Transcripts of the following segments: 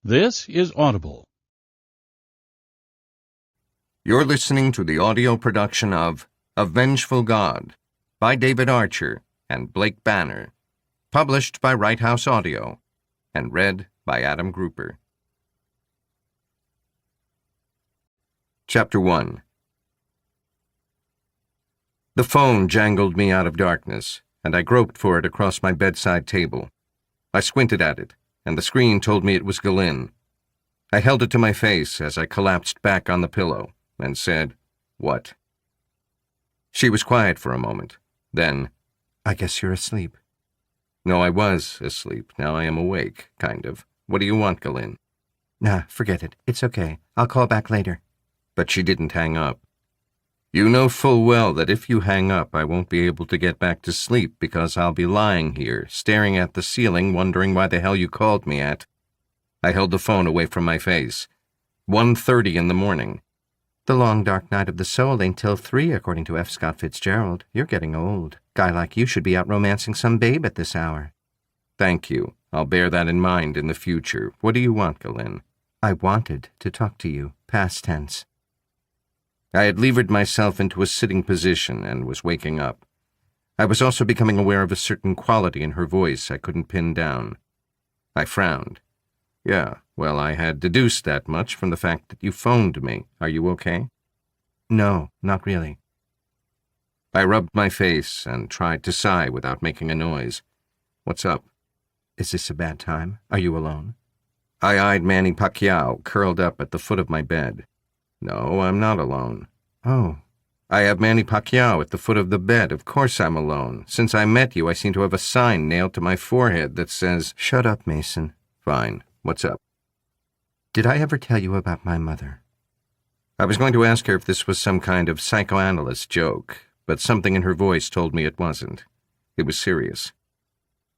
This is Audible. You're listening to the audio production of A Vengeful God by David Archer and Blake Banner, published by Right House Audio, and read by Adam Grouper. Chapter 1. The phone jangled me out of darkness, and I groped for it across my bedside table. I squinted at it, and the screen told me it was Galen. I held it to my face as I collapsed back on the pillow and said, "What?" She was quiet for a moment. Then, "I guess you're asleep." No, I was asleep. Now I am awake, kind of. What do you want, Galen? Nah, forget it. It's okay. I'll call back later. But she didn't hang up. You know full well that if you hang up, I won't be able to get back to sleep because I'll be lying here, staring at the ceiling, wondering why the hell you called me at. I held the phone away from my face. 1:30 in the morning. The long dark night of the soul ain't till 3, according to F. Scott Fitzgerald. You're getting old. Guy like you should be out romancing some babe at this hour. Thank you. I'll bear that in mind in the future. What do you want, Galen? I wanted to talk to you, past tense. I had levered myself into a sitting position and was waking up. I was also becoming aware of a certain quality in her voice I couldn't pin down. I frowned. Yeah, well, I had deduced that much from the fact that you phoned me. Are you okay? No, not really. I rubbed my face and tried to sigh without making a noise. What's up? Is this a bad time? Are you alone? I eyed Manny Pacquiao curled up at the foot of my bed. No, I'm not alone. Oh. I have Manny Pacquiao at the foot of the bed. Of course I'm alone. Since I met you, I seem to have a sign nailed to my forehead that says, Shut up, Mason. Fine. What's up? Did I ever tell you about my mother? I was going to ask her if this was some kind of psychoanalyst joke, but something in her voice told me it wasn't. It was serious.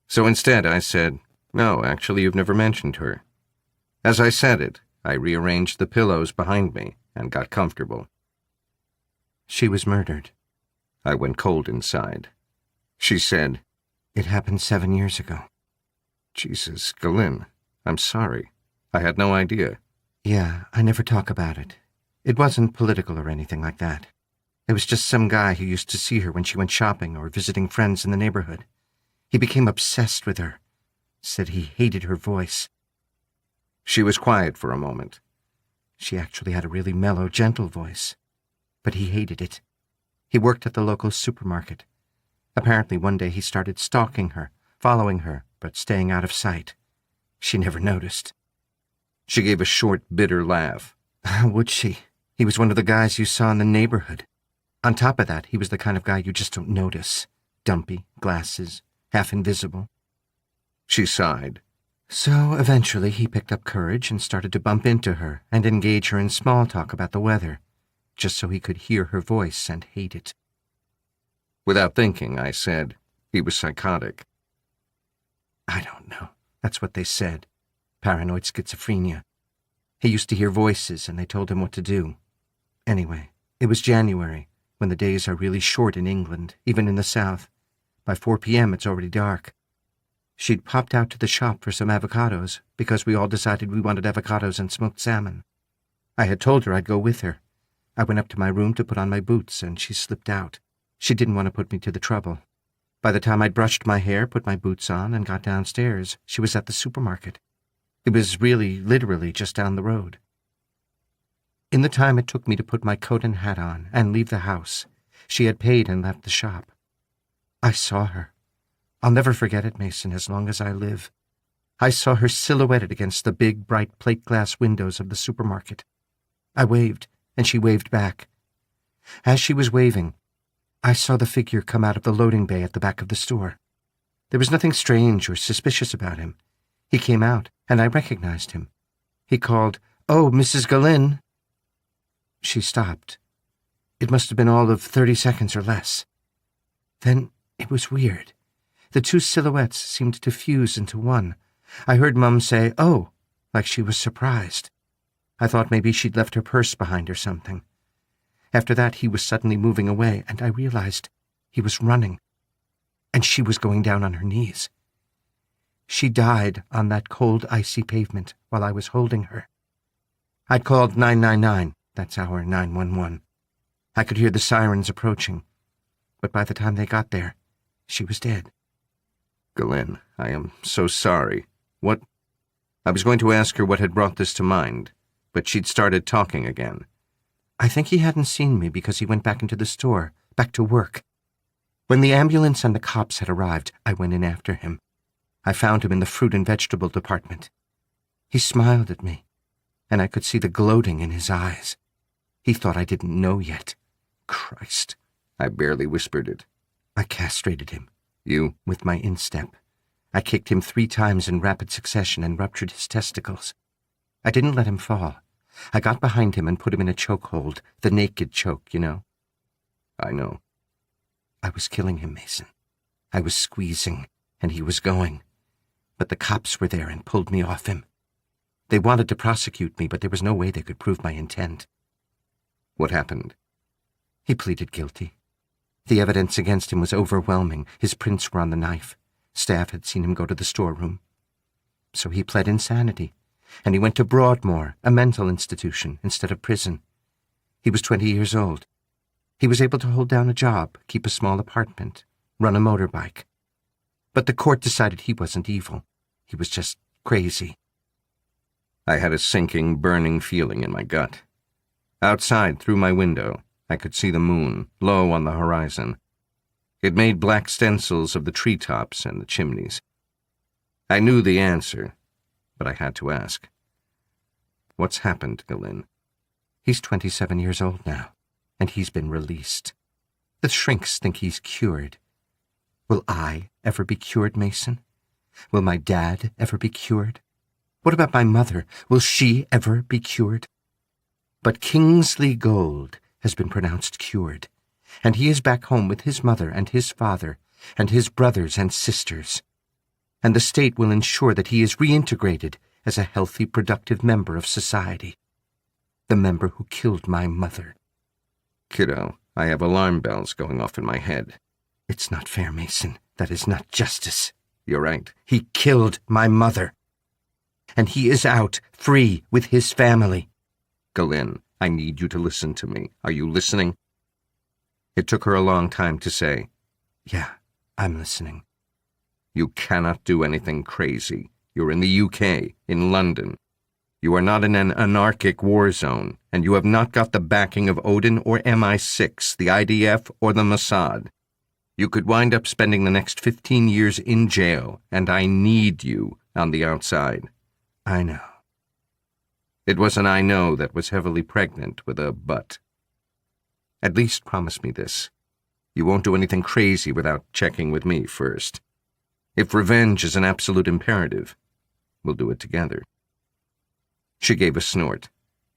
So instead I said, No, actually you've never mentioned her. As I said it, I rearranged the pillows behind me and got comfortable. She was murdered. I went cold inside. She said, It happened 7 years ago. Jesus, Galen, I'm sorry. I had no idea. Yeah, I never talk about it. It wasn't political or anything like that. It was just some guy who used to see her when she went shopping or visiting friends in the neighborhood. He became obsessed with her. Said he hated her voice. She was quiet for a moment. She actually had a really mellow, gentle voice. But he hated it. He worked at the local supermarket. Apparently one day he started stalking her, following her, but staying out of sight. She never noticed. She gave a short, bitter laugh. Would she? He was one of the guys you saw in the neighborhood. On top of that, he was the kind of guy you just don't notice. Dumpy, glasses, half invisible. She sighed. So eventually he picked up courage and started to bump into her and engage her in small talk about the weather, just so he could hear her voice and hate it. Without thinking, I said, he was psychotic. I don't know. That's what they said. Paranoid schizophrenia. He used to hear voices and they told him what to do. Anyway, it was January, when the days are really short in England, even in the South. By 4 p.m. it's already dark. She'd popped out to the shop for some avocados because we all decided we wanted avocados and smoked salmon. I had told her I'd go with her. I went up to my room to put on my boots and she slipped out. She didn't want to put me to the trouble. By the time I'd brushed my hair, put my boots on, and got downstairs, she was at the supermarket. It was really, literally just down the road. In the time it took me to put my coat and hat on and leave the house, she had paid and left the shop. I saw her. I'll never forget it, Mason, as long as I live. I saw her silhouetted against the big, bright plate glass windows of the supermarket. I waved, and she waved back. As she was waving, I saw the figure come out of the loading bay at the back of the store. There was nothing strange or suspicious about him. He came out, and I recognized him. He called, "Oh, Mrs. Galen." She stopped. It must have been all of 30 seconds or less. Then it was weird. The two silhouettes seemed to fuse into one. I heard Mum say, "Oh," like she was surprised. I thought maybe she'd left her purse behind or something. After that, he was suddenly moving away, and I realized he was running. And she was going down on her knees. She died on that cold, icy pavement while I was holding her. I'd called 999. That's our 911. I could hear the sirens approaching. But by the time they got there, she was dead. Glenn, I am so sorry. What? I was going to ask her what had brought this to mind, but she'd started talking again. I think he hadn't seen me because he went back into the store, back to work. When the ambulance and the cops had arrived, I went in after him. I found him in the fruit and vegetable department. He smiled at me, and I could see the gloating in his eyes. He thought I didn't know yet. Christ. I barely whispered it. I castrated him. You? With my instep. I kicked him 3 times in rapid succession and ruptured his testicles. I didn't let him fall. I got behind him and put him in a chokehold, the naked choke, you know. I know. I was killing him, Mason. I was squeezing, and he was going. But the cops were there and pulled me off him. They wanted to prosecute me, but there was no way they could prove my intent. What happened? He pleaded guilty. The evidence against him was overwhelming. His prints were on the knife. Staff had seen him go to the storeroom. So he pled insanity, and he went to Broadmoor, a mental institution, instead of prison. He was 20 years old. He was able to hold down a job, keep a small apartment, run a motorbike. But the court decided he wasn't evil. He was just crazy. I had a sinking, burning feeling in my gut. Outside, through my window, I could see the moon, low on the horizon. It made black stencils of the treetops and the chimneys. I knew the answer, but I had to ask. What's happened, Glenn? He's 27 years old now, and he's been released. The shrinks think he's cured. Will I ever be cured, Mason? Will my dad ever be cured? What about my mother? Will she ever be cured? But Kingsley Gold has been pronounced cured, and he is back home with his mother and his father and his brothers and sisters. And the state will ensure that he is reintegrated as a healthy, productive member of society. The member who killed my mother. Kiddo, I have alarm bells going off in my head. It's not fair, Mason. That is not justice. You're right. He killed my mother. And he is out, free, with his family. Glenn, I need you to listen to me. Are you listening? It took her a long time to say, Yeah, I'm listening. You cannot do anything crazy. You're in the UK, in London. You are not in an anarchic war zone, and you have not got the backing of Odin or MI6, the IDF, or the Mossad. You could wind up spending the next 15 years in jail, and I need you on the outside. I know. It was an I know that was heavily pregnant with a but. At least promise me this. You won't do anything crazy without checking with me first. If revenge is an absolute imperative, we'll do it together. She gave a snort.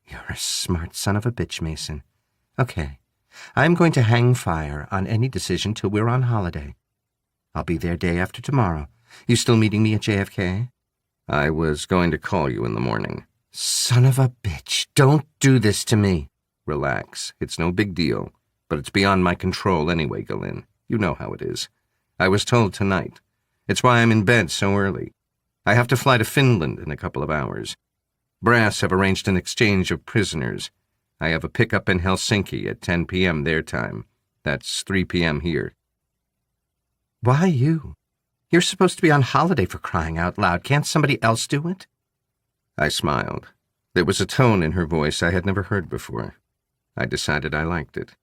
You're a smart son of a bitch, Mason. Okay, I'm going to hang fire on any decision till we're on holiday. I'll be there day after tomorrow. You still meeting me at JFK? I was going to call you in the morning. Son of a bitch, don't do this to me. Relax. It's no big deal. But it's beyond my control anyway, Glenn. You know how it is. I was told tonight. It's why I'm in bed so early. I have to fly to Finland in a couple of hours. Brass have arranged an exchange of prisoners. I have a pickup in Helsinki at 10 p.m. their time. That's 3 p.m. here. Why you? You're supposed to be on holiday, for crying out loud. Can't somebody else do it? I smiled. There was a tone in her voice I had never heard before. I decided I liked it.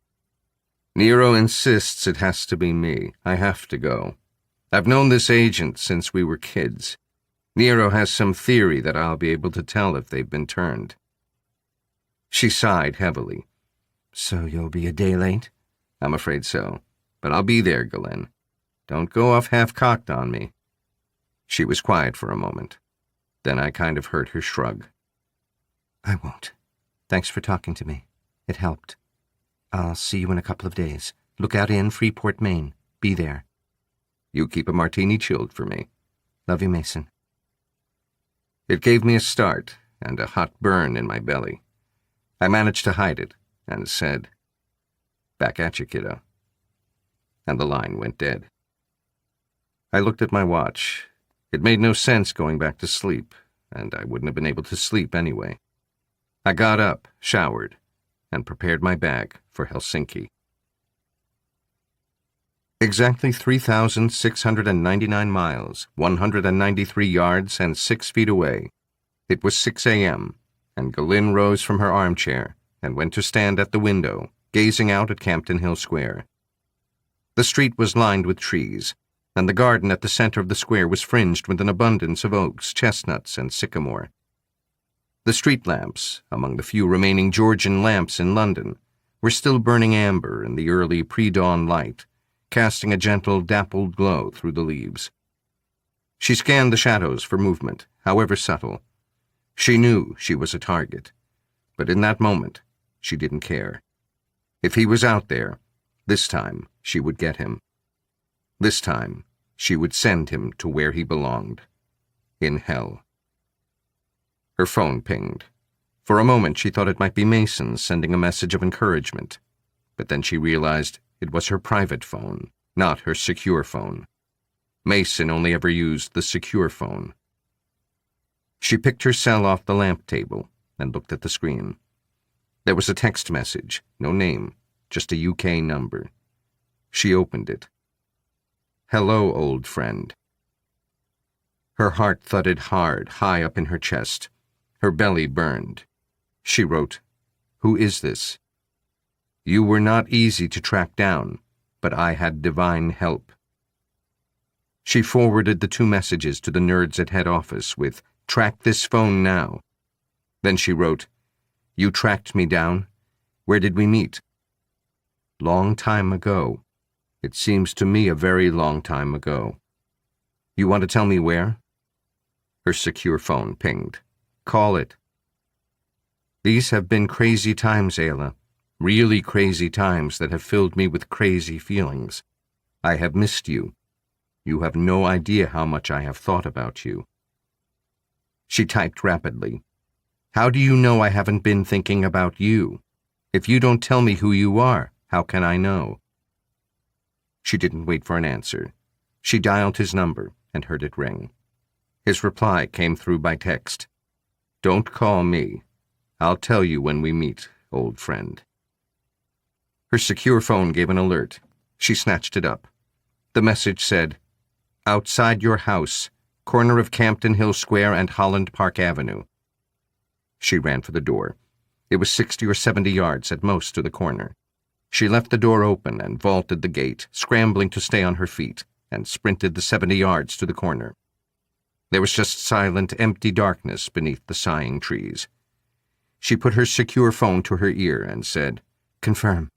Nero insists it has to be me. I have to go. I've known this agent since we were kids. Nero has some theory that I'll be able to tell if they've been turned. She sighed heavily. So you'll be a day late? I'm afraid so. But I'll be there, Glenn. Don't go off half-cocked on me. She was quiet for a moment. Then I kind of heard her shrug. I won't. Thanks for talking to me. It helped. I'll see you in a couple of days. Lookout Inn, Freeport, Maine. Be there. You keep a martini chilled for me. Love you, Mason. It gave me a start and a hot burn in my belly. I managed to hide it and said, "Back at you, kiddo." And the line went dead. I looked at my watch. It made no sense going back to sleep, and I wouldn't have been able to sleep anyway. I got up, showered, and prepared my bag for Helsinki. Exactly 3,699 miles, 193 yards, and 6 feet away. It was 6 a.m., and Galin rose from her armchair and went to stand at the window, gazing out at Campden Hill Square. The street was lined with trees, and the garden at the center of the square was fringed with an abundance of oaks, chestnuts, and sycamore. The street lamps, among the few remaining Georgian lamps in London, were still burning amber in the early pre-dawn light, casting a gentle, dappled glow through the leaves. She scanned the shadows for movement, however subtle. She knew she was a target, but in that moment, she didn't care. If he was out there, this time she would get him. This time, she would send him to where he belonged, in hell. Her phone pinged. For a moment, she thought it might be Mason sending a message of encouragement, but then she realized it was her private phone, not her secure phone. Mason only ever used the secure phone. She picked her cell off the lamp table and looked at the screen. There was a text message, no name, just a UK number. She opened it. "Hello, old friend." Her heart thudded hard, high up in her chest. Her belly burned. She wrote, "Who is this? You were not easy to track down, but I had divine help." She forwarded the 2 messages to the nerds at head office with, "Track this phone now." Then she wrote, "You tracked me down? Where did we meet?" "Long time ago. It seems to me a very long time ago." "You want to tell me where?" Her secure phone pinged. "Call it." "These have been crazy times, Ayla. Really crazy times that have filled me with crazy feelings. I have missed you. You have no idea how much I have thought about you." She typed rapidly. "How do you know I haven't been thinking about you? If you don't tell me who you are, how can I know?" She didn't wait for an answer. She dialed his number and heard it ring. His reply came through by text. "Don't call me. I'll tell you when we meet, old friend." Her secure phone gave an alert. She snatched it up. The message said, "Outside your house, corner of Campden Hill Square and Holland Park Avenue." She ran for the door. It was 60 or 70 yards at most to the corner. She left the door open and vaulted the gate, scrambling to stay on her feet, and sprinted the 70 yards to the corner. There was just silent, empty darkness beneath the sighing trees. She put her secure phone to her ear and said, "Confirm."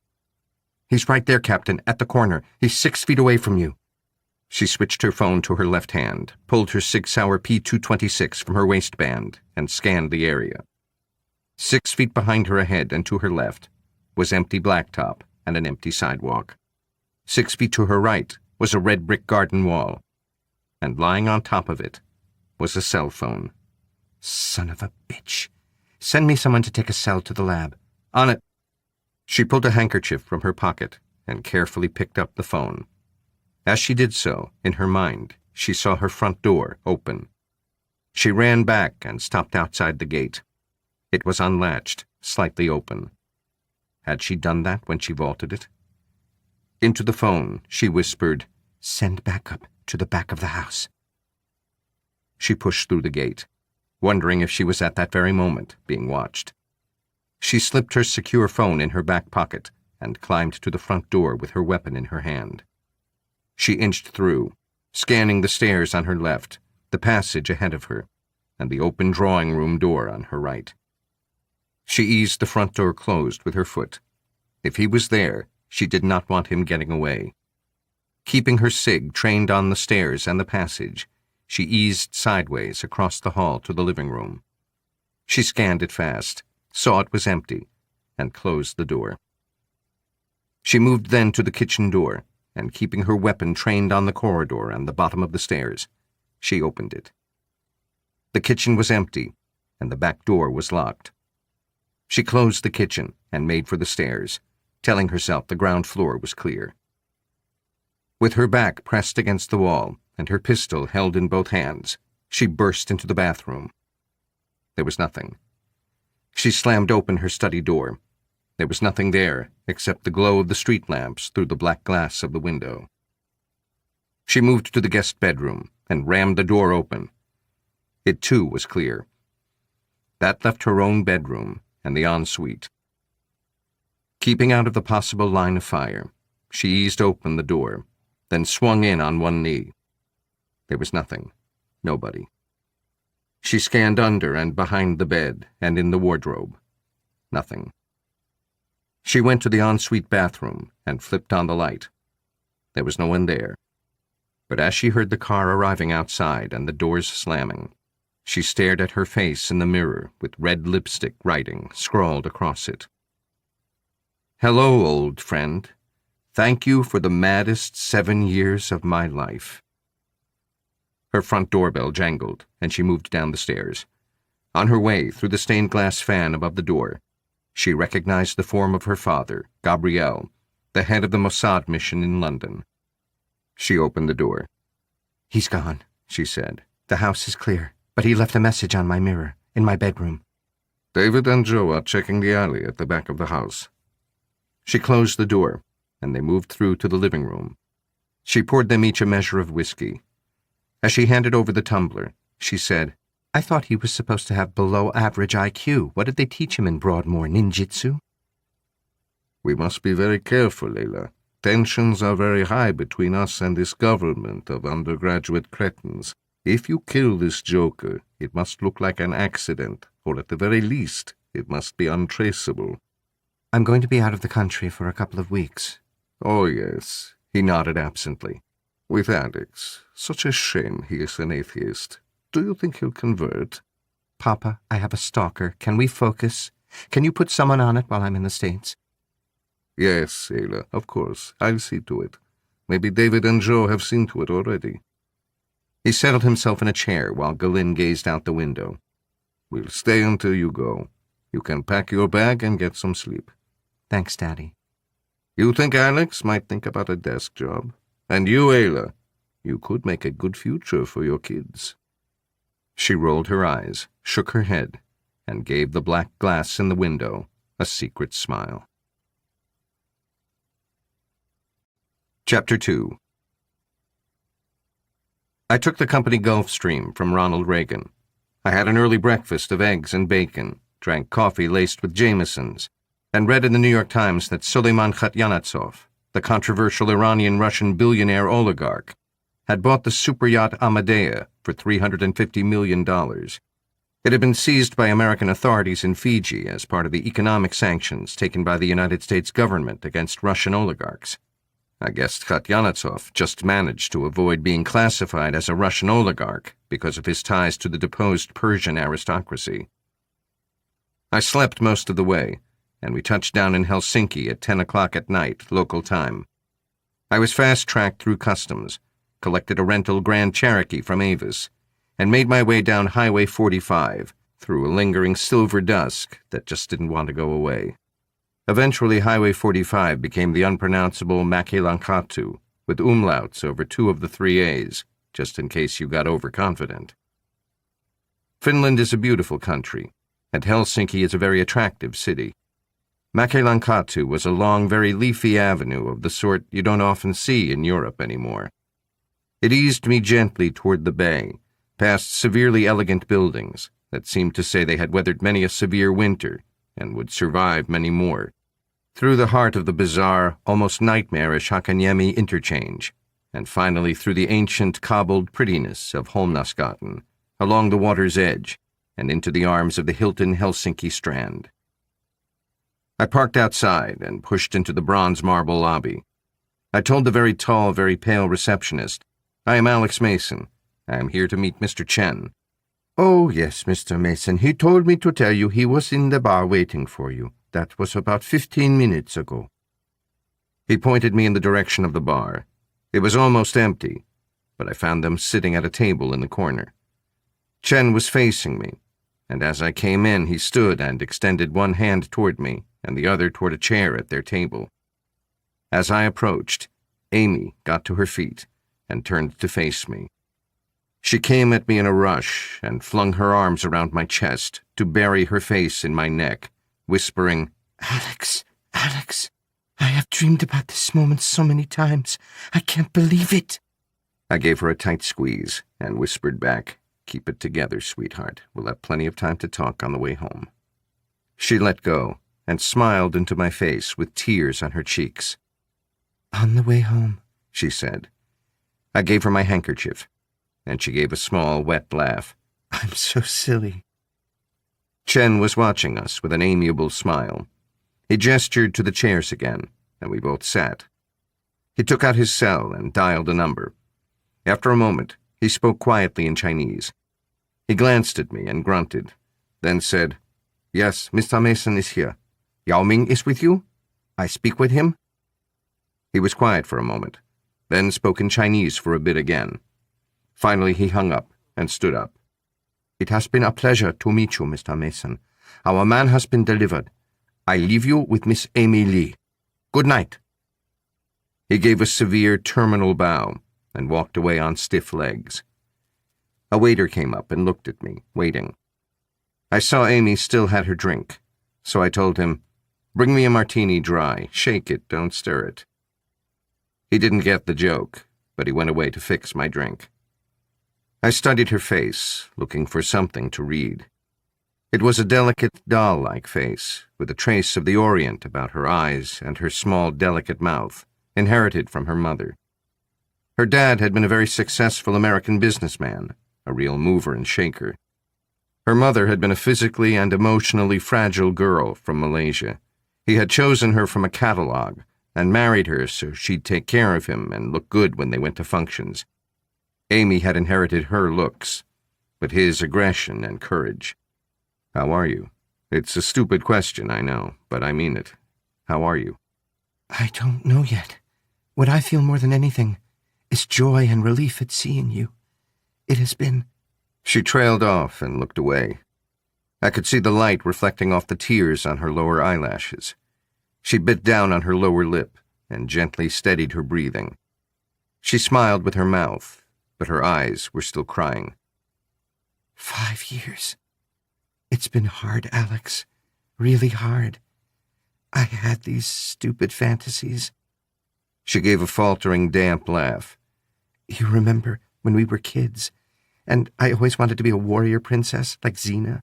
"He's right there, Captain, at the corner. He's 6 feet away from you." She switched her phone to her left hand, pulled her Sig Sauer P226 from her waistband, and scanned the area. 6 feet behind her ahead and to her left was empty blacktop and an empty sidewalk. 6 feet to her right was a red brick garden wall, and lying on top of it was a cell phone. Son of a bitch. Send me someone to take a cell to the lab. On it. She pulled a handkerchief from her pocket and carefully picked up the phone. As she did so, in her mind, she saw her front door open. She ran back and stopped outside the gate. It was unlatched, slightly open. Had she done that when she vaulted it? Into the phone, she whispered, "Send backup to the back of the house." She pushed through the gate, wondering if she was at that very moment being watched. She slipped her secure phone in her back pocket and climbed to the front door with her weapon in her hand. She inched through, scanning the stairs on her left, the passage ahead of her, and the open drawing room door on her right. She eased the front door closed with her foot. If he was there, she did not want him getting away. Keeping her Sig trained on the stairs and the passage, she eased sideways across the hall to the living room. She scanned it fast, saw it was empty, and closed the door. She moved then to the kitchen door, and keeping her weapon trained on the corridor and the bottom of the stairs, she opened it. The kitchen was empty, and the back door was locked. She closed the kitchen and made for the stairs, telling herself the ground floor was clear. With her back pressed against the wall, and her pistol held in both hands, she burst into the bathroom. There was nothing. She slammed open her study door. There was nothing there except the glow of the street lamps through the black glass of the window. She moved to the guest bedroom and rammed the door open. It, too, was clear. That left her own bedroom and the ensuite. Keeping out of the possible line of fire, she eased open the door, then swung in on one knee. There was nothing. Nobody. She scanned under and behind the bed and in the wardrobe. Nothing. She went to the ensuite bathroom and flipped on the light. There was no one there. But as she heard the car arriving outside and the doors slamming, she stared at her face in the mirror with red lipstick writing scrawled across it. "Hello, old friend. Thank you for the maddest 7 years of my life." Her front doorbell jangled, and she moved down the stairs. On her way, through the stained glass fan above the door, she recognized the form of her father, Gabriel, the head of the Mossad mission in London. She opened the door. "He's gone," she said. "The house is clear, but he left a message on my mirror, in my bedroom." "David and Joe are checking the alley at the back of the house." She closed the door, and they moved through to the living room. She poured them each a measure of whiskey. As she handed over the tumbler, she said, "I thought he was supposed to have below-average IQ. What did they teach him in Broadmoor, ninjutsu?" "We must be very careful, Layla. Tensions are very high between us and this government of undergraduate cretins. If you kill this joker, it must look like an accident, or at the very least, it must be untraceable." "I'm going to be out of the country for a couple of weeks." "Oh, yes," he nodded absently. "With Alex. Such a shame he is an atheist. Do you think he'll convert?" "Papa, I have a stalker. Can we focus? Can you put someone on it while I'm in the States?" "Yes, Ayla, of course. I'll see to it. Maybe David and Joe have seen to it already." He settled himself in a chair while Galin gazed out the window. "We'll stay until you go. You can pack your bag and get some sleep." "Thanks, Daddy." "You think Alex might think about a desk job? And you, Ayla, you could make a good future for your kids." She rolled her eyes, shook her head, and gave the black glass in the window a secret smile. Chapter 2. I took the company Gulfstream from Ronald Reagan. I had an early breakfast of eggs and bacon, drank coffee laced with Jamesons, and read in the New York Times that Suleiman Khatyanatsoff, the controversial Iranian-Russian billionaire oligarch, had bought the superyacht Amadea for $350 million. It had been seized by American authorities in Fiji as part of the economic sanctions taken by the United States government against Russian oligarchs. I guessed Khatyanatsoff just managed to avoid being classified as a Russian oligarch because of his ties to the deposed Persian aristocracy. I slept most of the way, and we touched down in Helsinki at 10 o'clock at night, local time. I was fast-tracked through customs, collected a rental Grand Cherokee from Avis, and made my way down Highway 45 through a lingering silver dusk that just didn't want to go away. Eventually, Highway 45 became the unpronounceable Mäkilänkatu, with umlauts over 2 of the 3 A's, just in case you got overconfident. Finland is a beautiful country, and Helsinki is a very attractive city. Mäkilänkatu was a long, very leafy avenue of the sort you don't often see in Europe anymore. It eased me gently toward the bay, past severely elegant buildings that seemed to say they had weathered many a severe winter and would survive many more, through the heart of the bizarre, almost nightmarish Hakaniemi interchange, and finally through the ancient, cobbled prettiness of Holmnasgatan, along the water's edge, and into the arms of the Hilton Helsinki Strand. I parked outside and pushed into the bronze marble lobby. I told the very tall, very pale receptionist, "I am Alex Mason. I am here to meet Mr. Chen." "Oh, yes, Mr. Mason. He told me to tell you he was in the bar waiting for you. That was about 15 minutes ago." He pointed me in the direction of the bar. It was almost empty, but I found them sitting at a table in the corner. Chen was facing me, and as I came in, he stood and extended one hand toward me and the other toward a chair at their table. As I approached, Amy got to her feet, and turned to face me. She came at me in a rush and flung her arms around my chest to bury her face in my neck, whispering, Alex, Alex, I have dreamed about this moment so many times. I can't believe it. I gave her a tight squeeze and whispered back, Keep it together, sweetheart. We'll have plenty of time to talk on the way home. She let go and smiled into my face with tears on her cheeks. On the way home, she said. I gave her my handkerchief, and she gave a small, wet laugh. I'm so silly. Chen was watching us with an amiable smile. He gestured to the chairs again, and we both sat. He took out his cell and dialed a number. After a moment, he spoke quietly in Chinese. He glanced at me and grunted, then said, Yes, Mr. Mason is here. Yao Ming is with you? I speak with him? He was quiet for a moment, then spoke in Chinese for a bit again. Finally, he hung up and stood up. It has been a pleasure to meet you, Mr. Mason. Our man has been delivered. I leave you with Miss Amy Lee. Good night. He gave a severe terminal bow and walked away on stiff legs. A waiter came up and looked at me, waiting. I saw Amy still had her drink, so I told him, Bring me a martini dry. Shake it, don't stir it. He didn't get the joke, but he went away to fix my drink. I studied her face, looking for something to read. It was a delicate, doll-like face, with a trace of the Orient about her eyes and her small, delicate mouth, inherited from her mother. Her dad had been a very successful American businessman, a real mover and shaker. Her mother had been a physically and emotionally fragile girl from Malaysia. He had chosen her from a catalog and married her so she'd take care of him and look good when they went to functions. Amy had inherited her looks, but his aggression and courage. How are you? It's a stupid question, I know, but I mean it. How are you? I don't know yet. What I feel more than anything is joy and relief at seeing you. It has been... She trailed off and looked away. I could see the light reflecting off the tears on her lower eyelashes. She bit down on her lower lip and gently steadied her breathing. She smiled with her mouth, but her eyes were still crying. 5 years. It's been hard, Alex. Really hard. I had these stupid fantasies. She gave a faltering, damp laugh. You remember when we were kids, and I always wanted to be a warrior princess like Xena,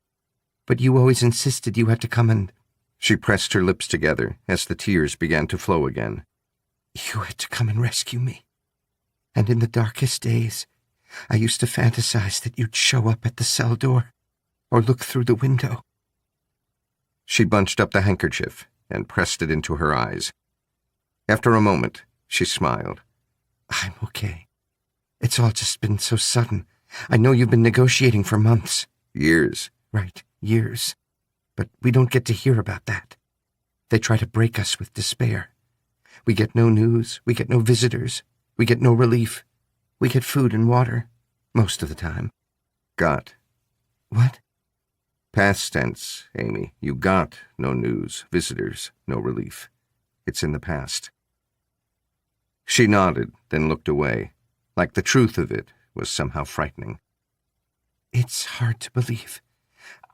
but you always insisted you had to come and... She pressed her lips together as the tears began to flow again. You had to come and rescue me. And in the darkest days, I used to fantasize that you'd show up at the cell door or look through the window. She bunched up the handkerchief and pressed it into her eyes. After a moment, she smiled. I'm okay. It's all just been so sudden. I know you've been negotiating for months. Years. Right, years. But we don't get to hear about that. They try to break us with despair. We get no news, we get no visitors, we get no relief. We get food and water, most of the time. Got. What? Past tense, Amy. You got no news, visitors, no relief. It's in the past. She nodded, then looked away, like the truth of it was somehow frightening. It's hard to believe.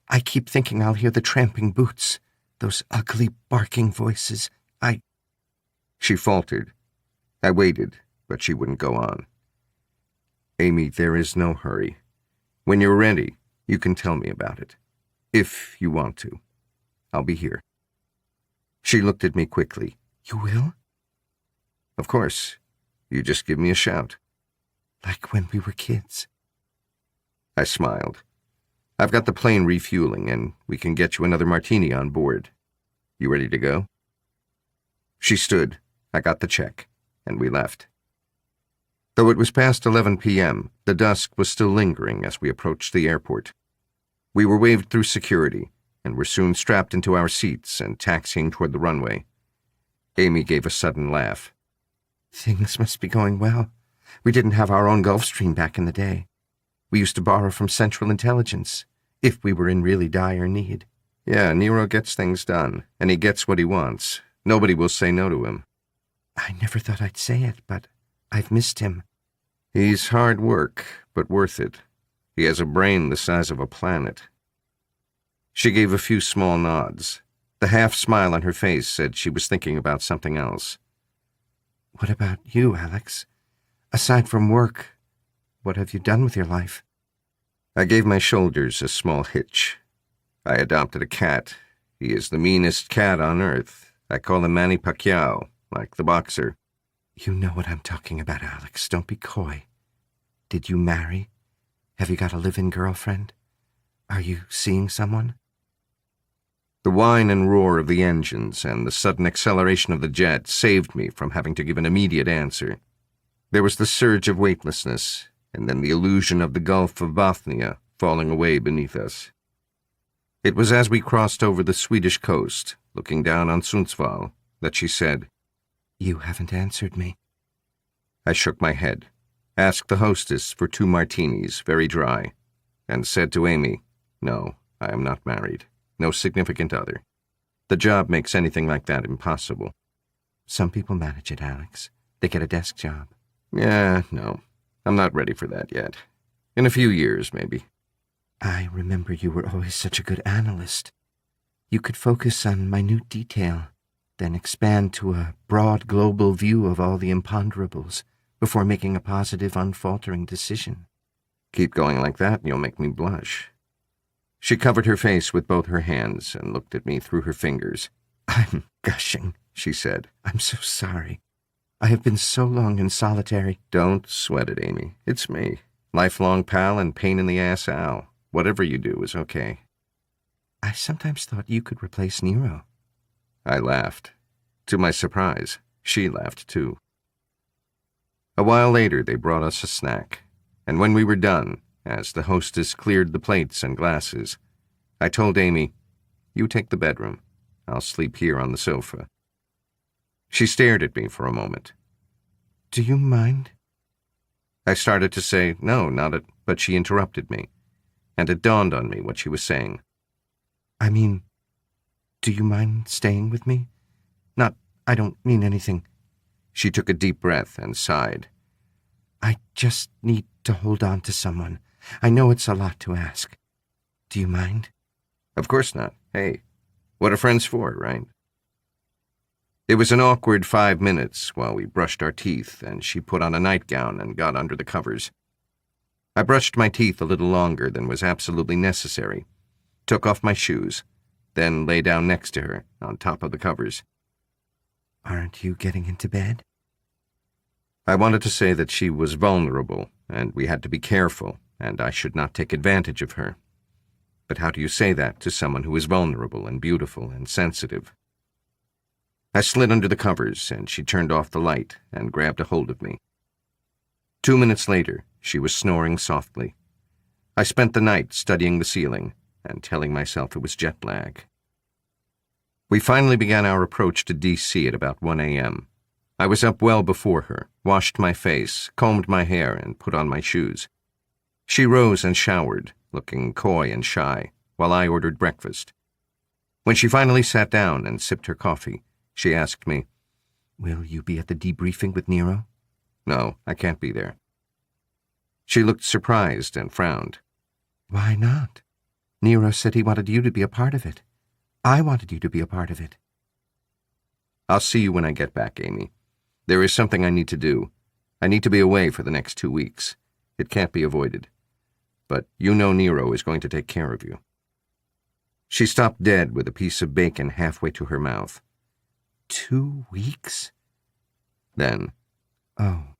I keep thinking I'll hear the tramping boots, those ugly, barking voices. She faltered. I waited, but she wouldn't go on. Amy, there is no hurry. When you're ready, you can tell me about it. If you want to. I'll be here. She looked at me quickly. You will? Of course. You just give me a shout. Like when we were kids. I smiled. I've got the plane refueling, and we can get you another martini on board. You ready to go? She stood. I got the check, and we left. Though it was past 11 p.m., the dusk was still lingering as we approached the airport. We were waved through security, and were soon strapped into our seats and taxiing toward the runway. Amy gave a sudden laugh. Things must be going well. We didn't have our own Gulfstream back in the day. We used to borrow from Central Intelligence, if we were in really dire need. Yeah, Nero gets things done, and he gets what he wants. Nobody will say no to him. I never thought I'd say it, but I've missed him. He's hard work, but worth it. He has a brain the size of a planet. She gave a few small nods. The half-smile on her face said she was thinking about something else. What about you, Alex? Aside from work, what have you done with your life? I gave my shoulders a small hitch. I adopted a cat. He is the meanest cat on earth. I call him Manny Pacquiao, like the boxer. You know what I'm talking about, Alex. Don't be coy. Did you marry? Have you got a live-in girlfriend? Are you seeing someone? The whine and roar of the engines and the sudden acceleration of the jet saved me from having to give an immediate answer. There was the surge of weightlessness, and then the illusion of the Gulf of Bothnia falling away beneath us. It was as we crossed over the Swedish coast, looking down on Sundsvall, that she said, You haven't answered me. I shook my head, asked the hostess for 2 martinis, very dry, and said to Amy, No, I am not married. No significant other. The job makes anything like that impossible. Some people manage it, Alex. They get a desk job. Yeah, no. I'm not ready for that yet. In a few years, maybe. I remember you were always such a good analyst. You could focus on minute detail, then expand to a broad global view of all the imponderables before making a positive, unfaltering decision. Keep going like that and you'll make me blush. She covered her face with both her hands and looked at me through her fingers. I'm gushing, she said. I'm so sorry. I have been so long in solitary. Don't sweat it, Amy. It's me. Lifelong pal and pain-in-the-ass Al. Whatever you do is okay. I sometimes thought you could replace Nero. I laughed. To my surprise, she laughed too. A while later, they brought us a snack, and when we were done, as the hostess cleared the plates and glasses, I told Amy, You take the bedroom. I'll sleep here on the sofa. She stared at me for a moment. Do you mind? I started to say, No, not it, but she interrupted me, and it dawned on me what she was saying. I mean, do you mind staying with me? I don't mean anything. She took a deep breath and sighed. I just need to hold on to someone. I know it's a lot to ask. Do you mind? Of course not. Hey, what are friends for, right? It was an awkward 5 minutes while we brushed our teeth and she put on a nightgown and got under the covers. I brushed my teeth a little longer than was absolutely necessary, took off my shoes, then lay down next to her on top of the covers. Aren't you getting into bed? I wanted to say that she was vulnerable and we had to be careful and I should not take advantage of her. But how do you say that to someone who is vulnerable and beautiful and sensitive? I slid under the covers and she turned off the light and grabbed a hold of me. 2 minutes later, she was snoring softly. I spent the night studying the ceiling and telling myself it was jet lag. We finally began our approach to D.C. at about 1 a.m. I was up well before her, washed my face, combed my hair, and put on my shoes. She rose and showered, looking coy and shy, while I ordered breakfast. When she finally sat down and sipped her coffee, she asked me, Will you be at the debriefing with Nero? No, I can't be there. She looked surprised and frowned. Why not? Nero said he wanted you to be a part of it. I wanted you to be a part of it. I'll see you when I get back, Amy. There is something I need to do. I need to be away for the next 2 weeks. It can't be avoided. But you know Nero is going to take care of you. She stopped dead with a piece of bacon halfway to her mouth. 2 weeks? Then, Oh.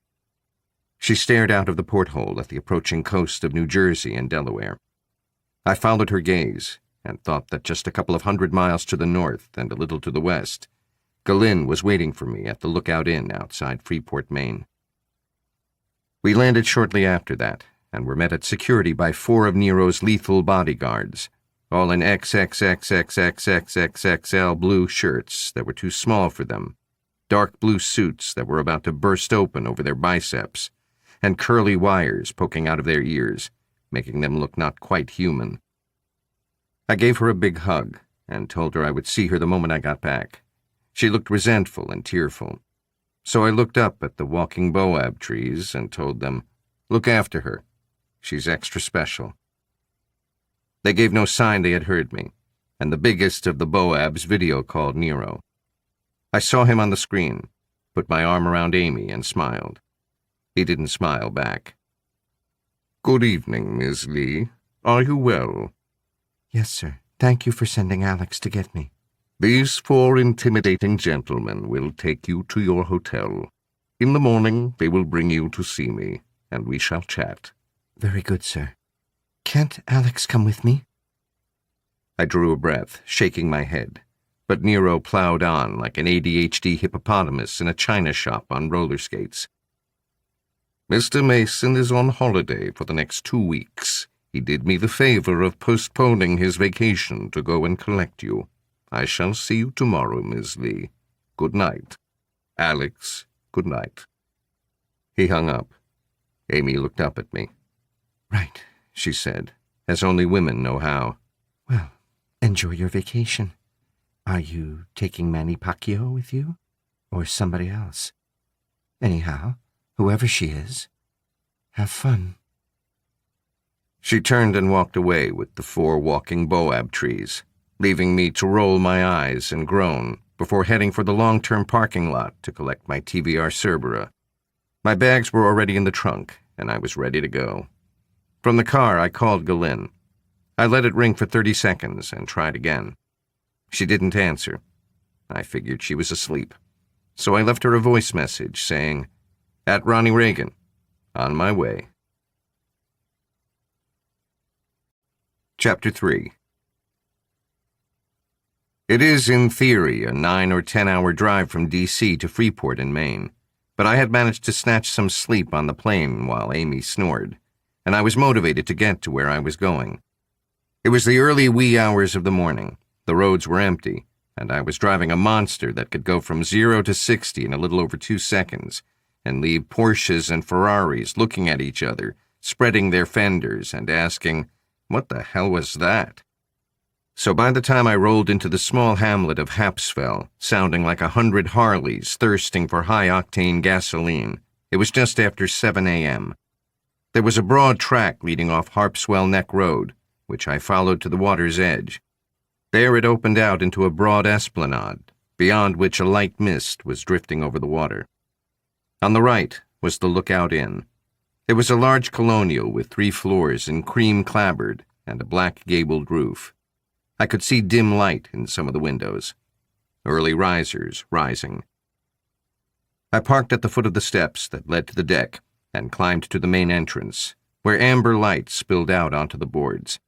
She stared out of the porthole at the approaching coast of New Jersey and Delaware. I followed her gaze and thought that just a couple of 100 miles to the north and a little to the west, Galin was waiting for me at the Lookout Inn outside Freeport, Maine. We landed shortly after that and were met at security by 4 of Nero's lethal bodyguards, all in XXXXXXXXL blue shirts that were too small for them, dark blue suits that were about to burst open over their biceps, and curly wires poking out of their ears, making them look not quite human. I gave her a big hug and told her I would see her the moment I got back. She looked resentful and tearful. So I looked up at the walking boab trees and told them, Look after her. She's extra special." They gave no sign they had heard me, and the biggest of the Boabs video called Nero. I saw him on the screen, put my arm around Amy and smiled. He didn't smile back. "Good evening, Miss Lee. Are you well?" "Yes, sir. Thank you for sending Alex to get me." "These 4 intimidating gentlemen will take you to your hotel. In the morning, they will bring you to see me, and we shall chat." "Very good, sir. Can't Alex come with me?" I drew a breath, shaking my head, but Nero plowed on like an ADHD hippopotamus in a china shop on roller skates. "Mr. Mason is on holiday for the next 2 weeks. He did me the favor of postponing his vacation to go and collect you. I shall see you tomorrow, Miss Lee. Good night. Alex, good night." He hung up. Amy looked up at me. "Right," she said, as only women know how. "Well, enjoy your vacation. Are you taking Manny Pacquiao with you? Or somebody else? Anyhow, whoever she is, have fun." She turned and walked away with the 4 walking Boab trees, leaving me to roll my eyes and groan before heading for the long-term parking lot to collect my TVR Cerbera. My bags were already in the trunk, and I was ready to go. From the car, I called Galyn. I let it ring for 30 seconds and tried again. She didn't answer. I figured she was asleep. So I left her a voice message saying, "At Ronnie Reagan. On my way." Chapter 3. It is, in theory, a 9 or 10-hour drive from D.C. to Freeport in Maine, but I had managed to snatch some sleep on the plane while Amy snored, and I was motivated to get to where I was going. It was the early wee hours of the morning. The roads were empty, and I was driving a monster that could go from 0 to 60 in a little over 2 seconds, and leave Porsches and Ferraris looking at each other, spreading their fenders and asking, "What the hell was that?" So by the time I rolled into the small hamlet of Hapsfell, sounding like 100 Harleys thirsting for high-octane gasoline, it was just after 7 a.m. There was a broad track leading off Harpswell Neck Road, which I followed to the water's edge. There it opened out into a broad esplanade, beyond which a light mist was drifting over the water. On the right was the Lookout Inn. It was a large colonial with 3 floors in cream clapboard and a black gabled roof. I could see dim light in some of the windows. Early risers rising. I parked at the foot of the steps that led to the deck and climbed to the main entrance, where amber light spilled out onto the boards.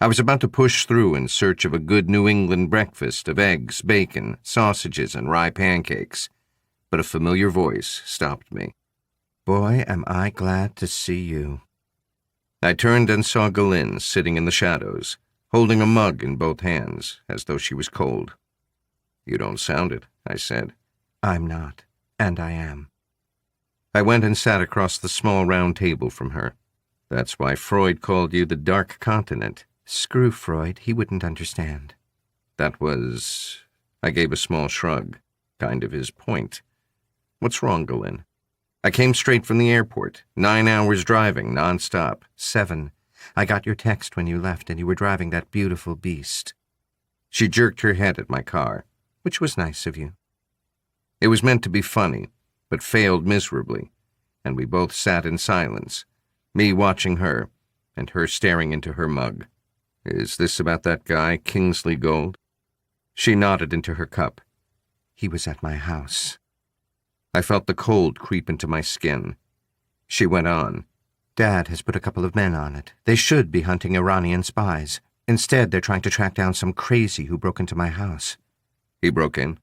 I was about to push through in search of a good New England breakfast of eggs, bacon, sausages, and rye pancakes, but a familiar voice stopped me. "Boy, am I glad to see you." I turned and saw Galyn sitting in the shadows, holding a mug in both hands, as though she was cold. "You don't sound it," I said. "I'm not, and I am." I went and sat across the small round table from her. "That's why Freud called you the Dark Continent." "Screw Freud, he wouldn't understand." "That was—" I gave a small shrug, kind of his point. "What's wrong, Galyn?" "I came straight from the airport, 9 hours driving, non-stop." 7. I got your text when you left and you were driving that beautiful beast." She jerked her head at my car. "Which was nice of you." It was meant to be funny, but failed miserably, and we both sat in silence, me watching her, and her staring into her mug. "Is this about that guy, Kingsley Gold?" She nodded into her cup. "He was at my house." I felt the cold creep into my skin. She went on. "Dad has put a couple of men on it. They should be hunting Iranian spies. Instead, they're trying to track down some crazy who broke into my house." "He broke in?"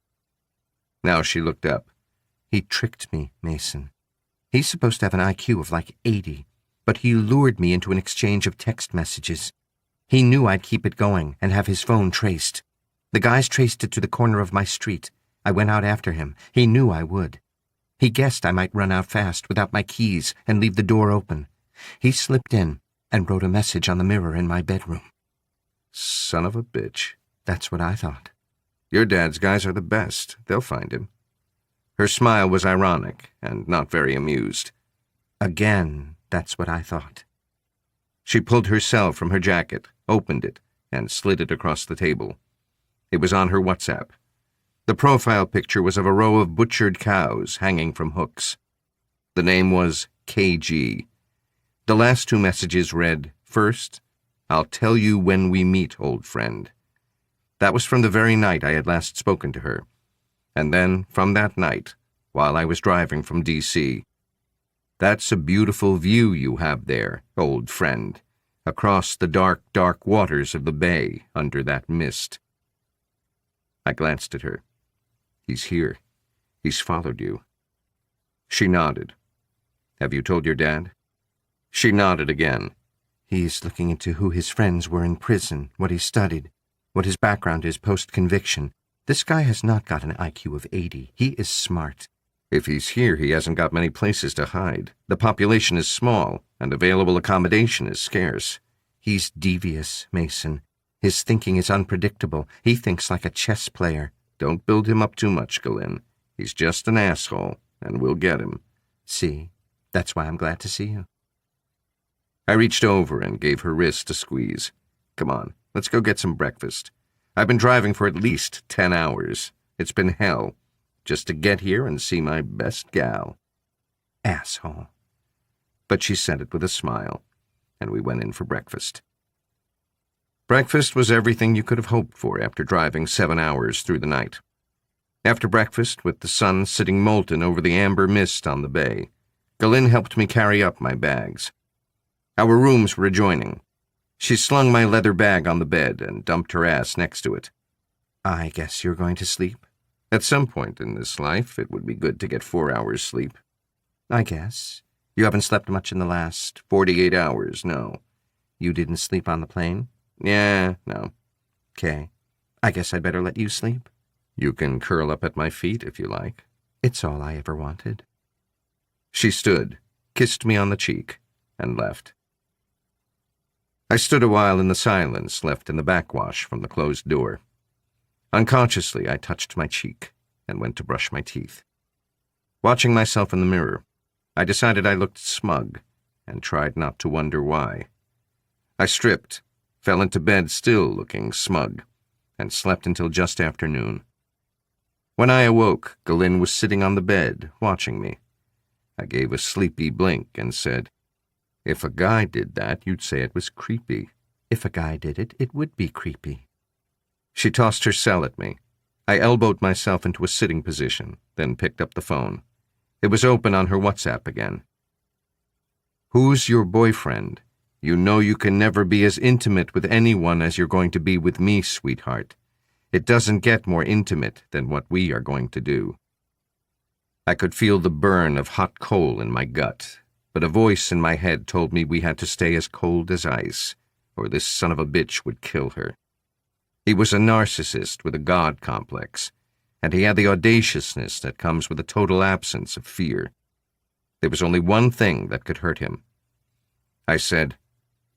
Now she looked up. "He tricked me, Mason. He's supposed to have an IQ of like 80, but he lured me into an exchange of text messages. He knew I'd keep it going and have his phone traced. The guys traced it to the corner of my street. I went out after him. He knew I would. He guessed I might run out fast without my keys and leave the door open. He slipped in and wrote a message on the mirror in my bedroom." "Son of a bitch." "That's what I thought." "Your dad's guys are the best. They'll find him." Her smile was ironic and not very amused. "Again, That's what I thought. She pulled her cell from her jacket, opened it, and slid it across the table. It was on her WhatsApp. The profile picture was of a row of butchered cows hanging from hooks. The name was KG. The last two messages read, "First, I'll tell you when we meet, old friend." That was from the very night I had last spoken to her. And then, from that night, while I was driving from D.C., "That's a beautiful view you have there, old friend, across the dark, dark waters of the bay under that mist." I glanced at her. "He's here. He's followed you." She nodded. "Have you told your dad?" She nodded again. "He's looking into who his friends were in prison, what he studied, what his background is post-conviction. This guy has not got an IQ of 80. He is smart." "If he's here, he hasn't got many places to hide. The population is small, and available accommodation is scarce." "He's devious, Mason. His thinking is unpredictable. He thinks like a chess player." "Don't build him up too much, Galen. He's just an asshole, and we'll get him." "See, that's why I'm glad to see you." I reached over and gave her wrist a squeeze. "Come on, let's go get some breakfast. I've been driving for at least 10 hours. It's been hell, just to get here and see my best gal." "Asshole." But she said it with a smile, and we went in for breakfast. Breakfast was everything you could have hoped for after driving 7 hours through the night. After breakfast, with the sun sitting molten over the amber mist on the bay, Galen helped me carry up my bags. Our rooms were adjoining. She slung my leather bag on the bed and dumped her ass next to it. "I guess you're going to sleep?" At some point in this life, it would be good to get 4 hours sleep. "I guess. You haven't slept much in the last 48 hours, no." "You didn't sleep on the plane?" "Yeah, no." "Okay. I guess I'd better let you sleep." "You can curl up at my feet if you like." "It's all I ever wanted." She stood, kissed me on the cheek, and left. I stood a while in the silence left in the backwash from the closed door. Unconsciously, I touched my cheek and went to brush my teeth. Watching myself in the mirror, I decided I looked smug and tried not to wonder why. I stripped, fell into bed still looking smug, and slept until just after noon. When I awoke, Galen was sitting on the bed, watching me. I gave a sleepy blink and said, "If a guy did that, you'd say it was creepy." "If a guy did it, it would be creepy." She tossed her cell at me. I elbowed myself into a sitting position, then picked up the phone. It was open on her WhatsApp again. "Who's your boyfriend? You know you can never be as intimate with anyone as you're going to be with me, sweetheart. It doesn't get more intimate than what we are going to do." I could feel the burn of hot coal in my gut, but a voice in my head told me we had to stay as cold as ice, or this son of a bitch would kill her. He was a narcissist with a god complex, and he had the audaciousness that comes with a total absence of fear. There was only one thing that could hurt him. I said,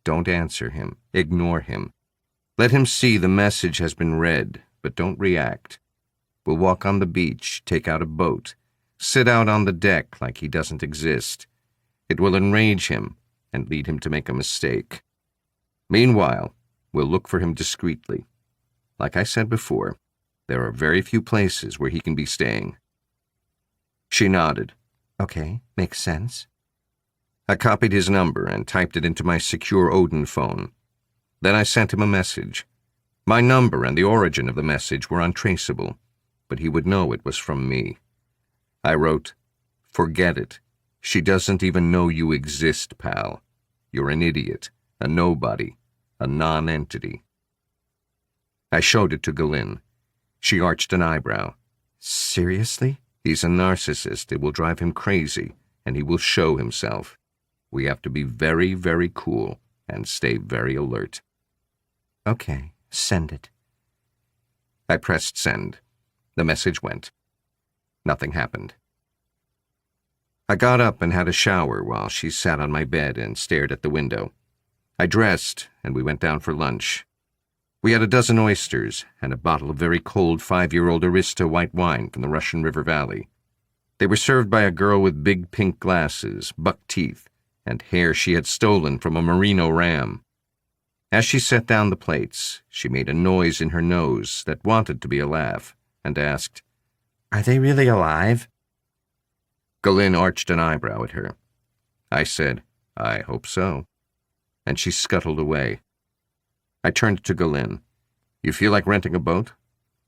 "Don't answer him. Ignore him. Let him see the message has been read, but don't react. We'll walk on the beach, take out a boat, sit out on the deck like he doesn't exist. It will enrage him and lead him to make a mistake. Meanwhile, we'll look for him discreetly. Like I said before, there are very few places where he can be staying." She nodded. "Okay, makes sense." I copied his number and typed it into my secure Odin phone. Then I sent him a message. My number and the origin of the message were untraceable, but he would know it was from me. I wrote, "Forget it. She doesn't even know you exist, pal. You're an idiot, a nobody, a non-entity." I showed it to Galen. She arched an eyebrow. "Seriously?" "He's a narcissist. It will drive him crazy, and he will show himself. We have to be very, very cool and stay very alert." "Okay, send it." I pressed send. The message went. Nothing happened. I got up and had a shower while she sat on my bed and stared at the window. I dressed, and we went down for lunch. We had a dozen oysters and a bottle of very cold 5-year-old Arista white wine from the Russian River Valley. They were served by a girl with big pink glasses, buck teeth, and hair she had stolen from a merino ram. As she set down the plates, she made a noise in her nose that wanted to be a laugh, and asked, "Are they really alive?" Galin arched an eyebrow at her. I said, "I hope so," and she scuttled away. I turned to Galin. "You feel like renting a boat?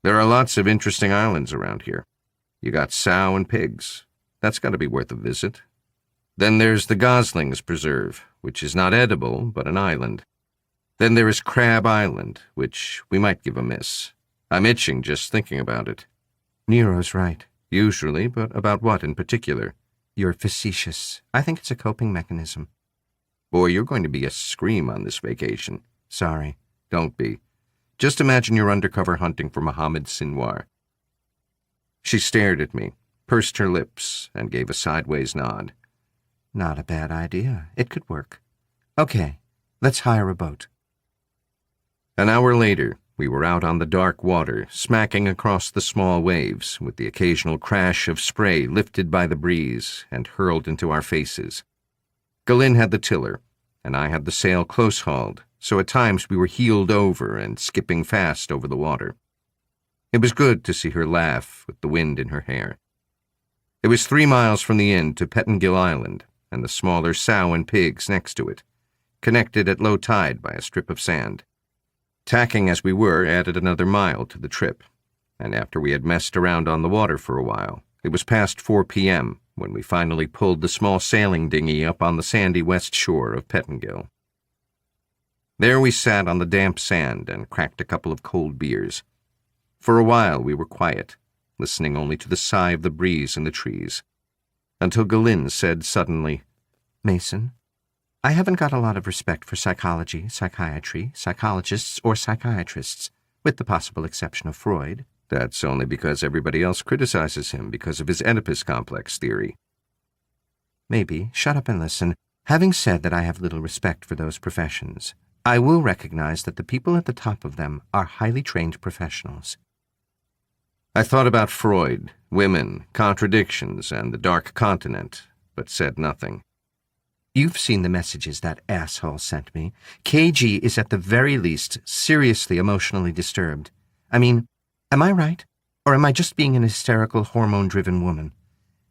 There are lots of interesting islands around here. You got sow and pigs. That's got to be worth a visit. Then there's the Goslings Preserve, which is not edible, but an island. Then there is Crab Island, which we might give a miss. I'm itching just thinking about it." Nero's right. "Usually, but about what in particular?" You're facetious. I think it's a coping mechanism. "Boy, you're going to be a scream on this vacation." Sorry. "Don't be. Just imagine you're undercover hunting for Mohammed Sinwar." She stared at me, pursed her lips, and gave a sideways nod. Not a bad idea. It could work. Okay, let's hire a boat. An hour later, we were out on the dark water, smacking across the small waves, with the occasional crash of spray lifted by the breeze and hurled into our faces. Galin had the tiller, and I had the sail close-hauled, so at times we were heeled over and skipping fast over the water. It was good to see her laugh with the wind in her hair. It was 3 miles from the inn to Pettingill Island, and the smaller sow and pigs next to it, connected at low tide by a strip of sand. Tacking as we were added another mile to the trip, and after we had messed around on the water for a while, it was past 4 p.m. when we finally pulled the small sailing dinghy up on the sandy west shore of Pettingill. There we sat on the damp sand and cracked a couple of cold beers. For a while we were quiet, listening only to the sigh of the breeze in the trees, until Galin said suddenly, "Mason, I haven't got a lot of respect for psychology, psychiatry, psychologists, or psychiatrists, with the possible exception of Freud." "That's only because everybody else criticizes him because of his Oedipus complex theory." Maybe. Shut up and listen. Having said that I have little respect for those professions, I will recognize that the people at the top of them are highly trained professionals. I thought about Freud, women, contradictions, and the Dark Continent, but said nothing. You've seen the messages that asshole sent me. KG is at the very least seriously emotionally disturbed. I mean, am I right? Or am I just being an hysterical, hormone-driven woman?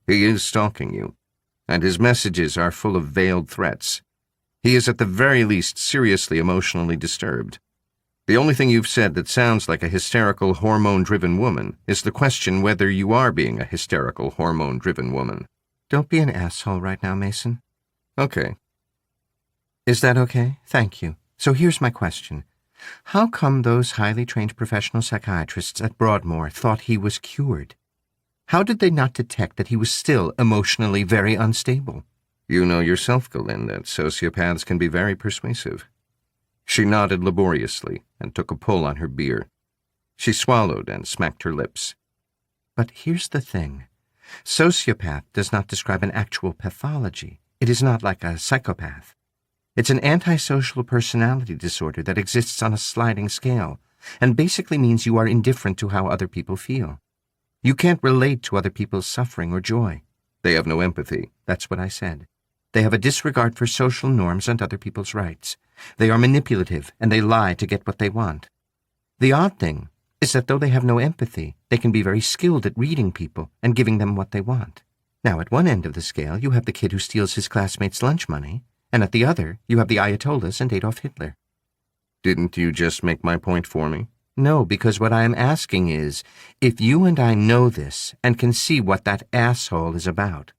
He is stalking you, and his messages are full of veiled threats. He is at the very least seriously emotionally disturbed. The only thing you've said that sounds like a hysterical, hormone-driven woman is the question whether you are being a hysterical, hormone-driven woman. Don't be an asshole right now, Mason. Okay. Is that okay? Thank you. So here's my question. How come those highly trained professional psychiatrists at Broadmoor thought he was cured? How did they not detect that he was still emotionally very unstable? You know yourself, Galin, that sociopaths can be very persuasive. She nodded laboriously and took a pull on her beer. She swallowed and smacked her lips. But here's the thing. Sociopath does not describe an actual pathology. It is not like a psychopath. It's an antisocial personality disorder that exists on a sliding scale, and basically means you are indifferent to how other people feel. You can't relate to other people's suffering or joy. They have no empathy. That's what I said. They have a disregard for social norms and other people's rights. They are manipulative, and they lie to get what they want. The odd thing is that though they have no empathy, they can be very skilled at reading people and giving them what they want. Now, at one end of the scale, you have the kid who steals his classmates' lunch money, and at the other, you have the Ayatollahs and Adolf Hitler. Didn't you just make my point for me? No, because what I am asking is, if you and I know this and can see what that asshole is about,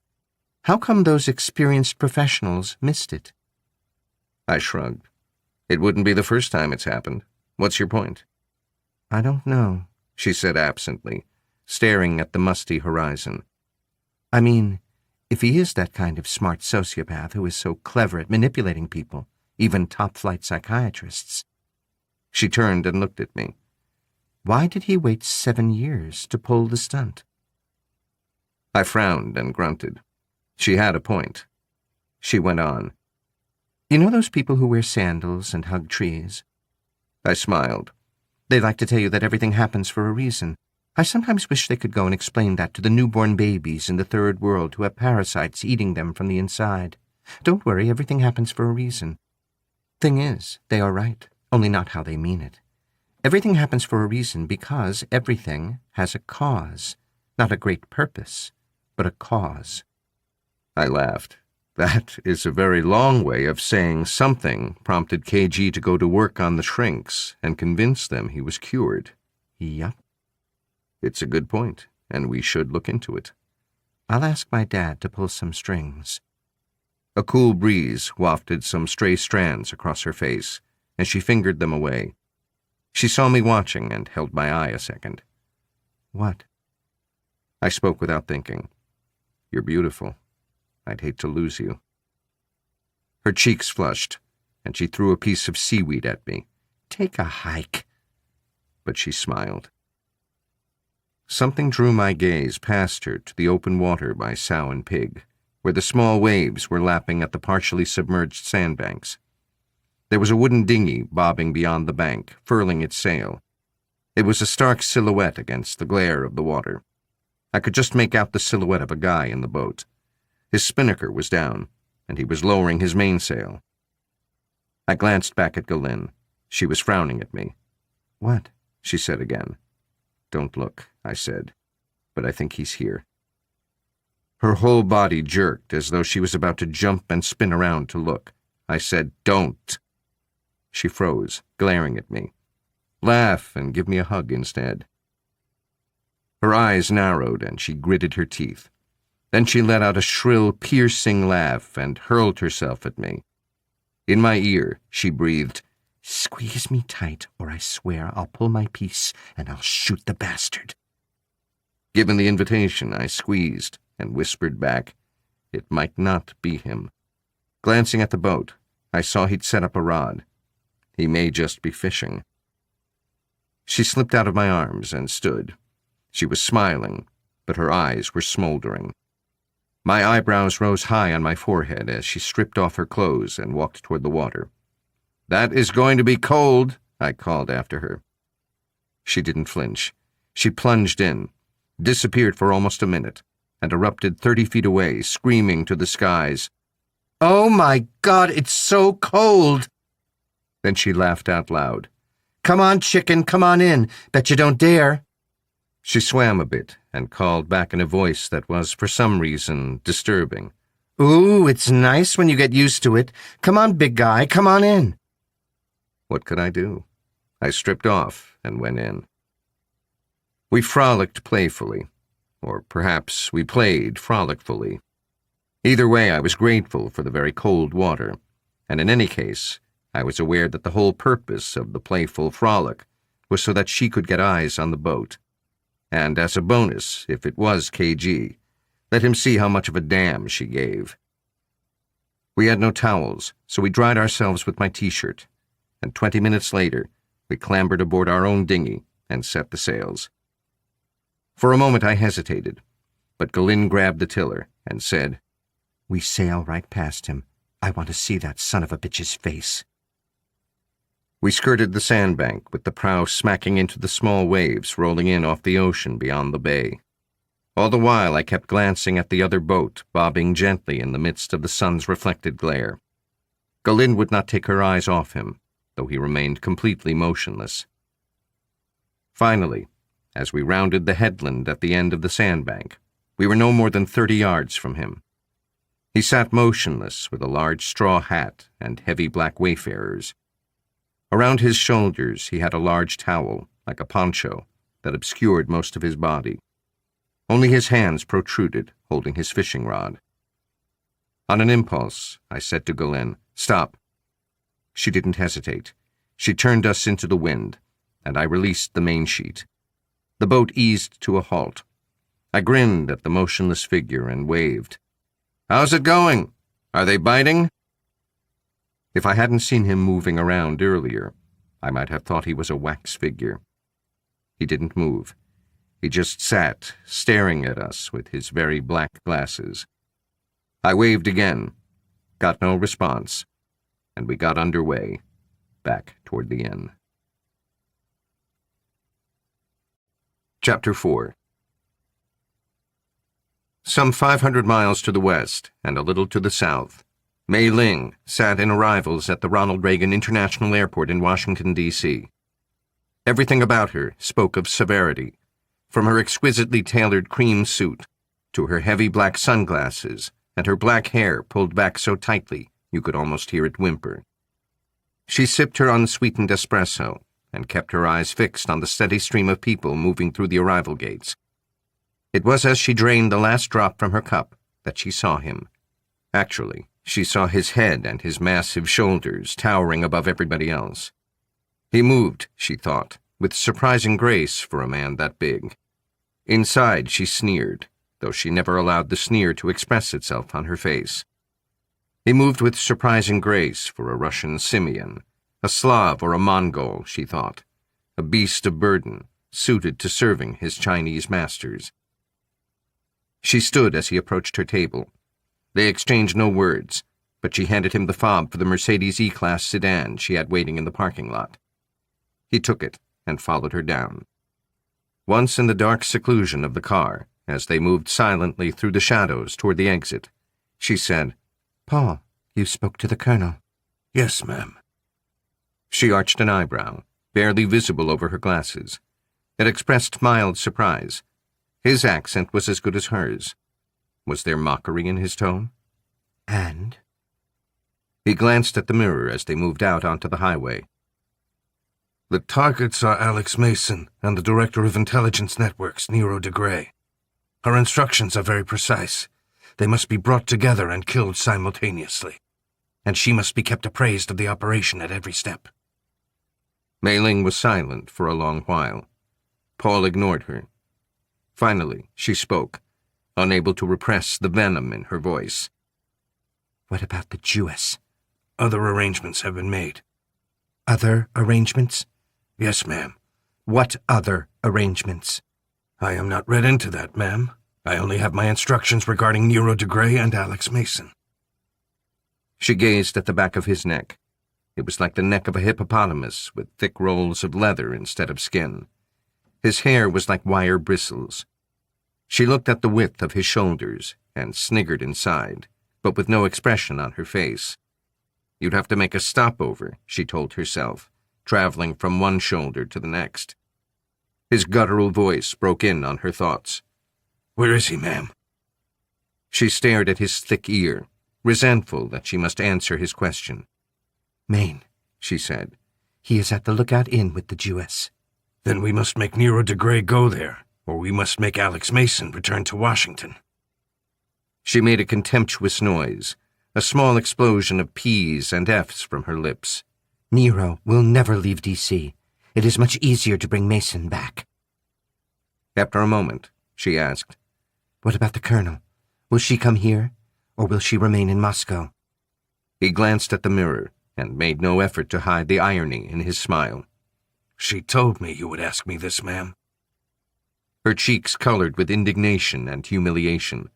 how come those experienced professionals missed it? I shrugged. It wouldn't be the first time it's happened. What's your point? I don't know, she said absently, staring at the musty horizon. I mean, if he is that kind of smart sociopath who is so clever at manipulating people, even top-flight psychiatrists. She turned and looked at me. Why did he wait 7 years to pull the stunt? I frowned and grunted. She had a point. She went on. You know those people who wear sandals and hug trees? I smiled. They like to tell you that everything happens for a reason. I sometimes wish they could go and explain that to the newborn babies in the third world who have parasites eating them from the inside. Don't worry, everything happens for a reason. Thing is, they are right, only not how they mean it. Everything happens for a reason because everything has a cause. Not a great purpose, but a cause. I laughed. That is a very long way of saying something prompted KG to go to work on the shrinks and convince them he was cured. Yup. It's a good point, and we should look into it. I'll ask my dad to pull some strings. A cool breeze wafted some stray strands across her face, and she fingered them away. She saw me watching and held my eye a second. What? I spoke without thinking. You're beautiful. I'd hate to lose you. Her cheeks flushed, and she threw a piece of seaweed at me. Take a hike. But she smiled. Something drew my gaze past her to the open water by Sow and Pig, where the small waves were lapping at the partially submerged sandbanks. There was a wooden dinghy bobbing beyond the bank, furling its sail. It was a stark silhouette against the glare of the water. I could just make out the silhouette of a guy in the boat. His spinnaker was down, and he was lowering his mainsail. I glanced back at Galin. She was frowning at me. What? She said again. Don't look, I said, but I think he's here. Her whole body jerked as though she was about to jump and spin around to look. I said, don't. She froze, glaring at me. Laugh and give me a hug instead. Her eyes narrowed and she gritted her teeth. Then she let out a shrill, piercing laugh and hurled herself at me. In my ear, she breathed, Squeeze me tight, or I swear I'll pull my piece and I'll shoot the bastard. Given the invitation, I squeezed and whispered back, It might not be him. Glancing at the boat, I saw he'd set up a rod. He may just be fishing. She slipped out of my arms and stood. She was smiling, but her eyes were smoldering. My eyebrows rose high on my forehead as she stripped off her clothes and walked toward the water. That is going to be cold, I called after her. She didn't flinch. She plunged in, disappeared for almost a minute, and erupted 30 feet away, screaming to the skies, Oh my God, it's so cold! Then she laughed out loud. Come on, chicken, come on in. Bet you don't dare. She swam a bit and called back in a voice that was, for some reason, disturbing. Ooh, it's nice when you get used to it. Come on, big guy, come on in. What could I do? I stripped off and went in. We frolicked playfully, or perhaps we played frolickfully. Either way, I was grateful for the very cold water, and in any case, I was aware that the whole purpose of the playful frolic was so that she could get eyes on the boat. And as a bonus, if it was KG, let him see how much of a damn she gave. We had no towels, so we dried ourselves with my t-shirt, and 20 minutes later, we clambered aboard our own dinghy and set the sails. For a moment I hesitated, but Galin grabbed the tiller and said, We sail right past him. I want to see that son of a bitch's face. We skirted the sandbank with the prow smacking into the small waves rolling in off the ocean beyond the bay. All the while I kept glancing at the other boat bobbing gently in the midst of the sun's reflected glare. Galin would not take her eyes off him, though he remained completely motionless. Finally, as we rounded the headland at the end of the sandbank, we were no more than 30 yards from him. He sat motionless with a large straw hat and heavy black wayfarers. Around his shoulders he had a large towel, like a poncho, that obscured most of his body. Only his hands protruded, holding his fishing rod. On an impulse, I said to Galin, Stop. She didn't hesitate. She turned us into the wind, and I released the mainsheet. The boat eased to a halt. I grinned at the motionless figure and waved. How's it going? Are they biting? If I hadn't seen him moving around earlier, I might have thought he was a wax figure. He didn't move. He just sat, staring at us with his very black glasses. I waved again, got no response, and we got underway, back toward the inn. Chapter 4. Some 500 miles to the west and a little to the south, Mei Ling sat in arrivals at the Ronald Reagan International Airport in Washington, D.C. Everything about her spoke of severity, from her exquisitely tailored cream suit to her heavy black sunglasses and her black hair pulled back so tightly you could almost hear it whimper. She sipped her unsweetened espresso and kept her eyes fixed on the steady stream of people moving through the arrival gates. It was as she drained the last drop from her cup that she saw him. Actually, she saw his head and his massive shoulders towering above everybody else. He moved, she thought, with surprising grace for a man that big. Inside, she sneered, though she never allowed the sneer to express itself on her face. He moved with surprising grace for a Russian simian, a Slav or a Mongol, she thought, a beast of burden, suited to serving his Chinese masters. She stood as he approached her table. They exchanged no words, but she handed him the fob for the Mercedes E-Class sedan she had waiting in the parking lot. He took it and followed her down. Once in the dark seclusion of the car, as they moved silently through the shadows toward the exit, she said, "Paul, you spoke to the Colonel." "Yes, ma'am." She arched an eyebrow, barely visible over her glasses. It expressed mild surprise. His accent was as good as hers. Was there mockery in his tone? "And?" He glanced at the mirror as they moved out onto the highway. "The targets are Alex Mason and the Director of Intelligence Networks, Nero de Grey. Her instructions are very precise. They must be brought together and killed simultaneously. And she must be kept appraised of the operation at every step." Mei Ling was silent for a long while. Paul ignored her. Finally, she spoke, unable to repress the venom in her voice. "What about the Jewess?" "Other arrangements have been made." "Other arrangements?" "Yes, ma'am." "What other arrangements?" "I am not read into that, ma'am. I only have my instructions regarding Nero de Grey and Alex Mason." She gazed at the back of his neck. It was like the neck of a hippopotamus with thick rolls of leather instead of skin. His hair was like wire bristles. She looked at the width of his shoulders and sniggered inside, but with no expression on her face. You'd have to make a stopover, she told herself, traveling from one shoulder to the next. His guttural voice broke in on her thoughts. "Where is he, ma'am?" She stared at his thick ear, resentful that she must answer his question. "Maine," she said. "He is at the Lookout Inn with the Jewess." "Then we must make Nero de Grey go there, or we must make Alex Mason return to Washington." She made a contemptuous noise, a small explosion of P's and F's from her lips. "Nero will never leave D.C. It is much easier to bring Mason back." After a moment, she asked, "What about the Colonel? Will she come here, or will she remain in Moscow?" He glanced at the mirror and made no effort to hide the irony in his smile. "She told me you would ask me this, ma'am." Her cheeks colored with indignation and humiliation.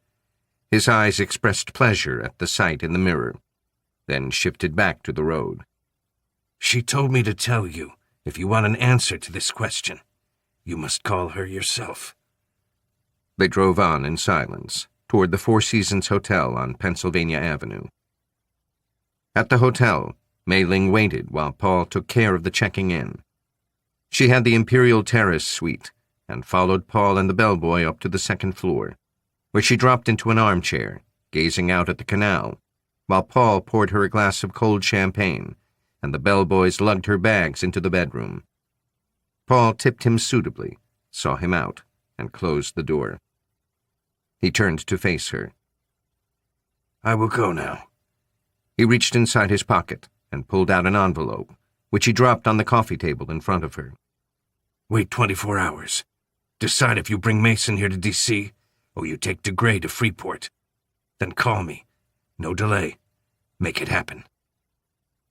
His eyes expressed pleasure at the sight in the mirror, then shifted back to the road. "She told me to tell you, if you want an answer to this question, you must call her yourself." They drove on in silence, toward the Four Seasons Hotel on Pennsylvania Avenue. At the hotel, Mei Ling waited while Paul took care of the checking in. She had the Imperial Terrace suite and followed Paul and the bellboy up to the second floor, where she dropped into an armchair, gazing out at the canal, while Paul poured her a glass of cold champagne and the bellboys lugged her bags into the bedroom. Paul tipped him suitably, saw him out, and closed the door. He turned to face her. "I will go now." He reached inside his pocket and pulled out an envelope, which he dropped on the coffee table in front of her. "Wait 24 hours. Decide if you bring Mason here to D.C., or you take de Grey to Freeport. Then call me. No delay. Make it happen."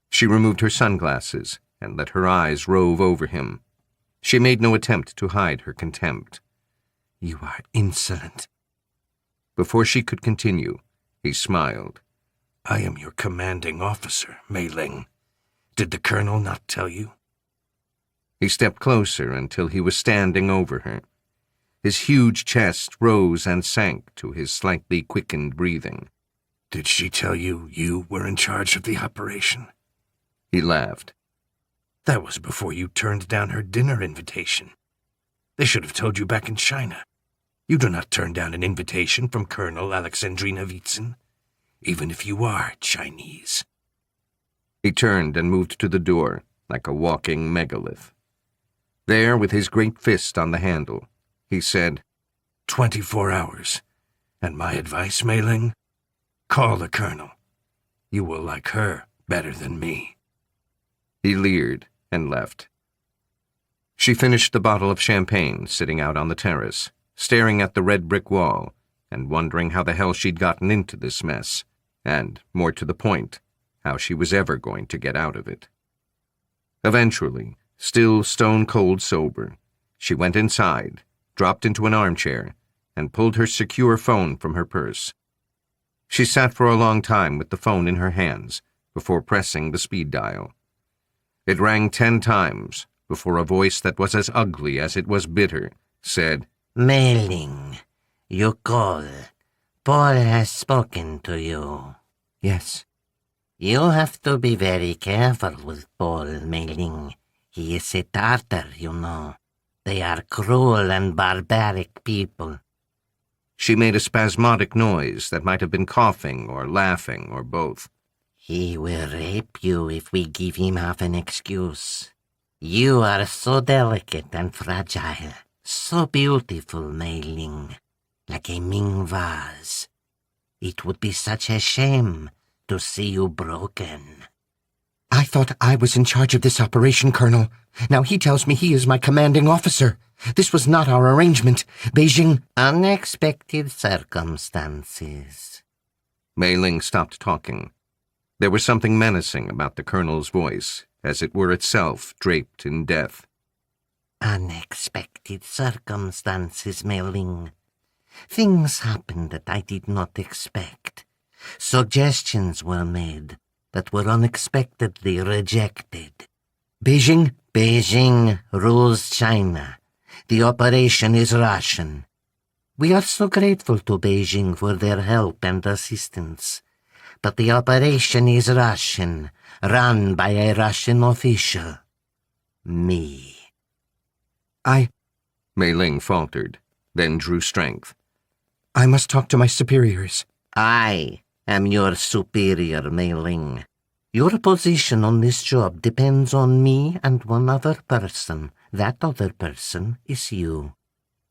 She removed her sunglasses and let her eyes rove over him. She made no attempt to hide her contempt. "You are insolent." Before she could continue, he smiled. "I am your commanding officer, Mei Ling. Did the Colonel not tell you?" He stepped closer until he was standing over her. His huge chest rose and sank to his slightly quickened breathing. Did she tell you you were in charge of the operation? He laughed. That was before you turned down her dinner invitation. They should have told you back in China. You do not turn down an invitation from Colonel Alexandrina Vitsin, even if you are Chinese. He turned and moved to the door, like a walking megalith. There, with his great fist on the handle, he said, 24 hours. And my advice, Mei Ling? Call the Colonel. You will like her better than me. He leered and left. She finished the bottle of champagne sitting out on the terrace, staring at the red brick wall and wondering how the hell she'd gotten into this mess, and, more to the point, how she was ever going to get out of it. Eventually, still stone-cold sober, she went inside, dropped into an armchair, and pulled her secure phone from her purse. She sat for a long time with the phone in her hands before pressing the speed dial. It rang 10 times before a voice that was as ugly as it was bitter said, Mei Ling, you call. Paul has spoken to you. Yes. You have to be very careful with Paul, Mei Ling. He is a Tartar, you know. They are cruel and barbaric people. She made a spasmodic noise that might have been coughing or laughing or both. He will rape you if we give him half an excuse. You are so delicate and fragile, so beautiful, Mei Ling, like a Ming vase. It would be such a shame to see you broken. I thought I was in charge of this operation, Colonel. Now he tells me he is my commanding officer. This was not our arrangement. Beijing... Unexpected circumstances. Mei Ling stopped talking. There was something menacing about the Colonel's voice, as it were itself draped in death. Unexpected circumstances, Mei Ling. Things happened that I did not expect. Suggestions were made that were unexpectedly rejected. Beijing? Beijing rules China. The operation is Russian. We are so grateful to Beijing for their help and assistance. But the operation is Russian, run by a Russian official. Me. Mei Ling faltered, then drew strength. I must talk to my superiors. I am your superior, Mei Ling. Your position on this job depends on me and one other person. That other person is you.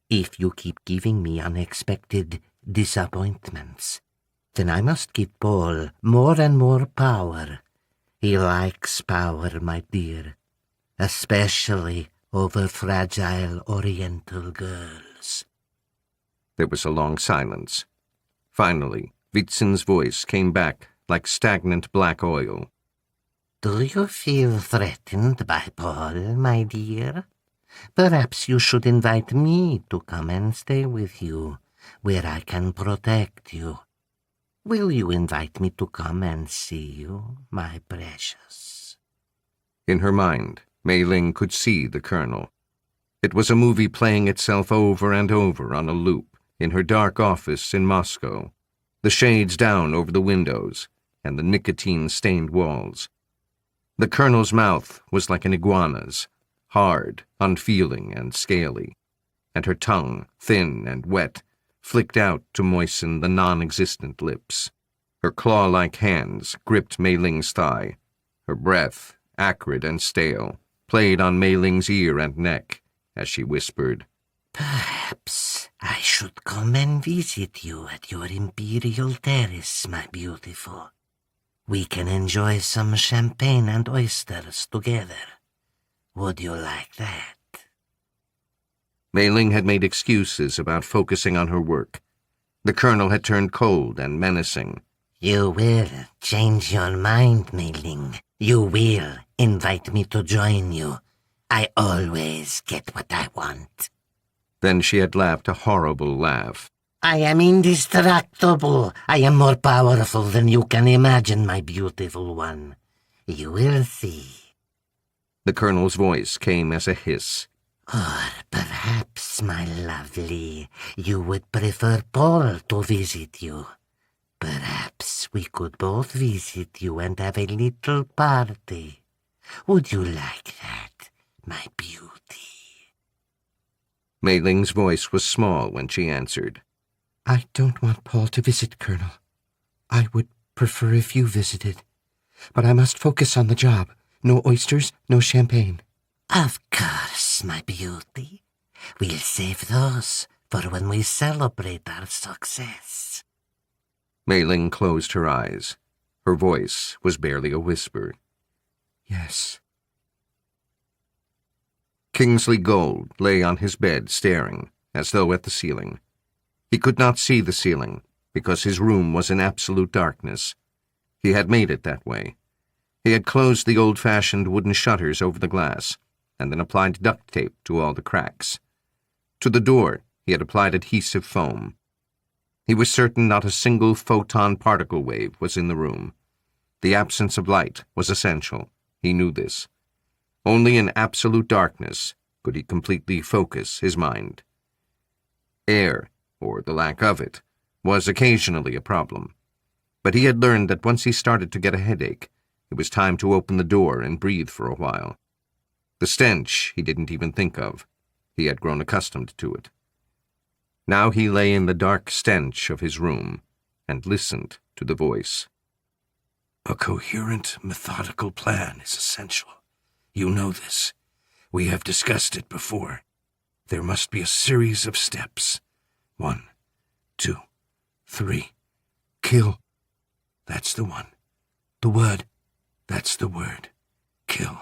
If you keep giving me unexpected disappointments, then I must give Paul more and more power. He likes power, my dear, especially over fragile Oriental girls. There was a long silence. Finally, Vitsin's voice came back like stagnant black oil. Do you feel threatened by Paul, my dear? Perhaps you should invite me to come and stay with you, where I can protect you. Will you invite me to come and see you, my precious? In her mind, Mei Ling could see the Colonel. It was a movie playing itself over and over on a loop in her dark office in Moscow, the shades down over the windows and the nicotine-stained walls. The Colonel's mouth was like an iguana's, hard, unfeeling, and scaly, and her tongue, thin and wet, flicked out to moisten the non-existent lips. Her claw-like hands gripped Mei Ling's thigh. Her breath, acrid and stale, played on Mei Ling's ear and neck as she whispered, Perhaps I should come and visit you at your imperial terrace, my beautiful. We can enjoy some champagne and oysters together. Would you like that? Mei Ling had made excuses about focusing on her work. The Colonel had turned cold and menacing. You will change your mind, Mei Ling. You will invite me to join you. I always get what I want. Then she had laughed a horrible laugh. I am indestructible. I am more powerful than you can imagine, my beautiful one. You will see. The Colonel's voice came as a hiss. Or perhaps, my lovely, you would prefer Paul to visit you. Perhaps we could both visit you and have a little party. Would you like that, my beauty? Mei Ling's voice was small when she answered. I don't want Paul to visit, Colonel. I would prefer if you visited. But I must focus on the job. No oysters, no champagne. Of course, my beauty. We'll save those for when we celebrate our success. Mei Ling closed her eyes. Her voice was barely a whisper. Yes. Kingsley Gold lay on his bed staring, as though at the ceiling. He could not see the ceiling, because his room was in absolute darkness. He had made it that way. He had closed the old-fashioned wooden shutters over the glass, and then applied duct tape to all the cracks. To the door, he had applied adhesive foam. He was certain not a single photon particle wave was in the room. The absence of light was essential. He knew this. Only in absolute darkness could he completely focus his mind. Air, or the lack of it, was occasionally a problem. But he had learned that once he started to get a headache, it was time to open the door and breathe for a while. The stench he didn't even think of. He had grown accustomed to it. Now he lay in the dark stench of his room and listened to the voice. A coherent, methodical plan is essential. You know this. We have discussed it before. There must be a series of steps. 1, 2, 3. Kill. That's the one. The word. That's the word. Kill.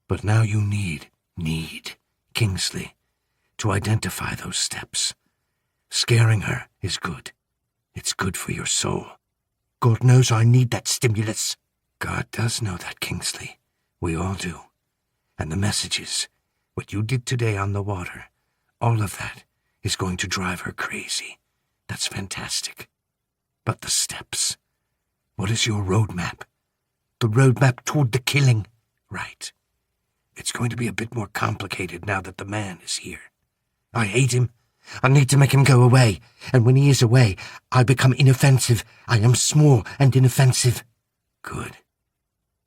But now you need, Kingsley, to identify those steps. Scaring her is good. It's good for your soul. God knows I need that stimulus. God does know that, Kingsley. We all do. And the messages, what you did today on the water, all of that is going to drive her crazy. That's fantastic. But the steps. What is your roadmap? The roadmap toward the killing. Right. It's going to be a bit more complicated now that the man is here. I hate him. I need to make him go away. And when he is away, I become inoffensive. I am small and inoffensive. Good.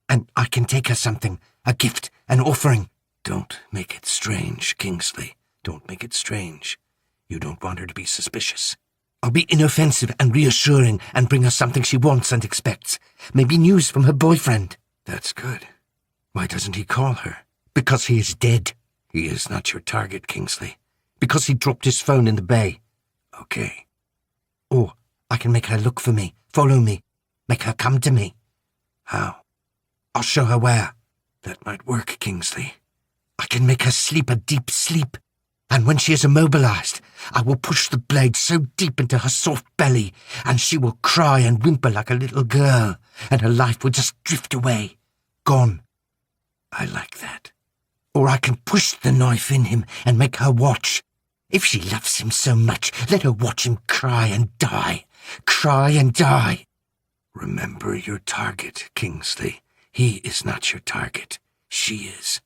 And I can take her something, a gift, an offering. Don't make it strange, Kingsley. Don't make it strange. You don't want her to be suspicious. I'll be inoffensive and reassuring and bring her something she wants and expects. Maybe news from her boyfriend. That's good. Why doesn't he call her? Because he is dead. He is not your target, Kingsley. Because he dropped his phone in the bay. Okay. Or I can make her look for me, follow me, make her come to me. How? I'll show her where. That might work, Kingsley. I can make her sleep a deep sleep. And when she is immobilized, I will push the blade so deep into her soft belly, and she will cry and whimper like a little girl, and her life will just drift away. Gone. I like that. Or I can push the knife in him and make her watch. If she loves him so much, let her watch him cry and die. Cry and die. Remember your target, Kingsley. He is not your target. She is.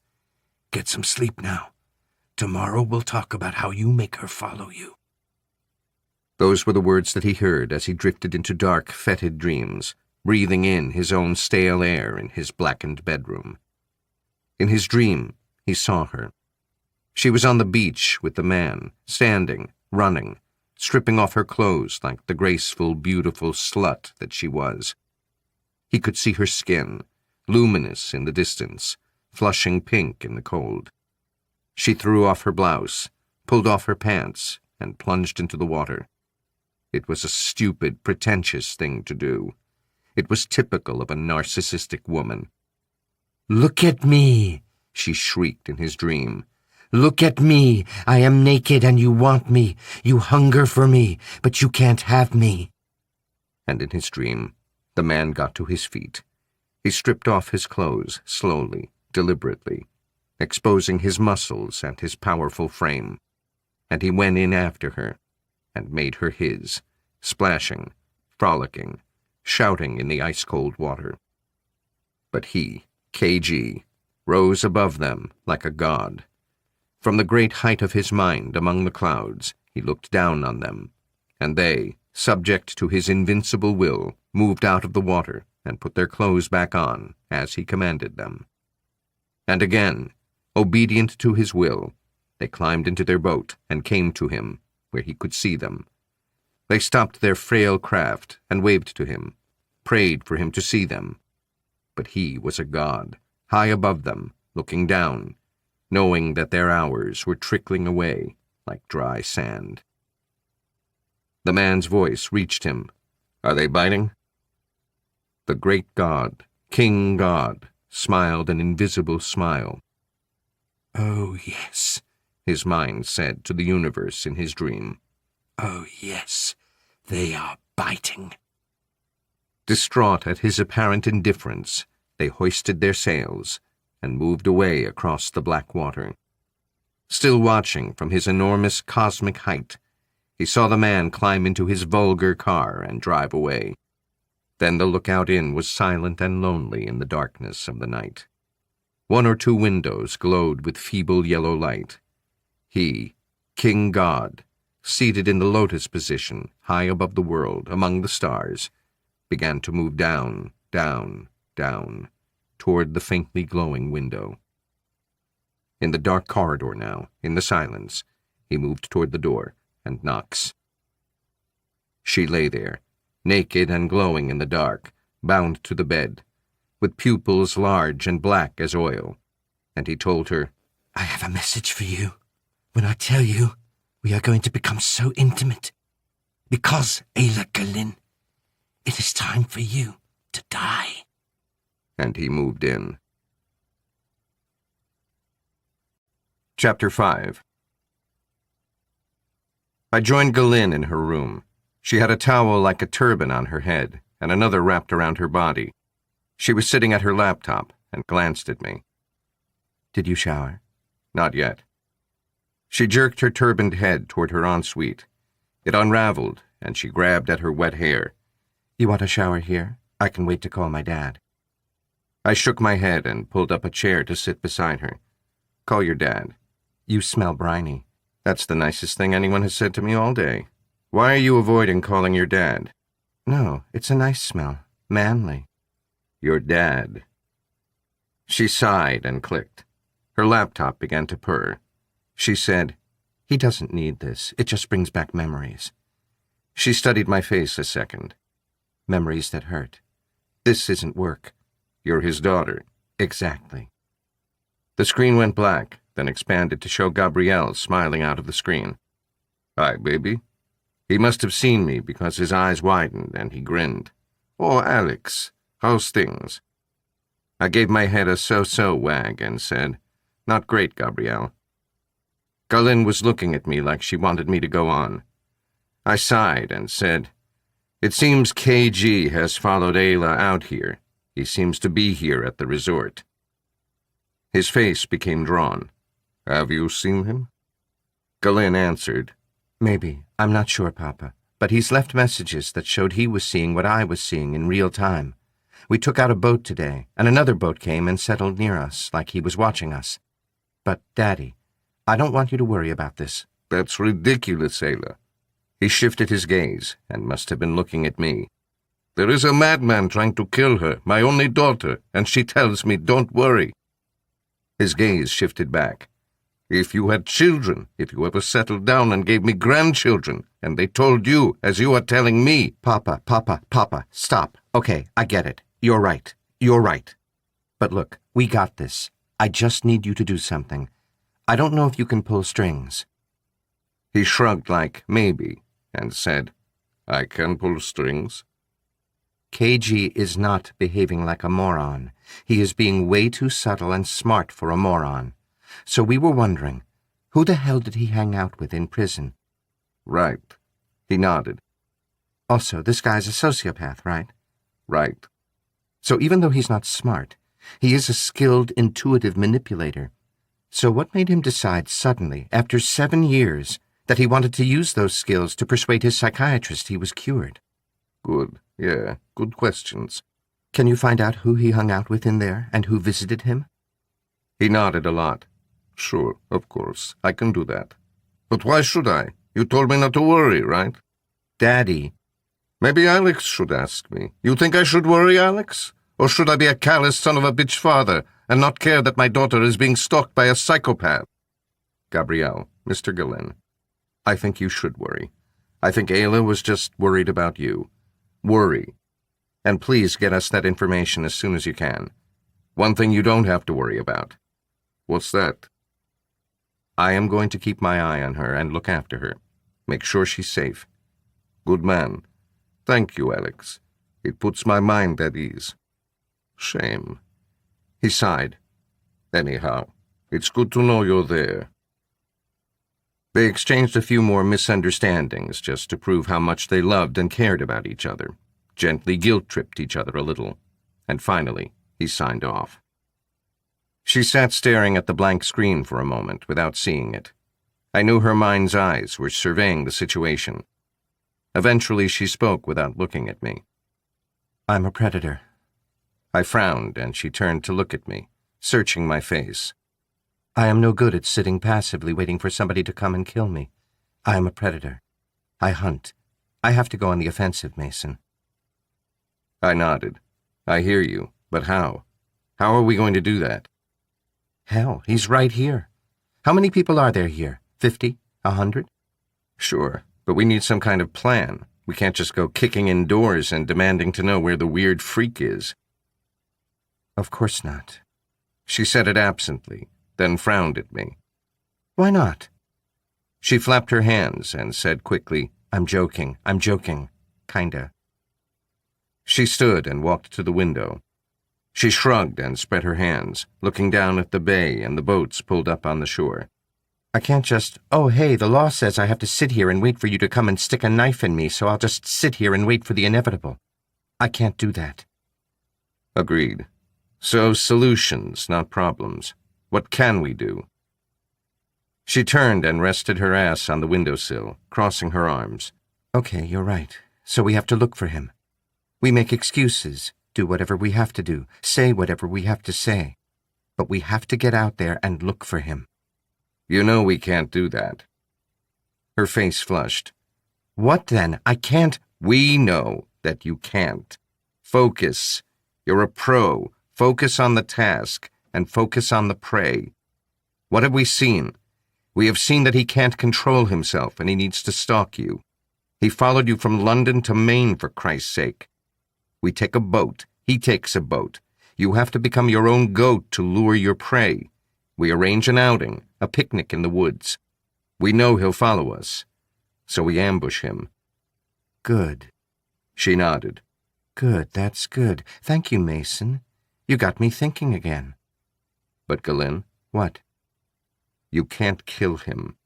Get some sleep now. Tomorrow we'll talk about how you make her follow you. Those were the words that he heard as he drifted into dark, fetid dreams, breathing in his own stale air in his blackened bedroom. In his dream, he saw her. She was on the beach with the man, standing, running, stripping off her clothes like the graceful, beautiful slut that she was. He could see her skin, luminous in the distance, flushing pink in the cold. She threw off her blouse, pulled off her pants, and plunged into the water. It was a stupid, pretentious thing to do. It was typical of a narcissistic woman. "Look at me," she shrieked in his dream. "Look at me. I am naked and you want me. You hunger for me, but you can't have me." And in his dream, the man got to his feet. He stripped off his clothes slowly, deliberately, exposing his muscles and his powerful frame, and he went in after her and made her his, splashing, frolicking, shouting in the ice-cold water. But he, KG, rose above them like a god. From the great height of his mind among the clouds, he looked down on them, and they, subject to his invincible will, moved out of the water and put their clothes back on, as he commanded them. And again, obedient to his will, they climbed into their boat and came to him, where he could see them. They stopped their frail craft and waved to him, prayed for him to see them. But he was a god, high above them, looking down, knowing that their hours were trickling away like dry sand. The man's voice reached him. "Are they biting?" The great god, King God, smiled an invisible smile. "Oh, yes," his mind said to the universe in his dream. "Oh, yes, they are biting." Distraught at his apparent indifference, they hoisted their sails and moved away across the black water. Still watching from his enormous cosmic height, he saw the man climb into his vulgar car and drive away. Then the lookout inn was silent and lonely in the darkness of the night. 1 or 2 windows glowed with feeble yellow light. He, King God, seated in the lotus position, high above the world, among the stars, began to move down, down, down, toward the faintly glowing window. In the dark corridor now, in the silence, he moved toward the door and knocks. She lay there, naked and glowing in the dark, bound to the bed, with pupils large and black as oil, and he told her, "I have a message for you. When I tell you, we are going to become so intimate. Because, Ayla Galin, it is time for you to die." And he moved in. Chapter 5. I joined Galin in her room. She had a towel like a turban on her head and another wrapped around her body. She was sitting at her laptop and glanced at me. "Did you shower?" "Not yet." She jerked her turbaned head toward her ensuite. It unraveled, and she grabbed at her wet hair. "You want a shower here? I can wait to call my dad." I shook my head and pulled up a chair to sit beside her. "Call your dad." "You smell briny." "That's the nicest thing anyone has said to me all day. Why are you avoiding calling your dad?" "No, it's a nice smell. Manly." "Your dad." She sighed and clicked. Her laptop began to purr. She said, "He doesn't need this. It just brings back memories." She studied my face a second. "Memories that hurt. This isn't work." "You're his daughter." "Exactly." The screen went black, then expanded to show Gabrielle smiling out of the screen. "Hi, baby." He must have seen me because his eyes widened and he grinned. "Oh, Alex, how's things?" I gave my head a so-so wag and said, "Not great, Gabrielle." Galin was looking at me like she wanted me to go on. I sighed and said, "It seems KG has followed Ayla out here. He seems to be here at the resort." His face became drawn. "Have you seen him?" Galin answered, "Maybe. I'm not sure, Papa. But he's left messages that showed he was seeing what I was seeing in real time. We took out a boat today, and another boat came and settled near us, like he was watching us. But, Daddy, I don't want you to worry about this." "That's ridiculous, Ayla." He shifted his gaze and must have been looking at me. "There is a madman trying to kill her, my only daughter, and she tells me don't worry." His gaze shifted back. "If you had children, if you ever settled down and gave me grandchildren, and they told you, as you are telling me—" Papa, stop. Okay, I get it. You're right. You're right. But look, we got this. I just need you to do something. I don't know if you can pull strings." He shrugged like maybe and said, "I can pull strings." KG is not behaving like a moron. He is being way too subtle and smart for a moron. So we were wondering, who the hell did he hang out with in prison? "Right." He nodded. Also, this guy's a sociopath, right? "Right." So even though he's not smart, he is a skilled, intuitive manipulator. So what made him decide suddenly, after 7 years, that he wanted to use those skills to persuade his psychiatrist he was cured? Good. Yeah, good questions. Can you find out who he hung out with in there and who visited him? He nodded a lot. "Sure, of course, I can do that. But why should I? You told me not to worry, right?" Daddy, Maybe Alex should ask me. You think I should worry, Alex? Or should I be a callous son of a bitch father and not care that my daughter is being stalked by a psychopath? Gabrielle, Mr. Gillin, I think you should worry. I think Ayla was just worried about you. Worry. And please get us that information as soon as you can. One thing you don't have to worry about. What's that? I am going to keep my eye on her and look after her. Make sure she's safe. Good man. Thank you, Alex. It puts my mind at ease. Shame. He sighed. Anyhow, it's good to know you're there. They exchanged a few more misunderstandings just to prove how much they loved and cared about each other, gently guilt-tripped each other a little, and finally he signed off. She sat staring at the blank screen for a moment without seeing it. I knew her mind's eyes were surveying the situation. Eventually she spoke without looking at me. I'm a predator. I frowned, and she turned to look at me, searching my face. I am no good at sitting passively waiting for somebody to come and kill me. I am a predator. I hunt. I have to go on the offensive, Mason. I nodded. I hear you, but how? How are we going to do that? Hell, he's right here. How many people are there here? 50? 100? Sure, but we need some kind of plan. We can't just go kicking in doors and demanding to know where the weird freak is. Of course not. She said it absently, then frowned at me. Why not? She flapped her hands and said quickly, I'm joking. Kinda. She stood and walked to the window. She shrugged and spread her hands, looking down at the bay and the boats pulled up on the shore. I can't just, oh hey, the law says I have to sit here and wait for you to come and stick a knife in me, so I'll just sit here and wait for the inevitable. I can't do that. Agreed. So solutions, not problems. What can we do? She turned and rested her ass on the windowsill, crossing her arms. Okay, you're right. So we have to look for him. We make excuses, do whatever we have to do, say whatever we have to say. But we have to get out there and look for him. You know we can't do that. Her face flushed. What then? I can't. We know that you can't. Focus. You're a pro. Focus on the task, and focus on the prey. What have we seen? We have seen that he can't control himself, and he needs to stalk you. He followed you from London to Maine, for Christ's sake. We take a boat. He takes a boat. You have to become your own goat to lure your prey. We arrange an outing, a picnic in the woods. We know he'll follow us, so we ambush him. Good. She nodded. Good, that's good. Thank you, Mason. You got me thinking again. But, Gillin, what? You can't kill him.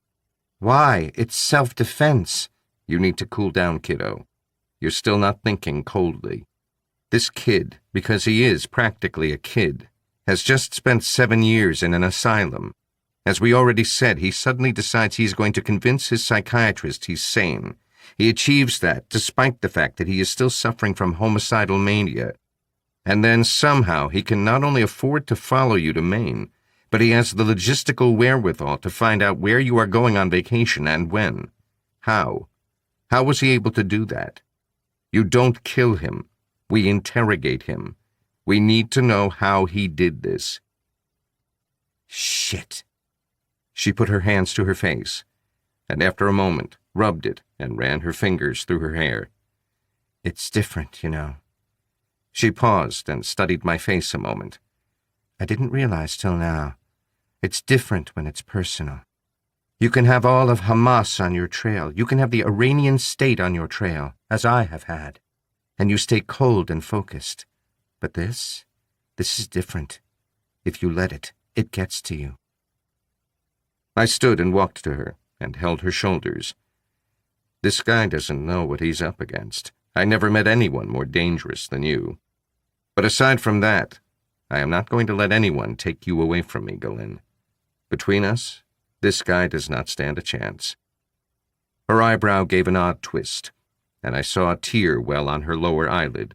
Why? It's self-defense. You need to cool down, kiddo. You're still not thinking coldly. This kid, because he is practically a kid, has just spent 7 years in an asylum. As we already said, he suddenly decides he's going to convince his psychiatrist he's sane. He achieves that despite the fact that he is still suffering from homicidal mania. And then somehow he can not only afford to follow you to Maine, but he has the logistical wherewithal to find out where you are going on vacation and when. How? How was he able to do that? You don't kill him. We interrogate him. We need to know how he did this. Shit. She put her hands to her face, and after a moment rubbed it and ran her fingers through her hair. It's different, you know. She paused and studied my face a moment. I didn't realize till now. It's different when it's personal. You can have all of Hamas on your trail. You can have the Iranian state on your trail, as I have had. And you stay cold and focused. But this is different. If you let it, it gets to you. I stood and walked to her and held her shoulders. This guy doesn't know what he's up against. I never met anyone more dangerous than you. But aside from that, I am not going to let anyone take you away from me, Gillin. Between us, this guy does not stand a chance. Her eyebrow gave an odd twist, and I saw a tear well on her lower eyelid.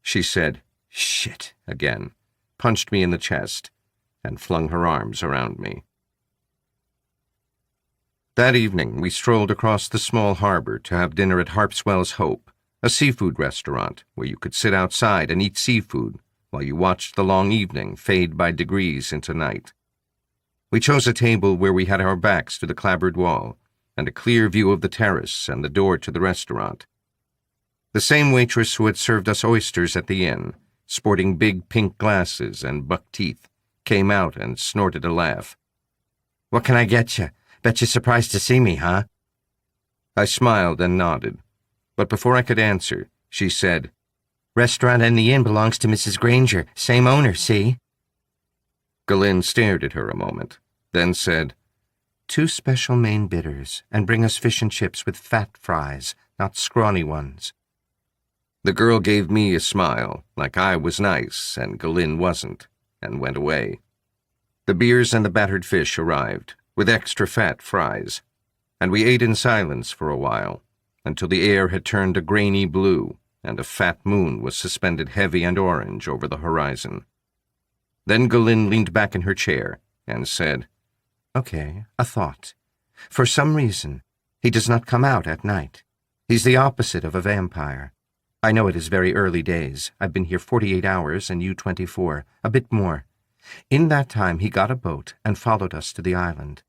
She said, "Shit," again, punched me in the chest, and flung her arms around me. That evening, we strolled across the small harbor to have dinner at Harpswell's Hope, a seafood restaurant where you could sit outside and eat seafood while you watched the long evening fade by degrees into night. We chose a table where we had our backs to the clapboard wall and a clear view of the terrace and the door to the restaurant. The same waitress who had served us oysters at the inn, sporting big pink glasses and buck teeth, came out and snorted a laugh. "What can I get you? Bet you're surprised to see me, huh?" I smiled and nodded, but before I could answer, she said, "Restaurant and the inn belongs to Mrs. Granger. Same owner, see?" Galen stared at her a moment, then said, 2 special main bitters, and bring us fish and chips with fat fries, not scrawny ones." The girl gave me a smile, like I was nice and Galen wasn't, and went away. The beers and the battered fish arrived, with extra fat fries, and we ate in silence for a while, until the air had turned a grainy blue and a fat moon was suspended heavy and orange over the horizon. Then Galen leaned back in her chair and said, "Okay, a thought. For some reason, he does not come out at night. He's the opposite of a vampire. I know it is very early days. I've been here 48 hours and you 24, a bit more. In that time, he got a boat and followed us to the island.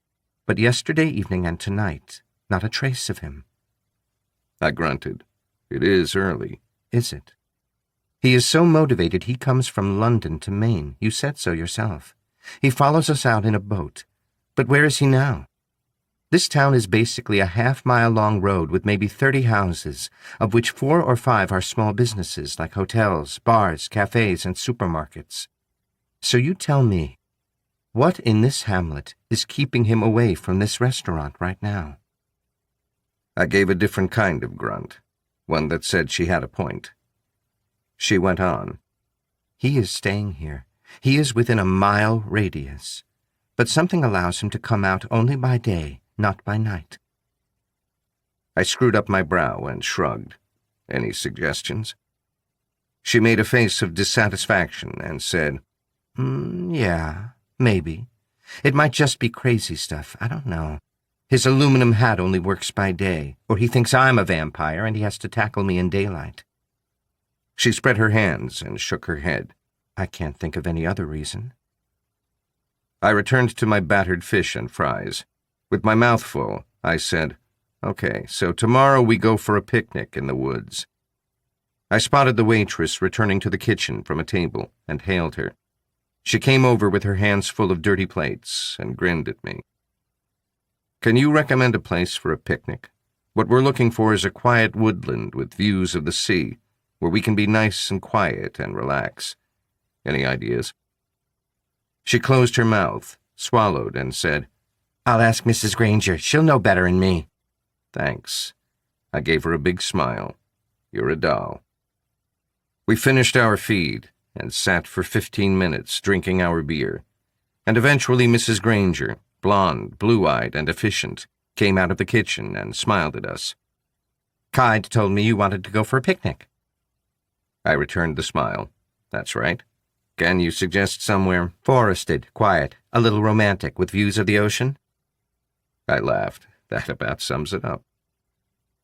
But yesterday evening and tonight, not a trace of him." I grunted. It is early. "Is it? He is so motivated he comes from London to Maine. You said so yourself. He follows us out in a boat. But where is he now? This town is basically a half-mile-long road with maybe 30 houses, of which 4 or 5 are small businesses like hotels, bars, cafes, and supermarkets. So you tell me, what in this hamlet is keeping him away from this restaurant right now?" I gave a different kind of grunt, one that said she had a point. She went on. "He is staying here. He is within a mile radius. But something allows him to come out only by day, not by night." I screwed up my brow and shrugged. Any suggestions? She made a face of dissatisfaction and said, Yeah, maybe. It might just be crazy stuff. I don't know. His aluminum hat only works by day, or he thinks I'm a vampire and he has to tackle me in daylight." She spread her hands and shook her head. "I can't think of any other reason." I returned to my battered fish and fries. With my mouth full, I said, "Okay, so tomorrow we go for a picnic in the woods." I spotted the waitress returning to the kitchen from a table and hailed her. She came over with her hands full of dirty plates and grinned at me. "Can you recommend a place for a picnic? What we're looking for is a quiet woodland with views of the sea, where we can be nice and quiet and relax. Any ideas?" She closed her mouth, swallowed, and said, "I'll ask Mrs. Granger. She'll know better than me." "Thanks." I gave her a big smile. "You're a doll." We finished our feed and sat for 15 minutes drinking our beer, and eventually Mrs. Granger, blonde, blue-eyed, and efficient, came out of the kitchen and smiled at us. "Kide told me you wanted to go for a picnic." I returned the smile. "That's right. Can you suggest somewhere?" "Forested, quiet, a little romantic, with views of the ocean." I laughed. That about sums it up.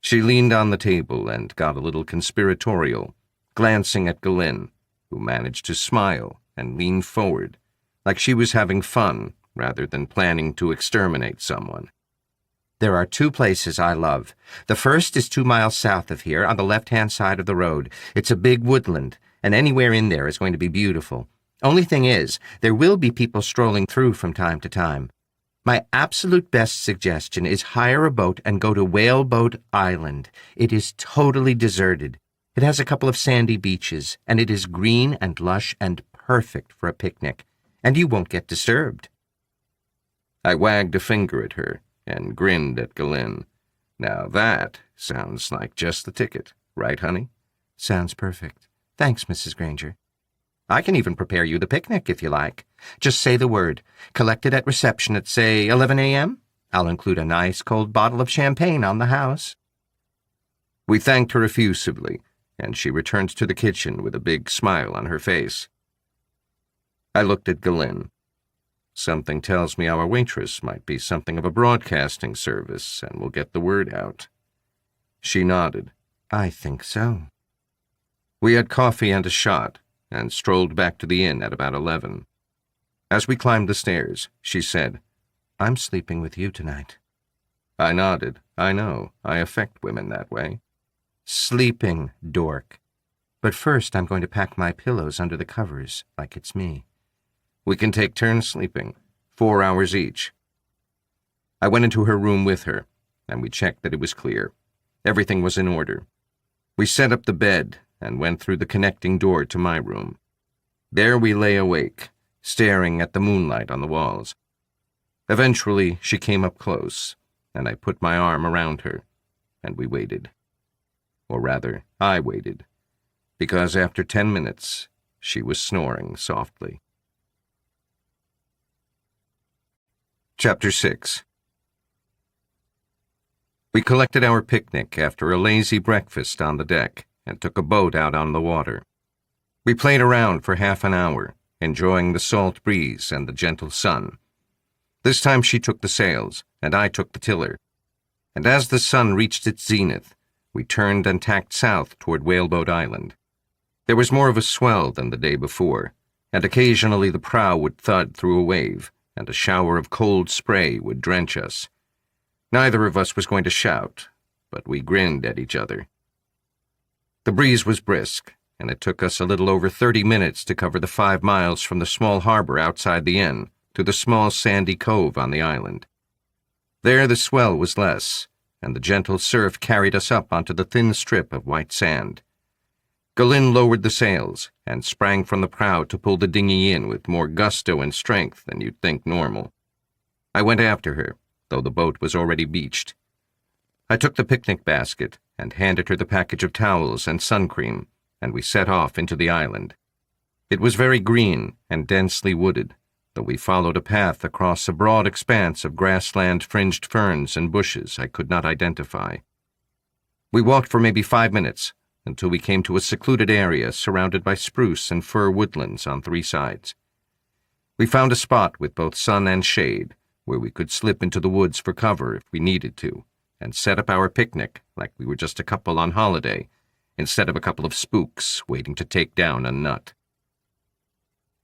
She leaned on the table and got a little conspiratorial, glancing at Galen, who managed to smile and lean forward, like she was having fun rather than planning to exterminate someone. "There are 2 places I love. The first is 2 miles south of here, on the left-hand side of the road. It's a big woodland, and anywhere in there is going to be beautiful. Only thing is, there will be people strolling through from time to time. My absolute best suggestion is hire a boat and go to Whaleboat Island. It is totally deserted. It has a couple of sandy beaches, and it is green and lush and perfect for a picnic, and you won't get disturbed." I wagged a finger at her and grinned at Galen. "Now that sounds like just the ticket, right, honey?" "Sounds perfect. Thanks, Mrs. Granger. I can even prepare you the picnic if you like. Just say the word. Collect it at reception at, say, 11 a.m. I'll include a nice cold bottle of champagne on the house." We thanked her effusively, and she returned to the kitchen with a big smile on her face. I looked at Galen. Something tells me our waitress might be something of a broadcasting service and will get the word out. She nodded. I think so. We had coffee and a shot, and strolled back to the inn at about 11. As we climbed the stairs, she said, I'm sleeping with you tonight. I nodded. I know. I affect women that way. Sleeping, dork. But first I'm going to pack my pillows under the covers, like it's me. We can take turns sleeping, 4 hours each. I went into her room with her, and we checked that it was clear. Everything was in order. We set up the bed and went through the connecting door to my room. There we lay awake, staring at the moonlight on the walls. Eventually, she came up close, and I put my arm around her, and we waited. Or rather, I waited, because after 10 minutes, she was snoring softly. Chapter 6. We collected our picnic after a lazy breakfast on the deck and took a boat out on the water. We played around for half an hour, enjoying the salt breeze and the gentle sun. This time she took the sails, and I took the tiller. And as the sun reached its zenith, we turned and tacked south toward Whaleboat Island. There was more of a swell than the day before, and occasionally the prow would thud through a wave, and a shower of cold spray would drench us. Neither of us was going to shout, but we grinned at each other. The breeze was brisk, and it took us a little over 30 minutes to cover the 5 miles from the small harbor outside the inn to the small sandy cove on the island. There the swell was less, and the gentle surf carried us up onto the thin strip of white sand. Galin lowered the sails and sprang from the prow to pull the dinghy in with more gusto and strength than you'd think normal. I went after her, though the boat was already beached. I took the picnic basket and handed her the package of towels and sun cream, and we set off into the island. It was very green and densely wooded, though we followed a path across a broad expanse of grassland-fringed ferns and bushes I could not identify. We walked for maybe 5 minutes, until we came to a secluded area surrounded by spruce and fir woodlands on 3 sides. We found a spot with both sun and shade, where we could slip into the woods for cover if we needed to, and set up our picnic like we were just a couple on holiday, instead of a couple of spooks waiting to take down a nut.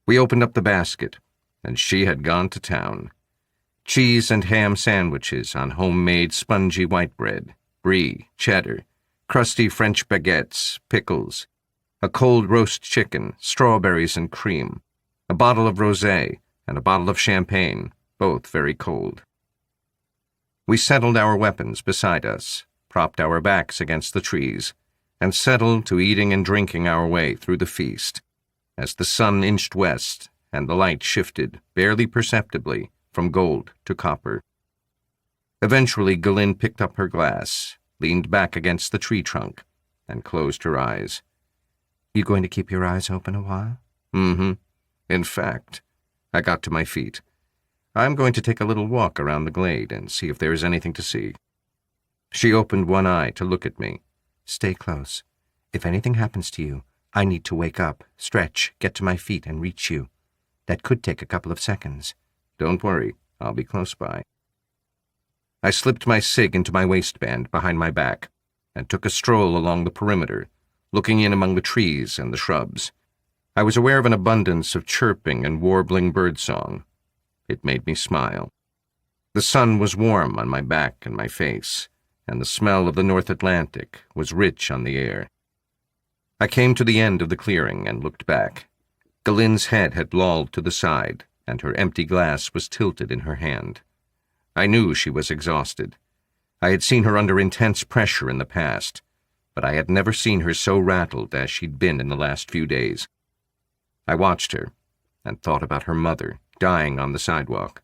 We opened up the basket, and she had gone to town. Cheese and ham sandwiches on homemade spongy white bread, brie, cheddar, crusty French baguettes, pickles, a cold roast chicken, strawberries and cream, a bottle of rosé, and a bottle of champagne, both very cold. We settled our weapons beside us, propped our backs against the trees, and settled to eating and drinking our way through the feast, as the sun inched west and the light shifted, barely perceptibly, from gold to copper. Eventually, Galin picked up her glass, leaned back against the tree trunk, and closed her eyes. You going to keep your eyes open a while? Mm-hmm. In fact, I got to my feet. I'm going to take a little walk around the glade and see if there is anything to see. She opened one eye to look at me. Stay close. If anything happens to you, I need to wake up, stretch, get to my feet, and reach you. That could take a couple of seconds. Don't worry, I'll be close by. I slipped my cig into my waistband behind my back and took a stroll along the perimeter, looking in among the trees and the shrubs. I was aware of an abundance of chirping and warbling birdsong. It made me smile. The sun was warm on my back and my face, and the smell of the North Atlantic was rich on the air. I came to the end of the clearing and looked back. Galin's head had lolled to the side, and her empty glass was tilted in her hand. I knew she was exhausted. I had seen her under intense pressure in the past, but I had never seen her so rattled as she'd been in the last few days. I watched her and thought about her mother, dying on the sidewalk,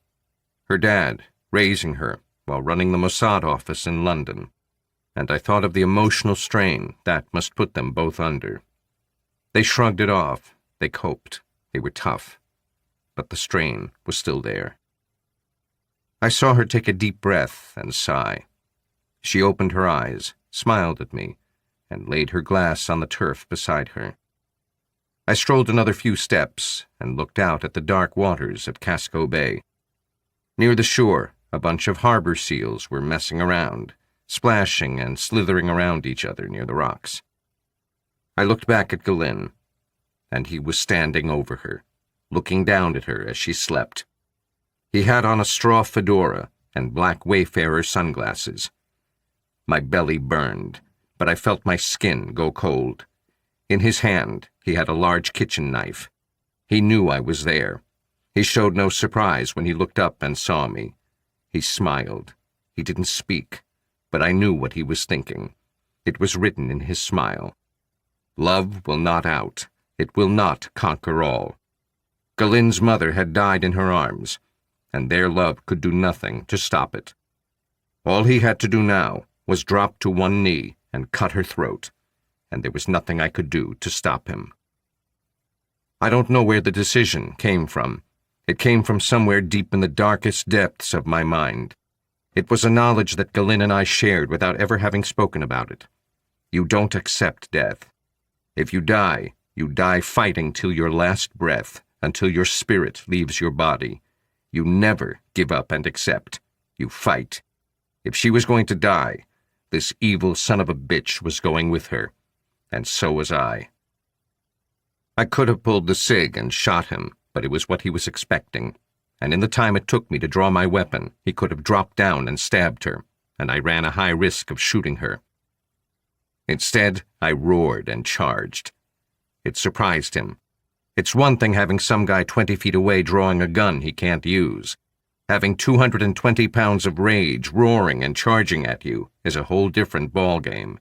her dad raising her while running the Mossad office in London, and I thought of the emotional strain that must put them both under. They shrugged it off, they coped, they were tough, but the strain was still there. I saw her take a deep breath and sigh. She opened her eyes, smiled at me, and laid her glass on the turf beside her. I strolled another few steps and looked out at the dark waters of Casco Bay. Near the shore, a bunch of harbor seals were messing around, splashing and slithering around each other near the rocks. I looked back at Galinn, and he was standing over her, looking down at her as she slept. He had on a straw fedora and black Wayfarer sunglasses. My belly burned, but I felt my skin go cold. In his hand, he had a large kitchen knife. He knew I was there. He showed no surprise when he looked up and saw me. He smiled. He didn't speak, but I knew what he was thinking. It was written in his smile. Love will not out. It will not conquer all. Galinn's mother had died in her arms, and their love could do nothing to stop it. All he had to do now was drop to one knee and cut her throat, and there was nothing I could do to stop him. I don't know where the decision came from. It came from somewhere deep in the darkest depths of my mind. It was a knowledge that Galinn and I shared without ever having spoken about it. You don't accept death. If you die fighting till your last breath, until your spirit leaves your body. You never give up and accept. You fight. If she was going to die, this evil son of a bitch was going with her, and so was I. I could have pulled the sig and shot him, but it was what he was expecting, and in the time it took me to draw my weapon, he could have dropped down and stabbed her, and I ran a high risk of shooting her. Instead, I roared and charged. It surprised him. It's one thing having some guy 20 feet away drawing a gun he can't use. Having 220 pounds of rage roaring and charging at you is a whole different ballgame.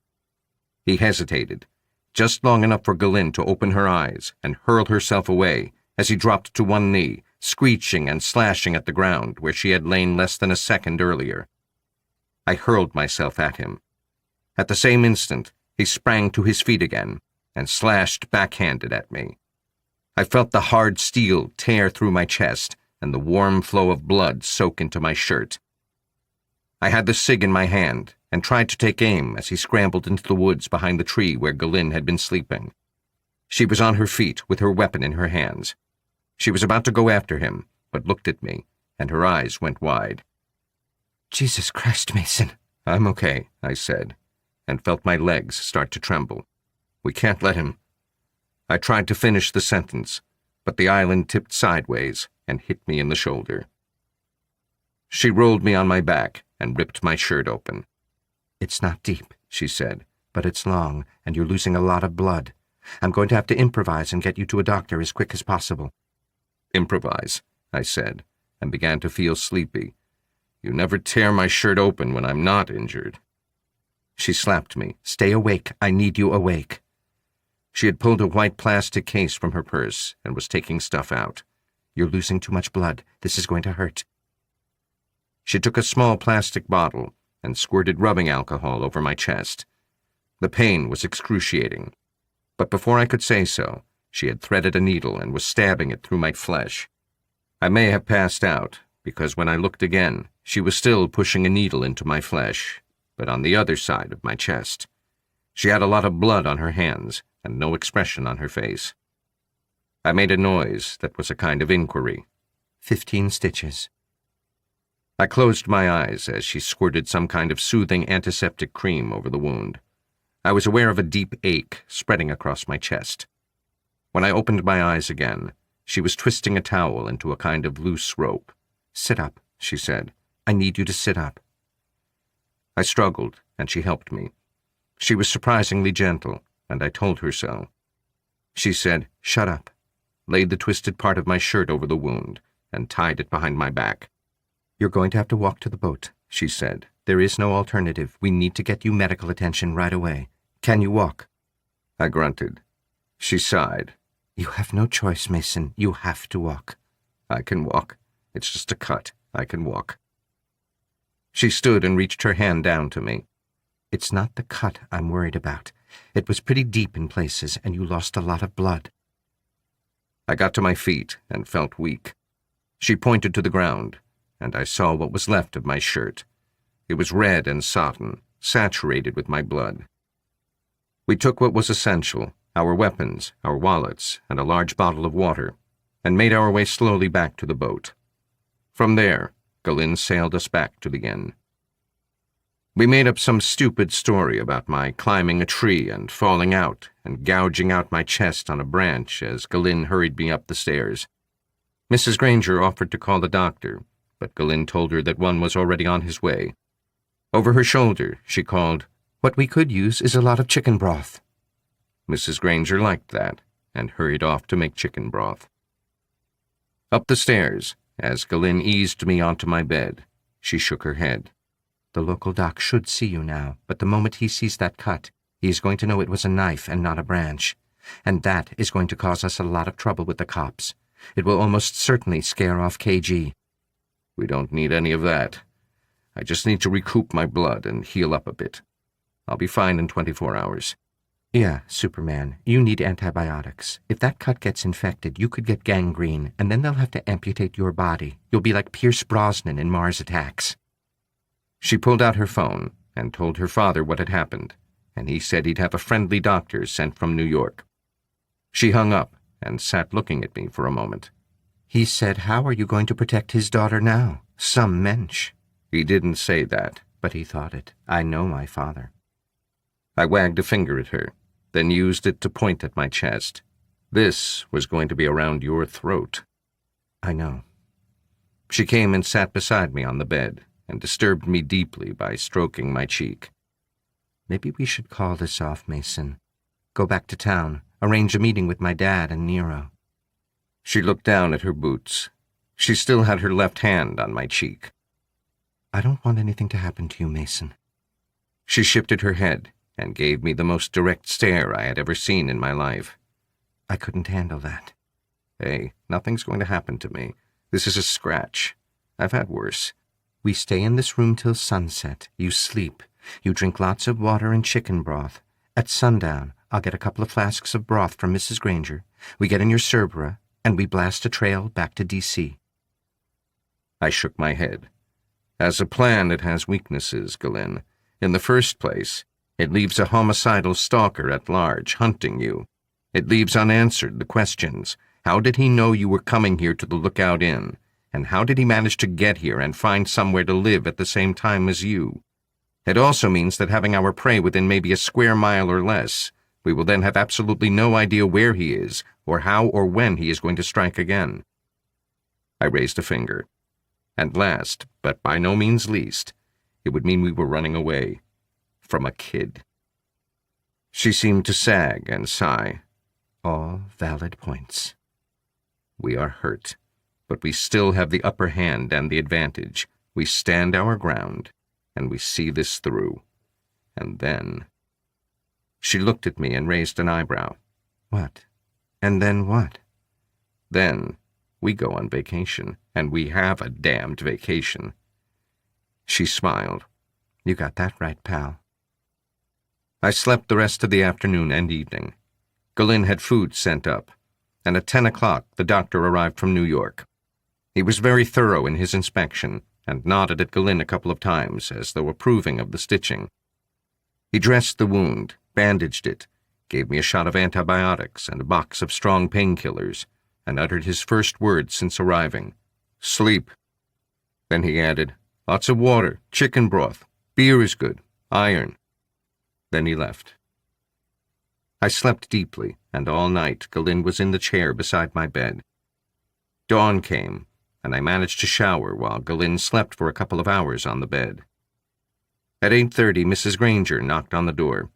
He hesitated, just long enough for Galinn to open her eyes and hurl herself away as he dropped to one knee, screeching and slashing at the ground where she had lain less than a second earlier. I hurled myself at him. At the same instant, he sprang to his feet again and slashed backhanded at me. I felt the hard steel tear through my chest and the warm flow of blood soak into my shirt. I had the sig in my hand and tried to take aim as he scrambled into the woods behind the tree where Galinn had been sleeping. She was on her feet with her weapon in her hands. She was about to go after him, but looked at me, and her eyes went wide. Jesus Christ, Mason. I'm okay, I said, and felt my legs start to tremble. We can't let him. I tried to finish the sentence, but the island tipped sideways and hit me in the shoulder. She rolled me on my back and ripped my shirt open. It's not deep, she said, but it's long, and you're losing a lot of blood. I'm going to have to improvise and get you to a doctor as quick as possible. Improvise, I said, and began to feel sleepy. You never tear my shirt open when I'm not injured. She slapped me. Stay awake. I need you awake. She had pulled a white plastic case from her purse and was taking stuff out. You're losing too much blood. This is going to hurt. She took a small plastic bottle and squirted rubbing alcohol over my chest. The pain was excruciating, but before I could say so, she had threaded a needle and was stabbing it through my flesh. I may have passed out, because when I looked again, she was still pushing a needle into my flesh, but on the other side of my chest. She had a lot of blood on her hands and no expression on her face. I made a noise that was a kind of inquiry. 15 stitches. I closed my eyes as she squirted some kind of soothing antiseptic cream over the wound. I was aware of a deep ache spreading across my chest. When I opened my eyes again, she was twisting a towel into a kind of loose rope. Sit up, she said. I need you to sit up. I struggled, and she helped me. She was surprisingly gentle, and I told her so. She said, "Shut up," laid the twisted part of my shirt over the wound, and tied it behind my back. You're going to have to walk to the boat, she said. There is no alternative. We need to get you medical attention right away. Can you walk? I grunted. She sighed. You have no choice, Mason. You have to walk. I can walk. It's just a cut. I can walk. She stood and reached her hand down to me. It's not the cut I'm worried about. It was pretty deep in places, and you lost a lot of blood. I got to my feet and felt weak. She pointed to the ground, and I saw what was left of my shirt. It was red and sodden, saturated with my blood. We took what was essential, our weapons, our wallets, and a large bottle of water, and made our way slowly back to the boat. From there, Galinn sailed us back to the inn. We made up some stupid story about my climbing a tree and falling out and gouging out my chest on a branch as Galinn hurried me up the stairs. Mrs. Granger offered to call the doctor, but Galinn told her that one was already on his way. Over her shoulder, she called, "What we could use is a lot of chicken broth." Mrs. Granger liked that and hurried off to make chicken broth. Up the stairs, as Galinn eased me onto my bed, she shook her head. "The local doc should see you now, but the moment he sees that cut, he is going to know it was a knife and not a branch, and that is going to cause us a lot of trouble with the cops. It will almost certainly scare off KG. We don't need any of that. I just need to recoup my blood and heal up a bit. I'll be fine in 24 hours. Yeah, Superman, you need antibiotics. If that cut gets infected, you could get gangrene, and then they'll have to amputate your body. You'll be like Pierce Brosnan in Mars Attacks." She pulled out her phone and told her father what had happened, and he said he'd have a friendly doctor sent from New York. She hung up and sat looking at me for a moment. "He said, how are you going to protect his daughter now? Some mensch." He didn't say that. But he thought it. I know my father. I wagged a finger at her, then used it to point at my chest. This was going to be around your throat. "I know." She came and sat beside me on the bed and disturbed me deeply by stroking my cheek. "Maybe we should call this off, Mason. Go back to town, arrange a meeting with my dad and Nero." She looked down at her boots. She still had her left hand on my cheek. "I don't want anything to happen to you, Mason." She shifted her head and gave me the most direct stare I had ever seen in my life. "I couldn't handle that." "Hey, nothing's going to happen to me. This is a scratch. I've had worse." "We stay in this room till sunset. You sleep. You drink lots of water and chicken broth. At sundown, I'll get a couple of flasks of broth from Mrs. Granger. We get in your Cerbera, and we blast a trail back to D.C. I shook my head. As a plan, it has weaknesses, Galinn. In the first place, it leaves a homicidal stalker at large hunting you. It leaves unanswered the questions. How did he know you were coming here to the Lookout Inn? And how did he manage to get here and find somewhere to live at the same time as you? It also means that having our prey within maybe a square mile or less, we will then have absolutely no idea where he is, or how or when he is going to strike again. I raised a finger. And last, but by no means least, it would mean we were running away. From a kid. She seemed to sag and sigh. All valid points. We are hurt, but we still have the upper hand and the advantage. We stand our ground, and we see this through. And then... She looked at me and raised an eyebrow. What? And then what? Then we go on vacation, and we have a damned vacation. She smiled. You got that right, pal. I slept the rest of the afternoon and evening. Galinn had food sent up, and at 10 o'clock the doctor arrived from New York. He was very thorough in his inspection, and nodded at Galinn a couple of times as though approving of the stitching. He dressed the wound, bandaged it, gave me a shot of antibiotics and a box of strong painkillers, and uttered his first words since arriving. Sleep. Then he added, lots of water, chicken broth, beer is good, iron. Then he left. I slept deeply, and all night Galinn was in the chair beside my bed. Dawn came, and I managed to shower while Galinn slept for a couple of hours on the bed. At 8:30, Mrs. Granger knocked on the door.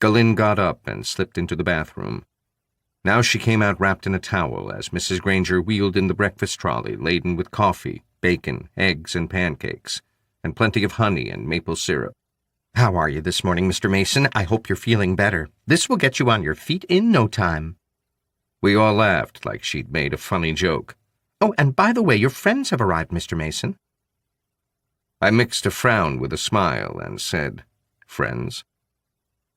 Galinn got up and slipped into the bathroom. Now she came out wrapped in a towel as Mrs. Granger wheeled in the breakfast trolley laden with coffee, bacon, eggs, and pancakes, and plenty of honey and maple syrup. How are you this morning, Mr. Mason? I hope you're feeling better. This will get you on your feet in no time. We all laughed like she'd made a funny joke. Oh, and by the way, your friends have arrived, Mr. Mason. I mixed a frown with a smile and said, friends?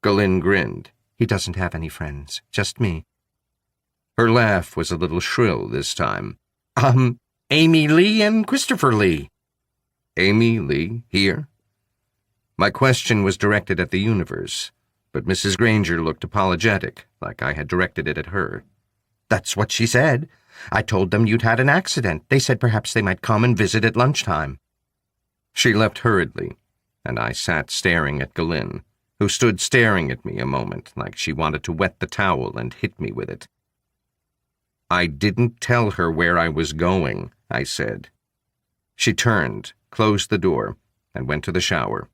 Galinn grinned. He doesn't have any friends, just me. Her laugh was a little shrill this time. Amy Lee and Christopher Lee. Amy Lee here? My question was directed at the universe, but Mrs. Granger looked apologetic, like I had directed it at her. That's what she said. I told them you'd had an accident. They said perhaps they might come and visit at lunchtime. She left hurriedly, and I sat staring at Galin, who stood staring at me a moment like she wanted to wet the towel and hit me with it. "I didn't tell her where I was going," I said. She turned, closed the door, and went to the shower.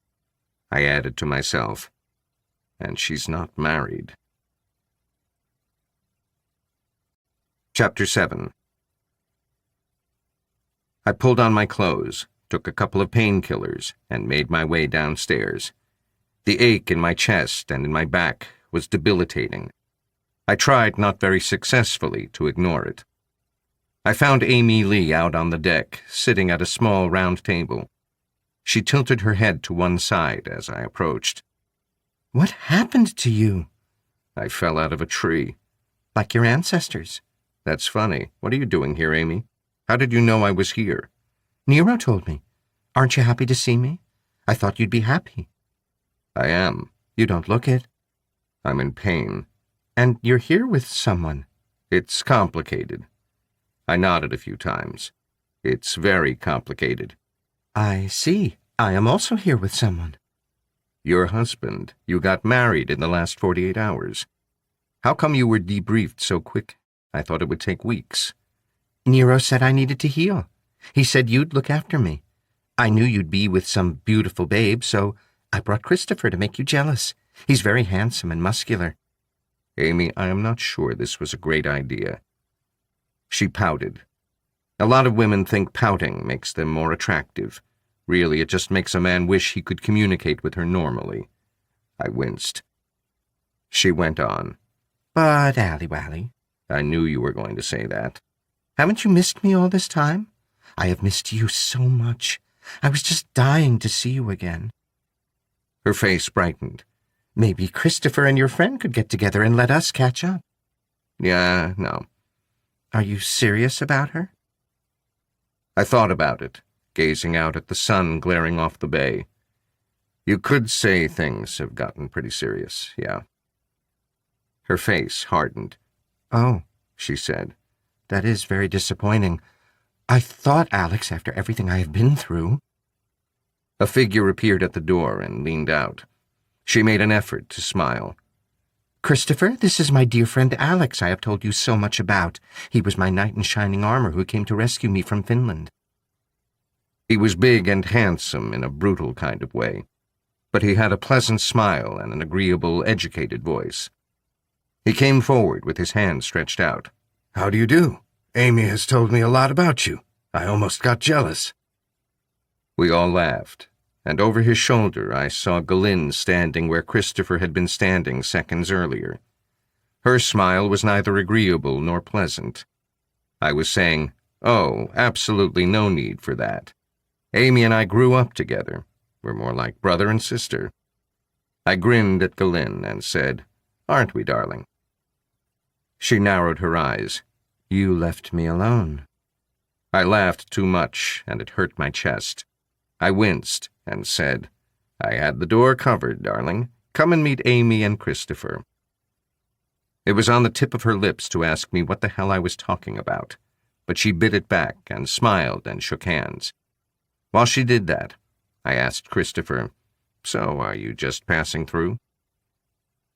I added to myself, "And she's not married." Chapter 7. I pulled on my clothes, took a couple of painkillers, and made my way downstairs. The ache in my chest and in my back was debilitating. I tried, not very successfully, to ignore it. I found Amy Lee out on the deck, sitting at a small round table. She tilted her head to one side as I approached. "What happened to you?" "I fell out of a tree." "Like your ancestors." "That's funny. What are you doing here, Amy? How did you know I was here?" "Nero told me. Aren't you happy to see me? I thought you'd be happy." "I am." "You don't look it." "I'm in pain." "And you're here with someone." "It's complicated." I nodded a few times. "It's very complicated." "I see. I am also here with someone." "Your husband. You got married in the last 48 hours. How come you were debriefed so quick? I thought it would take weeks." "Nero said I needed to heal. He said you'd look after me. I knew you'd be with some beautiful babe, so I brought Christopher to make you jealous. He's very handsome and muscular." "Amy, I am not sure this was a great idea." She pouted. A lot of women think pouting makes them more attractive. Really, it just makes a man wish he could communicate with her normally. I winced. She went on. "But, Ally-Wally—" "I knew you were going to say that." "Haven't you missed me all this time? I have missed you so much. I was just dying to see you again." Her face brightened. "Maybe Christopher and your friend could get together and let us catch up." "Yeah, no." "Are you serious about her?" I thought about it, gazing out at the sun glaring off the bay. You could say things have gotten pretty serious, yeah. Her face hardened. "Oh," she said. "That is very disappointing. I thought, Alex, after everything I have been through—" A figure appeared at the door and leaned out. She made an effort to smile. "Christopher, this is my dear friend Alex I have told you so much about. He was my knight in shining armor who came to rescue me from Finland." He was big and handsome in a brutal kind of way, but he had a pleasant smile and an agreeable, educated voice. He came forward with his hand stretched out. "How do you do? Amy has told me a lot about you. I almost got jealous." We all laughed, and over his shoulder I saw Galin standing where Christopher had been standing seconds earlier. Her smile was neither agreeable nor pleasant. I was saying, "Oh, absolutely no need for that. Amy and I grew up together. We're more like brother and sister." I grinned at Galin and said, "Aren't we, darling?" She narrowed her eyes. "You left me alone." I laughed too much, and it hurt my chest. I winced and said, "I had the door covered, darling. Come and meet Amy and Christopher." It was on the tip of her lips to ask me what the hell I was talking about, but she bit it back and smiled and shook hands. While she did that, I asked Christopher, "So are you just passing through?"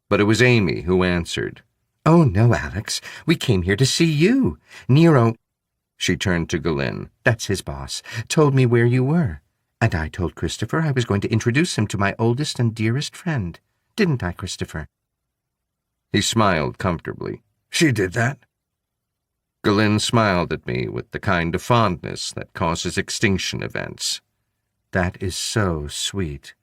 But it was Amy who answered. "Oh, no, Alex. We came here to see you. Nero—" She turned to Galin. "That's his boss. Told me where you were. And I told Christopher I was going to introduce him to my oldest and dearest friend. Didn't I, Christopher?" He smiled comfortably. "She did that?" Galin smiled at me with the kind of fondness that causes extinction events. "That is so sweet.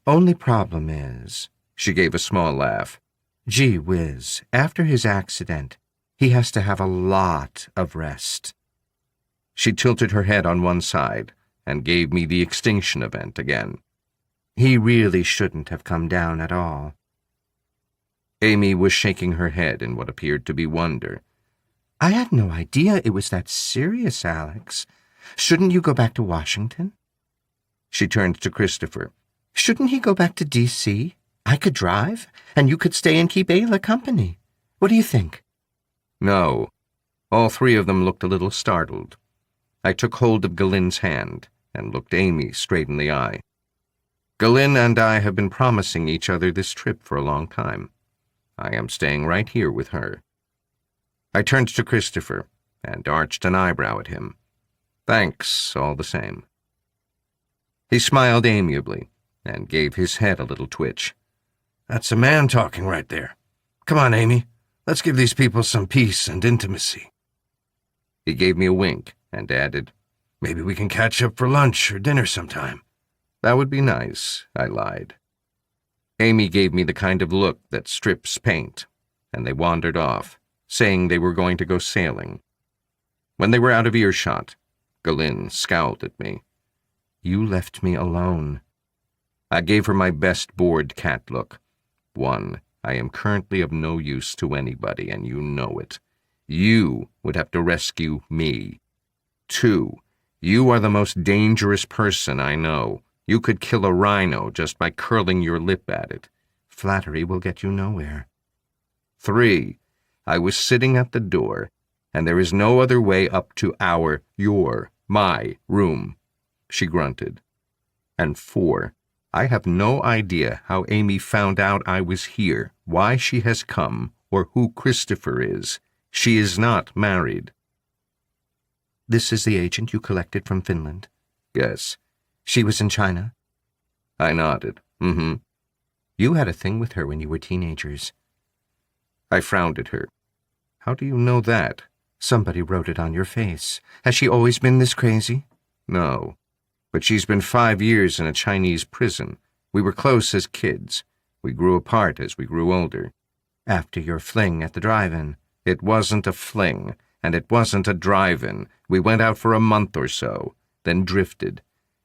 Only problem is—" She gave a small laugh. "Gee whiz, after his accident, he has to have a lot of rest." She tilted her head on one side and gave me the extinction event again. "He really shouldn't have come down at all." Amy was shaking her head in what appeared to be wonder. "I had no idea it was that serious, Alex. Shouldn't you go back to Washington?" She turned to Christopher. "Shouldn't he go back to D.C.? I could drive, and you could stay and keep Ayla company. What do you think?" No. All three of them looked a little startled. I took hold of Galin's hand and looked Amy straight in the eye. Galin and I have been promising each other this trip for a long time. I am staying right here with her." I turned to Christopher and arched an eyebrow at him. "Thanks, all the same." He smiled amiably and gave his head a little twitch. That's a man talking right there. Come on, Amy. Let's give these people some peace and intimacy. He gave me a wink and added, Maybe we can catch up for lunch or dinner sometime. "That would be nice," I lied. Amy gave me the kind of look that strips paint, and they wandered off, saying they were going to go sailing. When they were out of earshot, Galin scowled at me. "You left me alone." I gave her my best bored cat look. 1, I am currently of no use to anybody, and you know it. You would have to rescue me. 2, you are the most dangerous person I know. You could kill a rhino just by curling your lip at it. Flattery will get you nowhere. 3, I was sitting at the door, and there is no other way up to my room. She grunted. And 4, I have no idea how Amy found out I was here, why she has come, or who Christopher is. She is not married. This is the agent you collected from Finland? Yes. She was in China? I nodded. Mm-hmm. You had a thing with her when you were teenagers. I frowned at her. How do you know that? Somebody wrote it on your face. Has she always been this crazy? No. But she's been 5 years in a Chinese prison. We were close as kids. We grew apart as we grew older. After your fling at the drive-in? It wasn't a fling, and it wasn't a drive-in. We went out for a month or so, then drifted.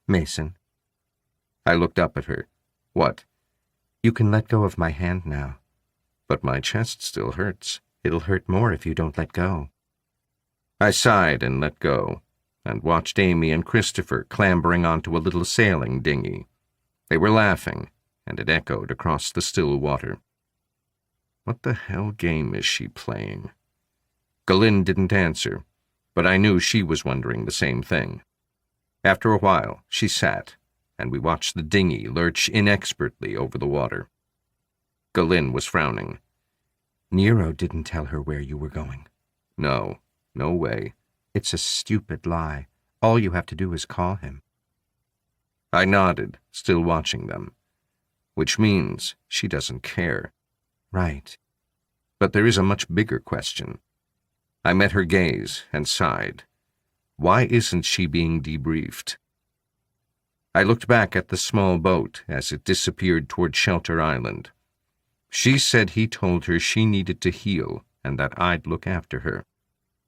Mason. I looked up at her. What? You can let go of my hand now. But my chest still hurts. It'll hurt more if you don't let go. I sighed and let go, and watched Amy and Christopher clambering onto a little sailing dinghy. They were laughing, and it echoed across the still water. What the hell game is she playing? Galin didn't answer, but I knew she was wondering the same thing. After a while, she sat, and we watched the dinghy lurch inexpertly over the water. Galin was frowning. Nero didn't tell her where you were going. No way. It's a stupid lie. All you have to do is call him. I nodded, still watching them. Which means she doesn't care. Right. But there is a much bigger question. I met her gaze and sighed. Why isn't she being debriefed? I looked back at the small boat as it disappeared toward Shelter Island. She said he told her she needed to heal and that I'd look after her.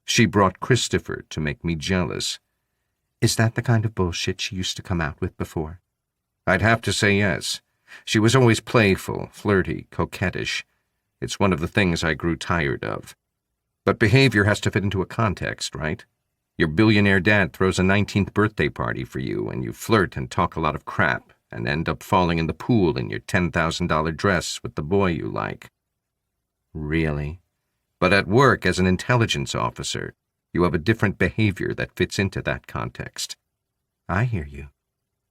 She brought Christopher to make me jealous. Is that the kind of bullshit she used to come out with before? I'd have to say yes. She was always playful, flirty, coquettish. It's one of the things I grew tired of. But behavior has to fit into a context, right? Your billionaire dad throws a 19th birthday party for you, and you flirt and talk a lot of crap, and end up falling in the pool in your $10,000 dress with the boy you like. Really? But at work as an intelligence officer, you have a different behavior that fits into that context. I hear you.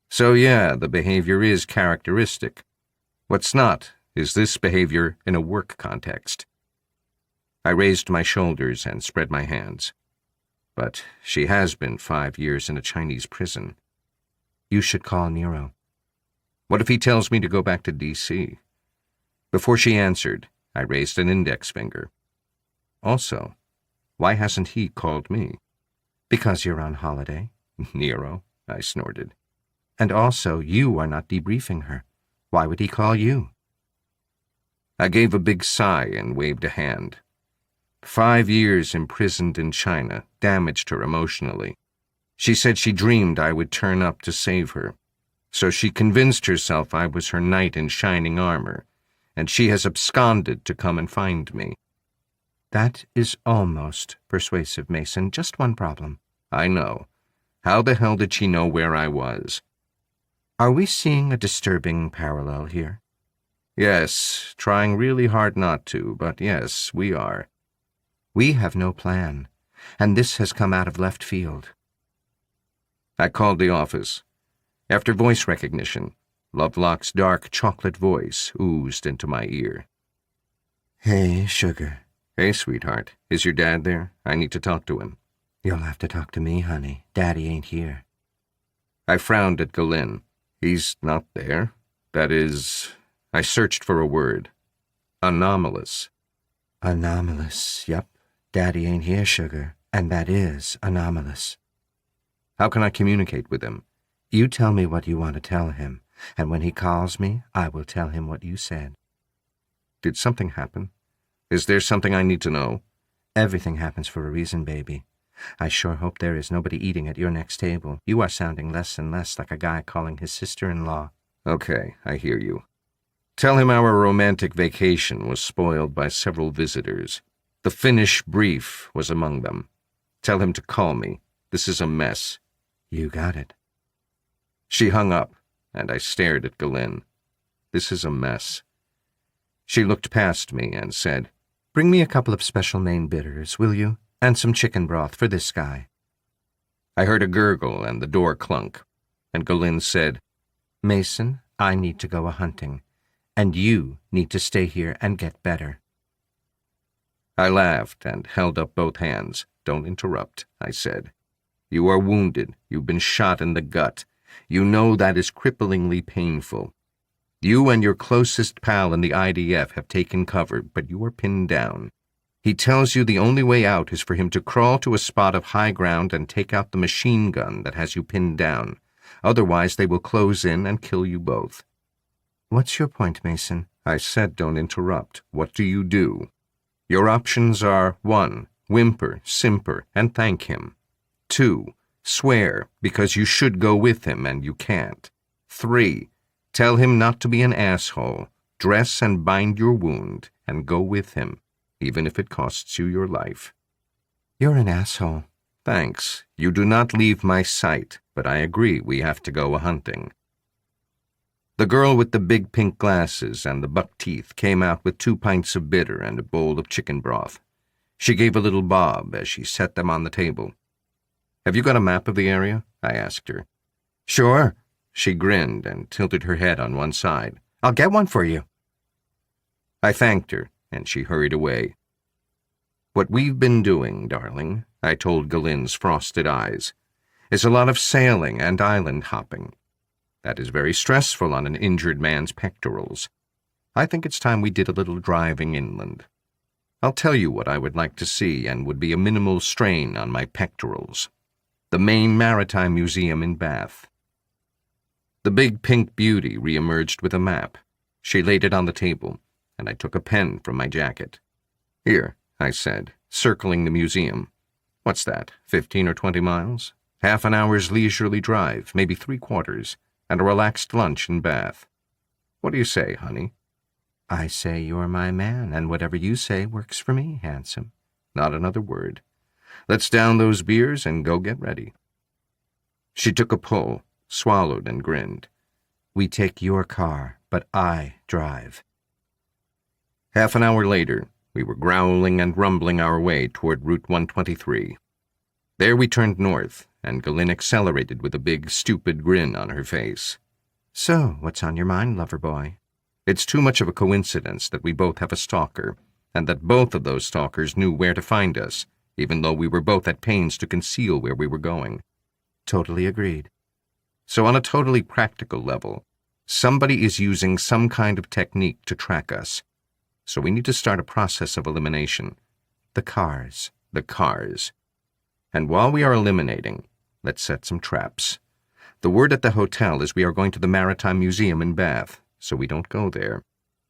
So yeah, the behavior is characteristic. What's not is this behavior in a work context. I raised my shoulders and spread my hands. But she has been 5 years in a Chinese prison. You should call Nero. What if he tells me to go back to D.C.? Before she answered, I raised an index finger. Also, why hasn't he called me? Because you're on holiday. Nero, I snorted. And also, you are not debriefing her. Why would he call you? I gave a big sigh and waved a hand. 5 years imprisoned in China damaged her emotionally. She said she dreamed I would turn up to save her. So she convinced herself I was her knight in shining armor, and she has absconded to come and find me. That is almost persuasive, Mason. Just one problem. I know. How the hell did she know where I was? Are we seeing a disturbing parallel here? Yes, trying really hard not to, but yes, we are. We have no plan, and this has come out of left field. I called the office. After voice recognition, Lovelock's dark chocolate voice oozed into my ear. Hey, sugar. Hey, sweetheart. Is your dad there? I need to talk to him. You'll have to talk to me, honey. Daddy ain't here. I frowned at Galen. He's not there. That is... I searched for a word. Anomalous. Anomalous, yep. Daddy ain't here, sugar. And that is anomalous. How can I communicate with him? You tell me what you want to tell him, and when he calls me, I will tell him what you said. Did something happen? Is there something I need to know? Everything happens for a reason, baby. I sure hope there is nobody eating at your next table. You are sounding less and less like a guy calling his sister-in-law. Okay, I hear you. Tell him our romantic vacation was spoiled by several visitors. The Finnish brief was among them. Tell him to call me. This is a mess. You got it. She hung up, and I stared at Galen. This is a mess. She looked past me and said, Bring me a couple of special Maine bitters, will you? And some chicken broth for this guy. I heard a gurgle and the door clunk, and Galen said, Mason, I need to go a-hunting, and you need to stay here and get better. I laughed and held up both hands. Don't interrupt, I said. You are wounded. You've been shot in the gut. You know that is cripplingly painful. You and your closest pal in the IDF have taken cover, but you are pinned down. He tells you the only way out is for him to crawl to a spot of high ground and take out the machine gun that has you pinned down. Otherwise, they will close in and kill you both. What's your point, Mason? I said don't interrupt. What do you do? Your options are 1. Whimper, simper, and thank him. 2. Swear, because you should go with him and you can't. 3. Tell him not to be an asshole. Dress and bind your wound, and go with him, even if it costs you your life. You're an asshole. Thanks. You do not leave my sight, but I agree we have to go a-hunting. The girl with the big pink glasses and the buck teeth came out with 2 pints of bitter and a bowl of chicken broth. She gave a little bob as she set them on the table. Have you got a map of the area? I asked her. Sure. She grinned and tilted her head on one side. I'll get one for you. I thanked her, and she hurried away. What we've been doing, darling, I told Galen's frosted eyes, is a lot of sailing and island hopping. That is very stressful on an injured man's pectorals. I think it's time we did a little driving inland. I'll tell you what I would like to see and would be a minimal strain on my pectorals. The Maine Maritime Museum in Bath. The big pink beauty re-emerged with a map. She laid it on the table, and I took a pen from my jacket. Here, I said, circling the museum. What's that, 15 or 20 miles? Half an hour's leisurely drive, maybe 3/4, and a relaxed lunch in Bath. What do you say, honey? I say you're my man, and whatever you say works for me, handsome. Not another word. Let's down those beers and go get ready. She took a pull, swallowed, and grinned. We take your car, but I drive. Half an hour later, we were growling and rumbling our way toward Route 123. There we turned north, and Galen accelerated with a big, stupid grin on her face. So, what's on your mind, lover boy? It's too much of a coincidence that we both have a stalker, and that both of those stalkers knew where to find us, even though we were both at pains to conceal where we were going. Totally agreed. So on a totally practical level, somebody is using some kind of technique to track us. So we need to start a process of elimination. The cars. And while we are eliminating, let's set some traps. The word at the hotel is we are going to the Maritime Museum in Bath, so we don't go there.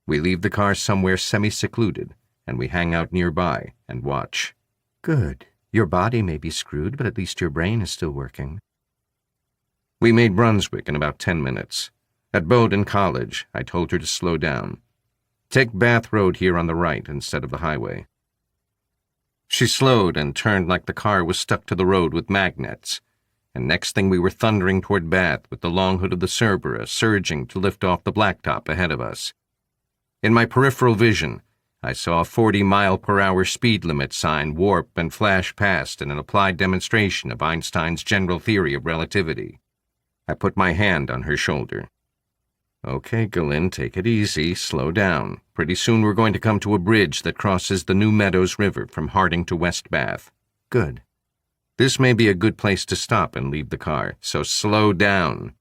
We leave the car somewhere semi-secluded, and we hang out nearby and watch. Good. Your body may be screwed, but at least your brain is still working. We made Brunswick in about 10 minutes. At Bowdoin College, I told her to slow down. Take Bath Road here on the right instead of the highway. She slowed and turned like the car was stuck to the road with magnets, and next thing we were thundering toward Bath with the long hood of the Cerberus surging to lift off the blacktop ahead of us. In my peripheral vision, I saw a 40-mile-per-hour speed limit sign warp and flash past in an applied demonstration of Einstein's general theory of relativity. I put my hand on her shoulder. Okay, Galen, take it easy. Slow down. Pretty soon we're going to come to a bridge that crosses the New Meadows River from Harding to West Bath. Good. This may be a good place to stop and leave the car, so slow down.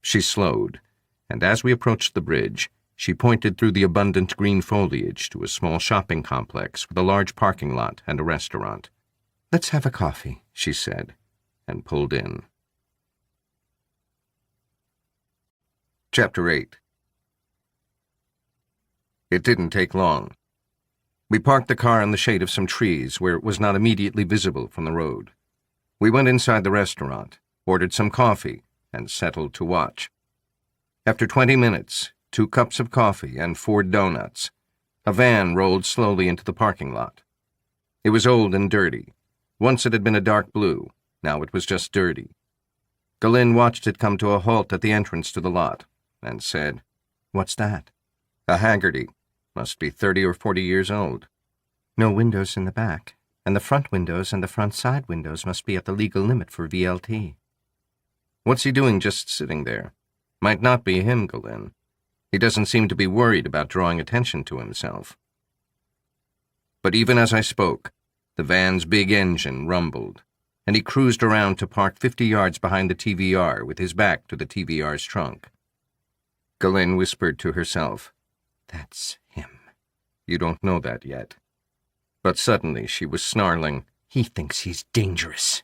She slowed, and as we approached the bridge, she pointed through the abundant green foliage to a small shopping complex with a large parking lot and a restaurant. Let's have a coffee, she said, and pulled in. Chapter 8. It didn't take long. We parked the car in the shade of some trees where it was not immediately visible from the road. We went inside the restaurant, ordered some coffee, and settled to watch. After 20 minutes, 2 cups of coffee and 4 donuts, a van rolled slowly into the parking lot. It was old and dirty. Once it had been a dark blue, now it was just dirty. Galen watched it come to a halt at the entrance to the lot, and said, What's that? A Haggerty. Must be 30 or 40 years old. No windows in the back, and the front windows and the front side windows must be at the legal limit for VLT. What's he doing just sitting there? Might not be him, Galen. He doesn't seem to be worried about drawing attention to himself. But even as I spoke, the van's big engine rumbled, and he cruised around to park 50 yards behind the TVR with his back to the TVR's trunk. Galen whispered to herself, That's him. You don't know that yet. But suddenly she was snarling, He thinks he's dangerous.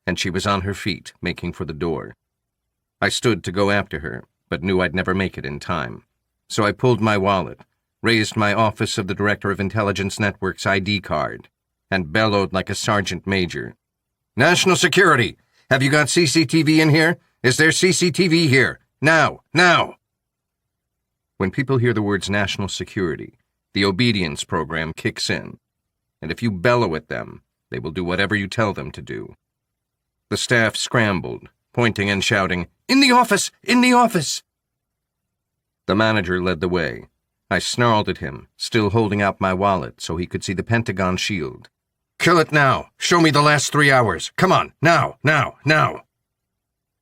And she was on her feet, making for the door. I stood to go after her, but knew I'd never make it in time. So I pulled my wallet, raised my Office of the Director of Intelligence Network's ID card, and bellowed like a sergeant major. National Security! Have you got CCTV in here? Is there CCTV here? Now! Now! When people hear the words national security, the obedience program kicks in, and if you bellow at them, they will do whatever you tell them to do. The staff scrambled, pointing and shouting, In the office! In the office! The manager led the way. I snarled at him, still holding out my wallet so he could see the Pentagon shield. Kill it now! Show me the last 3 hours! Come on! Now! Now! Now!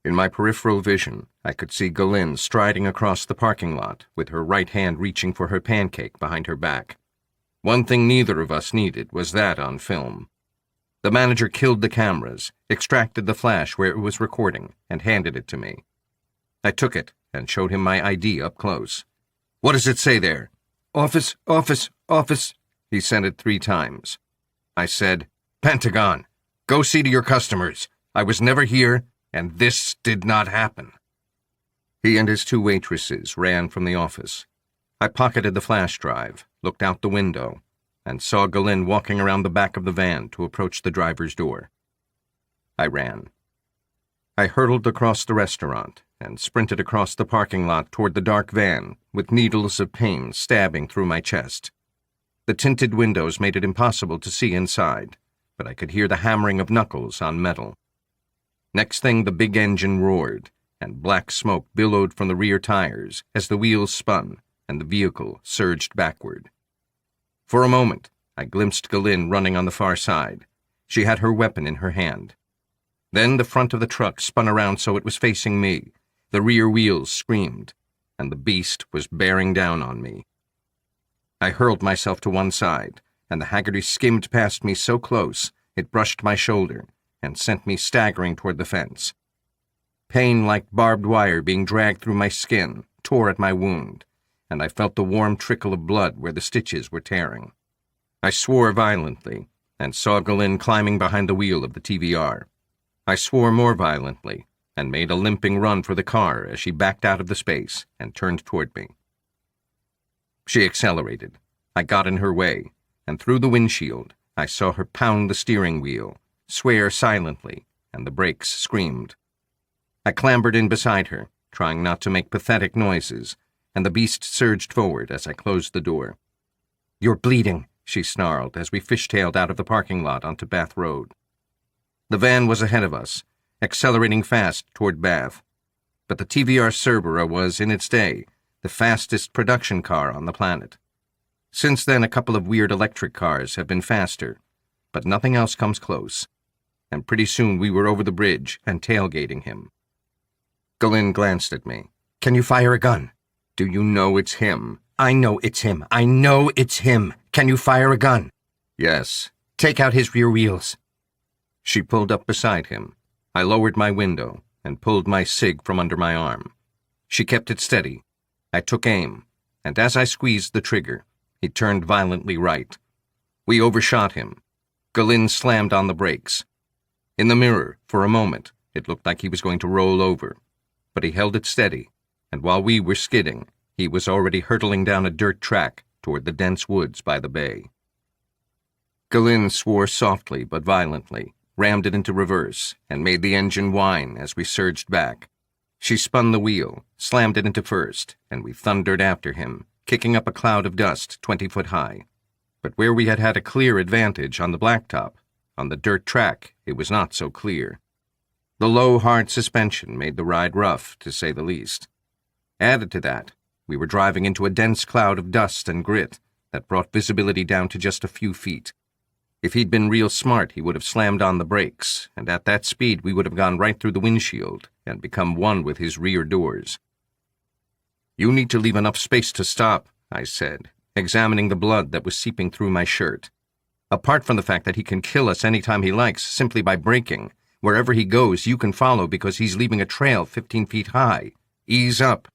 In my peripheral vision, I could see Galen striding across the parking lot, with her right hand reaching for her pancake behind her back. One thing neither of us needed was that on film. The manager killed the cameras, extracted the flash where it was recording, and handed it to me. I took it and showed him my ID up close. What does it say there? Office, office, office. He said it 3 times. I said, Pentagon, go see to your customers. I was never here, and this did not happen. He and his 2 waitresses ran from the office. I pocketed the flash drive, looked out the window, and saw Galen walking around the back of the van to approach the driver's door. I ran. I hurtled across the restaurant and sprinted across the parking lot toward the dark van, with needles of pain stabbing through my chest. The tinted windows made it impossible to see inside, but I could hear the hammering of knuckles on metal. Next thing, the big engine roared, and black smoke billowed from the rear tires as the wheels spun and the vehicle surged backward. For a moment, I glimpsed Galen running on the far side. She had her weapon in her hand. Then the front of the truck spun around so it was facing me. The rear wheels screamed, and the beast was bearing down on me. I hurled myself to one side, and the Haggerty skimmed past me so close it brushed my shoulder and sent me staggering toward the fence. Pain like barbed wire being dragged through my skin tore at my wound, and I felt the warm trickle of blood where the stitches were tearing. I swore violently and saw Galen climbing behind the wheel of the TVR. I swore more violently and made a limping run for the car as she backed out of the space and turned toward me. She accelerated. I got in her way, and through the windshield, I saw her pound the steering wheel, swear silently, and the brakes screamed. I clambered in beside her, trying not to make pathetic noises, and the beast surged forward as I closed the door. You're bleeding, she snarled as we fishtailed out of the parking lot onto Bath Road. The van was ahead of us, accelerating fast toward Bath, but the TVR Cerbera was, in its day, the fastest production car on the planet. Since then, a couple of weird electric cars have been faster, but nothing else comes close, and pretty soon we were over the bridge and tailgating him. Galen glanced at me, Can you fire a gun? Do you know it's him? I know it's him. I know it's him. Can you fire a gun? Yes. Take out his rear wheels. She pulled up beside him. I lowered my window and pulled my cig from under my arm. She kept it steady. I took aim, and as I squeezed the trigger, he turned violently right. We overshot him. Galin slammed on the brakes. In the mirror, for a moment, it looked like he was going to roll over, but he held it steady, and while we were skidding, he was already hurtling down a dirt track toward the dense woods by the bay. Galin swore softly but violently, rammed it into reverse, and made the engine whine as we surged back. She spun the wheel, slammed it into first, and we thundered after him, kicking up a cloud of dust 20 foot high. But where we had had a clear advantage on the blacktop, on the dirt track it was not so clear. The low, hard suspension made the ride rough, to say the least. Added to that, we were driving into a dense cloud of dust and grit that brought visibility down to just a few feet. If he'd been real smart, he would have slammed on the brakes, and at that speed we would have gone right through the windshield and become one with his rear doors. "You need to leave enough space to stop," I said, examining the blood that was seeping through my shirt. "Apart from the fact that he can kill us any time he likes simply by braking, wherever he goes you can follow because he's leaving a trail 15 feet high. Ease up."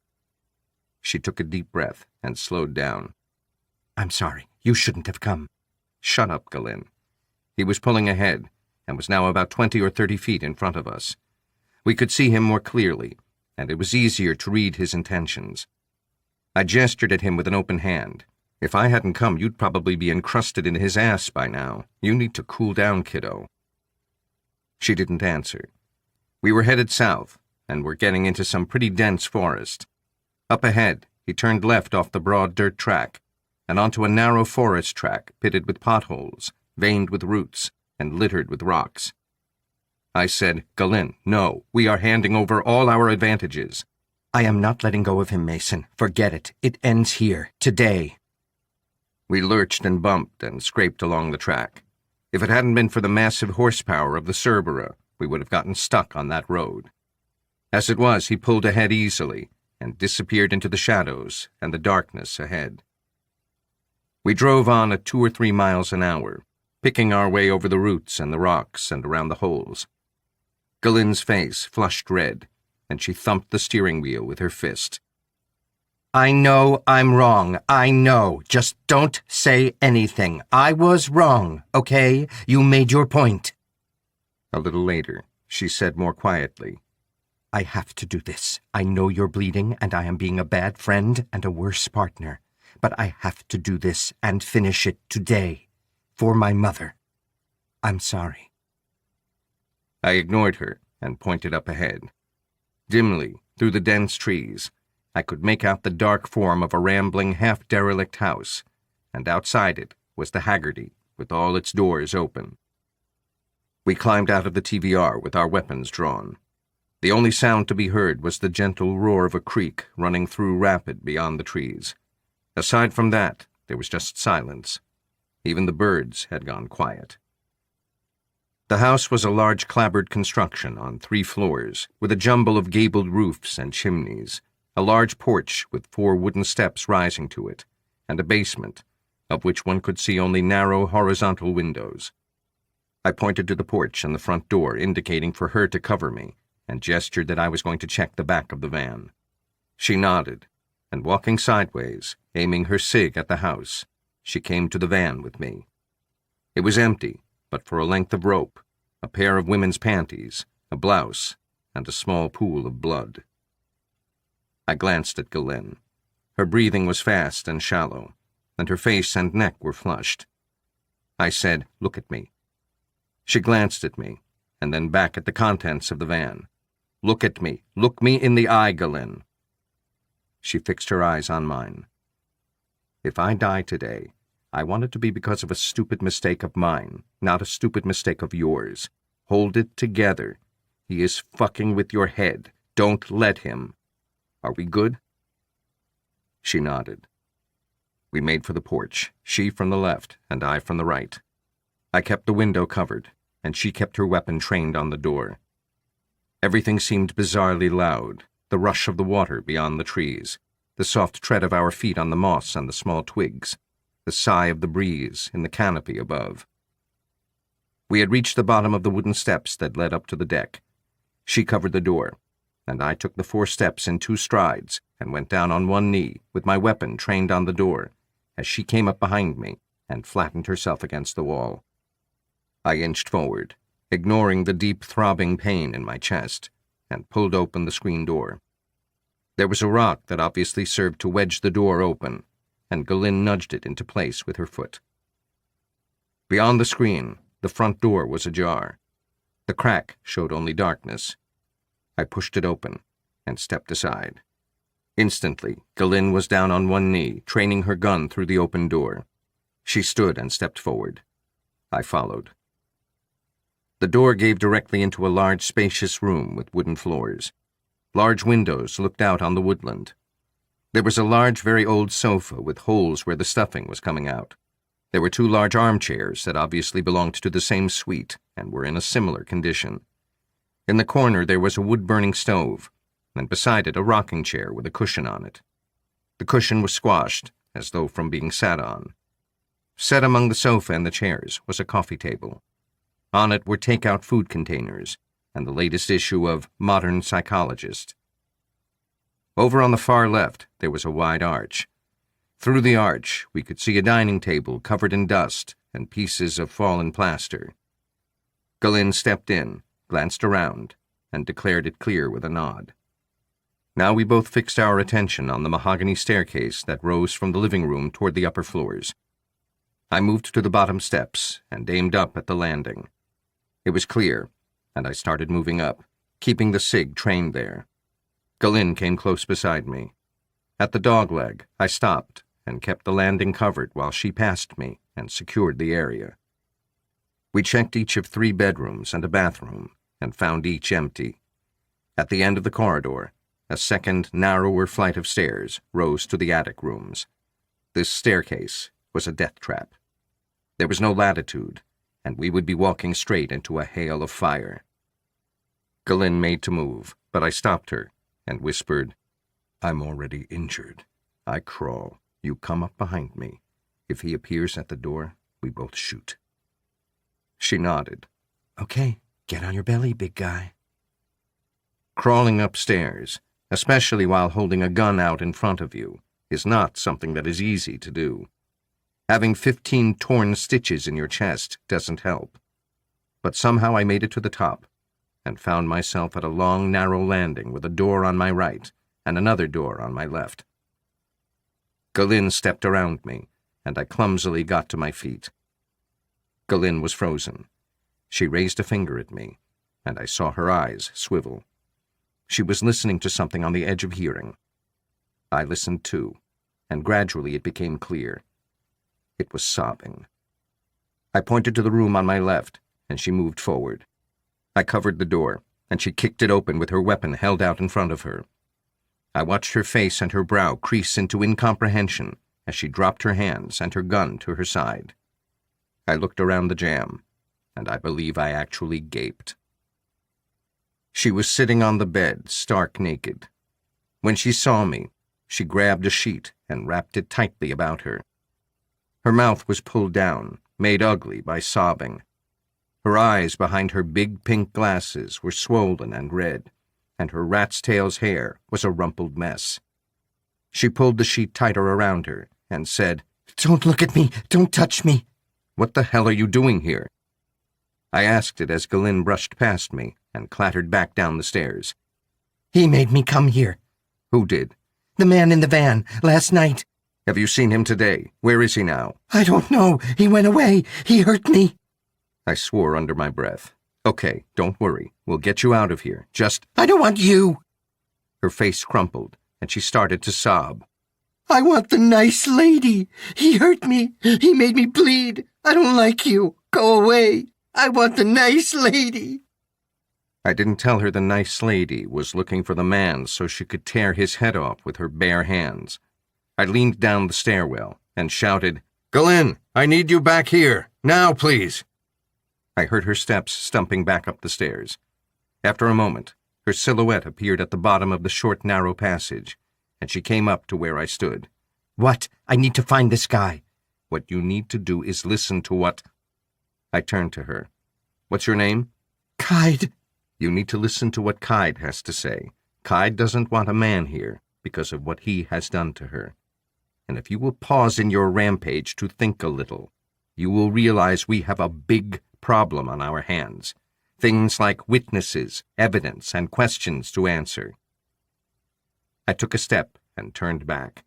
She took a deep breath and slowed down. "I'm sorry. You shouldn't have come." "Shut up, Galin." He was pulling ahead and was now about 20 or 30 feet in front of us. We could see him more clearly, and it was easier to read his intentions. I gestured at him with an open hand. "If I hadn't come, you'd probably be encrusted in his ass by now. You need to cool down, kiddo." She didn't answer. We were headed south, and were getting into some pretty dense forest. Up ahead, he turned left off the broad dirt track, and onto a narrow forest track pitted with potholes, veined with roots, and littered with rocks. I said, "Galin, no, we are handing over all our advantages." "I am not letting go of him, Mason. Forget it. It ends here, today." We lurched and bumped and scraped along the track. If it hadn't been for the massive horsepower of the Cerbera, we would have gotten stuck on that road. As it was, he pulled ahead easily and disappeared into the shadows and the darkness ahead. We drove on at 2 or 3 miles an hour, picking our way over the roots and the rocks and around the holes. Galin's face flushed red, and she thumped the steering wheel with her fist. "I know I'm wrong. I know. Just don't say anything. I was wrong, okay? You made your point." A little later, she said more quietly, "I have to do this. I know you're bleeding, and I am being a bad friend and a worse partner. But I have to do this and finish it today. For my mother. I'm sorry." I ignored her and pointed up ahead. Dimly, through the dense trees, I could make out the dark form of a rambling, half-derelict house, and outside it was the Haggerty, with all its doors open. We climbed out of the TVR with our weapons drawn. The only sound to be heard was the gentle roar of a creek running through rapid beyond the trees. Aside from that, there was just silence. Even the birds had gone quiet. The house was a large clapboard construction on 3 floors, with a jumble of gabled roofs and chimneys, a large porch with 4 wooden steps rising to it, and a basement, of which one could see only narrow horizontal windows. I pointed to the porch and the front door, indicating for her to cover me, and gestured that I was going to check the back of the van. She nodded, and walking sideways, aiming her cig at the house, she came to the van with me. It was empty, but for a length of rope, a pair of women's panties, a blouse, and a small pool of blood. I glanced at Galin. Her breathing was fast and shallow, and her face and neck were flushed. I said, "Look at me." She glanced at me, and then back at the contents of the van. "Look at me. Look me in the eye, Galin." She fixed her eyes on mine. "If I die today, I want it to be because of a stupid mistake of mine, not a stupid mistake of yours. Hold it together. He is fucking with your head. Don't let him. Are we good?" She nodded. We made for the porch, she from the left and I from the right. I kept the window covered, and she kept her weapon trained on the door. Everything seemed bizarrely loud, the rush of the water beyond the trees, the soft tread of our feet on the moss and the small twigs, the sigh of the breeze in the canopy above. We had reached the bottom of the wooden steps that led up to the deck. She covered the door, and I took the 4 steps in 2 strides and went down on one knee with my weapon trained on the door as she came up behind me and flattened herself against the wall. I inched forward, ignoring the deep throbbing pain in my chest, and pulled open the screen door. There was a rock that obviously served to wedge the door open, and Galen nudged it into place with her foot. Beyond the screen, the front door was ajar. The crack showed only darkness. I pushed it open and stepped aside. Instantly, Galen was down on one knee, training her gun through the open door. She stood and stepped forward. I followed. The door gave directly into a large, spacious room with wooden floors. Large windows looked out on the woodland. There was a large, very old sofa with holes where the stuffing was coming out. There were 2 large armchairs that obviously belonged to the same suite and were in a similar condition. In the corner there was a wood-burning stove, and beside it a rocking chair with a cushion on it. The cushion was squashed, as though from being sat on. Set among the sofa and the chairs was a coffee table. On it were take-out food containers and the latest issue of Modern Psychologist. Over on the far left there was a wide arch. Through the arch we could see a dining table covered in dust and pieces of fallen plaster. Galen stepped in, glanced around, and declared it clear with a nod. Now we both fixed our attention on the mahogany staircase that rose from the living room toward the upper floors. I moved to the bottom steps and aimed up at the landing. It was clear, and I started moving up, keeping the SIG trained there. Galen came close beside me. At the dogleg, I stopped and kept the landing covered while she passed me and secured the area. We checked each of 3 bedrooms and a bathroom and found each empty. At the end of the corridor, a second, narrower flight of stairs rose to the attic rooms. This staircase was a death trap. There was no latitude, and we would be walking straight into a hail of fire. Galen made to move, but I stopped her and whispered, "I'm already injured. I crawl. You come up behind me. If he appears at the door, we both shoot." She nodded. Okay, get on your belly, big guy. Crawling upstairs, especially while holding a gun out in front of you, is not something that is easy to do. Having 15 torn stitches in your chest doesn't help. But somehow I made it to the top and found myself at a long, narrow landing with a door on my right and another door on my left. Galen stepped around me, and I clumsily got to my feet. Galen was frozen. She raised a finger at me, and I saw her eyes swivel. She was listening to something on the edge of hearing. I listened too, and gradually it became clear. It was sobbing. I pointed to the room on my left, and she moved forward. I covered the door, and she kicked it open with her weapon held out in front of her. I watched her face and her brow crease into incomprehension as she dropped her hands and her gun to her side. I looked around the jam, and I believe I actually gaped. She was sitting on the bed, stark naked. When she saw me, she grabbed a sheet and wrapped it tightly about her. Her mouth was pulled down, made ugly by sobbing. Her eyes behind her big pink glasses were swollen and red, and her rat's tail's hair was a rumpled mess. She pulled the sheet tighter around her and said, "Don't look at me! Don't touch me!" "What the hell are you doing here?" I asked it as Galen brushed past me and clattered back down the stairs. "He made me come here." "Who did?" "The man in the van, last night." "Have you seen him today? Where is he now?" "I don't know. He went away. He hurt me." I swore under my breath. "Okay, don't worry. We'll get you out of here. Just—" "I don't want you." Her face crumpled, and she started to sob. "I want the nice lady. He hurt me. He made me bleed. I don't like you. Go away. I want the nice lady." I didn't tell her the nice lady was looking for the man so she could tear his head off with her bare hands. I leaned down the stairwell and shouted, "Galen, I need you back here. Now, please." I heard her steps stumping back up the stairs. After a moment, Her silhouette appeared at the bottom of the short, narrow passage, and she came up to where I stood. What? I need to find this guy. What you need to do is listen to what... I turned to her. What's your name? Kide. You need to listen to what Kide has to say. Kide doesn't want a man here because of what he has done to her. And if you will pause in your rampage to think a little, you will realize we have a big problem on our hands. Things like witnesses, evidence, and questions to answer. I took a step and turned back.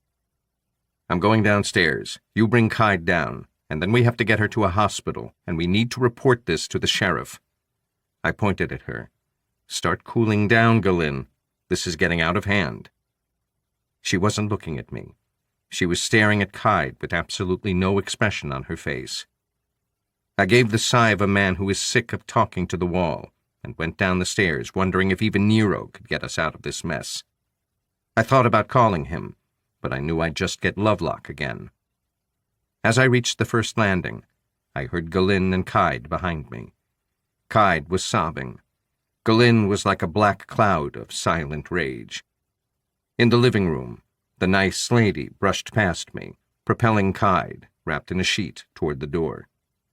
I'm going downstairs. You bring Kide down, and then we have to get her to a hospital, and we need to report this to the sheriff. I pointed at her. Start cooling down, Galin. This is getting out of hand. She wasn't looking at me. She was staring at Kide with absolutely no expression on her face. I gave the sigh of a man who is sick of talking to the wall and went down the stairs, wondering if even Nero could get us out of this mess. I thought about calling him, but I knew I'd just get Lovelock again. As I reached the first landing, I heard Galin and Kide behind me. Kide was sobbing. Galin was like a black cloud of silent rage. In the living room, the nice lady brushed past me, propelling Kide, wrapped in a sheet, toward the door.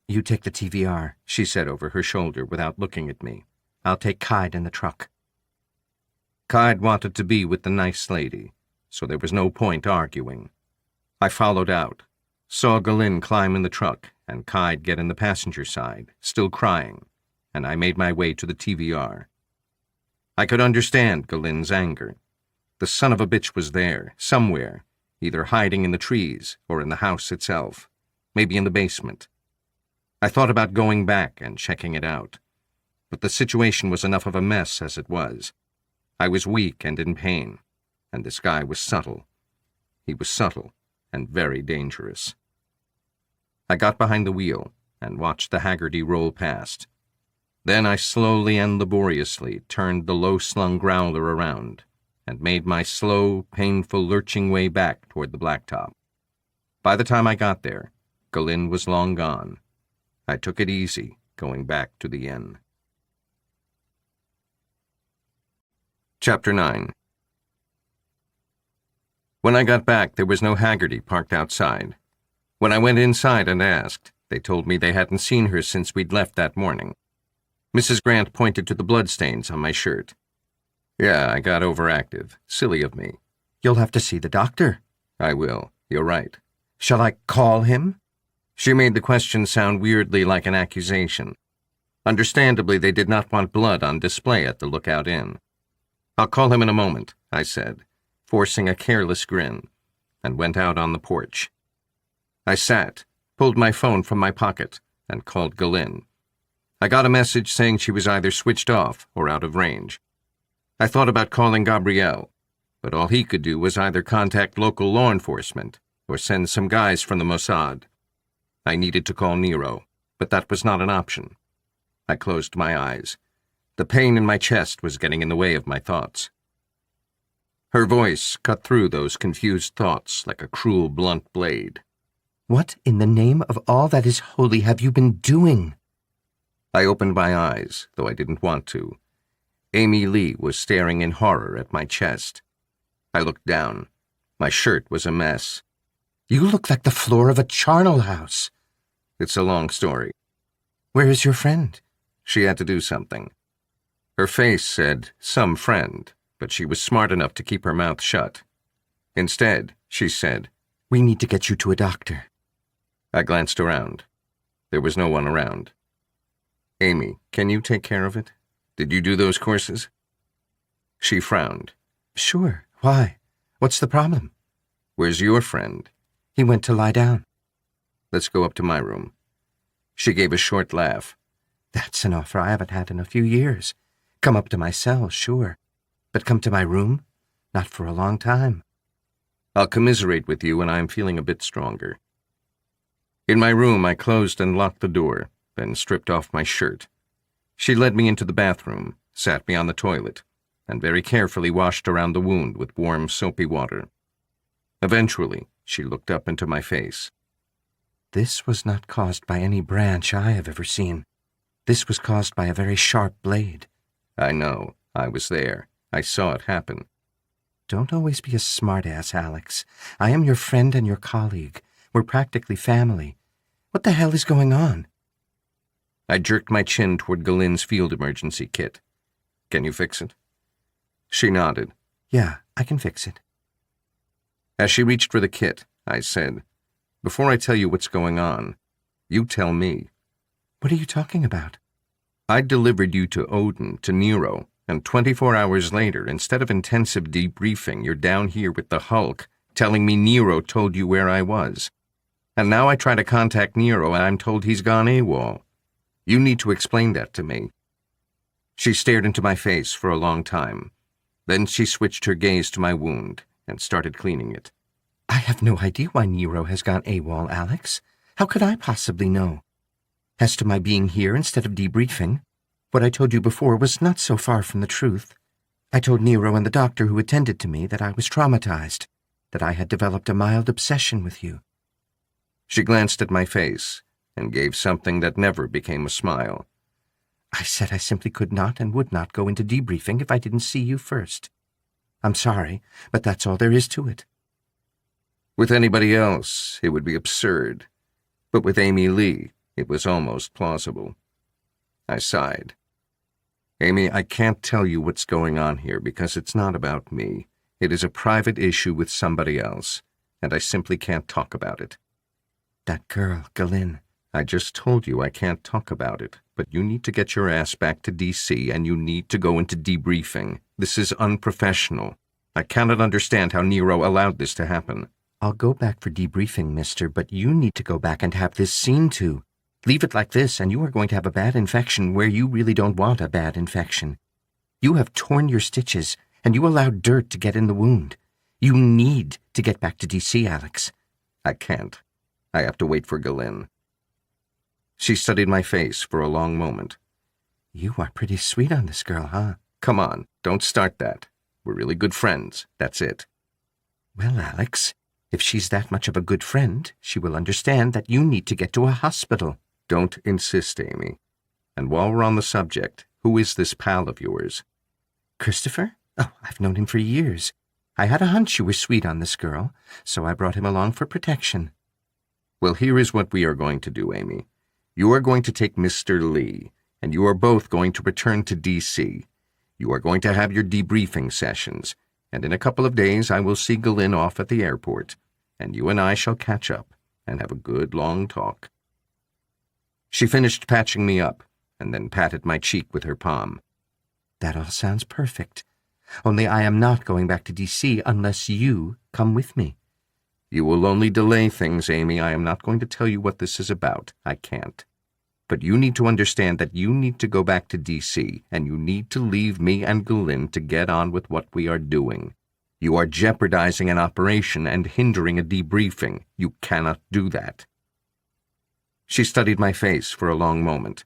You take the TVR, she said over her shoulder without looking at me. I'll take Kide in the truck. Kide wanted to be with the nice lady, so there was no point arguing. I followed out, saw Galin climb in the truck and Kide get in the passenger side, still crying, and I made my way to the TVR. I could understand Galin's anger. The son of a bitch was there, somewhere, either hiding in the trees or in the house itself, maybe in the basement. I thought about going back and checking it out, but the situation was enough of a mess as it was. I was weak and in pain, and this guy was subtle. He was subtle and very dangerous. I got behind the wheel and watched the Haggerty roll past. Then I slowly and laboriously turned the low-slung growler around and made my slow, painful, lurching way back toward the blacktop. By the time I got there, Galin was long gone. I took it easy, going back to the inn. Chapter 9. When I got back, there was no Haggerty parked outside. When I went inside and asked, they told me they hadn't seen her since we'd left that morning. Mrs. Grant pointed to the bloodstains on my shirt. Yeah, I got overactive. Silly of me. You'll have to see the doctor. I will. You're right. Shall I call him? She made the question sound weirdly like an accusation. Understandably, they did not want blood on display at the Lookout Inn. I'll call him in a moment, I said, forcing a careless grin, and went out on the porch. I sat, pulled my phone from my pocket, and called Galin. I got a message saying she was either switched off or out of range. I thought about calling Gabriel, but all he could do was either contact local law enforcement or send some guys from the Mossad. I needed to call Nero, but that was not an option. I closed my eyes. The pain in my chest was getting in the way of my thoughts. Her voice cut through those confused thoughts like a cruel, blunt blade. What in the name of all that is holy have you been doing? I opened my eyes, though I didn't want to. Amy Lee was staring in horror at my chest. I looked down. My shirt was a mess. You look like the floor of a charnel house. It's a long story. Where is your friend? She had to do something. Her face said, some friend, but she was smart enough to keep her mouth shut. Instead, she said, We need to get you to a doctor. I glanced around. There was no one around. Amy, can you take care of it? Did you do those courses? She frowned. Sure. Why? What's the problem? Where's your friend? He went to lie down. Let's go up to my room. She gave a short laugh. That's an offer I haven't had in a few years. Come up to my cell, sure. But come to my room? Not for a long time. I'll commiserate with you when I'm feeling a bit stronger. In my room, I closed and locked the door, then stripped off my shirt. She led me into the bathroom, sat me on the toilet, and very carefully washed around the wound with warm, soapy water. Eventually, she looked up into my face. This was not caused by any branch I have ever seen. This was caused by a very sharp blade. I know. I was there. I saw it happen. Don't always be a smartass, Alex. I am your friend and your colleague. We're practically family. What the hell is going on? I jerked my chin toward Galen's field emergency kit. Can you fix it? She nodded. Yeah, I can fix it. As she reached for the kit, I said, "Before I tell you what's going on, you tell me." What are you talking about? I delivered you to Odin, to Nero, and 24 hours later, instead of intensive debriefing, you're down here with the Hulk, telling me Nero told you where I was. And now I try to contact Nero and I'm told he's gone AWOL. You need to explain that to me. She stared into my face for a long time. Then she switched her gaze to my wound and started cleaning it. I have no idea why Nero has gone AWOL, Alex. How could I possibly know? As to my being here instead of debriefing, what I told you before was not so far from the truth. I told Nero and the doctor who attended to me that I was traumatized, that I had developed a mild obsession with you. She glanced at my face and gave something that never became a smile. I said I simply could not and would not go into debriefing if I didn't see you first. I'm sorry, but that's all there is to it. With anybody else, it would be absurd. But with Amy Lee, it was almost plausible. I sighed. Amy, I can't tell you what's going on here because it's not about me. It is a private issue with somebody else, and I simply can't talk about it. That girl, Galen. I just told you I can't talk about it, but you need to get your ass back to D.C. and you need to go into debriefing. This is unprofessional. I cannot understand how Nero allowed this to happen. I'll go back for debriefing, mister, but you need to go back and have this seen to. Leave it like this and you are going to have a bad infection where you really don't want a bad infection. You have torn your stitches and you allowed dirt to get in the wound. You need to get back to D.C., Alex. I can't. I have to wait for Galen. She studied my face for a long moment. You are pretty sweet on this girl, huh? Come on, don't start that. We're really good friends, that's it. Well, Alex, if she's that much of a good friend, she will understand that you need to get to a hospital. Don't insist, Amy. And while we're on the subject, who is this pal of yours? Christopher? Oh, I've known him for years. I had a hunch you were sweet on this girl, so I brought him along for protection. Well, here is what we are going to do, Amy. You are going to take Mr. Lee, and you are both going to return to D.C. You are going to have your debriefing sessions, and in a couple of days I will see Galen off at the airport, and you and I shall catch up and have a good long talk. She finished patching me up, and then patted my cheek with her palm. That all sounds perfect. Only I am not going back to D.C. unless you come with me. You will only delay things, Amy. I am not going to tell you what this is about. I can't. But you need to understand that you need to go back to D.C., and you need to leave me and Galen to get on with what we are doing. You are jeopardizing an operation and hindering a debriefing. You cannot do that. She studied my face for a long moment.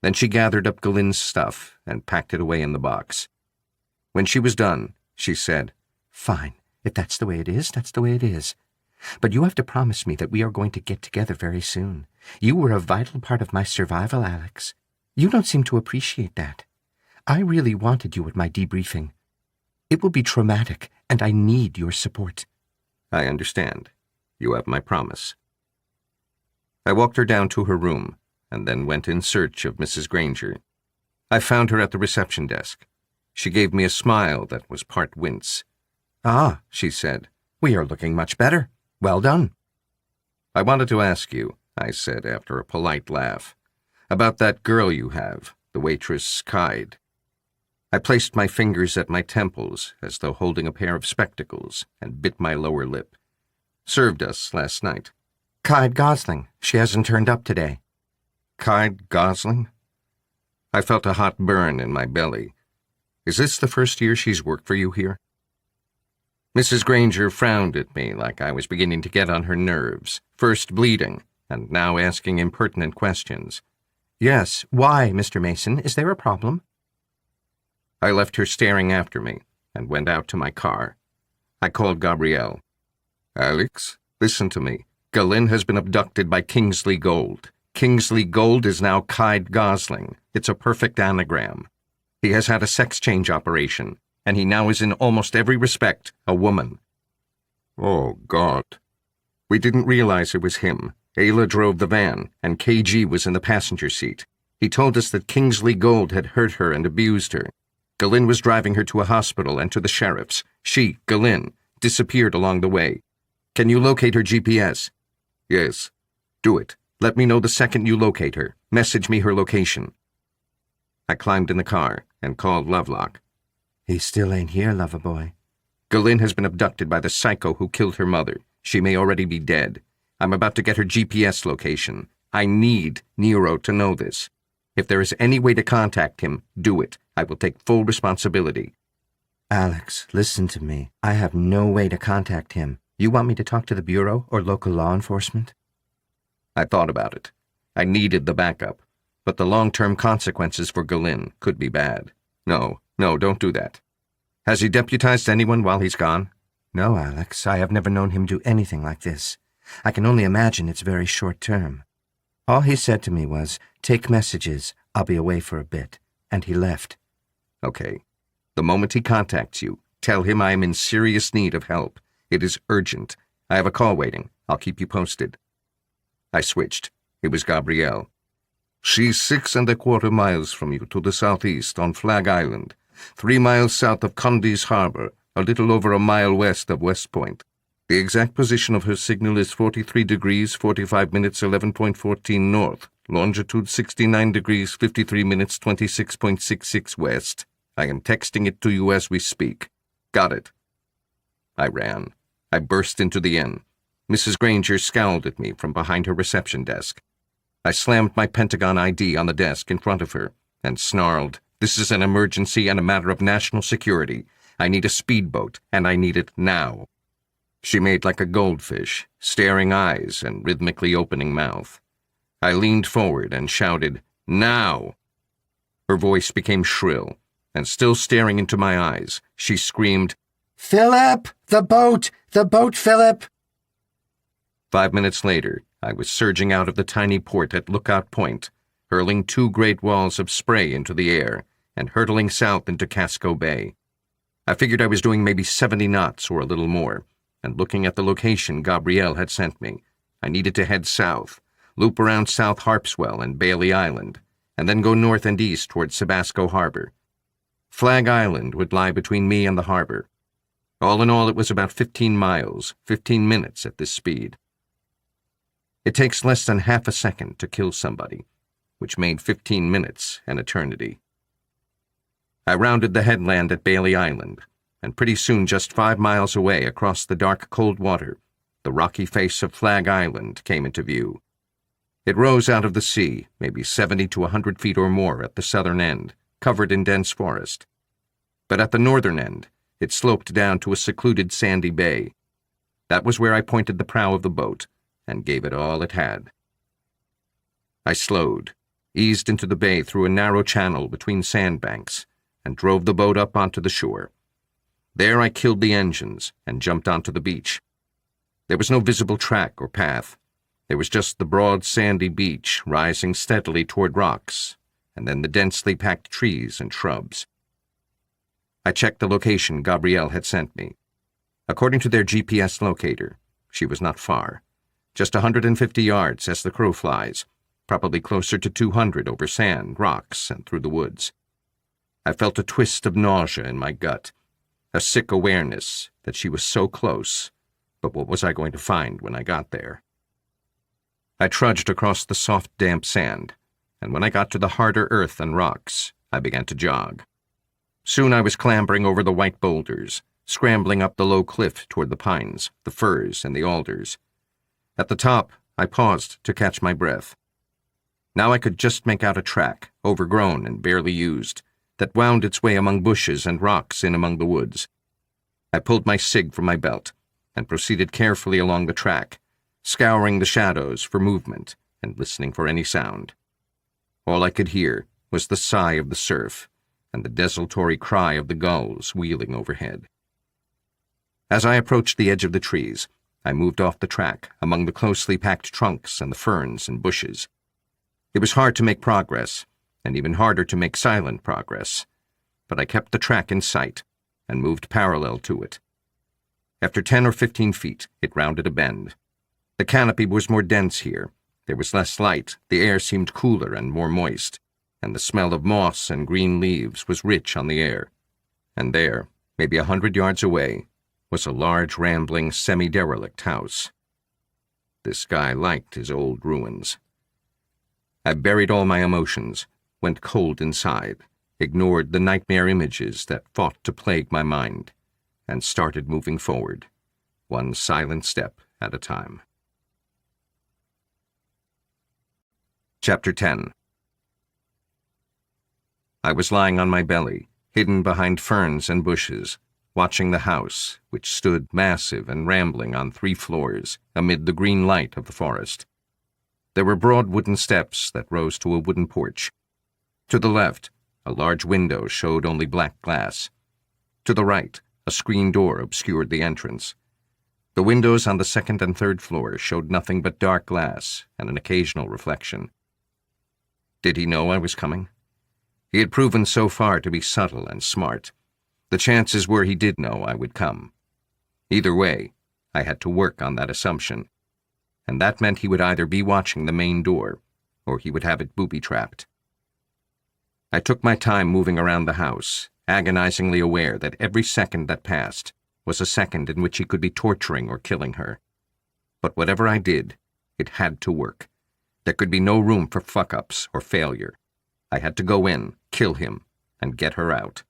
Then she gathered up Galen's stuff and packed it away in the box. When she was done, she said, Fine. If that's the way it is, that's the way it is. But you have to promise me that we are going to get together very soon. You were a vital part of my survival, Alex. You don't seem to appreciate that. I really wanted you at my debriefing. It will be traumatic, and I need your support. I understand. You have my promise. I walked her down to her room, and then went in search of Mrs. Granger. I found her at the reception desk. She gave me a smile that was part wince. Ah, she said, we are looking much better. Well done. I wanted to ask you, I said after a polite laugh, about that girl you have, the waitress Kyde. I placed my fingers at my temples as though holding a pair of spectacles and bit my lower lip. Served us last night. Kyde Gosling. She hasn't turned up today. Kyde Gosling? I felt a hot burn in my belly. Is this the first year she's worked for you here? Mrs. Granger frowned at me like I was beginning to get on her nerves, first bleeding, and now asking impertinent questions. Yes, why, Mr. Mason? Is there a problem? I left her staring after me and went out to my car. I called Gabrielle. Alex, listen to me. Galen has been abducted by Kingsley Gold. Kingsley Gold is now Kyde Gosling. It's a perfect anagram. He has had a sex change operation, and he now is in almost every respect a woman. Oh, God. We didn't realize it was him. Ayla drove the van, and KG was in the passenger seat. He told us that Kingsley Gold had hurt her and abused her. Galen was driving her to a hospital and to the sheriff's. She, Galen, disappeared along the way. Can you locate her GPS? Yes. Do it. Let me know the second you locate her. Message me her location. I climbed in the car and called Lovelock. He still ain't here, lover boy. Galen has been abducted by the psycho who killed her mother. She may already be dead. I'm about to get her GPS location. I need Nero to know this. If there is any way to contact him, do it. I will take full responsibility. Alex, listen to me. I have no way to contact him. You want me to talk to the Bureau or local law enforcement? I thought about it. I needed the backup, but the long-term consequences for Galen could be bad. No, don't do that. Has he deputized anyone while he's gone? No, Alex. I have never known him do anything like this. I can only imagine it's very short-term. All he said to me was, take messages, I'll be away for a bit, and he left. Okay. The moment he contacts you, tell him I am in serious need of help. It is urgent. I have a call waiting. I'll keep you posted. I switched. It was Gabrielle. She's 6¼ miles from you to the southeast on Flag Island, 3 miles south of Condy's Harbor, a little over a mile west of West Point. The exact position of her signal is 43 degrees, 45 minutes, 11.14 north, longitude 69 degrees, 53 minutes, 26.66 west. I am texting it to you as we speak. Got it. I ran. I burst into the inn. Mrs. Granger scowled at me from behind her reception desk. I slammed my Pentagon ID on the desk in front of her and snarled, "This is an emergency and a matter of national security. I need a speedboat, and I need it now." She made like a goldfish, staring eyes and rhythmically opening mouth. I leaned forward and shouted, "Now!" Her voice became shrill, and still staring into my eyes, she screamed, "Philip! The boat! The boat, Philip!" 5 minutes later, I was surging out of the tiny port at Lookout Point, hurling 2 great walls of spray into the air, and hurtling south into Casco Bay. I figured I was doing maybe 70 knots or a little more, and looking at the location Gabrielle had sent me, I needed to head south, loop around South Harpswell and Bailey Island, and then go north and east toward Sebasco Harbor. Flag Island would lie between me and the harbor. All in all, it was about 15 miles, 15 minutes at this speed. It takes less than half a second to kill somebody, which made 15 minutes an eternity. I rounded the headland at Bailey Island, and pretty soon just 5 miles away across the dark, cold water, the rocky face of Flag Island came into view. It rose out of the sea, maybe 70 to 100 feet or more at the southern end, covered in dense forest. But at the northern end, it sloped down to a secluded sandy bay. That was where I pointed the prow of the boat and gave it all it had. I slowed, eased into the bay through a narrow channel between sandbanks, and drove the boat up onto the shore. There I killed the engines and jumped onto the beach. There was no visible track or path. There was just the broad sandy beach rising steadily toward rocks, and then the densely packed trees and shrubs. I checked the location Gabrielle had sent me. According to their GPS locator, she was not far. Just 150 yards as the crow flies, probably closer to 200 over sand, rocks, and through the woods. I felt a twist of nausea in my gut, a sick awareness that she was so close, but what was I going to find when I got there? I trudged across the soft, damp sand, and when I got to the harder earth and rocks, I began to jog. Soon I was clambering over the white boulders, scrambling up the low cliff toward the pines, the firs, and the alders. At the top, I paused to catch my breath. Now I could just make out a track, overgrown and barely used, that wound its way among bushes and rocks in among the woods. I pulled my cig from my belt and proceeded carefully along the track, scouring the shadows for movement and listening for any sound. All I could hear was the sigh of the surf and the desultory cry of the gulls wheeling overhead. As I approached the edge of the trees, I moved off the track among the closely packed trunks and the ferns and bushes. It was hard to make progress, and even harder to make silent progress. but I kept the track in sight and moved parallel to it. After 10 or 15 feet, it rounded a bend. The canopy was more dense here. There was less light, the air seemed cooler and more moist, and the smell of moss and green leaves was rich on the air. And there, maybe 100 yards away, was a large, rambling, semi-derelict house. This guy liked his old ruins. I buried all my emotions, went cold inside, ignored the nightmare images that fought to plague my mind, and started moving forward, one silent step at a time. Chapter 10. I was lying on my belly, hidden behind ferns and bushes, watching the house, which stood massive and rambling on 3 floors amid the green light of the forest. There were broad wooden steps that rose to a wooden porch. To the left, a large window showed only black glass. To the right, a screen door obscured the entrance. The windows on the 2nd and 3rd floor showed nothing but dark glass and an occasional reflection. Did he know I was coming? He had proven so far to be subtle and smart. The chances were he did know I would come. Either way, I had to work on that assumption, and that meant he would either be watching the main door, or he would have it booby-trapped. I took my time moving around the house, agonizingly aware that every second that passed was a second in which he could be torturing or killing her. But whatever I did, it had to work. There could be no room for fuck-ups or failure. I had to go in, kill him, and get her out.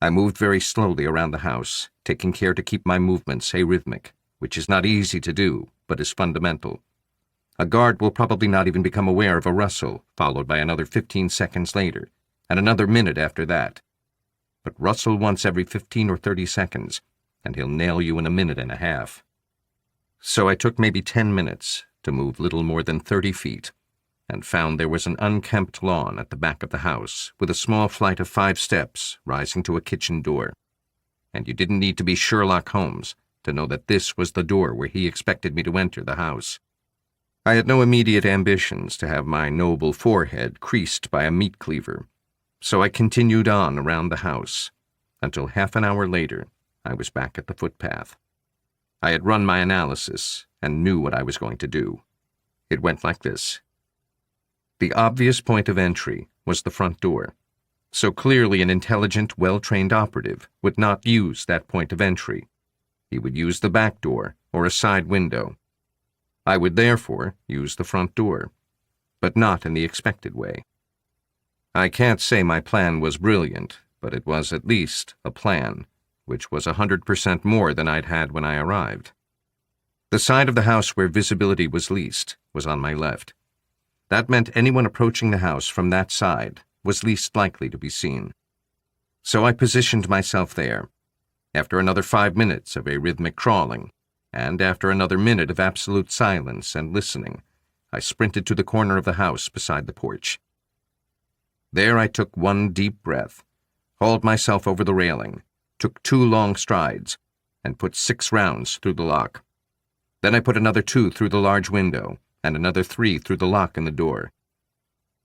I moved very slowly around the house, taking care to keep my movements arrhythmic, which is not easy to do, but is fundamental. A guard will probably not even become aware of a rustle, followed by another 15 seconds later, and another minute after that. But rustle once every 15 or 30 seconds, and he'll nail you in a minute and a half. So I took maybe 10 minutes to move little more than 30 feet, and found there was an unkempt lawn at the back of the house, with a small flight of 5 steps rising to a kitchen door. And you didn't need to be Sherlock Holmes to know that this was the door where he expected me to enter the house. I had no immediate ambitions to have my noble forehead creased by a meat cleaver, so I continued on around the house, until half an hour later I was back at the footpath. I had run my analysis and knew what I was going to do. It went like this. The obvious point of entry was the front door, so clearly an intelligent, well-trained operative would not use that point of entry. He would use the back door or a side window. I would therefore use the front door, but not in the expected way. I can't say my plan was brilliant, but it was at least a plan, which was 100% more than I'd had when I arrived. The side of the house where visibility was least was on my left. That meant anyone approaching the house from that side was least likely to be seen. So I positioned myself there. After another 5 minutes of arrhythmic crawling, and after another minute of absolute silence and listening, I sprinted to the corner of the house beside the porch. There I took one deep breath, hauled myself over the railing, took 2 long strides, and put 6 rounds through the lock. Then I put another 2 through the large window, and another 3 through the lock in the door.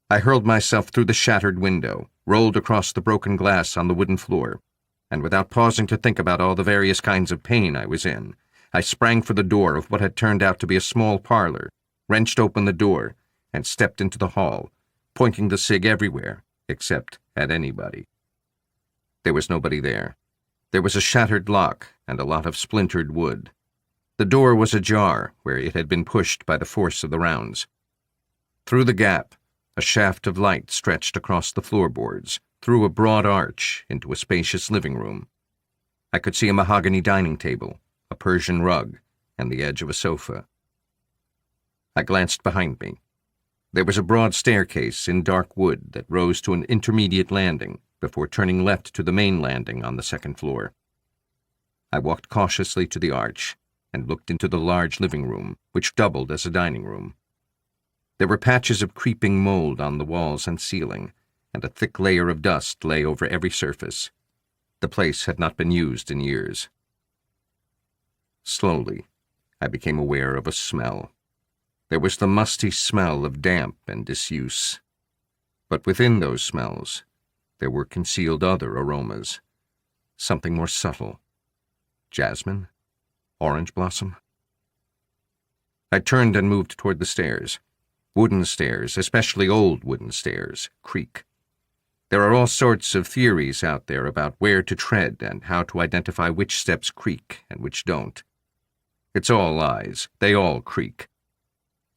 I hurled myself through the shattered window, rolled across the broken glass on the wooden floor, and without pausing to think about all the various kinds of pain I was in, I sprang for the door of what had turned out to be a small parlor, wrenched open the door, and stepped into the hall, pointing the cig everywhere, except at anybody. There was nobody there. There was a shattered lock and a lot of splintered wood. The door was ajar where it had been pushed by the force of the rounds. Through the gap, a shaft of light stretched across the floorboards, through a broad arch into a spacious living room. I could see a mahogany dining table, a Persian rug, and the edge of a sofa. I glanced behind me. There was a broad staircase in dark wood that rose to an intermediate landing before turning left to the main landing on the 2nd floor. I walked cautiously to the arch and looked into the large living room, which doubled as a dining room. There were patches of creeping mold on the walls and ceiling, and a thick layer of dust lay over every surface. The place had not been used in years. Slowly, I became aware of a smell. There was the musty smell of damp and disuse. But within those smells, there were concealed other aromas. Something more subtle. Jasmine? Orange blossom? I turned and moved toward the stairs. Wooden stairs, especially old wooden stairs, creak. There are all sorts of theories out there about where to tread and how to identify which steps creak and which don't. It's all lies. They all creak.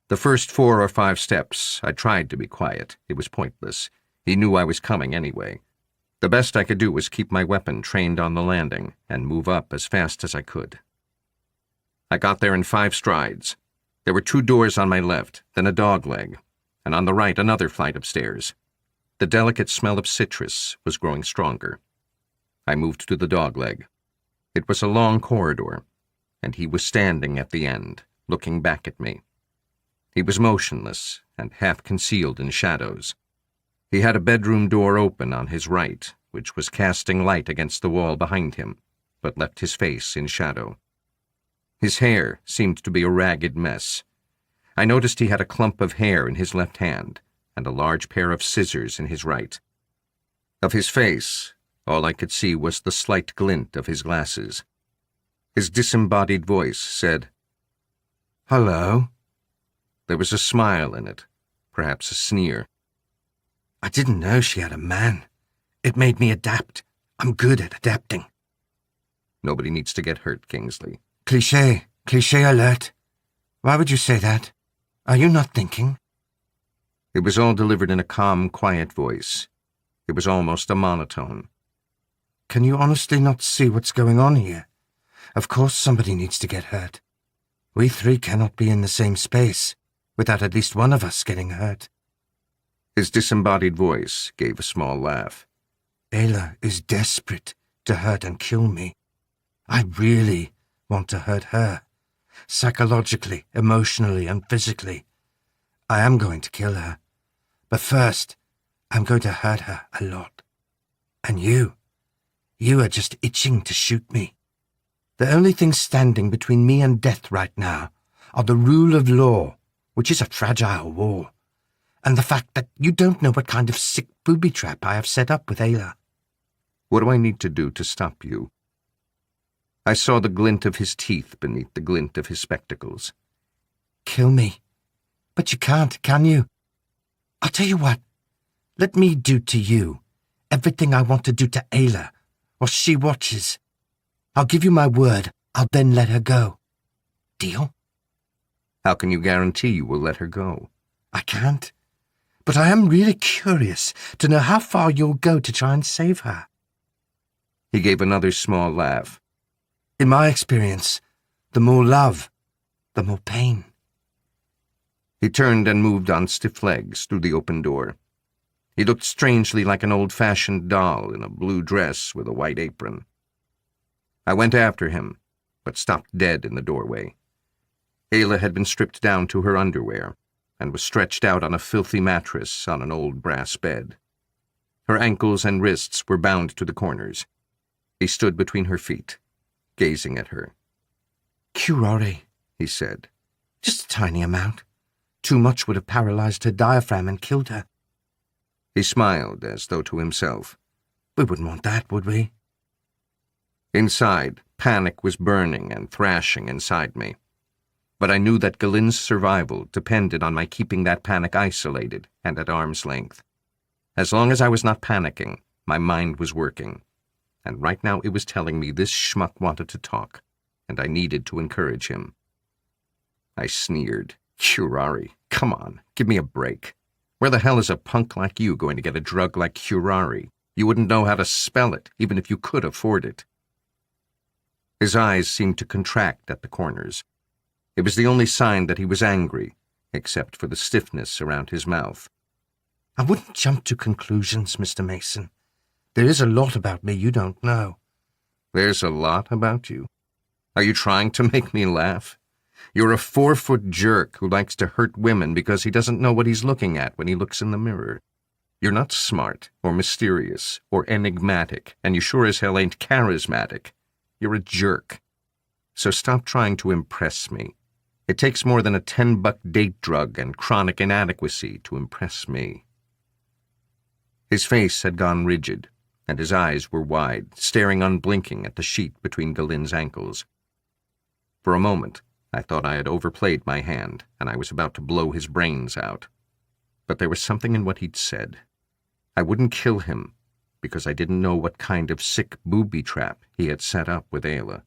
The first 4 or 5 steps, I tried to be quiet. It was pointless. He knew I was coming anyway. The best I could do was keep my weapon trained on the landing and move up as fast as I could. I got there in 5 strides. There were 2 doors on my left, then a dogleg, and on the right another flight of stairs. The delicate smell of citrus was growing stronger. I moved to the dogleg. It was a long corridor, and he was standing at the end, looking back at me. He was motionless and half concealed in shadows. He had a bedroom door open on his right, which was casting light against the wall behind him, but left his face in shadow. His hair seemed to be a ragged mess. I noticed he had a clump of hair in his left hand and a large pair of scissors in his right. Of his face, all I could see was the slight glint of his glasses. His disembodied voice said, "Hello." There was a smile in it, perhaps a sneer. I didn't know she had a man. It made me adapt. I'm good at adapting. Nobody needs to get hurt, Kingsley. Cliché alert. Why would you say that? Are you not thinking? It was all delivered in a calm, quiet voice. It was almost a monotone. Can you honestly not see what's going on here? Of course somebody needs to get hurt. We 3 cannot be in the same space without at least one of us getting hurt. His disembodied voice gave a small laugh. Ayla is desperate to hurt and kill me. I really want to hurt her. Psychologically, emotionally, and physically. I am going to kill her. But first, I'm going to hurt her a lot. And you are just itching to shoot me. The only things standing between me and death right now are the rule of law, which is a fragile wall, and the fact that you don't know what kind of sick booby trap I have set up with Ayla. What do I need to do to stop you? I saw the glint of his teeth beneath the glint of his spectacles. Kill me. But you can't, can you? I'll tell you what. Let me do to you everything I want to do to Ayla, while she watches. I'll give you my word. I'll then let her go. Deal? How can you guarantee you will let her go? I can't. But I am really curious to know how far you'll go to try and save her. He gave another small laugh. In my experience, the more love, the more pain. He turned and moved on stiff legs through the open door. He looked strangely like an old-fashioned doll in a blue dress with a white apron. I went after him, but stopped dead in the doorway. Ayla had been stripped down to her underwear and was stretched out on a filthy mattress on an old brass bed. Her ankles and wrists were bound to the corners. He stood between her feet, gazing at her. Curare, he said. Just a tiny amount. Too much would have paralyzed her diaphragm and killed her. He smiled as though to himself. We wouldn't want that, would we? Inside, panic was burning and thrashing inside me. But I knew that Galen's survival depended on my keeping that panic isolated and at arm's length. As long as I was not panicking, my mind was working. And right now it was telling me this schmuck wanted to talk, and I needed to encourage him. I sneered. Curare, come on, give me a break. Where the hell is a punk like you going to get a drug like curare? You wouldn't know how to spell it, even if you could afford it. His eyes seemed to contract at the corners. It was the only sign that he was angry, except for the stiffness around his mouth. I wouldn't jump to conclusions, Mr. Mason. There is a lot about me you don't know. There's a lot about you. Are you trying to make me laugh? You're a 4-foot jerk who likes to hurt women because he doesn't know what he's looking at when he looks in the mirror. You're not smart, or mysterious, or enigmatic, and you sure as hell ain't charismatic. You're a jerk. So stop trying to impress me. It takes more than a $10 date drug and chronic inadequacy to impress me. His face had gone rigid, and his eyes were wide, staring unblinking at the sheet between Galen's ankles. For a moment, I thought I had overplayed my hand, and I was about to blow his brains out. But there was something in what he'd said. I wouldn't kill him, because I didn't know what kind of sick booby trap he had set up with Ayla.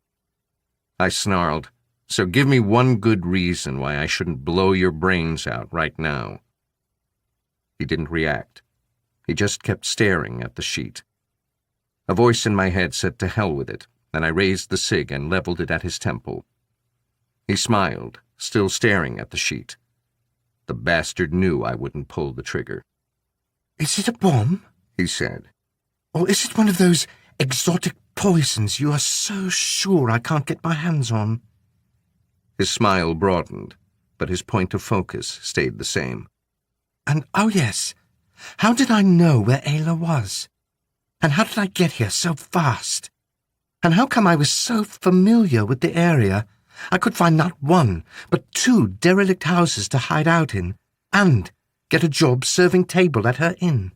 I snarled, "So give me one good reason why I shouldn't blow your brains out right now." He didn't react. He just kept staring at the sheet. A voice in my head said to hell with it, and I raised the cig and leveled it at his temple. He smiled, still staring at the sheet. The bastard knew I wouldn't pull the trigger. "Is it a bomb?" he said. "Or is it one of those exotic poisons you are so sure I can't get my hands on?" His smile broadened, but his point of focus stayed the same. "And oh yes, how did I know where Ayla was? And how did I get here so fast? And how come I was so familiar with the area I could find not one, but 2 derelict houses to hide out in, and get a job serving table at her inn?"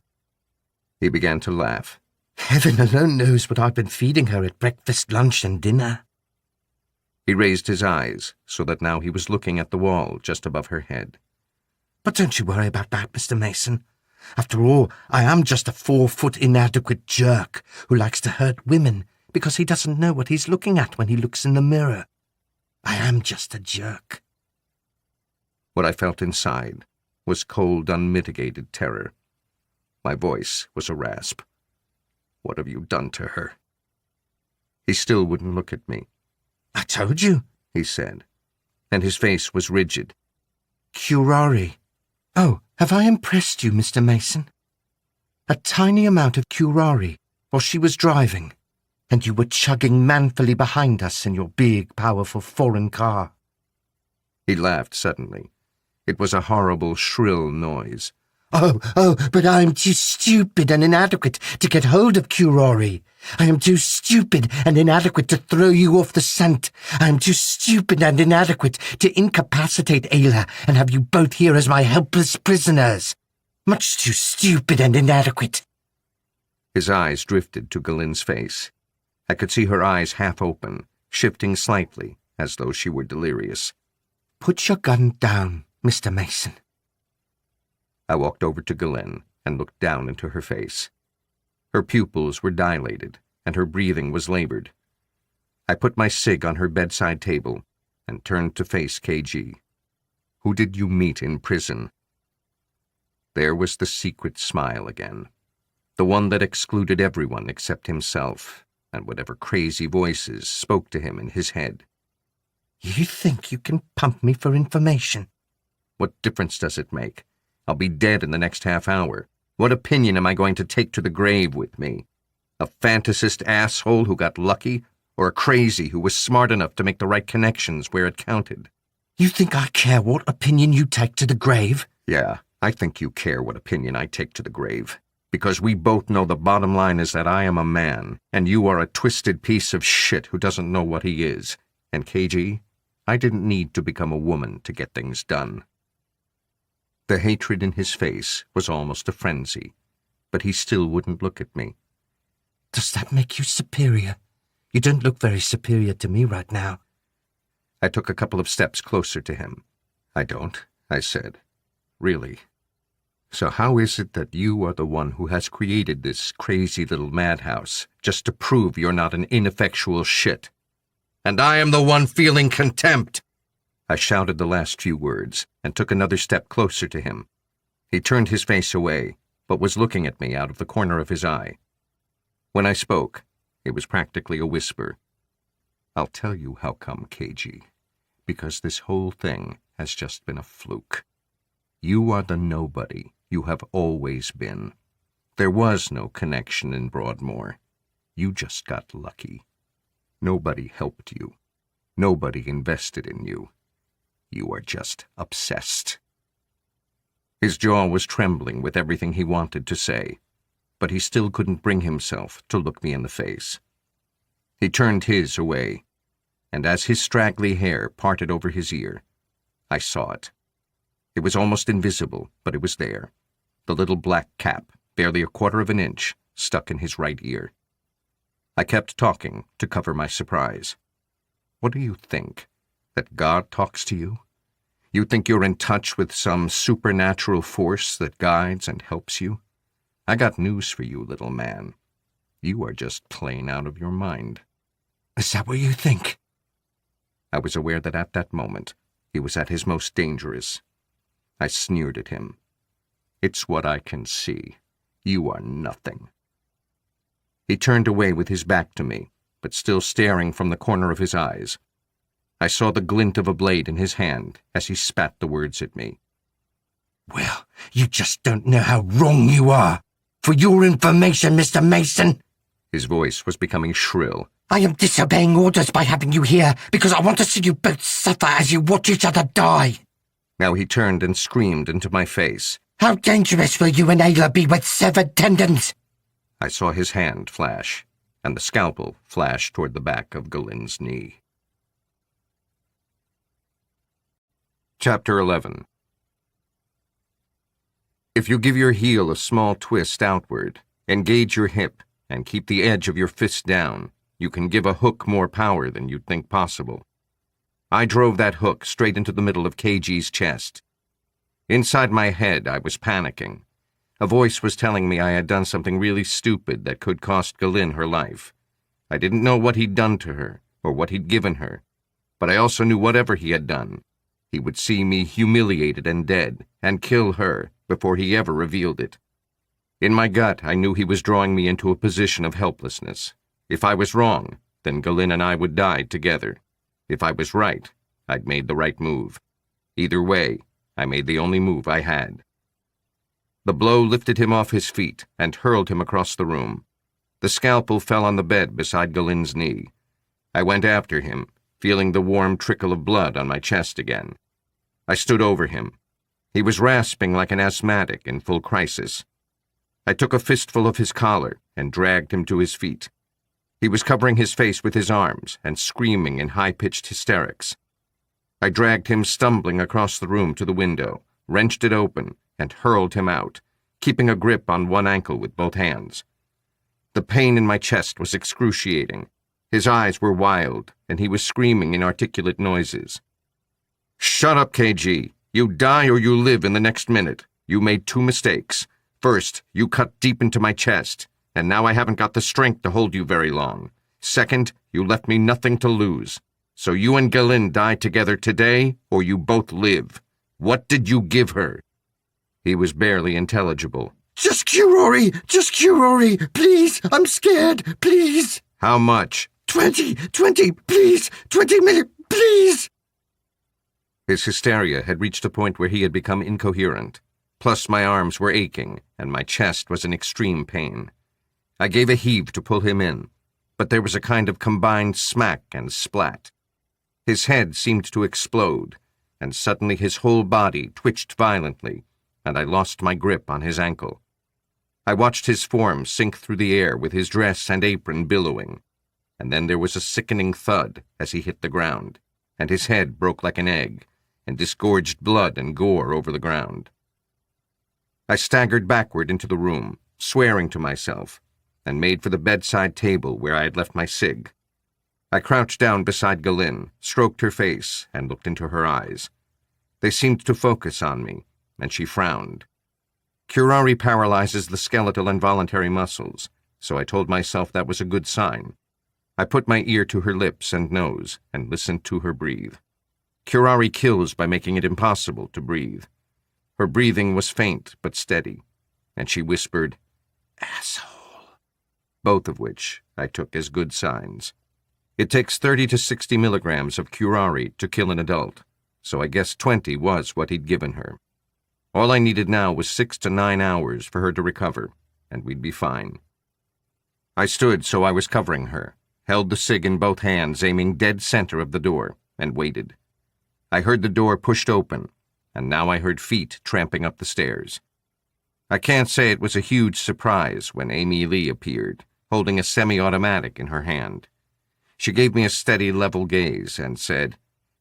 He began to laugh. "Heaven alone knows what I've been feeding her at breakfast, lunch, and dinner." He raised his eyes so that now he was looking at the wall just above her head. "But don't you worry about that, Mr. Mason. After all, I am just a 4-foot inadequate jerk who likes to hurt women because he doesn't know what he's looking at when he looks in the mirror. I am just a jerk." What I felt inside was cold, unmitigated terror. My voice was a rasp. "What have you done to her?" He still wouldn't look at me. "I told you," he said, and his face was rigid. "Curare. Oh, have I impressed you, Mr. Mason? A tiny amount of curare while she was driving, and you were chugging manfully behind us in your big, powerful foreign car." He laughed suddenly. It was a horrible, shrill noise. Oh, but I am too stupid and inadequate to get hold of curare. I am too stupid and inadequate to throw you off the scent. I am too stupid and inadequate to incapacitate Ayla and have you both here as my helpless prisoners. Much too stupid and inadequate." His eyes drifted to Galen's face. I could see her eyes half open, shifting slightly, as though she were delirious. "Put your gun down, Mr. Mason." I walked over to Galen and looked down into her face. Her pupils were dilated, and her breathing was labored. I put my cig on her bedside table and turned to face KG. "Who did you meet in prison?" There was the secret smile again, the one that excluded everyone except himself and whatever crazy voices spoke to him in his head. "You think you can pump me for information?" What difference does it make? I'll be dead in the next half hour. What opinion am I going to take to the grave with me? A fantasist asshole who got lucky, or a crazy who was smart enough to make the right connections where it counted? "You think I care what opinion you take to the grave?" Yeah, I think you care what opinion I take to the grave. Because we both know the bottom line is that I am a man, and you are a twisted piece of shit who doesn't know what he is. And KG, I didn't need to become a woman to get things done. The hatred in his face was almost a frenzy, but he still wouldn't look at me. "Does that make you superior? You don't look very superior to me right now." I took a couple of steps closer to him. "I don't," I said. "Really. So how is it that you are the one who has created this crazy little madhouse just to prove you're not an ineffectual shit? And I am the one feeling contempt!" I shouted the last few words and took another step closer to him. He turned his face away, but was looking at me out of the corner of his eye. When I spoke, it was practically a whisper. "I'll tell you how come, KG. Because this whole thing has just been a fluke. You are the nobody you have always been. There was no connection in Broadmoor. You just got lucky. Nobody helped you. Nobody invested in you. You are just obsessed." His jaw was trembling with everything he wanted to say, but he still couldn't bring himself to look me in the face. He turned his away, and as his straggly hair parted over his ear, I saw it. It was almost invisible, but it was there, the little black cap barely a quarter of an inch, stuck in his right ear. I kept talking to cover my surprise. What do you think? That God talks to you? You think you're in touch with some supernatural force that guides and helps you? I got news for you, little man. You are just plain out of your mind. Is that what you think? I was aware that at that moment, he was at his most dangerous. I sneered at him. It's what I can see. You are nothing. He turned away with his back to me, but still staring from the corner of his eyes. I saw the glint of a blade in his hand as he spat the words at me. Well, you just don't know how wrong you are. For your information, Mr. Mason. His voice was becoming shrill. I am disobeying orders by having you here because I want to see you both suffer as you watch each other die. Now he turned and screamed into my face. How dangerous will you and Ayla be with severed tendons? I saw his hand flash, and the scalpel flash toward the back of Galen's knee. Chapter 11. If you give your heel a small twist outward, engage your hip, and keep the edge of your fist down, you can give a hook more power than you'd think possible. I drove that hook straight into the middle of KG's chest. Inside my head, I was panicking. A voice was telling me I had done something really stupid that could cost Galen her life. I didn't know what he'd done to her, or what he'd given her, but I also knew whatever he had done, he would see me humiliated and dead, and kill her before he ever revealed it. In my gut, I knew he was drawing me into a position of helplessness. If I was wrong, then Galen and I would die together. If I was right, I'd made the right move. Either way, I made the only move I had. The blow lifted him off his feet and hurled him across the room. The scalpel fell on the bed beside Galen's knee. I went after him, feeling the warm trickle of blood on my chest again. I stood over him. He was rasping like an asthmatic in full crisis. I took a fistful of his collar and dragged him to his feet. He was covering his face with his arms and screaming in high-pitched hysterics. I dragged him stumbling across the room to the window, wrenched it open, and hurled him out, keeping a grip on one ankle with both hands. The pain in my chest was excruciating. His eyes were wild, and he was screaming inarticulate noises. "Shut up, KG. You die or you live in the next minute. You made 2 mistakes. First, you cut deep into my chest, and now I haven't got the strength to hold you very long. Second, you left me nothing to lose. So you and Galen die together today, or you both live. What did you give her?" He was barely intelligible. Just Curori! Just Curori! Please! I'm scared! Please! How much? 20! Please! 20 million! Please! His hysteria had reached a point where he had become incoherent. Plus my arms were aching, and my chest was in extreme pain. I gave a heave to pull him in, but there was a kind of combined smack and splat. His head seemed to explode, and suddenly his whole body twitched violently, and I lost my grip on his ankle. I watched his form sink through the air with his dress and apron billowing, and then there was a sickening thud as he hit the ground, and his head broke like an egg, and disgorged blood and gore over the ground. I staggered backward into the room, swearing to myself, and made for the bedside table where I had left my cig. I crouched down beside Galen, stroked her face, and looked into her eyes. They seemed to focus on me, and she frowned. Curari paralyzes the skeletal and voluntary muscles, so I told myself that was a good sign. I put my ear to her lips and nose and listened to her breathe. Curari kills by making it impossible to breathe. Her breathing was faint but steady, and she whispered, "Asshole," both of which I took as good signs. It takes 30 to 60 milligrams of curare to kill an adult, so I guess 20 was what he'd given her. All I needed now was 6 to 9 hours for her to recover, and we'd be fine. I stood so I was covering her, held the cig in both hands, aiming dead center of the door, and waited. I heard the door pushed open, and now I heard feet tramping up the stairs. I can't say it was a huge surprise when Amy Lee appeared, holding a semi-automatic in her hand. She gave me a steady, level gaze and said,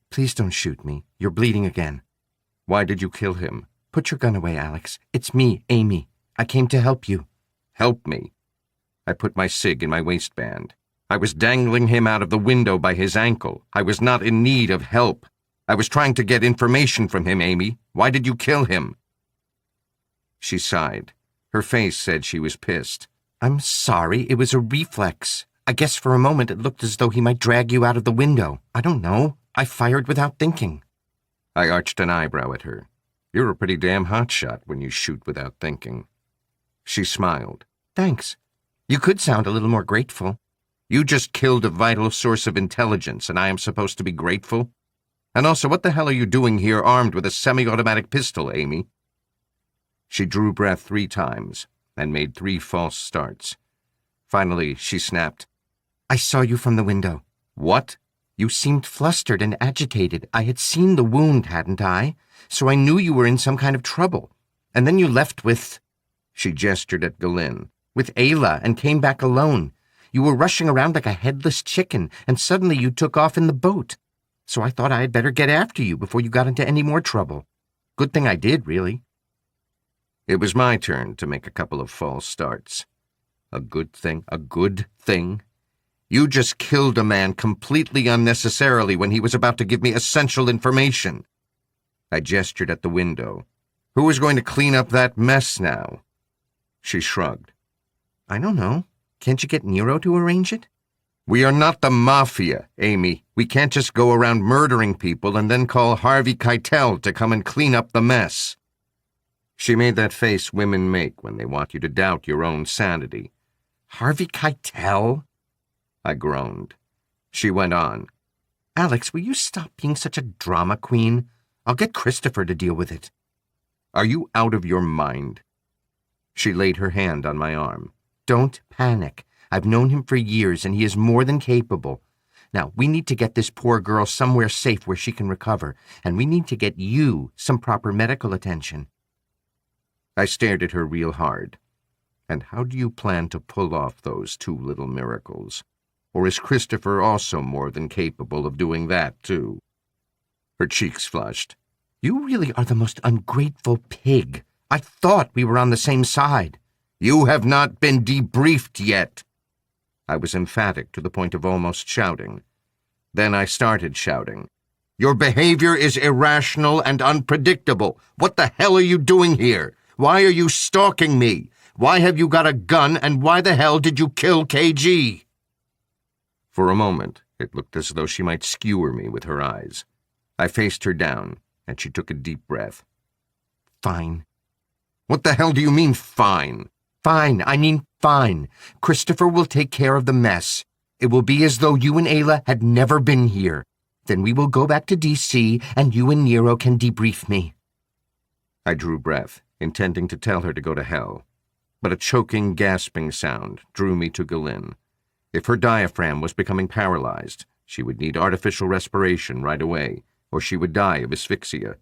"Please don't shoot me. You're bleeding again." "Why did you kill him?" "Put your gun away, Alex. It's me, Amy. I came to help you. Help me. I put my cig in my waistband. I was dangling him out of the window by his ankle. I was not in need of help. I was trying to get information from him, Amy. Why did you kill him? She sighed. Her face said she was pissed. I'm sorry, it was a reflex. I guess for a moment it looked as though he might drag you out of the window. I don't know. I fired without thinking. I arched an eyebrow at her. You're a pretty damn hotshot when you shoot without thinking. She smiled. Thanks. You could sound a little more grateful. You just killed a vital source of intelligence, and I am supposed to be grateful? And also, what the hell are you doing here armed with a semi-automatic pistol, Amy? She drew breath 3 times and made 3 false starts. Finally, she snapped. I saw you from the window. What? You seemed flustered and agitated. I had seen the wound, hadn't I? So I knew you were in some kind of trouble. And then you left with... She gestured at Galin. With Ayla and came back alone. You were rushing around like a headless chicken, and suddenly you took off in the boat. So I thought I had better get after you before you got into any more trouble. Good thing I did, really. It was my turn to make a couple of false starts. A good thing? A good thing? You just killed a man completely unnecessarily when he was about to give me essential information. I gestured at the window. Who is going to clean up that mess now? She shrugged. I don't know. Can't you get Nero to arrange it? We are not the mafia, Amy. We can't just go around murdering people and then call Harvey Keitel to come and clean up the mess. She made that face women make when they want you to doubt your own sanity. Harvey Keitel? I groaned. She went on. Alex, will you stop being such a drama queen? I'll get Christopher to deal with it. Are you out of your mind? She laid her hand on my arm. Don't panic. I've known him for years, and he is more than capable. Now, we need to get this poor girl somewhere safe where she can recover, and we need to get you some proper medical attention. I stared at her real hard. And how do you plan to pull off those 2 little miracles? Or is Christopher also more than capable of doing that, too? Her cheeks flushed. You really are the most ungrateful pig. I thought we were on the same side. You have not been debriefed yet. I was emphatic to the point of almost shouting. Then I started shouting. Your behavior is irrational and unpredictable. What the hell are you doing here? Why are you stalking me? Why have you got a gun, and why the hell did you kill KG? For a moment, it looked as though she might skewer me with her eyes. I faced her down, and she took a deep breath. Fine. What the hell do you mean, fine? Fine, I mean fine. Christopher will take care of the mess. It will be as though you and Ayla had never been here. Then we will go back to D.C., and you and Nero can debrief me. I drew breath, intending to tell her to go to hell. But a choking, gasping sound drew me to Galin. If her diaphragm was becoming paralyzed, she would need artificial respiration right away, or she would die of asphyxia.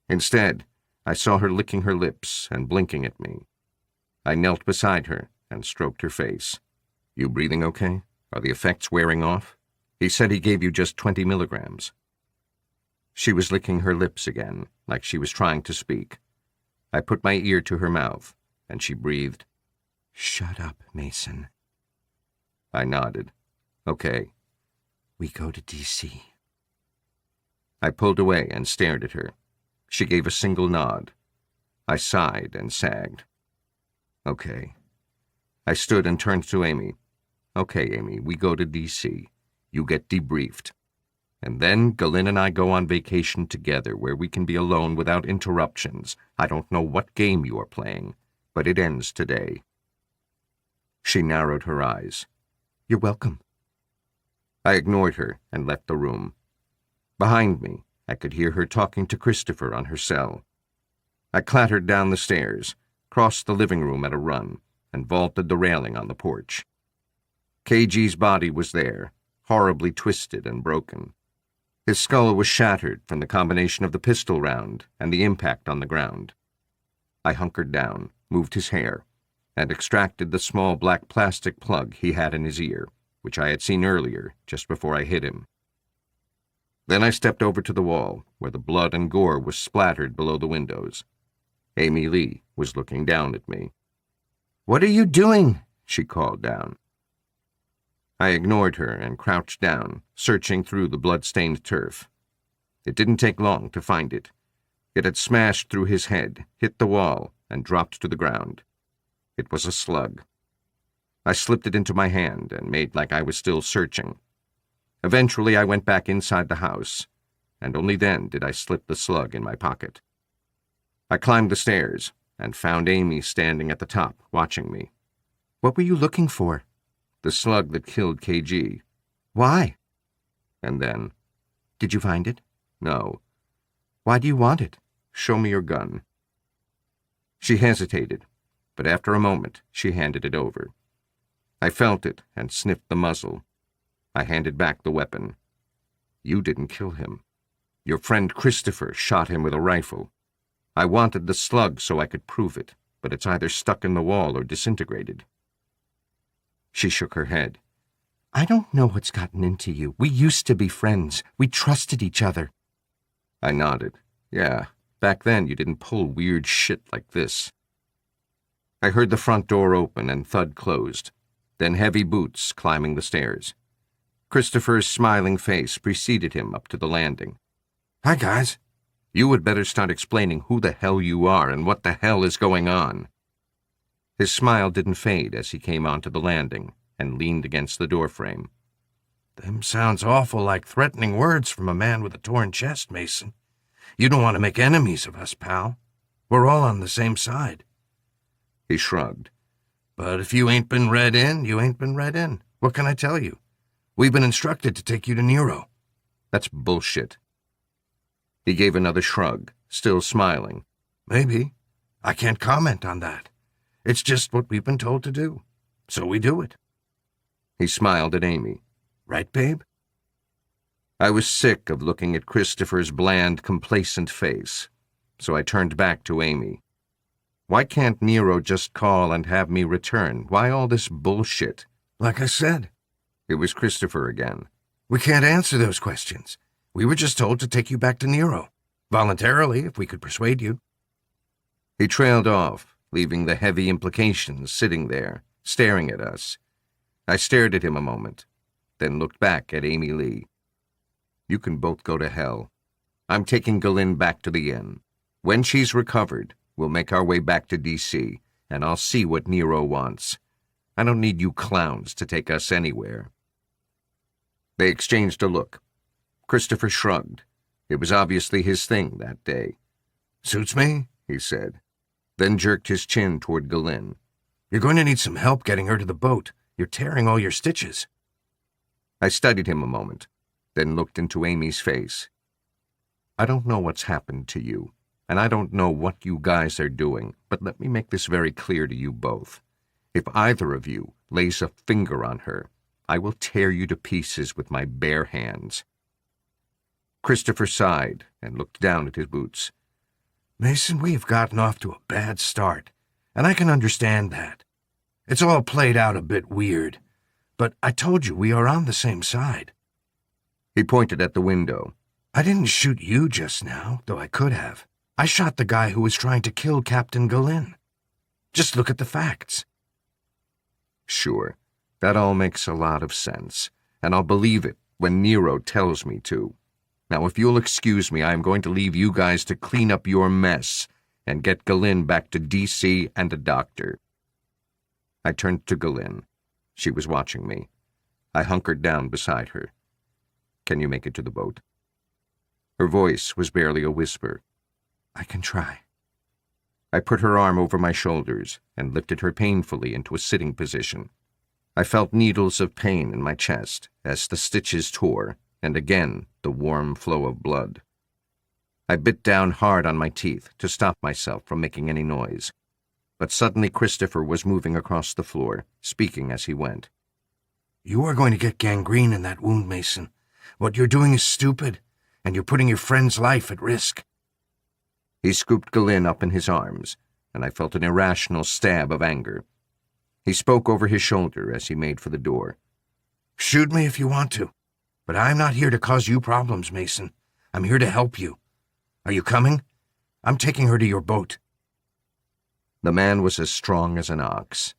Instead, I saw her licking her lips and blinking at me. I knelt beside her and stroked her face. You breathing okay? Are the effects wearing off? He said he gave you just 20 milligrams. She was licking her lips again, like she was trying to speak. I put my ear to her mouth, and she breathed. Shut up, Mason. I nodded. Okay. We go to D.C. I pulled away and stared at her. She gave a single nod. I sighed and sagged. Okay. I stood and turned to Amy. Okay, Amy, we go to D.C. You get debriefed. And then Galin and I go on vacation together where we can be alone without interruptions. I don't know what game you are playing, but it ends today. She narrowed her eyes. You're welcome. I ignored her and left the room. Behind me, I could hear her talking to Christopher on her cell. I clattered down the stairs, crossed the living room at a run, and vaulted the railing on the porch. KG's body was there, horribly twisted and broken. His skull was shattered from the combination of the pistol round and the impact on the ground. I hunkered down, moved his hair, and extracted the small black plastic plug he had in his ear, which I had seen earlier, just before I hit him. Then I stepped over to the wall, where the blood and gore was splattered below the windows. Amy Lee was looking down at me. "What are you doing?" She called down. I ignored her and crouched down, searching through the blood-stained turf. It didn't take long to find it. It had smashed through his head, hit the wall, and dropped to the ground. It was a slug. I slipped it into my hand and made like I was still searching. Eventually, I went back inside the house, and only then did I slip the slug in my pocket. I climbed the stairs and found Amy standing at the top, watching me. "What were you looking for?" The slug that killed KG. "Why?" And then, "Did you find it?" no. "Why do you want it?" "Show me your gun." She hesitated, but after a moment, she handed it over. I felt it and sniffed the muzzle. I handed back the weapon. "You didn't kill him. Your friend Christopher shot him with a rifle. I wanted the slug so I could prove it, but it's either stuck in the wall or disintegrated." She shook her head. "I don't know what's gotten into you. We used to be friends. We trusted each other." I nodded. "Yeah, back then you didn't pull weird shit like this." I heard the front door open and thud closed, then heavy boots climbing the stairs. Christopher's smiling face preceded him up to the landing. Hi, guys. "You would better start explaining who the hell you are and what the hell is going on." His smile didn't fade as he came onto the landing and leaned against the doorframe. Them sounds awful like threatening words from a man with a torn chest, Mason. You don't want to make enemies of us, pal. We're all on the same side. He shrugged. But if you ain't been read in, you ain't been read in. What can I tell you? We've been instructed to take you to Nero. "That's bullshit." He gave another shrug, still smiling. Maybe. I can't comment on that. It's just what we've been told to do. So we do it. He smiled at Amy. Right, babe? I was sick of looking at Christopher's bland, complacent face, so I turned back to Amy. Why can't Nero just call and have me return? Why all this bullshit? Like I said, It was Christopher again. we can't answer those questions. We were just told to take you back to Nero. Voluntarily, if we could persuade you. He trailed off, leaving the heavy implications sitting there, staring at us. I stared at him a moment, then looked back at Amy Lee. "You can both go to hell. I'm taking Galen back to the inn. When she's recovered, we'll make our way back to D.C., and I'll see what Nero wants. I don't need you clowns to take us anywhere." They exchanged a look. Christopher shrugged. It was obviously his thing that day. Suits me, He said, then jerked his chin toward Galen. You're going to need some help getting her to the boat. You're tearing all your stitches. I studied him a moment, then looked into Amy's face. "I don't know what's happened to you, and I don't know what you guys are doing, but let me make this very clear to you both. If either of you lays a finger on her, I will tear you to pieces with my bare hands." Christopher sighed and looked down at his boots. Mason, we have gotten off to a bad start, and I can understand that. It's all played out a bit weird, but I told you we are on the same side. He pointed at the window. I didn't shoot you just now, though I could have. I shot the guy who was trying to kill Captain Galen. Just look at the facts. Sure, that all makes a lot of sense, and I'll believe it when Nero tells me to. Now, if you'll excuse me, I am going to leave you guys to clean up your mess and get Galen back to D.C. and a doctor. I turned to Galen. She was watching me. I hunkered down beside her. "Can you make it to the boat?" Her voice was barely a whisper. "I can try." I put her arm over my shoulders and lifted her painfully into a sitting position. I felt needles of pain in my chest as the stitches tore, and again the warm flow of blood. I bit down hard on my teeth to stop myself from making any noise. But suddenly Christopher was moving across the floor, speaking as he went. You are going to get gangrene in that wound, Mason. What you're doing is stupid, and you're putting your friend's life at risk. He scooped Galen up in his arms, and I felt an irrational stab of anger. He spoke over his shoulder as he made for the door. Shoot me if you want to, but I'm not here to cause you problems, Mason. I'm here to help you. Are you coming? I'm taking her to your boat. The man was as strong as an ox.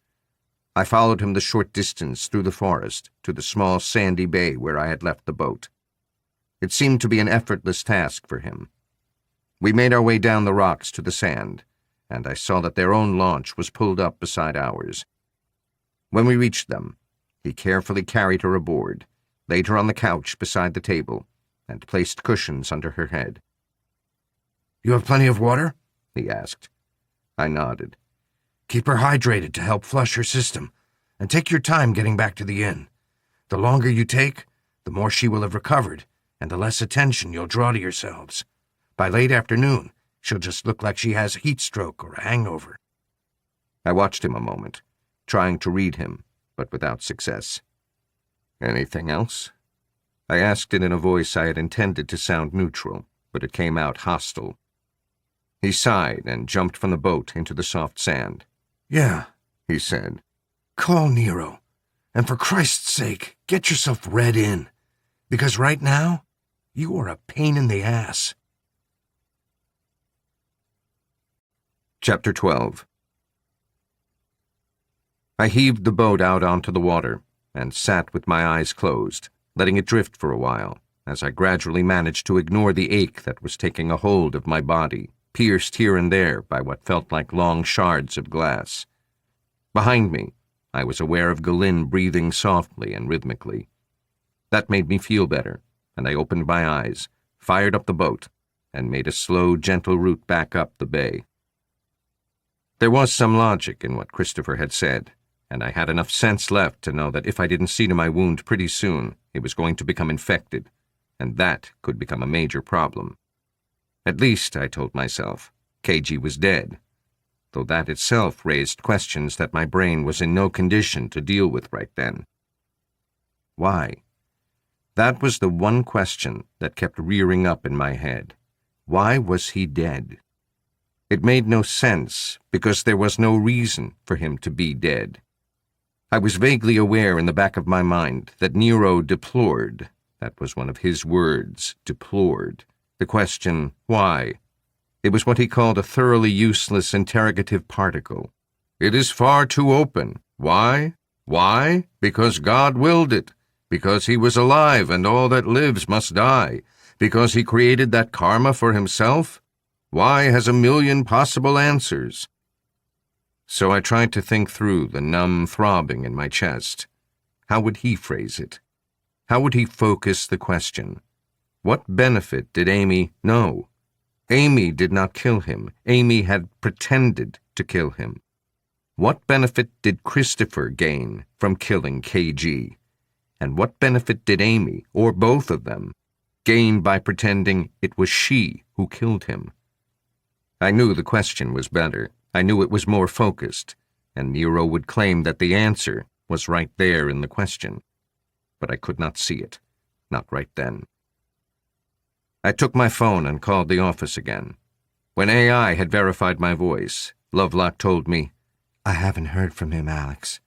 I followed him the short distance through the forest to the small sandy bay where I had left the boat. It seemed to be an effortless task for him. We made our way down the rocks to the sand, and I saw that their own launch was pulled up beside ours. When we reached them, he carefully carried her aboard, laid her on the couch beside the table, and placed cushions under her head. "You have plenty of water?" he asked. I nodded. "Keep her hydrated to help flush her system, and take your time getting back to the inn. The longer you take, the more she will have recovered, and the less attention you'll draw to yourselves. By late afternoon, she'll just look like she has a heat stroke or a hangover." I watched him a moment, trying to read him, but without success. "Anything else?" I asked it in a voice I had intended to sound neutral, but it came out hostile. He sighed and jumped from the boat into the soft sand. "Yeah," he said. "Call Nero, and for Christ's sake, get yourself read in, because right now, you are a pain in the ass." Chapter 12. I heaved the boat out onto the water and sat with my eyes closed, letting it drift for a while, as I gradually managed to ignore the ache that was taking a hold of my body, pierced here and there by what felt like long shards of glass. Behind me, I was aware of Galin breathing softly and rhythmically. That made me feel better, and I opened my eyes, fired up the boat, and made a slow, gentle route back up the bay. There was some logic in what Christopher had said, and I had enough sense left to know that if I didn't see to my wound pretty soon, it was going to become infected, and that could become a major problem. At least, I told myself, KG was dead, though that itself raised questions that my brain was in no condition to deal with right then. Why? That was the one question that kept rearing up in my head. Why was he dead? It made no sense, because there was no reason for him to be dead. I was vaguely aware in the back of my mind that Nero deplored, that was one of his words, deplored, the question, why? It was what he called a thoroughly useless interrogative particle. It is far too open. Why? Why? Because God willed it. Because he was alive and all that lives must die. Because he created that karma for himself? Why has a million possible answers. So I tried to think through the numb throbbing in my chest. How would he phrase it? How would he focus the question? What benefit did Amy know? Amy did not kill him. Amy had pretended to kill him. What benefit did Christopher gain from killing KG? And what benefit did Amy, or both of them, gain by pretending it was she who killed him? I knew the question was better. I knew it was more focused, and Nero would claim that the answer was right there in the question. But I could not see it, not right then. I took my phone and called the office again. When AI had verified my voice, Lovelock told me, "I haven't heard from him, Alex."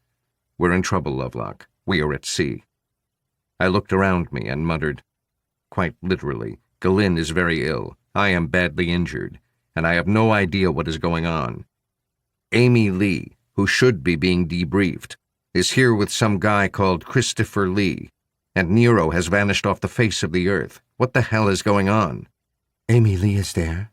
"We're in trouble, Lovelock. We are at sea." I looked around me and muttered, "Quite literally, Galin is very ill. I am badly injured, and I have no idea what is going on. Amy Lee, who should be being debriefed, is here with some guy called Christopher Lee, and Nero has vanished off the face of the earth. What the hell is going on?" "Amy Lee is there?"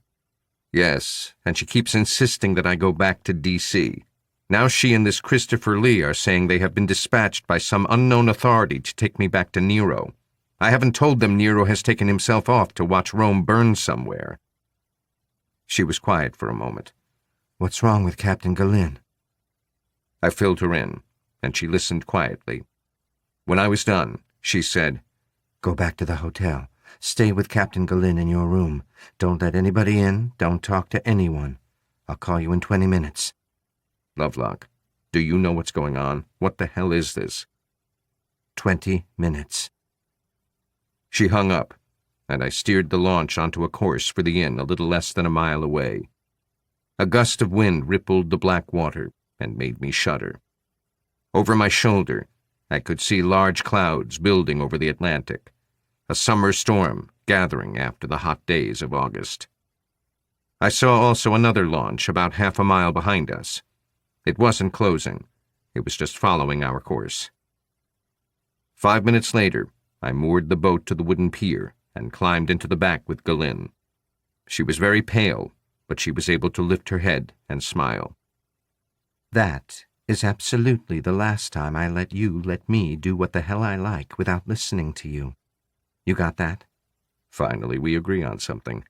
"Yes, and she keeps insisting that I go back to D.C. Now she and this Christopher Lee are saying they have been dispatched by some unknown authority to take me back to Nero. I haven't told them Nero has taken himself off to watch Rome burn somewhere." She was quiet for a moment. "What's wrong with Captain Galin?" I filled her in, and she listened quietly. When I was done, she said, "Go back to the hotel. Stay with Captain Galin in your room. Don't let anybody in. Don't talk to anyone. I'll call you in 20 minutes. "Lovelock, do you know what's going on? What the hell is this?" 20 minutes. She hung up, and I steered the launch onto a course for the inn a little less than a mile away. A gust of wind rippled the black water and made me shudder. Over my shoulder, I could see large clouds building over the Atlantic, a summer storm gathering after the hot days of August. I saw also another launch about half a mile behind us. It wasn't closing. It was just following our course. 5 minutes later, I moored the boat to the wooden pier and climbed into the back with Galin. She was very pale, but she was able to lift her head and smile. That is absolutely the last time I let you let me do what the hell I like without listening to you. You got that? Finally, we agree on something.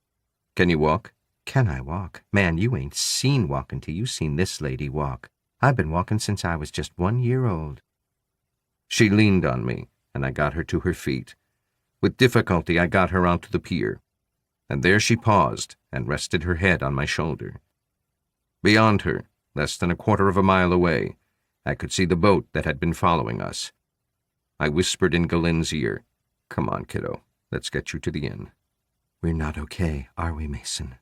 Can you walk? Can I walk? Man, you ain't seen walking till you seen this lady walk. I've been walking since I was just 1 year old. She leaned on me, and I got her to her feet. With difficulty, I got her onto the pier, and there she paused and rested her head on my shoulder. Beyond her, less than a quarter of a mile away, I could see the boat that had been following us. I whispered in Galin's ear, "Come on, kiddo, let's get you to the inn." We're not okay, are we, Mason?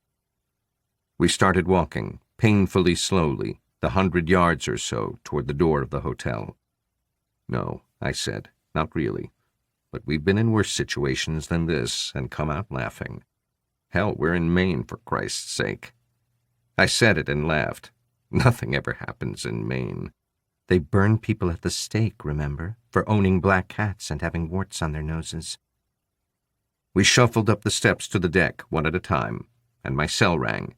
We started walking, painfully slowly, the 100 yards or so toward the door of the hotel. "No," I said, "not really. But we've been in worse situations than this and come out laughing. Hell, we're in Maine, for Christ's sake." I said it and laughed. Nothing ever happens in Maine. They burn people at the stake, remember, for owning black cats and having warts on their noses. We shuffled up the steps to the deck, one at a time, and my cell rang.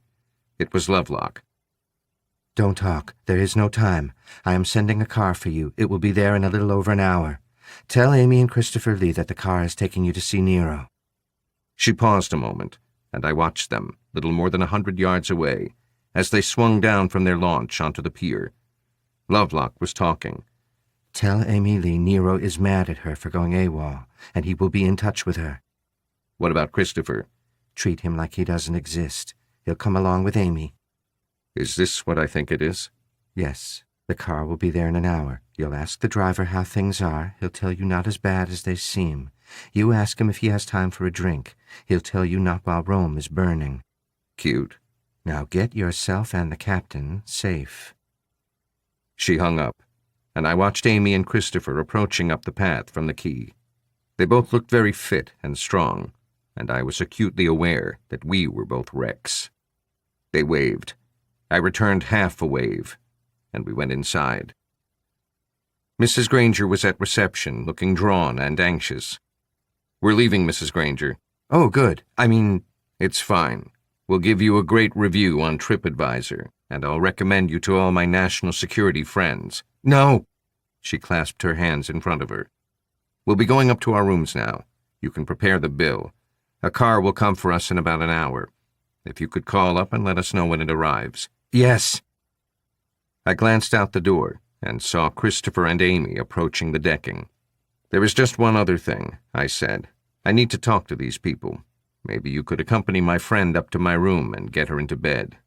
It was Lovelock. Don't talk. There is no time. I am sending a car for you. It will be there in a little over an hour. Tell Amy and Christopher Lee that the car is taking you to see Nero. She paused a moment, and I watched them, little more than 100 yards away, as they swung down from their launch onto the pier. Lovelock was talking. Tell Amy Lee Nero is mad at her for going AWOL, and he will be in touch with her. What about Christopher? Treat him like he doesn't exist. He'll come along with Amy. Is this what I think it is? Yes. The car will be there in an hour. You'll ask the driver how things are. He'll tell you not as bad as they seem. You ask him if he has time for a drink. He'll tell you not while Rome is burning. Cute. Now get yourself and the captain safe. She hung up, and I watched Amy and Christopher approaching up the path from the quay. They both looked very fit and strong, and I was acutely aware that we were both wrecks. They waved. I returned half a wave, and we went inside. Mrs. Granger was at reception, looking drawn and anxious. "We're leaving, Mrs. Granger." Oh, good. "It's fine. We'll give you a great review on TripAdvisor, and I'll recommend you to all my national security friends." "No!" She clasped her hands in front of her. "We'll be going up to our rooms now. You can prepare the bill. A car will come for us in about an hour. If you could call up and let us know when it arrives." Yes. I glanced out the door and saw Christopher and Amy approaching the decking. "There is just one other thing," I said. "I need to talk to these people. Maybe you could accompany my friend up to my room and get her into bed.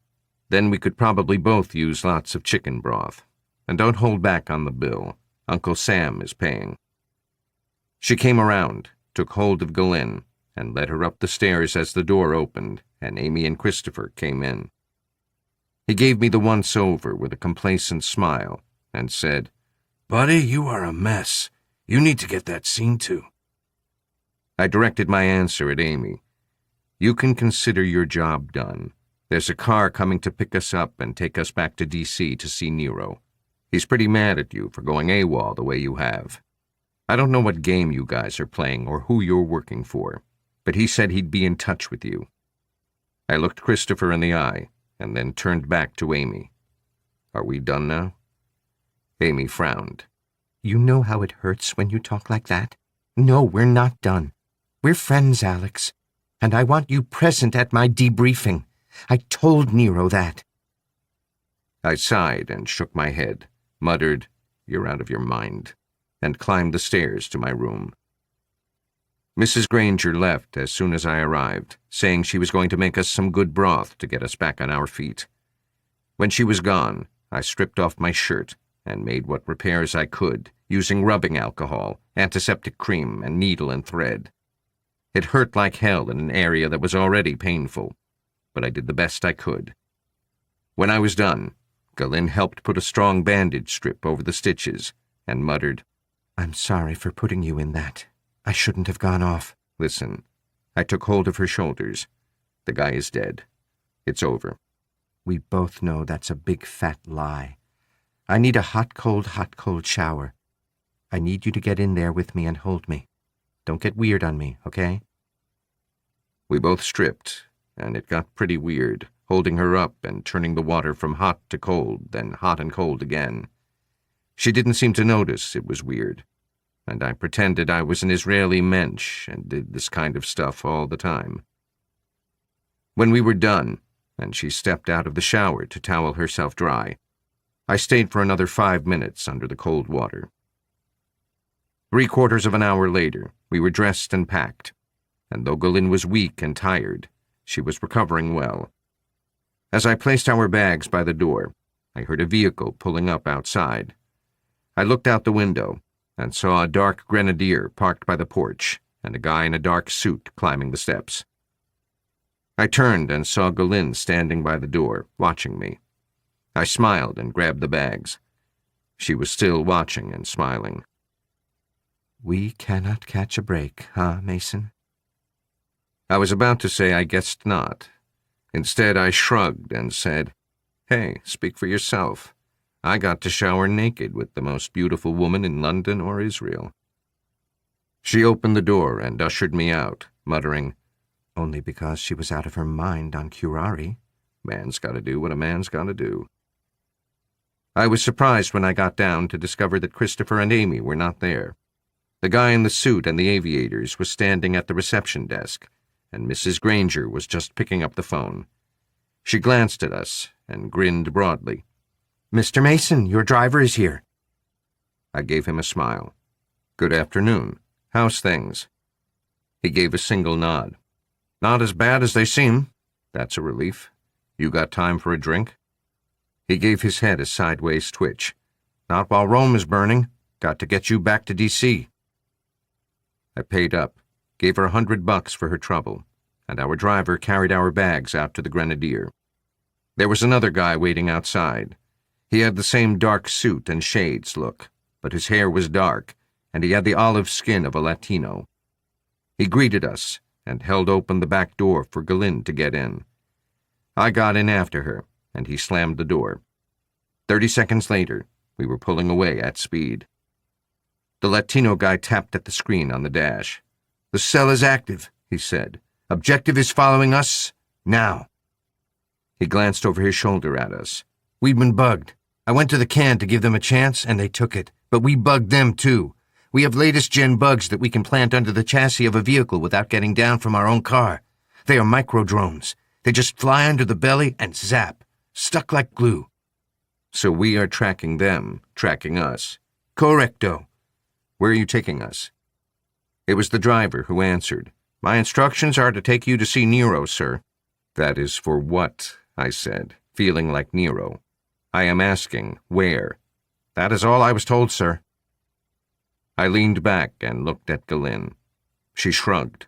Then we could probably both use lots of chicken broth. And don't hold back on the bill. Uncle Sam is paying." She came around, took hold of Galin, and led her up the stairs as the door opened and Amy and Christopher came in. He gave me the once-over with a complacent smile and said, "Buddy, you are a mess. You need to get that scene too." I directed my answer at Amy. "You can consider your job done. There's a car coming to pick us up and take us back to D.C. to see Nero. He's pretty mad at you for going AWOL the way you have. I don't know what game you guys are playing or who you're working for, but he said he'd be in touch with you." I looked Christopher in the eye and then turned back to Amy. "Are we done now?" Amy frowned. You know how it hurts when you talk like that? No, we're not done. We're friends, Alex. And I want you present at my debriefing. I told Nero that. I sighed and shook my head, muttered, "You're out of your mind," and climbed the stairs to my room. Mrs. Granger left as soon as I arrived, saying she was going to make us some good broth to get us back on our feet. When she was gone, I stripped off my shirt and made what repairs I could, using rubbing alcohol, antiseptic cream, and needle and thread. It hurt like hell in an area that was already painful, but I did the best I could. When I was done, Galin helped put a strong bandage strip over the stitches and muttered, I'm sorry for putting you in that. I shouldn't have gone off. "Listen." I took hold of her shoulders. "The guy is dead. It's over. We both know that's a big fat lie. I need a hot, cold shower. I need you to get in there with me and hold me. Don't get weird on me, okay? We both stripped, and it got pretty weird, holding her up and turning the water from hot to cold, then hot and cold again. She didn't seem to notice it was weird, and I pretended I was an Israeli mensch and did this kind of stuff all the time. When we were done, and she stepped out of the shower to towel herself dry, I stayed for another 5 minutes under the cold water. 3/4 of an hour later, we were dressed and packed, and though Gulin was weak and tired, she was recovering well. As I placed our bags by the door, I heard a vehicle pulling up outside. I looked out the window and saw a dark grenadier parked by the porch and a guy in a dark suit climbing the steps. I turned and saw Gulin standing by the door, watching me. I smiled and grabbed the bags. She was still watching and smiling. We cannot catch a break, huh, Mason? I was about to say I guessed not. Instead, I shrugged and said, "Hey, speak for yourself. I got to shower naked with the most beautiful woman in London or Israel." She opened the door and ushered me out, muttering, Only because she was out of her mind on curare. "Man's got to do what a man's got to do." I was surprised when I got down to discover that Christopher and Amy were not there. The guy in the suit and the aviators was standing at the reception desk, and Mrs. Granger was just picking up the phone. She glanced at us and grinned broadly. Mr. Mason, your driver is here. I gave him a smile. "Good afternoon. How's things?" He gave a single nod. "Not as bad as they seem." "That's a relief. You got time for a drink?" He gave his head a sideways twitch. "Not while Rome is burning. Got to get you back to D.C. I paid up, gave her $100 for her trouble, and our driver carried our bags out to the Grenadier. There was another guy waiting outside. He had the same dark suit and shades look, but his hair was dark, and he had the olive skin of a Latino. He greeted us and held open the back door for Gulin to get in. I got in after her, and he slammed the door. 30 seconds later, we were pulling away at speed. The Latino guy tapped at the screen on the dash. "The cell is active," he said. "Objective is following us now." He glanced over his shoulder at us. "We've been bugged. I went to the can to give them a chance, and they took it. But we bugged them, too. We have latest-gen bugs that we can plant under the chassis of a vehicle without getting down from our own car. They are micro-drones. They just fly under the belly and zap, stuck like glue." "So we are tracking them, tracking us." "Correcto." "Where are you taking us?" It was the driver who answered. "My instructions are to take you to see Nero, sir." "That is for what?" I said, feeling like Nero. "I am asking, where?" "That is all I was told, sir." I leaned back and looked at Gulin. She shrugged,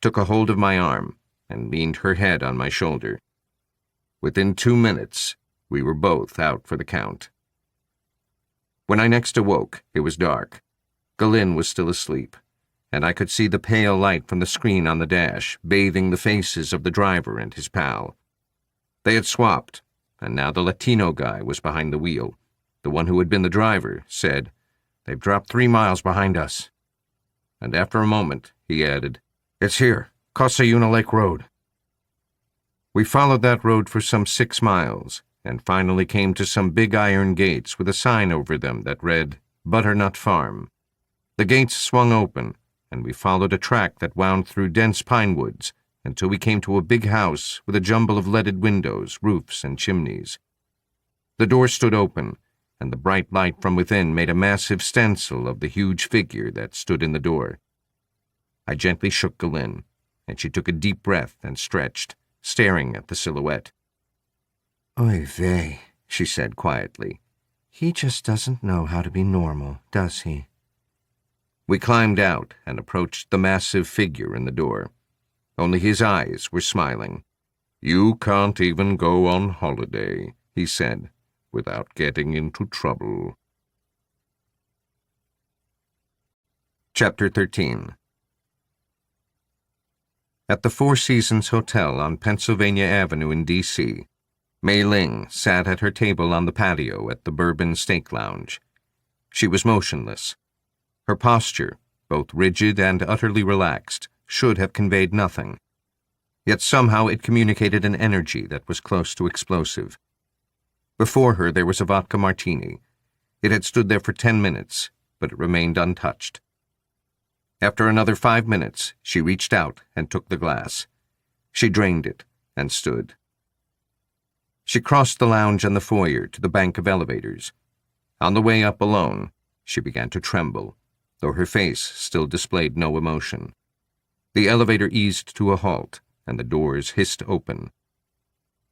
took a hold of my arm, and leaned her head on my shoulder. Within 2 minutes, we were both out for the count. When I next awoke, it was dark. Gulin was still asleep, and I could see the pale light from the screen on the dash bathing the faces of the driver and his pal. They had swapped, and now the Latino guy was behind the wheel. The one who had been the driver said, "They've dropped 3 miles behind us." And after a moment, he added, "It's here, Cosa Una Lake Road." We followed that road for some 6 miles, and finally came to some big iron gates with a sign over them that read, "Butternut Farm." The gates swung open, and we followed a track that wound through dense pine woods until we came to a big house with a jumble of leaded windows, roofs, and chimneys. The door stood open, and the bright light from within made a massive stencil of the huge figure that stood in the door. I gently shook Gulin, and she took a deep breath and stretched, staring at the silhouette. Oy vey, she said quietly. He just doesn't know how to be normal, does he? We climbed out and approached the massive figure in the door. Only his eyes were smiling. "You can't even go on holiday," he said, "without getting into trouble." Chapter 13. At the Four Seasons Hotel on Pennsylvania Avenue in D.C., Mei Ling sat at her table on the patio at the Bourbon Steak Lounge. She was motionless. Her posture, both rigid and utterly relaxed, should have conveyed nothing. Yet somehow it communicated an energy that was close to explosive. Before her there was a vodka martini. It had stood there for 10 minutes, but it remained untouched. After another 5 minutes, she reached out and took the glass. She drained it and stood. She crossed the lounge and the foyer to the bank of elevators. On the way up alone, she began to tremble, though her face still displayed no emotion. The elevator eased to a halt, and the doors hissed open.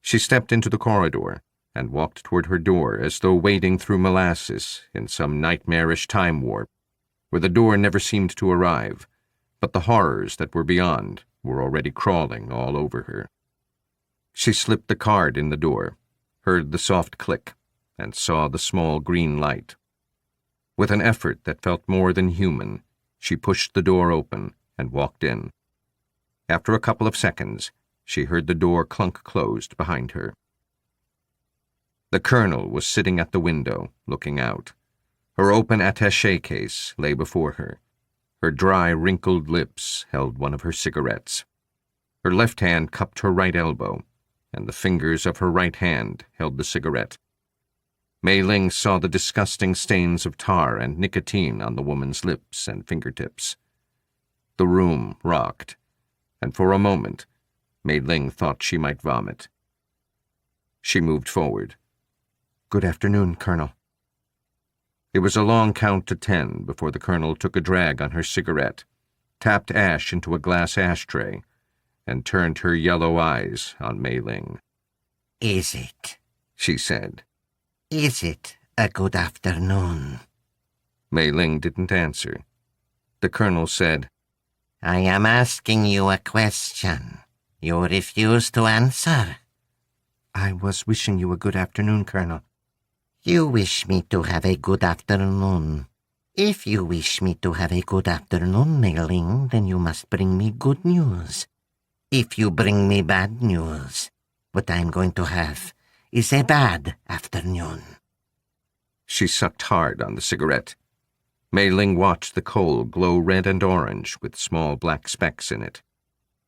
She stepped into the corridor and walked toward her door as though wading through molasses in some nightmarish time warp, where the door never seemed to arrive, but the horrors that were beyond were already crawling all over her. She slipped the card in the door, heard the soft click, and saw the small green light. With an effort that felt more than human, she pushed the door open and walked in. After a couple of seconds, she heard the door clunk closed behind her. The colonel was sitting at the window, looking out. Her open attaché case lay before her. Her dry, wrinkled lips held one of her cigarettes. Her left hand cupped her right elbow, and the fingers of her right hand held the cigarette. Mei Ling saw the disgusting stains of tar and nicotine on the woman's lips and fingertips. The room rocked, and for a moment, Mei Ling thought she might vomit. She moved forward. Good afternoon, Colonel. It was a long count to 10 before the colonel took a drag on her cigarette, tapped ash into a glass ashtray, and turned her yellow eyes on Mei Ling. Is it? She said. Is it a good afternoon? Mei Ling didn't answer. The colonel said, I am asking you a question. You refuse to answer. I was wishing you a good afternoon, Colonel. You wish me to have a good afternoon. If you wish me to have a good afternoon, Mei Ling, then you must bring me good news. If you bring me bad news, what I'm going to have is a bad afternoon. She sucked hard on the cigarette. Mei Ling watched the coal glow red and orange with small black specks in it.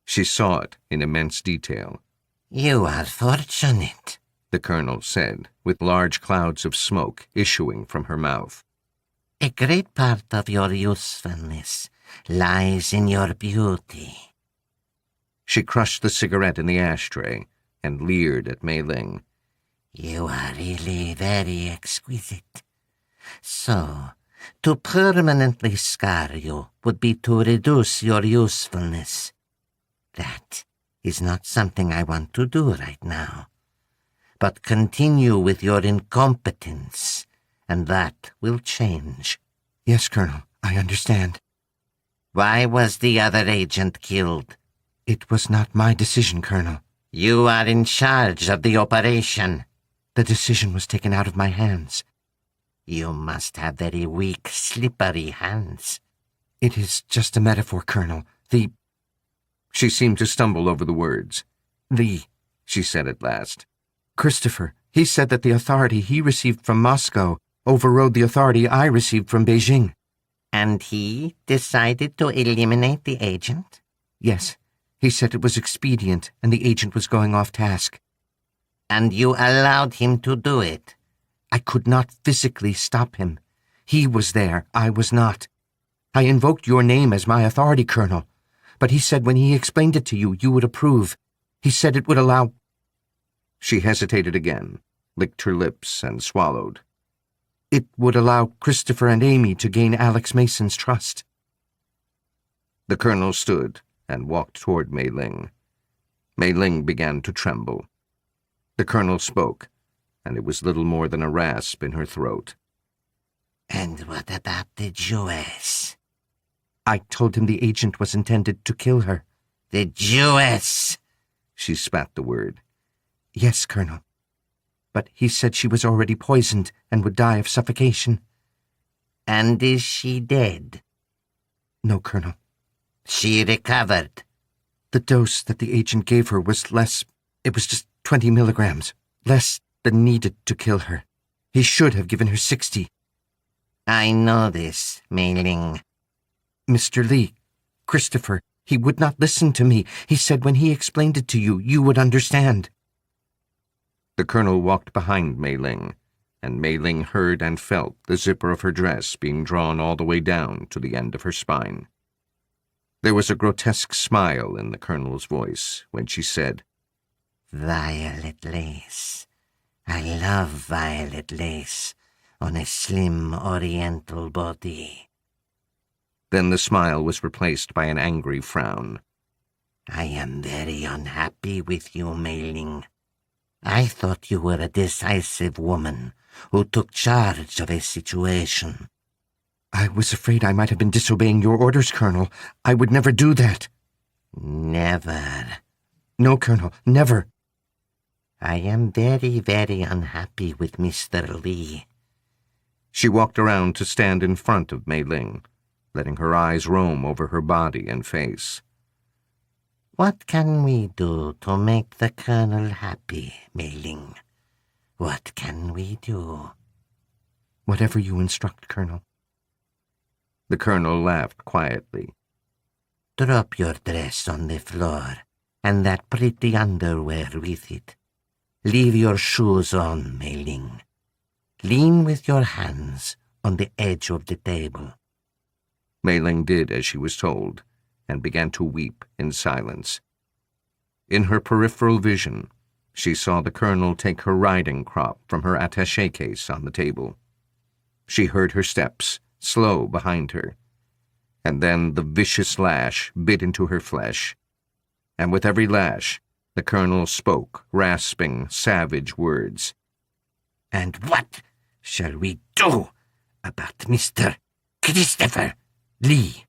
She saw it in immense detail. You are fortunate, the colonel said, with large clouds of smoke issuing from her mouth. A great part of your usefulness lies in your beauty. She crushed the cigarette in the ashtray and leered at Mei Ling. You are really very exquisite. So, to permanently scar you would be to reduce your usefulness. That is not something I want to do right now. But continue with your incompetence, and that will change. Yes, Colonel, I understand. Why was the other agent killed? It was not my decision, Colonel. You are in charge of the operation. The decision was taken out of my hands. You must have very weak, slippery hands. It is just a metaphor, Colonel. She seemed to stumble over the words. She said at last. Christopher, he said that the authority he received from Moscow overrode the authority I received from Beijing. And he decided to eliminate the agent? Yes. He said it was expedient and the agent was going off task. And you allowed him to do it? I could not physically stop him. He was there, I was not. I invoked your name as my authority, Colonel. But he said when he explained it to you, you would approve. He said it would allow... She hesitated again, licked her lips, and swallowed. It would allow Christopher and Amy to gain Alex Mason's trust. The colonel stood and walked toward Mei Ling. Mei Ling began to tremble. The colonel spoke, and it was little more than a rasp in her throat. And what about the Jewess? I told him the agent was intended to kill her. The Jewess! She spat the word. Yes, Colonel. But he said she was already poisoned and would die of suffocation. And is she dead? No, Colonel. She recovered. The dose that the agent gave her was less. It was just 20 milligrams, less than needed to kill her. He should have given her 60. I know this, Mei Ling. Mr. Lee, Christopher, he would not listen to me. He said when he explained it to you, you would understand. The colonel walked behind Mei Ling, and Mei Ling heard and felt the zipper of her dress being drawn all the way down to the end of her spine. There was a grotesque smile in the colonel's voice when she said, Violet lace. I love violet lace on a slim oriental body. Then the smile was replaced by an angry frown. I am very unhappy with you, Mei Ling. I thought you were a decisive woman who took charge of a situation. I was afraid I might have been disobeying your orders, Colonel. I would never do that. Never. No, Colonel, never. I am very, very unhappy with Mr. Lee. She walked around to stand in front of Mei Ling, letting her eyes roam over her body and face. What can we do to make the Colonel happy, Mei Ling? What can we do? Whatever you instruct, Colonel. The colonel laughed quietly. Drop your dress on the floor, and that pretty underwear with it. Leave your shoes on, Mei Ling. Lean with your hands on the edge of the table. Mei Ling did as she was told, and began to weep in silence. In her peripheral vision, she saw the colonel take her riding crop from her attaché case on the table. She heard her steps, slow behind her, and then the vicious lash bit into her flesh, and with every lash, the colonel spoke rasping, savage words. And what shall we do about Mr. Christopher Lee?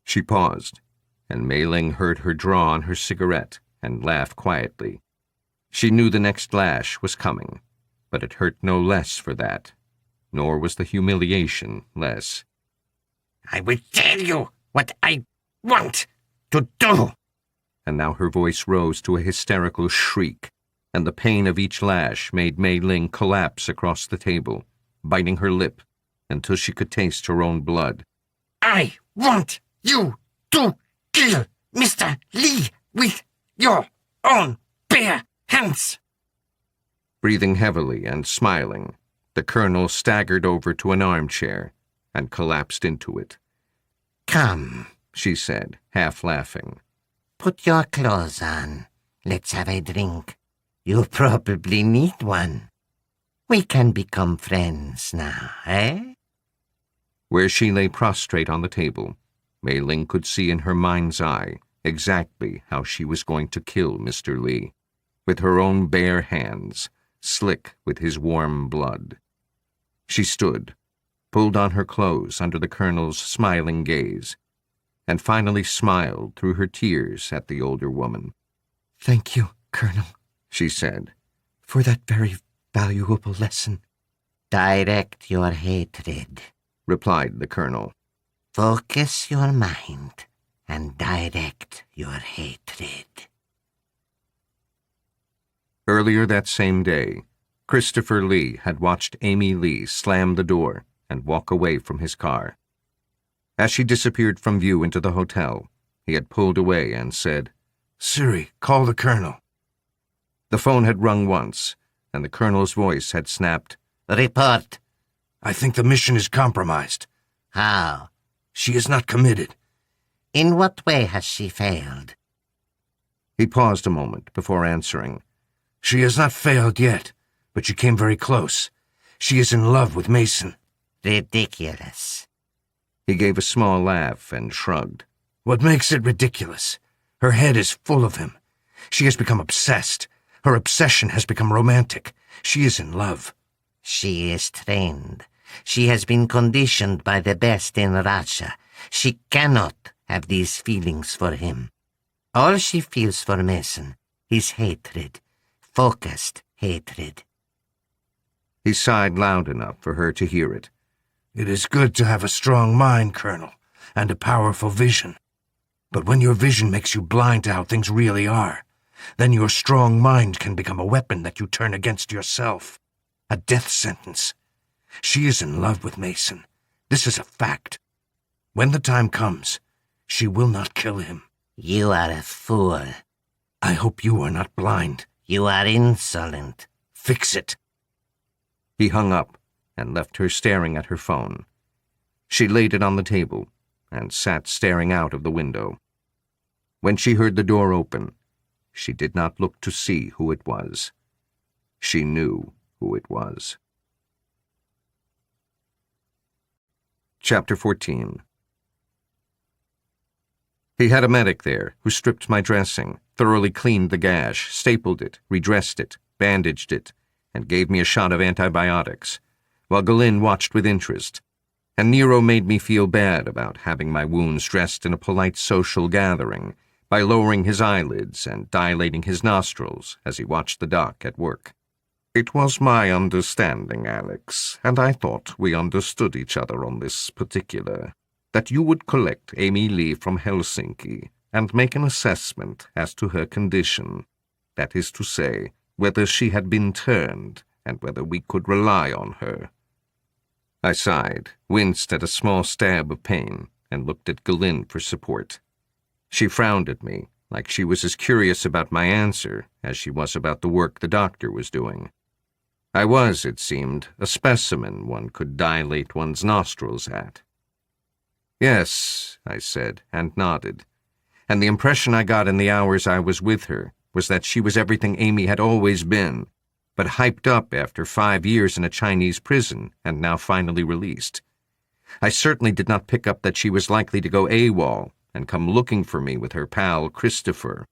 She paused, and Mei Ling heard her draw on her cigarette and laugh quietly. She knew the next lash was coming, but it hurt no less for that, nor was the humiliation less. I will tell you what I want to do. And now her voice rose to a hysterical shriek, and the pain of each lash made Mei Ling collapse across the table, biting her lip until she could taste her own blood. I want you to kill Mr. Lee with your own bare hands. Breathing heavily and smiling, the colonel staggered over to an armchair and collapsed into it. Come, she said, half laughing. Put your clothes on. Let's have a drink. You probably need one. We can become friends now, eh? Where she lay prostrate on the table, Mei Ling could see in her mind's eye exactly how she was going to kill Mr. Lee, with her own bare hands, slick with his warm blood. She stood, pulled on her clothes under the colonel's smiling gaze, and finally smiled through her tears at the older woman. Thank you, Colonel, she said, for that very valuable lesson. Direct your hatred, replied the colonel. Focus your mind and direct your hatred. Earlier that same day, Christopher Lee had watched Amy Lee slam the door and walk away from his car. As she disappeared from view into the hotel, he had pulled away and said, Siri, call the colonel. The phone had rung once, and the colonel's voice had snapped, Report. I think the mission is compromised. How? She is not committed. In what way has she failed? He paused a moment before answering. She has not failed yet, but she came very close. She is in love with Mason. Ridiculous. He gave a small laugh and shrugged. What makes it ridiculous? Her head is full of him. She has become obsessed. Her obsession has become romantic. She is in love. She is trained. She has been conditioned by the best in Russia. She cannot have these feelings for him. All she feels for Mason is hatred, focused hatred. He sighed loud enough for her to hear it. It is good to have a strong mind, Colonel, and a powerful vision. But when your vision makes you blind to how things really are, then your strong mind can become a weapon that you turn against yourself. A death sentence. She is in love with Mason. This is a fact. When the time comes, she will not kill him. You are a fool. I hope you are not blind. You are insolent. Fix it. He hung up and left her staring at her phone. She laid it on the table and sat staring out of the window. When she heard the door open, she did not look to see who it was. She knew who it was. Chapter 14. He had a medic there who stripped my dressing, thoroughly cleaned the gash, stapled it, redressed it, bandaged it, and gave me a shot of antibiotics, while Galin watched with interest, and Nero made me feel bad about having my wounds dressed in a polite social gathering by lowering his eyelids and dilating his nostrils as he watched the doc at work. It was my understanding, Alex, and I thought we understood each other on this particular, that you would collect Amy Lee from Helsinki and make an assessment as to her condition, that is to say, whether she had been turned and whether we could rely on her. I sighed, winced at a small stab of pain, and looked at Galin for support. She frowned at me, like she was as curious about my answer as she was about the work the doctor was doing. I was, it seemed, a specimen one could dilate one's nostrils at. Yes, I said, and nodded, and the impression I got in the hours I was with her was that she was everything Amy had always been, but hyped up after 5 years in a Chinese prison and now finally released. I certainly did not pick up that she was likely to go AWOL and come looking for me with her pal Christopher.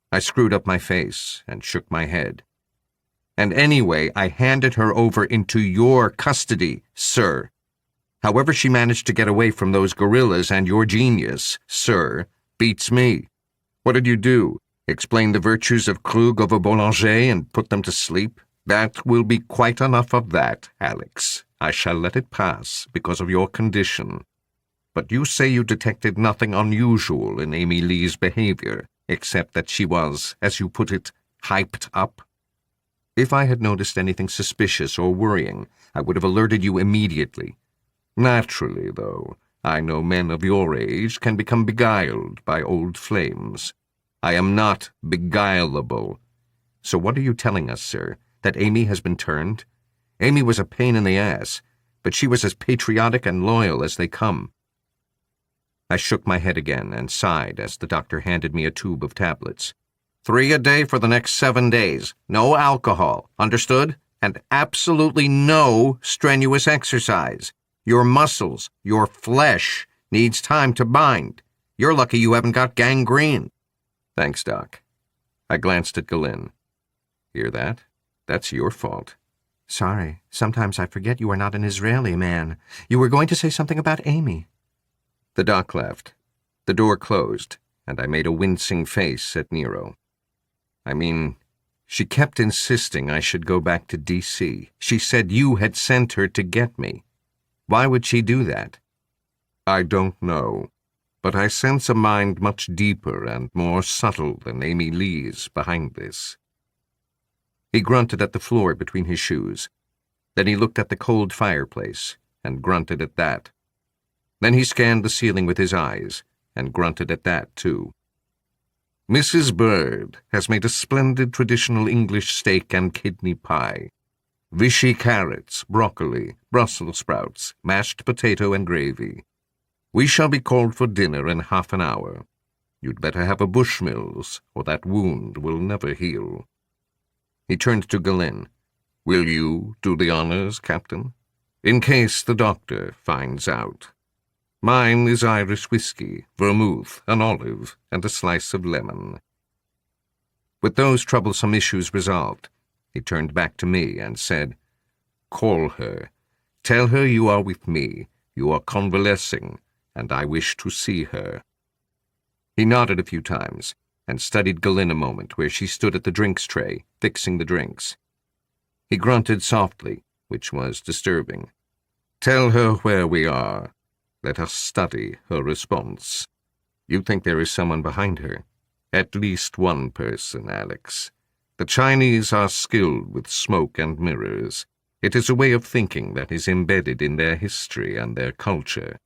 I screwed up my face and shook my head. And anyway, I handed her over into your custody, sir. However she managed to get away from those gorillas and your genius, sir, beats me. What did you do? Explain the virtues of Krug over Boulanger and put them to sleep? That will be quite enough of that, Alex. I shall let it pass because of your condition. But you say you detected nothing unusual in Amy Lee's behavior, except that she was, as you put it, hyped up? If I had noticed anything suspicious or worrying, I would have alerted you immediately. Naturally, though, I know men of your age can become beguiled by old flames. I am not beguilable. So what are you telling us, sir, that Amy has been turned? Amy was a pain in the ass, but she was as patriotic and loyal as they come. I shook my head again and sighed as the doctor handed me a tube of tablets. 3 a day for the next 7 days. No alcohol, understood? And absolutely no strenuous exercise. Your muscles, your flesh, needs time to bind. You're lucky you haven't got gangrene. Thanks, Doc. I glanced at Galin. Hear that? That's your fault. Sorry, sometimes I forget you are not an Israeli man. You were going to say something about Amy. The doc left. The door closed, and I made a wincing face at Nero. I mean, she kept insisting I should go back to D.C. She said you had sent her to get me. Why would she do that? I don't know, but I sense a mind much deeper and more subtle than Amy Lee's behind this. He grunted at the floor between his shoes. Then he looked at the cold fireplace and grunted at that. Then he scanned the ceiling with his eyes and grunted at that, too. Mrs. Bird has made a splendid traditional English steak and kidney pie. Vichy carrots, broccoli, Brussels sprouts, mashed potato and gravy. We shall be called for dinner in half an hour. You'd better have a Bushmills, or that wound will never heal. He turned to Galin. Will you do the honors, Captain? In case the doctor finds out. Mine is Irish whiskey, vermouth, an olive, and a slice of lemon. With those troublesome issues resolved, he turned back to me and said, Call her. Tell her you are with me, you are convalescing, and I wish to see her. He nodded a few times and studied Galin a moment where she stood at the drinks tray, fixing the drinks. He grunted softly, which was disturbing. Tell her where we are. Let us study her response. You think there is someone behind her? At least one person, Alex. The Chinese are skilled with smoke and mirrors. It is a way of thinking that is embedded in their history and their culture.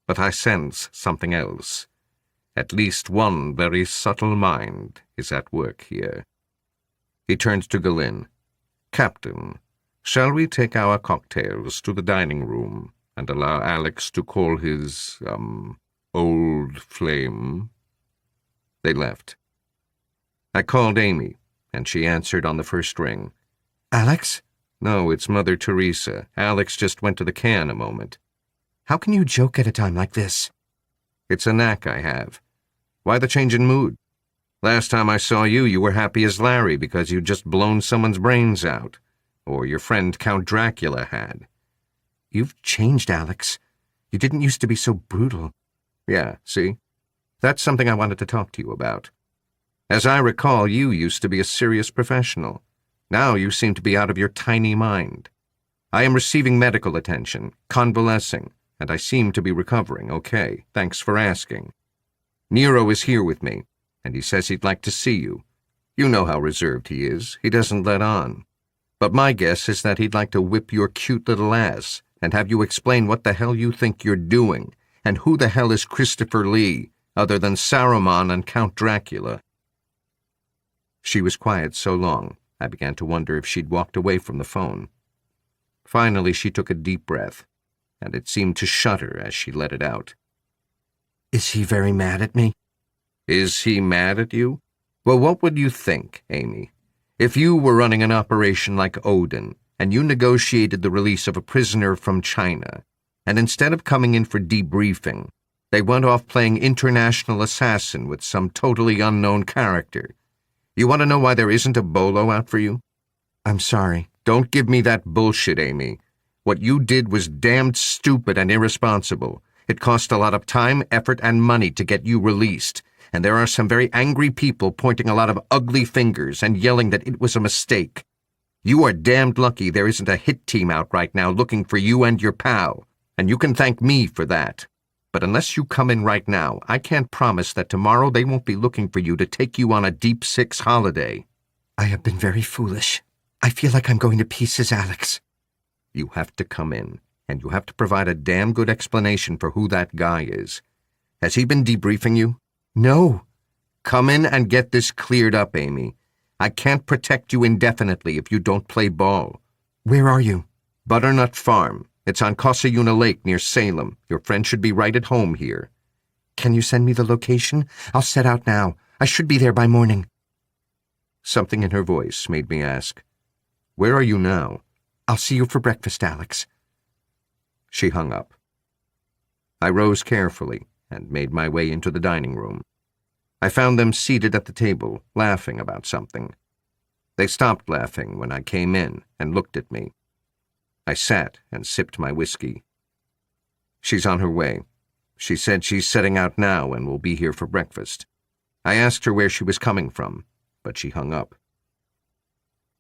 But I sense something else. At least one very subtle mind is at work here. He turned to Galen. Captain, shall we take our cocktails to the dining room and allow Alex to call his, old flame? They left. I called Amy, and she answered on the first ring. Alex? No, it's Mother Teresa. Alex just went to the can a moment. How can you joke at a time like this? It's a knack I have. Why the change in mood? Last time I saw you, you were happy as Larry because you'd just blown someone's brains out. Or your friend Count Dracula had. You've changed, Alex. You didn't used to be so brutal. Yeah, see? That's something I wanted to talk to you about. As I recall, you used to be a serious professional. Now you seem to be out of your tiny mind. I am receiving medical attention, convalescing, and I seem to be recovering okay. Thanks for asking. Nero is here with me, and he says he'd like to see you. You know how reserved he is. He doesn't let on. But my guess is that he'd like to whip your cute little ass and have you explain what the hell you think you're doing, and who the hell is Christopher Lee, other than Saruman and Count Dracula. She was quiet so long, I began to wonder if she'd walked away from the phone. Finally, she took a deep breath, and it seemed to shudder as she let it out. Is he very mad at me? Is he mad at you? Well, what would you think, Amy, if you were running an operation like Odin, and you negotiated the release of a prisoner from China, and instead of coming in for debriefing, they went off playing international assassin with some totally unknown character? You want to know why there isn't a bolo out for you? I'm sorry. Don't give me that bullshit, Amy. What you did was damned stupid and irresponsible. It cost a lot of time, effort, and money to get you released, and there are some very angry people pointing a lot of ugly fingers and yelling that it was a mistake. You are damned lucky there isn't a hit team out right now looking for you and your pal, and you can thank me for that. But unless you come in right now, I can't promise that tomorrow they won't be looking for you to take you on a Deep Six holiday. I have been very foolish. I feel like I'm going to pieces, Alex. You have to come in, and you have to provide a damn good explanation for who that guy is. Has he been debriefing you? No. Come in and get this cleared up, Amy. I can't protect you indefinitely if you don't play ball. Where are you? Butternut Farm. It's on Cosayuna Lake near Salem. Your friend should be right at home here. Can you send me the location? I'll set out now. I should be there by morning. Something in her voice made me ask, Where are you now? I'll see you for breakfast, Alex. She hung up. I rose carefully and made my way into the dining room. I found them seated at the table, laughing about something. They stopped laughing when I came in and looked at me. I sat and sipped my whiskey. She's on her way. She said she's setting out now and will be here for breakfast. I asked her where she was coming from, but she hung up.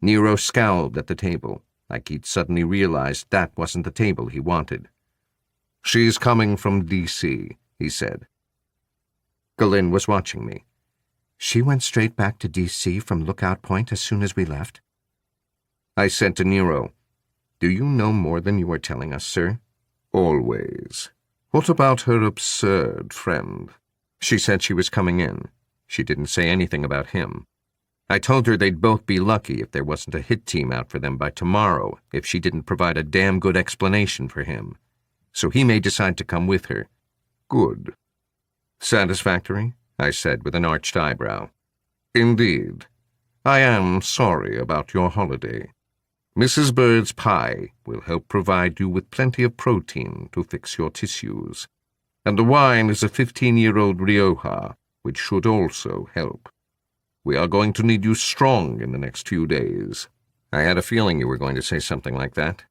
Nero scowled at the table, like he'd suddenly realized that wasn't the table he wanted. She's coming from D.C., he said. Galen was watching me. She went straight back to D.C. from Lookout Point as soon as we left? I said to Nero, Do you know more than you are telling us, sir? Always. What about her absurd friend? She said she was coming in. She didn't say anything about him. I told her they'd both be lucky if there wasn't a hit team out for them by tomorrow if she didn't provide a damn good explanation for him. So he may decide to come with her. Good. Satisfactory? I said with an arched eyebrow. Indeed. I am sorry about your holiday. Mrs. Bird's pie will help provide you with plenty of protein to fix your tissues. And the wine is a 15-year-old Rioja, which should also help. We are going to need you strong in the next few days. I had a feeling you were going to say something like that.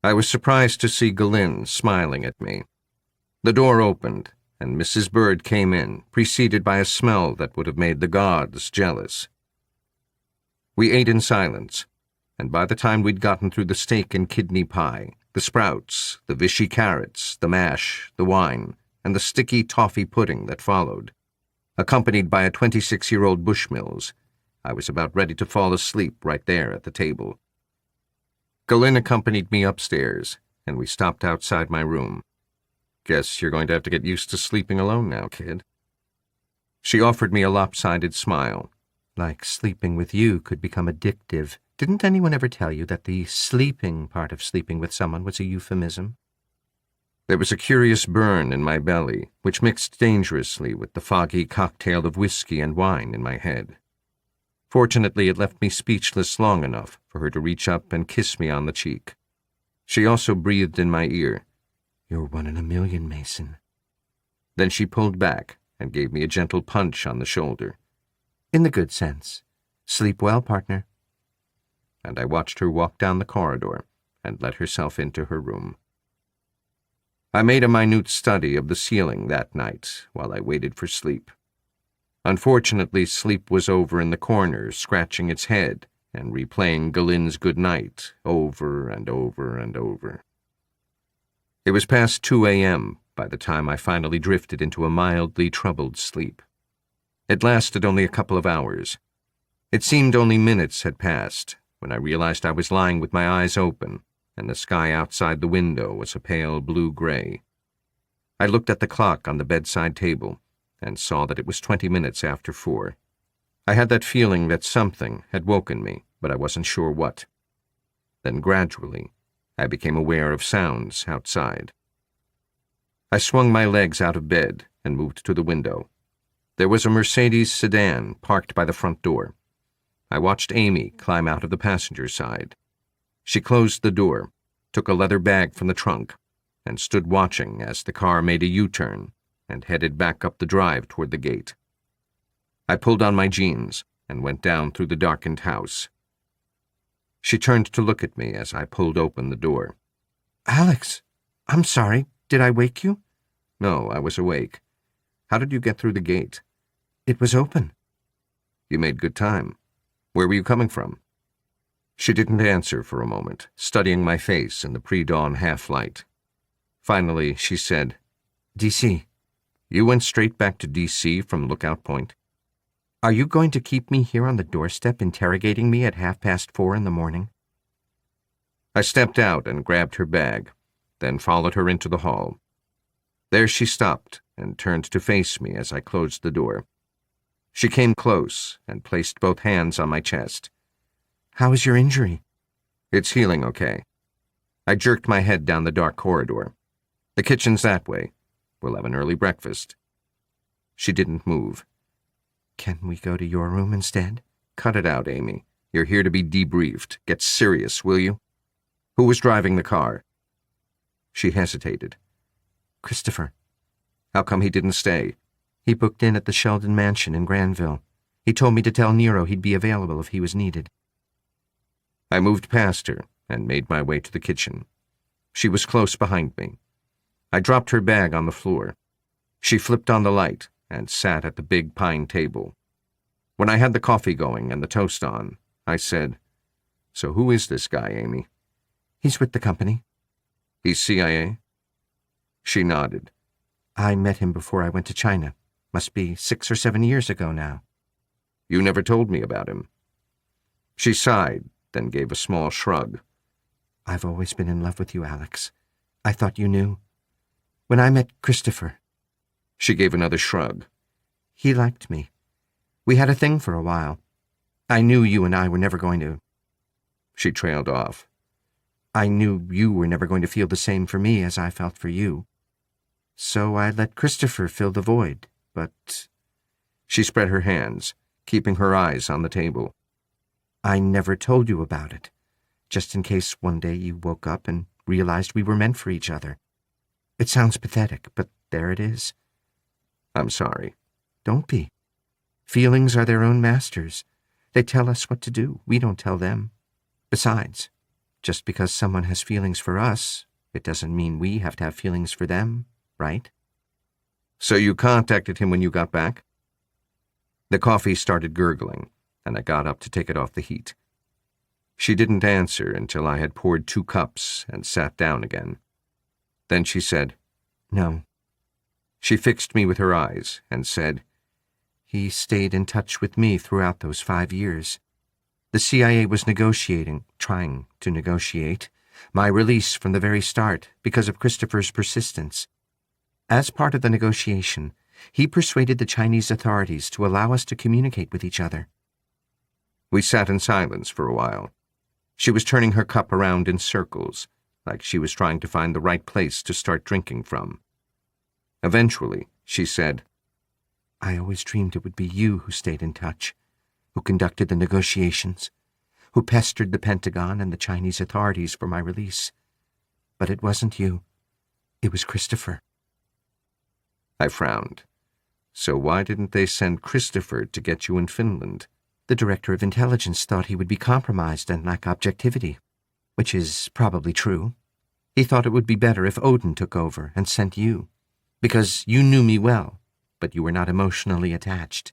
I was surprised to see Galen smiling at me. The door opened, and Mrs. Bird came in, preceded by a smell that would have made the gods jealous. We ate in silence, and by the time we'd gotten through the steak and kidney pie, the sprouts, the Vichy carrots, the mash, the wine, and the sticky toffee pudding that followed. Accompanied by a 26-year-old Bushmills, I was about ready to fall asleep right there at the table. Galen accompanied me upstairs, and we stopped outside my room. Guess you're going to have to get used to sleeping alone now, kid. She offered me a lopsided smile. Like sleeping with you could become addictive. Didn't anyone ever tell you that the sleeping part of sleeping with someone was a euphemism? There was a curious burn in my belly, which mixed dangerously with the foggy cocktail of whiskey and wine in my head. Fortunately, it left me speechless long enough for her to reach up and kiss me on the cheek. She also breathed in my ear. "You're 1 in a million, Mason." Then she pulled back and gave me a gentle punch on the shoulder. "In the good sense. Sleep well, partner." And I watched her walk down the corridor and let herself into her room. I made a minute study of the ceiling that night while I waited for sleep. Unfortunately, sleep was over in the corner, scratching its head and replaying Galen's good night over and over and over. It was past 2 a.m. by the time I finally drifted into a mildly troubled sleep. It lasted only a couple of hours. It seemed only minutes had passed when I realized I was lying with my eyes open, and the sky outside the window was a pale blue-gray. I looked at the clock on the bedside table and saw that it was 20 minutes after 4. I had that feeling that something had woken me, but I wasn't sure what. Then gradually, I became aware of sounds outside. I swung my legs out of bed and moved to the window. There was a Mercedes sedan parked by the front door. I watched Amy climb out of the passenger side. She closed the door, took a leather bag from the trunk, and stood watching as the car made a U-turn and headed back up the drive toward the gate. I pulled on my jeans and went down through the darkened house. She turned to look at me as I pulled open the door. "Alex, I'm sorry. Did I wake you?" No, I was awake. How did you get through the gate? "It was open." You made good time. Where were you coming from? She didn't answer for a moment, studying my face in the pre-dawn half-light. Finally, she said, "D.C. You went straight back to D.C. from Lookout Point? Are you going to keep me here on the doorstep interrogating me at 4:30 in the morning?" I stepped out and grabbed her bag, then followed her into the hall. There she stopped and turned to face me as I closed the door. She came close and placed both hands on my chest. "How is your injury?" It's healing okay. I jerked my head down the dark corridor. The kitchen's that way. We'll have an early breakfast. She didn't move. "Can we go to your room instead?" Cut it out, Amy. You're here to be debriefed. Get serious, will you? Who was driving the car? She hesitated. "Christopher. How come he didn't stay? He booked in at the Sheldon Mansion in Granville. He told me to tell Nero he'd be available if he was needed." I moved past her and made my way to the kitchen. She was close behind me. I dropped her bag on the floor. She flipped on the light and sat at the big pine table. When I had the coffee going and the toast on, I said, "So who is this guy, Amy?" "He's with the company." "He's CIA?" She nodded. "I met him before I went to China. Must be 6 or 7 years ago now." "You never told me about him." She sighed, then gave a small shrug. "I've always been in love with you, Alex. I thought you knew. When I met Christopher..." She gave another shrug. "He liked me. We had a thing for a while. I knew you and I were never going to..." She trailed off. "I knew you were never going to feel the same for me as I felt for you. So I let Christopher fill the void, but..." She spread her hands, keeping her eyes on the table. "I never told you about it, just in case one day you woke up and realized we were meant for each other. It sounds pathetic, but there it is." "I'm sorry." "Don't be. Feelings are their own masters. They tell us what to do. We don't tell them. Besides, just because someone has feelings for us, it doesn't mean we have to have feelings for them, right?" "So you contacted him when you got back?" The coffee started gurgling, and I got up to take it off the heat. She didn't answer until I had poured 2 cups and sat down again. Then she said, "No." She fixed me with her eyes and said, He stayed in touch with me throughout those 5 years. The CIA was trying to negotiate, my release from the very start because of Christopher's persistence. As part of the negotiation, he persuaded the Chinese authorities to allow us to communicate with each other. We sat in silence for a while. She was turning her cup around in circles, like she was trying to find the right place to start drinking from. Eventually, she said, I always dreamed it would be you who stayed in touch, who conducted the negotiations, who pestered the Pentagon and the Chinese authorities for my release. But it wasn't you. It was Christopher. I frowned. So why didn't they send Christopher to get you in Finland? The director of intelligence thought he would be compromised and lack objectivity, which is probably true. He thought it would be better if Odin took over and sent you, because you knew me well, but you were not emotionally attached.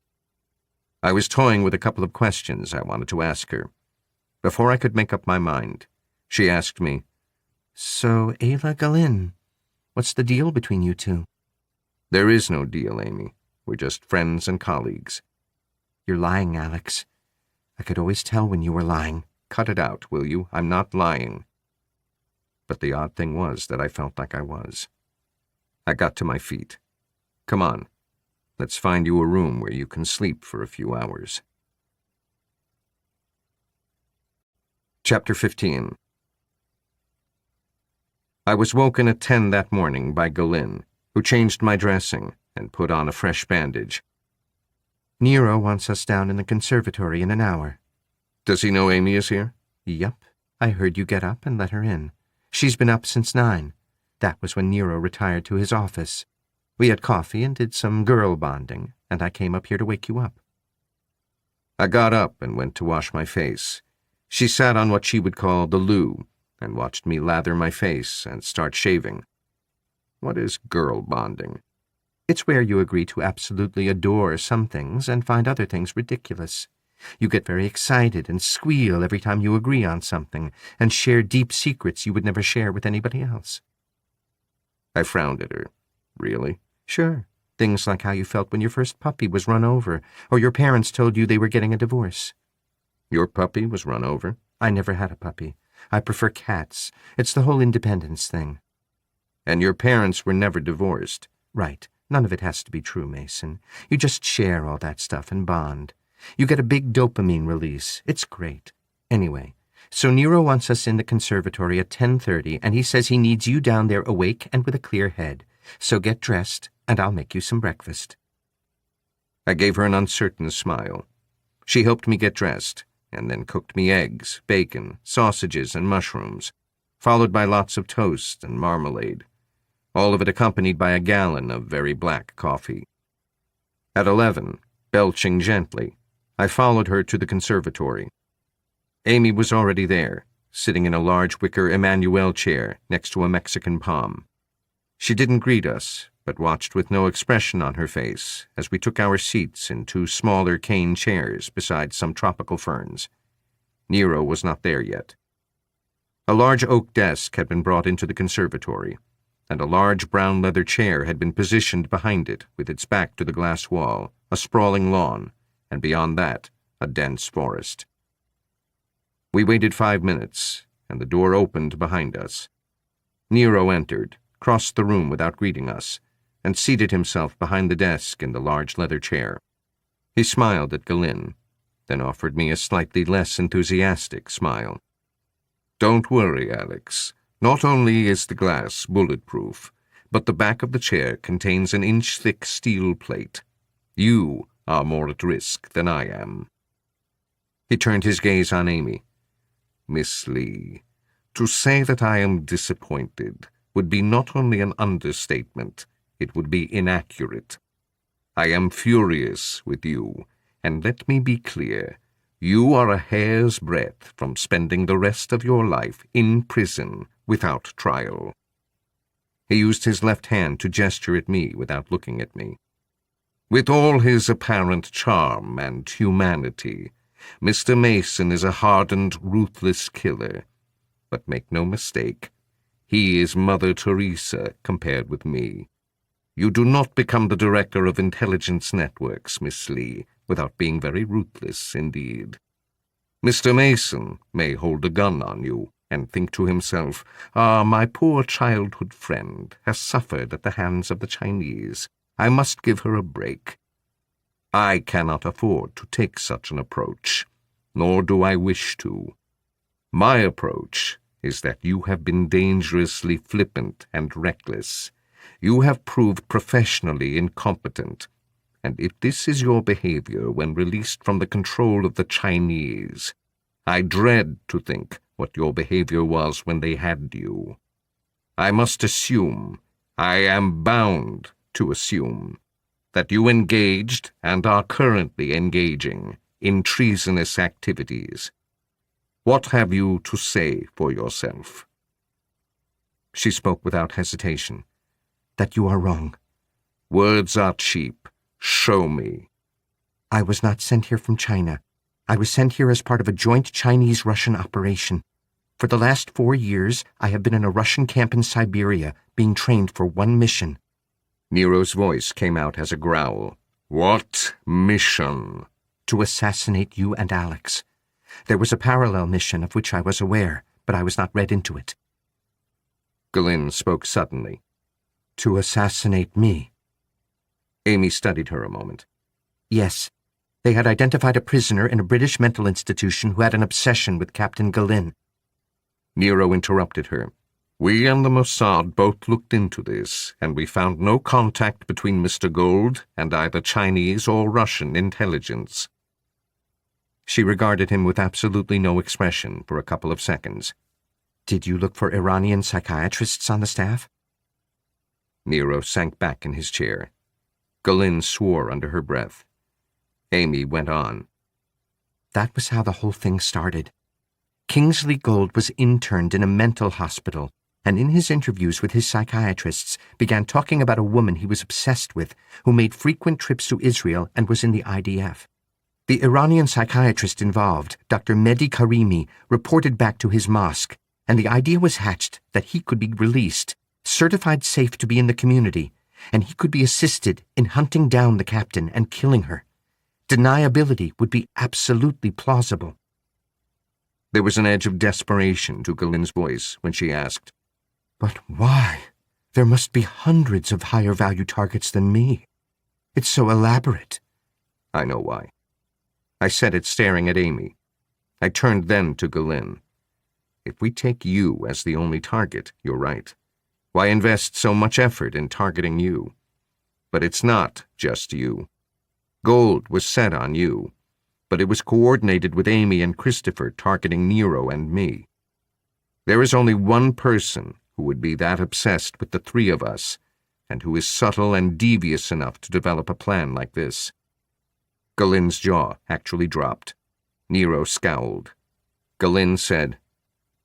I was toying with a couple of questions I wanted to ask her. Before I could make up my mind, she asked me, So, Ayla Galin, what's the deal between you two? There is no deal, Amy. We're just friends and colleagues. You're lying, Alex. I could always tell when you were lying. Cut it out, will you? I'm not lying. But the odd thing was that I felt like I was. I got to my feet. Come on. Let's find you a room where you can sleep for a few hours. Chapter 15. I was woken at 10 that morning by Galin, who changed my dressing and put on a fresh bandage. Nero wants us down in the conservatory in an hour. Does he know Amy is here? Yup. I heard you get up and let her in. She's been up since 9. That was when Nero retired to his office. We had coffee and did some girl bonding, and I came up here to wake you up. I got up and went to wash my face. She sat on what she would call the loo and watched me lather my face and start shaving. What is girl bonding? It's where you agree to absolutely adore some things and find other things ridiculous. You get very excited and squeal every time you agree on something and share deep secrets you would never share with anybody else. I frowned at her. Really? Sure. Things like how you felt when your first puppy was run over, or your parents told you they were getting a divorce. Your puppy was run over? I never had a puppy. I prefer cats. It's the whole independence thing. And your parents were never divorced? Right. None of it has to be true, Mason. You just share all that stuff and bond. You get a big dopamine release. It's great. Anyway, so Nero wants us in the conservatory at 10:30, and he says he needs you down there awake and with a clear head. So get dressed, and I'll make you some breakfast. I gave her an uncertain smile. She helped me get dressed, and then cooked me eggs, bacon, sausages, and mushrooms, followed by lots of toast and marmalade, all of it accompanied by a gallon of very black coffee. At 11, belching gently, I followed her to the conservatory. Amy was already there, sitting in a large wicker Emmanuel chair next to a Mexican palm. She didn't greet us, but watched with no expression on her face as we took our seats in 2 smaller cane chairs beside some tropical ferns. Nero was not there yet. A large oak desk had been brought into the conservatory, and a large brown leather chair had been positioned behind it with its back to the glass wall, a sprawling lawn, and beyond that, a dense forest. We waited 5 minutes, and the door opened behind us. Nero entered, crossed the room without greeting us, and seated himself behind the desk in the large leather chair. He smiled at Galin, then offered me a slightly less enthusiastic smile. Don't worry, Alex. Not only is the glass bulletproof, but the back of the chair contains an inch-thick steel plate. You are more at risk than I am. He turned his gaze on Amy. Miss Lee, to say that I am disappointed would be not only an understatement, it would be inaccurate. I am furious with you, and let me be clear. You are a hair's breadth from spending the rest of your life in prison without trial. He used his left hand to gesture at me without looking at me. With all his apparent charm and humanity, Mr. Mason is a hardened, ruthless killer. But make no mistake, he is Mother Teresa compared with me. You do not become the director of intelligence networks, Miss Lee, without being very ruthless indeed. Mr. Mason may hold a gun on you and think to himself, "Ah, my poor childhood friend has suffered at the hands of the Chinese. I must give her a break." I cannot afford to take such an approach, nor do I wish to. My approach is that you have been dangerously flippant and reckless. You have proved professionally incompetent, and if this is your behavior when released from the control of the Chinese, I dread to think what your behavior was when they had you. I must assume, I am bound to assume, that you engaged and are currently engaging in treasonous activities. What have you to say for yourself? She spoke without hesitation. That you are wrong. Words are cheap. Show me. I was not sent here from China. I was sent here as part of a joint Chinese-Russian operation. For the last 4 years, I have been in a Russian camp in Siberia, being trained for one mission. Nero's voice came out as a growl. What mission? To assassinate you and Alex. There was a parallel mission of which I was aware, but I was not read into it. Galen spoke suddenly. To assassinate me. Amy studied her a moment. Yes. They had identified a prisoner in a British mental institution who had an obsession with Captain Galen. Nero interrupted her. We and the Mossad both looked into this, and we found no contact between Mr. Gold and either Chinese or Russian intelligence. She regarded him with absolutely no expression for a couple of seconds. Did you look for Iranian psychiatrists on the staff? Nero sank back in his chair. Galen swore under her breath. Amy went on. That was how the whole thing started. Kingsley Gold was interned in a mental hospital, and in his interviews with his psychiatrists began talking about a woman he was obsessed with who made frequent trips to Israel and was in the IDF. The Iranian psychiatrist involved, Dr. Mehdi Karimi, reported back to his mosque, and the idea was hatched that he could be released, certified safe to be in the community, and he could be assisted in hunting down the captain and killing her. Deniability would be absolutely plausible. There was an edge of desperation to Galen's voice when she asked, But why? There must be hundreds of higher-value targets than me. It's so elaborate. I know why. I said it staring at Amy. I turned then to Galen. If we take you as the only target, you're right. Why invest so much effort in targeting you? But it's not just you. Gold was set on you, but it was coordinated with Amy and Christopher targeting Nero and me. There is only one person who would be that obsessed with the three of us, and who is subtle and devious enough to develop a plan like this. Galen's jaw actually dropped. Nero scowled. Galen said,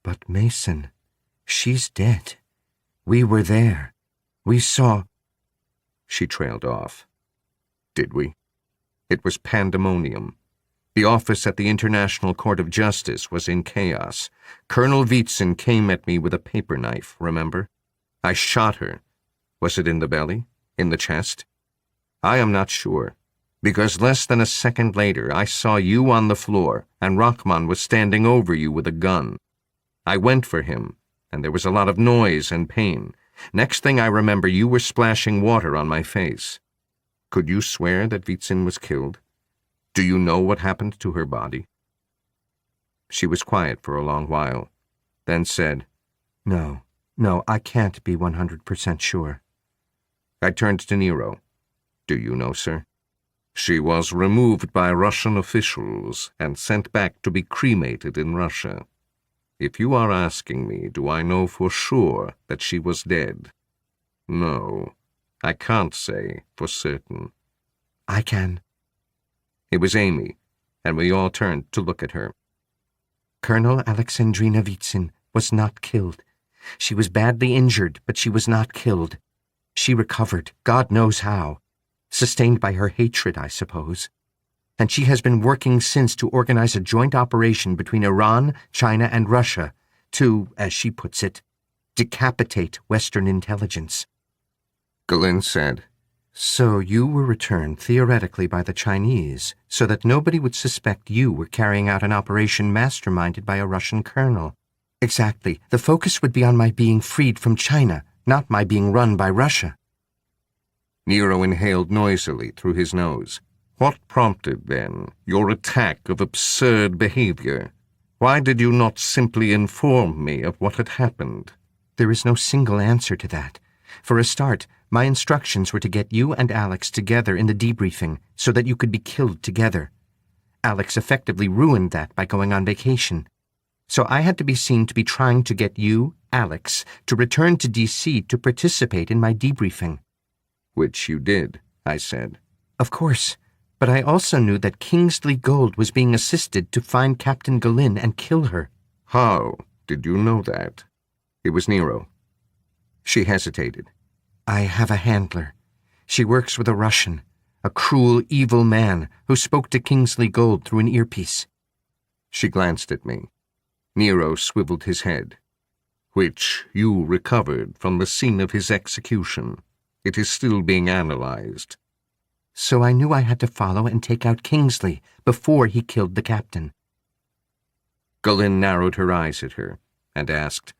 But Mason, she's dead. We were there. We saw... She trailed off. Did we? It was pandemonium. The office at the International Court of Justice was in chaos. Colonel Wietzen came at me with a paper knife, remember? I shot her. Was it in the belly? In the chest? I am not sure, because less than a second later I saw you on the floor and Rahman was standing over you with a gun. I went for him, and there was a lot of noise and pain. Next thing I remember, you were splashing water on my face. Could you swear that Wietzen was killed? Do you know what happened to her body? She was quiet for a long while, then said, No, I can't be 100% sure. I turned to Nero. Do you know, sir? She was removed by Russian officials and sent back to be cremated in Russia. If you are asking me, do I know for sure that she was dead? No, I can't say for certain. I can. It was Amy, and we all turned to look at her. Colonel Alexandrina Wietzen was not killed. She was badly injured, but she was not killed. She recovered, God knows how. Sustained by her hatred, I suppose. And she has been working since to organize a joint operation between Iran, China, and Russia to, as she puts it, decapitate Western intelligence. Galen said. So you were returned theoretically by the Chinese so that nobody would suspect you were carrying out an operation masterminded by a Russian colonel. Exactly. The focus would be on my being freed from China, not my being run by Russia. Nero inhaled noisily through his nose. What prompted, then, your attack of absurd behavior? Why did you not simply inform me of what had happened? There is no single answer to that. For a start, my instructions were to get you and Alex together in the debriefing so that you could be killed together. Alex effectively ruined that by going on vacation. So I had to be seen to be trying to get you, Alex, to return to D.C. to participate in my debriefing. Which you did, I said. Of course, but I also knew that Kingsley Gold was being assisted to find Captain Galen and kill her. How did you know that? It was Nero. She hesitated. I have a handler. She works with a Russian, a cruel, evil man who spoke to Kingsley Gold through an earpiece. She glanced at me. Nero swiveled his head. Which you recovered from the scene of his execution. It is still being analyzed. So I knew I had to follow and take out Kingsley before he killed the captain. Galen narrowed her eyes at her and asked,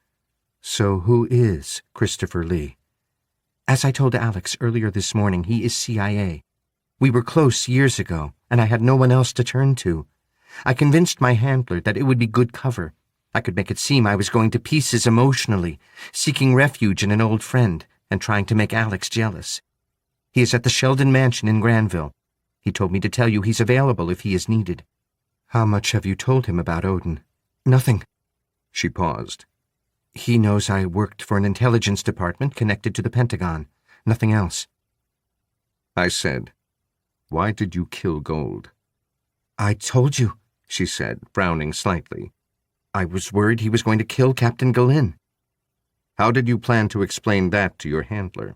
So who is Christopher Lee? As I told Alex earlier this morning, he is CIA. We were close years ago, and I had no one else to turn to. I convinced my handler that it would be good cover. I could make it seem I was going to pieces emotionally, seeking refuge in an old friend and trying to make Alex jealous. He is at the Sheldon Mansion in Granville. He told me to tell you he's available if he is needed. How much have you told him about Odin? Nothing. She paused. He knows I worked for an intelligence department connected to the Pentagon. Nothing else. I said, Why did you kill Gold? I told you, she said, frowning slightly. I was worried he was going to kill Captain Galen. How did you plan to explain that to your handler?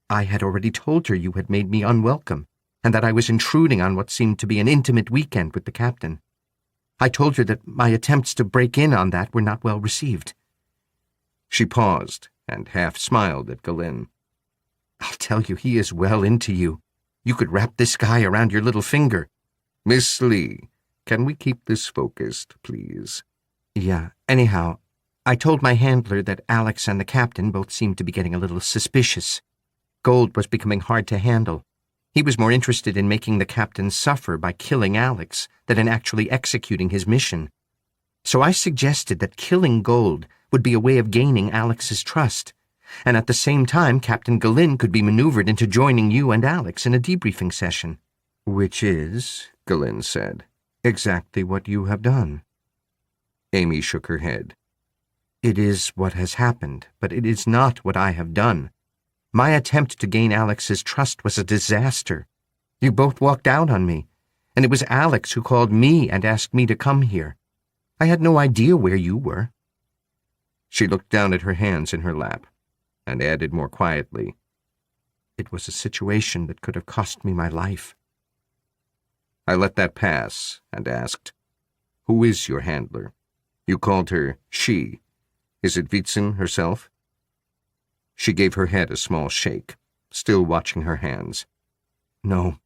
I had already told her you had made me unwelcome, and that I was intruding on what seemed to be an intimate weekend with the captain. I told her that my attempts to break in on that were not well received. She paused and half smiled at Galen. I'll tell you, he is well into you. You could wrap this guy around your little finger. Miss Lee, can we keep this focused, please? Yeah, anyhow, I told my handler that Alex and the captain both seemed to be getting a little suspicious. Gold was becoming hard to handle. He was more interested in making the captain suffer by killing Alex than in actually executing his mission. So I suggested that killing Gold would be a way of gaining Alex's trust, and at the same time Captain Galen could be maneuvered into joining you and Alex in a debriefing session. Which is, Galen said, exactly what you have done. Amy shook her head. It is what has happened, but it is not what I have done. My attempt to gain Alex's trust was a disaster. You both walked out on me, and it was Alex who called me and asked me to come here. I had no idea where you were. She looked down at her hands in her lap and added more quietly, It was a situation that could have cost me my life. I let that pass and asked, Who is your handler? You called her she. Is it Witzen herself? She gave her head a small shake, still watching her hands. No,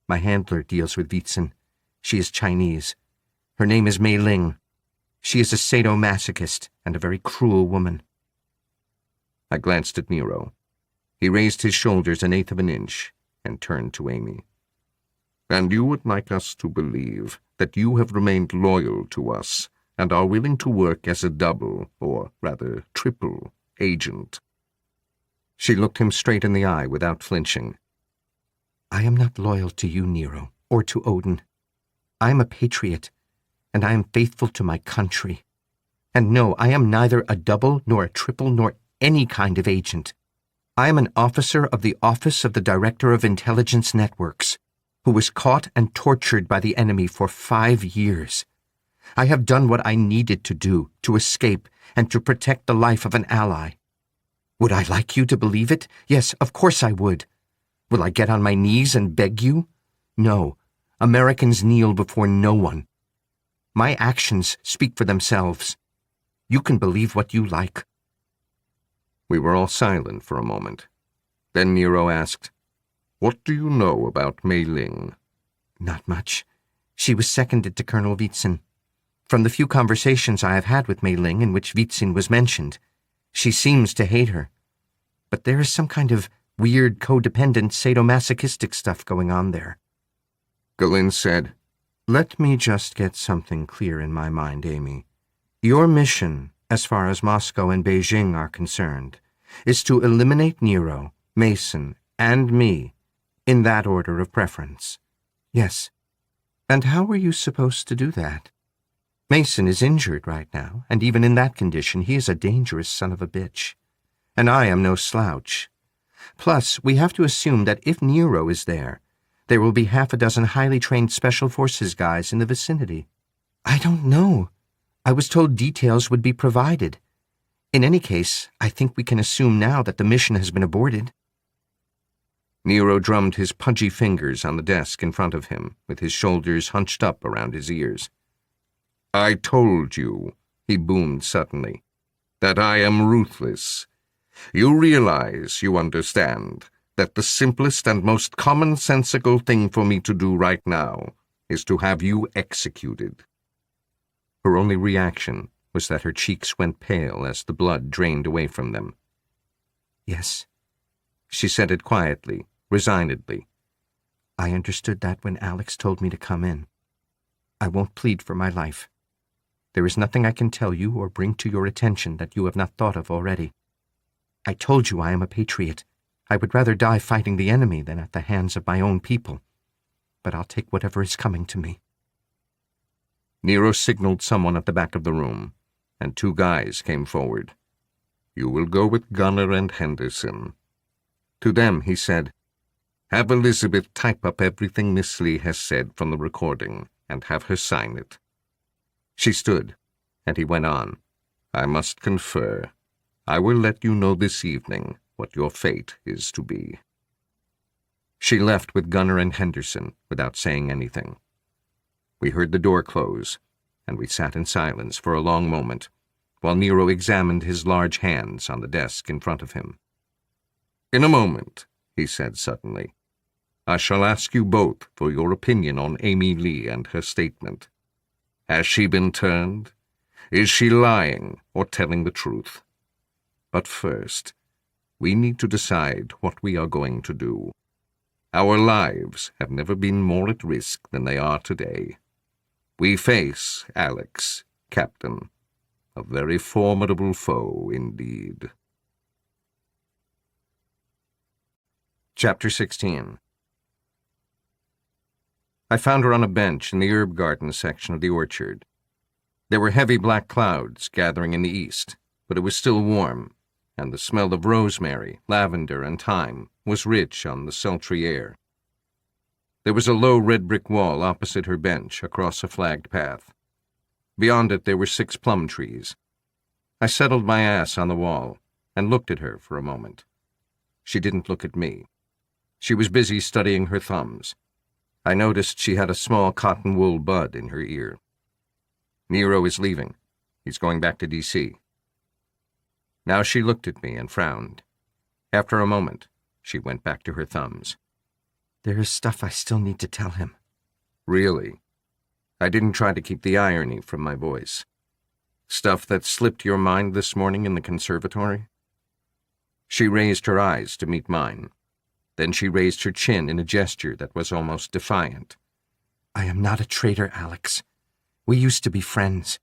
my handler deals with Witzen. She is Chinese. Her name is Mei Ling. She is a sadomasochist and a very cruel woman. I glanced at Nero. He raised his shoulders 1/8 of an inch and turned to Amy. And you would like us to believe that you have remained loyal to us and are willing to work as a double, or rather triple, agent. She looked him straight in the eye without flinching. I am not loyal to you, Nero, or to Odin. I am a patriot, and I am faithful to my country. And no, I am neither a double nor a triple nor any kind of agent. I am an officer of the Office of the Director of Intelligence Networks, who was caught and tortured by the enemy for 5 years. I have done what I needed to do to escape and to protect the life of an ally. Would I like you to believe it? Yes, of course I would. Will I get on my knees and beg you? No. Americans kneel before no one. My actions speak for themselves. You can believe what you like. We were all silent for a moment. Then Nero asked, "What do you know about Mei Ling?" Not much. She was seconded to Colonel Wheatson. From the few conversations I have had with Mei Ling in which Wheatson was mentioned, she seems to hate her. But there is some kind of weird codependent sadomasochistic stuff going on there. Galen said, Let me just get something clear in my mind, Amy. Your mission, as far as Moscow and Beijing are concerned, is to eliminate Nero, Mason, and me, in that order of preference. Yes. And how were you supposed to do that? Mason is injured right now, and even in that condition he is a dangerous son of a bitch. And I am no slouch. Plus, we have to assume that if Nero is there will be half a dozen highly trained Special Forces guys in the vicinity. I don't know. I was told details would be provided. In any case, I think we can assume now that the mission has been aborted. Nero drummed his pudgy fingers on the desk in front of him, with his shoulders hunched up around his ears. "I told you," he boomed suddenly, "that I am ruthless. You realize, you understand, that the simplest and most commonsensical thing for me to do right now is to have you executed." Her only reaction was that her cheeks went pale as the blood drained away from them. Yes. She said it quietly, resignedly. I understood that when Alex told me to come in. I won't plead for my life. There is nothing I can tell you or bring to your attention that you have not thought of already. I told you I am a patriot. I would rather die fighting the enemy than at the hands of my own people. But I'll take whatever is coming to me. Nero signaled someone at the back of the room, and 2 guys came forward. "You will go with Gunner and Henderson." To them he said, "Have Elizabeth type up everything Miss Lee has said from the recording and have her sign it." She stood, and he went on, "I must confer. I will let you know this evening what your fate is to be." She left with Gunner and Henderson without saying anything. We heard the door close, and we sat in silence for a long moment, while Nero examined his large hands on the desk in front of him. "In a moment," he said suddenly, "I shall ask you both for your opinion on Amy Lee and her statement. Has she been turned? Is she lying or telling the truth? But first, we need to decide what we are going to do. Our lives have never been more at risk than they are today. We face, Alex, Captain, a very formidable foe indeed." Chapter 16. I found her on a bench in the herb garden section of the orchard. There were heavy black clouds gathering in the east, but it was still warm, and the smell of rosemary, lavender, and thyme was rich on the sultry air. There was a low red brick wall opposite her bench across a flagged path. Beyond it there were 6 plum trees. I settled my ass on the wall and looked at her for a moment. She didn't look at me. She was busy studying her thumbs. I noticed she had a small cotton wool bud in her ear. "Nero is leaving. He's going back to D.C. Now she looked at me and frowned. After a moment, she went back to her thumbs. There is stuff I still need to tell him. "Really?" I didn't try to keep the irony from my voice. "Stuff that slipped your mind this morning in the conservatory?" She raised her eyes to meet mine. Then she raised her chin in a gesture that was almost defiant. I am not a traitor, Alex. We used to be friends.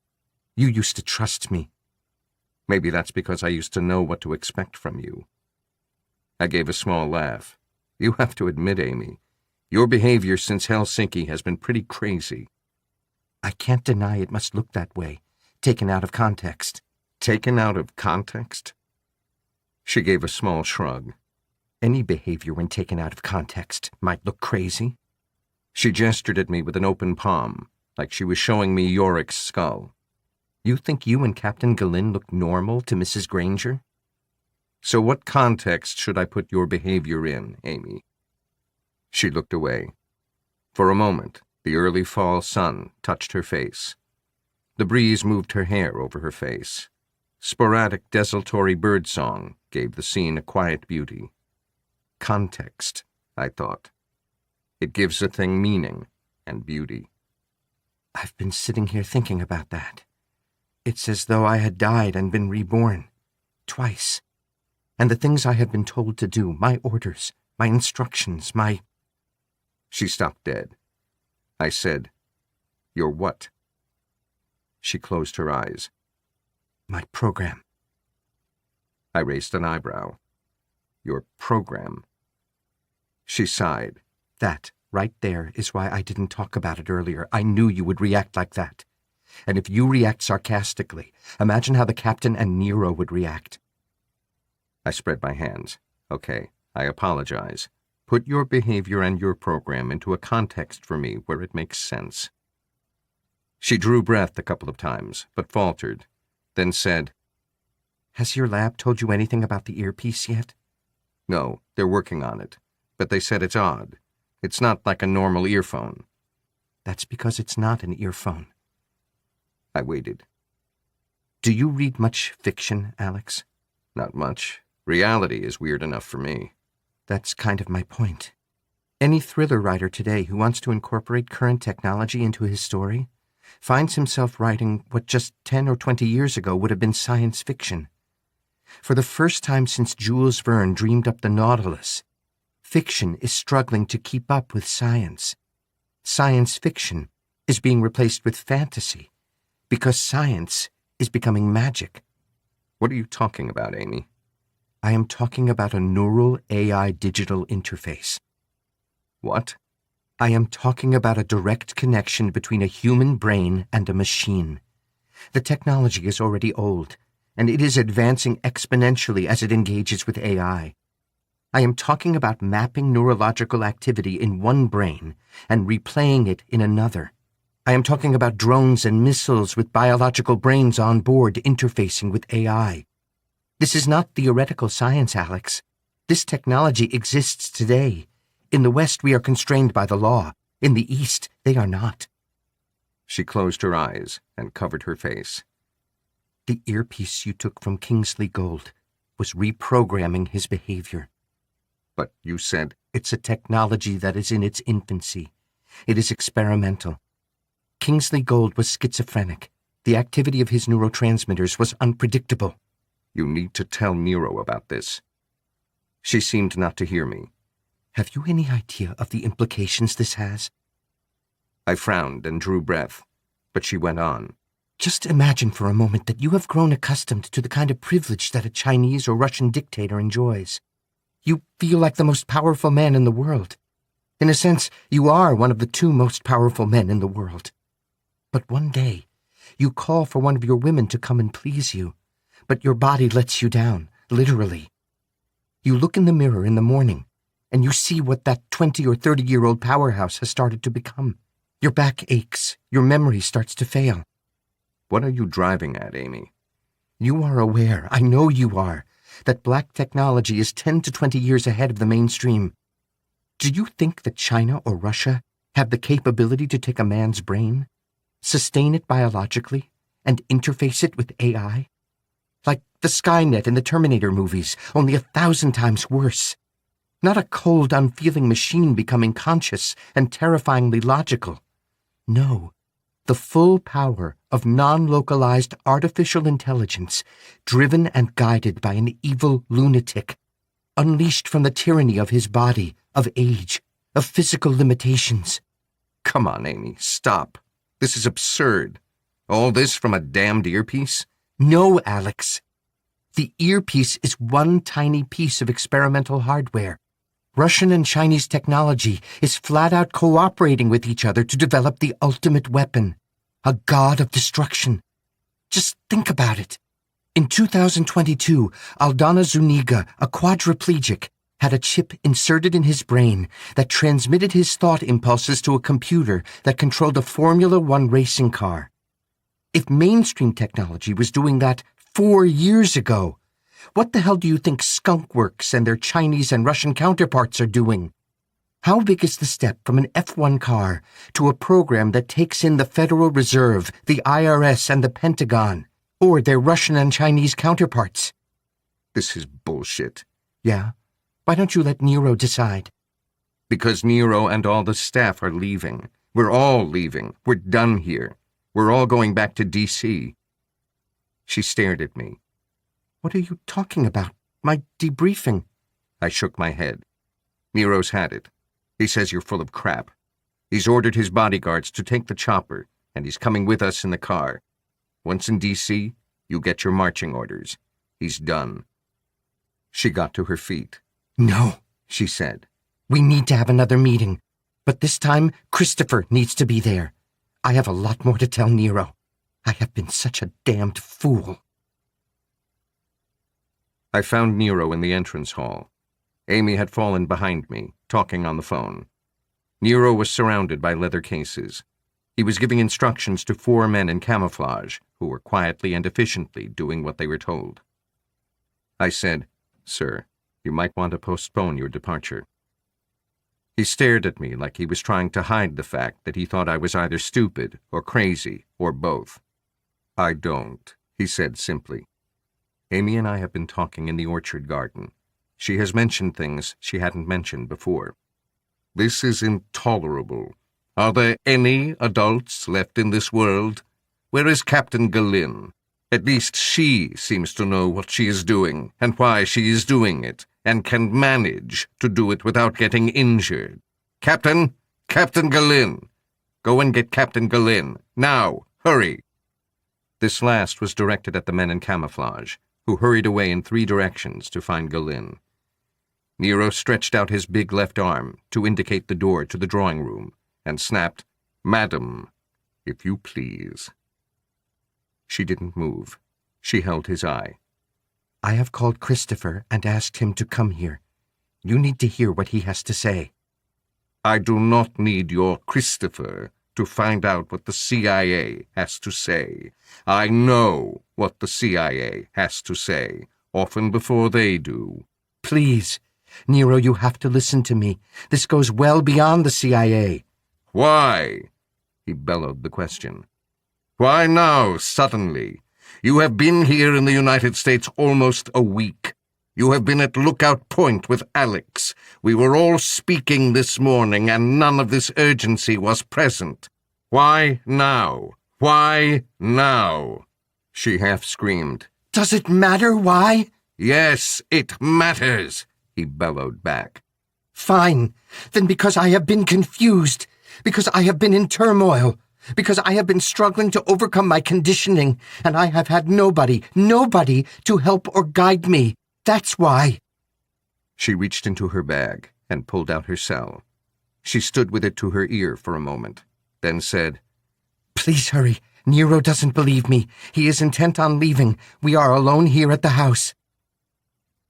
You used to trust me. Maybe that's because I used to know what to expect from you. I gave a small laugh. You have to admit, Amy, your behavior since Helsinki has been pretty crazy. I can't deny it must look that way, taken out of context. Taken out of context? She gave a small shrug. Any behavior when taken out of context might look crazy. She gestured at me with an open palm, like she was showing me Yorick's skull. You think you and Captain Galen look normal to Mrs. Granger? So what context should I put your behavior in, Amy? She looked away. For a moment, the early fall sun touched her face. The breeze moved her hair over her face. Sporadic desultory birdsong gave the scene a quiet beauty. Context, I thought. It gives a thing meaning and beauty. I've been sitting here thinking about that. It's as though I had died and been reborn. Twice. And the things I had been told to do, my orders, my instructions, my... She stopped dead. I said, "Your what?" She closed her eyes. My program. I raised an eyebrow. "Your program?" She sighed. That, right there, is why I didn't talk about it earlier. I knew you would react like that. And if you react sarcastically, imagine how the captain and Nero would react. I spread my hands. "Okay, I apologize. Put your behavior and your program into a context for me where it makes sense." She drew breath a couple of times, but faltered, then said, Has your lab told you anything about the earpiece yet? "No, they're working on it, but they said it's odd. It's not like a normal earphone." That's because it's not an earphone. I waited. Do you read much fiction, Alex? Not much. Reality is weird enough for me. That's kind of my point. Any thriller writer today who wants to incorporate current technology into his story finds himself writing what just 10 or 20 years ago would have been science fiction. For the first time since Jules Verne dreamed up the Nautilus, fiction is struggling to keep up with science. Science fiction is being replaced with fantasy because science is becoming magic. What are you talking about, Amy? I am talking about a neural AI digital interface. What? I am talking about a direct connection between a human brain and a machine. The technology is already old, and it is advancing exponentially as it engages with AI. I am talking about mapping neurological activity in one brain and replaying it in another. I am talking about drones and missiles with biological brains on board interfacing with AI. This is not theoretical science, Alex. This technology exists today. In the West, we are constrained by the law. In the East, they are not. She closed her eyes and covered her face. The earpiece you took from Kingsley Gold was reprogramming his behavior. But you said... It's a technology that is in its infancy. It is experimental. Kingsley Gold was schizophrenic. The activity of his neurotransmitters was unpredictable. You need to tell Nero about this. She seemed not to hear me. Have you any idea of the implications this has? I frowned and drew breath, but she went on. Just imagine for a moment that you have grown accustomed to the kind of privilege that a Chinese or Russian dictator enjoys. You feel like the most powerful man in the world. In a sense, you are one of the two most powerful men in the world. But one day, you call for one of your women to come and please you, but your body lets you down, literally. You look in the mirror in the morning, and you see what that 20 or 30-year-old powerhouse has started to become. Your back aches, your memory starts to fail. What are you driving at, Amy? You are aware, I know you are, that black technology is 10 to 20 years ahead of the mainstream. Do you think that China or Russia have the capability to take a man's brain, sustain it biologically, and interface it with AI? Like the Skynet in the Terminator movies, only 1,000 times worse. Not a cold, unfeeling machine becoming conscious and terrifyingly logical. No, the full power of non-localized artificial intelligence, driven and guided by an evil lunatic, unleashed from the tyranny of his body, of age, of physical limitations. Come on, Amy, stop. This is absurd. All this from a damned earpiece? No, Alex. The earpiece is one tiny piece of experimental hardware. Russian and Chinese technology is flat-out cooperating with each other to develop the ultimate weapon, a god of destruction. Just think about it. In 2022, Aldana Zuniga, a quadriplegic, had a chip inserted in his brain that transmitted his thought impulses to a computer that controlled a Formula One racing car. If mainstream technology was doing that 4 years ago, what the hell do you think Skunkworks and their Chinese and Russian counterparts are doing? How big is the step from an F1 car to a program that takes in the Federal Reserve, the IRS, and the Pentagon, or their Russian and Chinese counterparts? This is bullshit. Yeah, Why don't you let Nero decide? Because Nero and all the staff are leaving. We're all leaving. We're done here. We're all going back to D.C. She stared at me. What are you talking about? My debriefing. I shook my head. Nero's had it. He says you're full of crap. He's ordered his bodyguards to take the chopper, and he's coming with us in the car. Once in D.C., you get your marching orders. He's done. She got to her feet. No, she said. We need to have another meeting. But this time, Christopher needs to be there. I have a lot more to tell Nero. I have been such a damned fool. I found Nero in the entrance hall. Amy had fallen behind me, talking on the phone. Nero was surrounded by leather cases. He was giving instructions to 4 men in camouflage, who were quietly and efficiently doing what they were told. I said, "Sir, you might want to postpone your departure." He stared at me like he was trying to hide the fact that he thought I was either stupid or crazy or both. "I don't," he said simply. "Amy and I have been talking in the orchard garden. She has mentioned things she hadn't mentioned before. This is intolerable. Are there any adults left in this world? Where is Captain Galin? At least she seems to know what she is doing and why she is doing it, and can manage to do it without getting injured. Captain Galin! Go and get Captain Galin. Now, hurry!" This last was directed at the men in camouflage, who hurried away in 3 directions to find Galin. Nero stretched out his big left arm to indicate the door to the drawing room, and snapped, "Madam, if you please." She didn't move. She held his eye. I have called Christopher and asked him to come here. You need to hear what he has to say. I do not need your Christopher to find out what the CIA has to say. I know what the CIA has to say, often before they do. Please, Nero, you have to listen to me. This goes well beyond the CIA. Why? He bellowed the question. Why now, suddenly? You have been here in the United States almost a week. You have been at Lookout Point with Alex. We were all speaking this morning, and none of this urgency was present. Why now? Why now? She half screamed. Does it matter why? Yes, it matters, he bellowed back. Fine. Then because I have been confused, because I have been in turmoil, because I have been struggling to overcome my conditioning, and I have had nobody to help or guide me. That's why. She reached into her bag and pulled out her cell. She stood with it to her ear for a moment, then said, Please hurry. Nero doesn't believe me. He is intent on leaving. We are alone here at the house.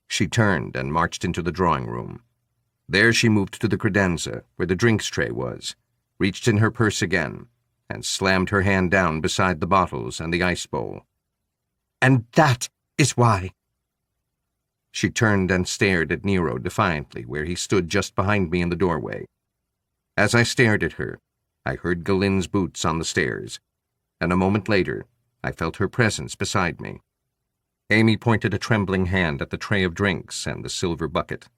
She turned and marched into the drawing room. There she moved to the credenza, where the drinks tray was, reached in her purse again, and slammed her hand down beside the bottles and the ice bowl. And that is why. She turned and stared at Nero defiantly, where he stood just behind me in the doorway. As I stared at her, I heard Galin's boots on the stairs, and a moment later, I felt her presence beside me. Amy pointed a trembling hand at the tray of drinks and the silver bucket.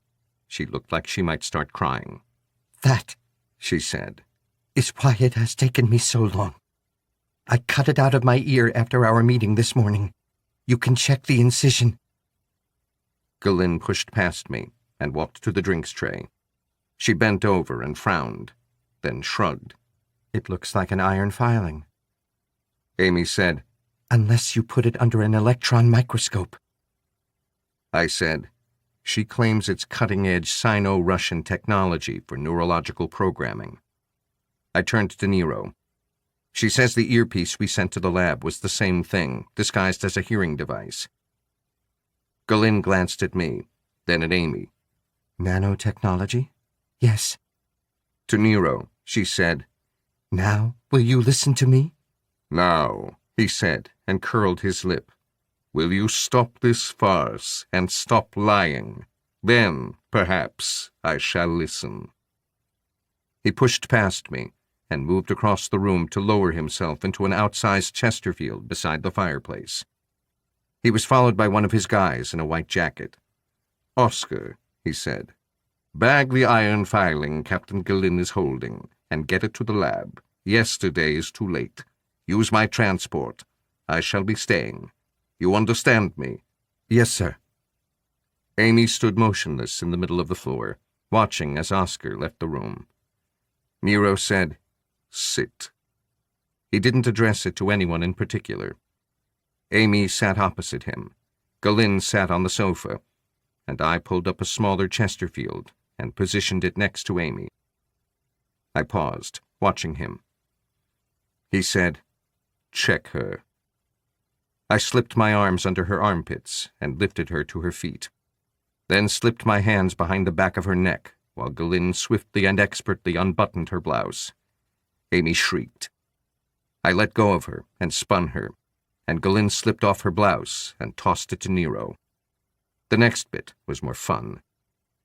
She looked like she might start crying. That, she said, is why it has taken me so long. I cut it out of my ear after our meeting this morning. You can check the incision. Galin pushed past me and walked to the drinks tray. She bent over and frowned, then shrugged. It looks like an iron filing. Amy said, Unless you put it under an electron microscope. I said, She claims it's cutting-edge Sino-Russian technology for neurological programming. I turned to Nero. She says the earpiece we sent to the lab was the same thing, disguised as a hearing device. Galin glanced at me, then at Amy. Nanotechnology? Yes. To Nero, she said, Now, will you listen to me? Now, he said, and curled his lip. Will you stop this farce and stop lying? Then, perhaps, I shall listen. He pushed past me and moved across the room to lower himself into an outsized Chesterfield beside the fireplace. He was followed by one of his guys in a white jacket. Oscar, he said. "Bag the iron filing Captain Gillin is holding, and get it to the lab. Yesterday is too late. Use my transport. I shall be staying. You understand me?" Yes, sir. Amy stood motionless in the middle of the floor, watching as Oscar left the room. Nero said, "Sit." He didn't address it to anyone in particular. Amy sat opposite him. Gillin sat on the sofa, and I pulled up a smaller Chesterfield and positioned it next to Amy. I paused, watching him. He said, "Check her." I slipped my arms under her armpits and lifted her to her feet, then slipped my hands behind the back of her neck while Gillin swiftly and expertly unbuttoned her blouse. Amy shrieked. I let go of her and spun her, and Gillin slipped off her blouse and tossed it to Nero. The next bit was more fun.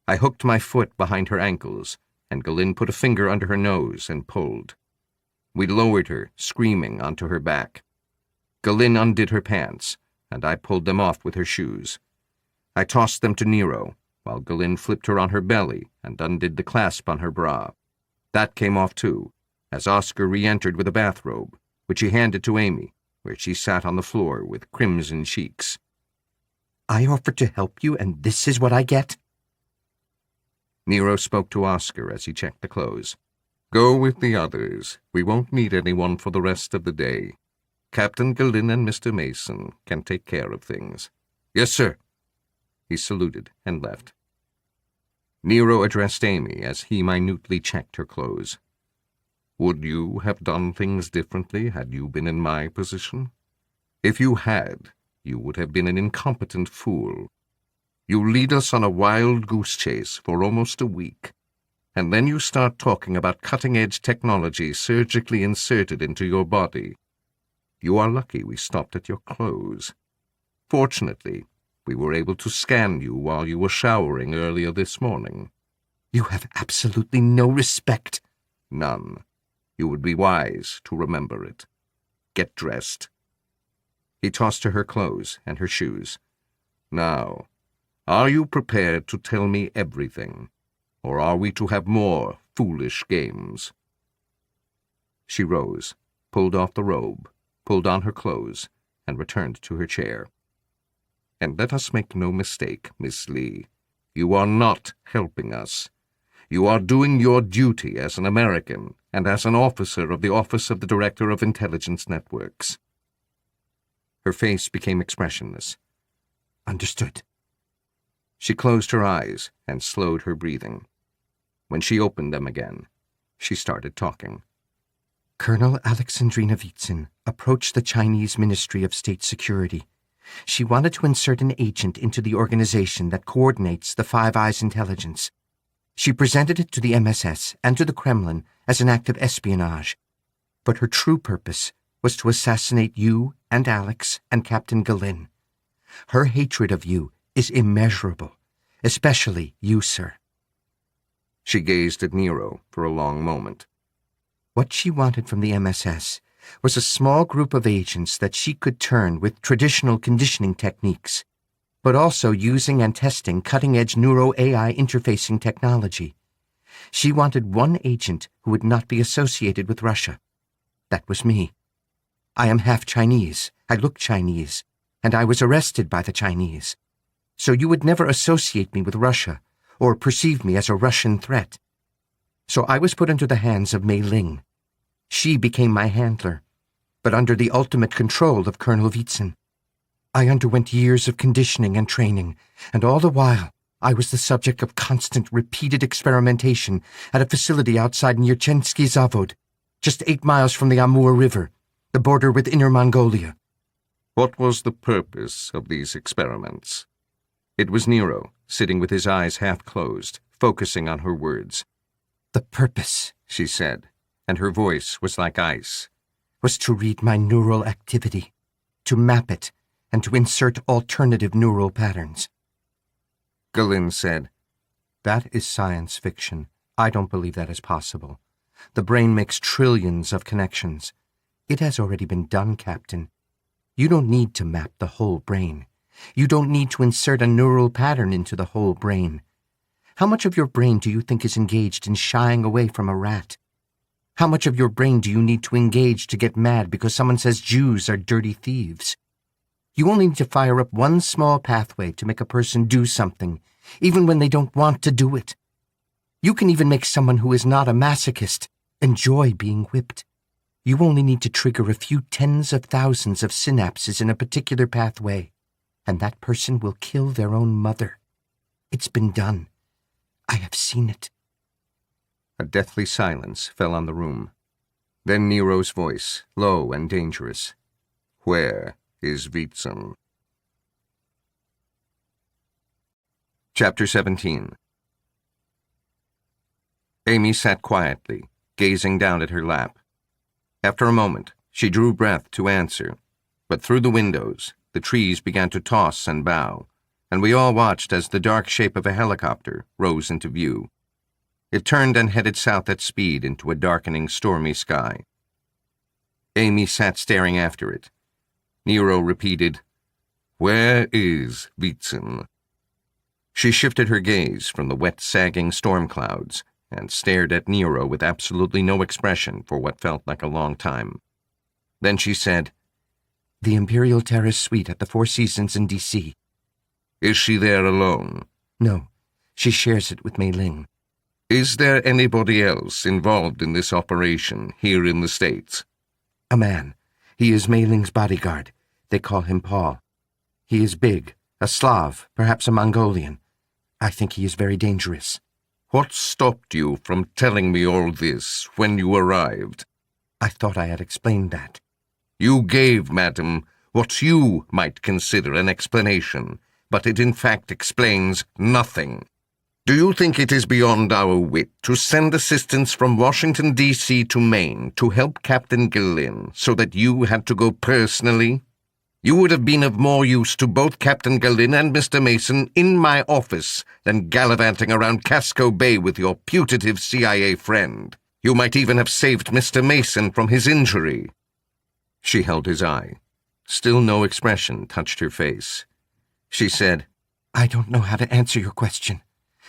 I hooked my foot behind her ankles, and Gillin put a finger under her nose and pulled. We lowered her, screaming, onto her back. Gillin undid her pants, and I pulled them off with her shoes. I tossed them to Nero, while Gillin flipped her on her belly and undid the clasp on her bra. That came off too, as Oscar re-entered with a bathrobe, which he handed to Amy, where she sat on the floor with crimson cheeks. I offered to help you, and this is what I get? Nero spoke to Oscar as he checked the clothes. "Go with the others. We won't need anyone for the rest of the day. Captain Gillin and Mr. Mason can take care of things." "Yes, sir." He saluted and left. Nero addressed Amy as he minutely checked her clothes. "Would you have done things differently had you been in my position? If you had, you would have been an incompetent fool. You lead us on a wild goose chase for almost a week, and then you start talking about cutting-edge technology surgically inserted into your body. You are lucky we stopped at your clothes. Fortunately, we were able to scan you while you were showering earlier this morning." You have absolutely no respect. "None. You would be wise to remember it. Get dressed." He tossed her her clothes and her shoes. "Now, are you prepared to tell me everything, or are we to have more foolish games?" She rose, pulled off the robe, pulled on her clothes, and returned to her chair. "And let us make no mistake, Miss Lee. You are not helping us. You are doing your duty as an American and as an officer of the Office of the Director of Intelligence Networks." Her face became expressionless. Understood. She closed her eyes and slowed her breathing. When she opened them again, she started talking. Colonel Alexandrina Vitsyn approached the Chinese Ministry of State Security. She wanted to insert an agent into the organization that coordinates the Five Eyes intelligence. She presented it to the MSS and to the Kremlin as an act of espionage. But her true purpose was to assassinate you and Alex and Captain Gillin. Her hatred of you is immeasurable, especially you, sir. She gazed at Nero for a long moment. What she wanted from the MSS was a small group of agents that she could turn with traditional conditioning techniques, but also using and testing cutting-edge neuro-AI interfacing technology. She wanted one agent who would not be associated with Russia. That was me. I am half Chinese, I look Chinese, and I was arrested by the Chinese. So you would never associate me with Russia or perceive me as a Russian threat. So I was put into the hands of Mei Ling. She became my handler, but under the ultimate control of Colonel Vitsyn. I underwent years of conditioning and training, and all the while I was the subject of constant, repeated experimentation at a facility outside Nerchensky Zavod, just 8 miles from the Amur River, the border with Inner Mongolia. What was the purpose of these experiments? It was Nero, sitting with his eyes half closed, focusing on her words. The purpose, She said, and her voice was like ice. was to read my neural activity, to map it, and to insert alternative neural patterns. Gillin said, That is science fiction. I don't believe that is possible. The brain makes trillions of connections. It has already been done, Captain. You don't need to map the whole brain. You don't need to insert a neural pattern into the whole brain. How much of your brain do you think is engaged in shying away from a rat? How much of your brain do you need to engage to get mad because someone says Jews are dirty thieves? You only need to fire up one small pathway to make a person do something, even when they don't want to do it. You can even make someone who is not a masochist enjoy being whipped. You only need to trigger a few tens of thousands of synapses in a particular pathway, and that person will kill their own mother. It's been done. I have seen it. A deathly silence fell on the room. Then Nero's voice, low and dangerous. Where is Wheatson? Chapter 17. Amy sat quietly, gazing down at her lap. After a moment, she drew breath to answer, but through the windows, the trees began to toss and bow, and we all watched as the dark shape of a helicopter rose into view. It turned and headed south at speed into a darkening, stormy sky. Amy sat staring after it. Nero repeated, "Where is Wheatson?" She shifted her gaze from the wet, sagging storm clouds and stared at Nero with absolutely no expression for what felt like a long time. Then she said, "The Imperial Terrace suite at the Four Seasons in D.C. "Is she there alone?" No, she shares it with Mei Ling. "Is there anybody else involved in this operation here in the States?" A man. He is Mei Ling's bodyguard. They call him Paul. He is big, a Slav, perhaps a Mongolian. I think he is very dangerous." "What stopped you from telling me all this when you arrived?" I thought I had explained that. "You gave, madam, what you might consider an explanation, but it in fact explains nothing. Do you think it is beyond our wit to send assistance from Washington, D.C. to Maine to help Captain Gillin so that you had to go personally? You would have been of more use to both Captain Gillin and Mr. Mason in my office than gallivanting around Casco Bay with your putative CIA friend. You might even have saved Mr. Mason from his injury." She held his eye. Still no expression touched her face. She said, "I don't know how to answer your question.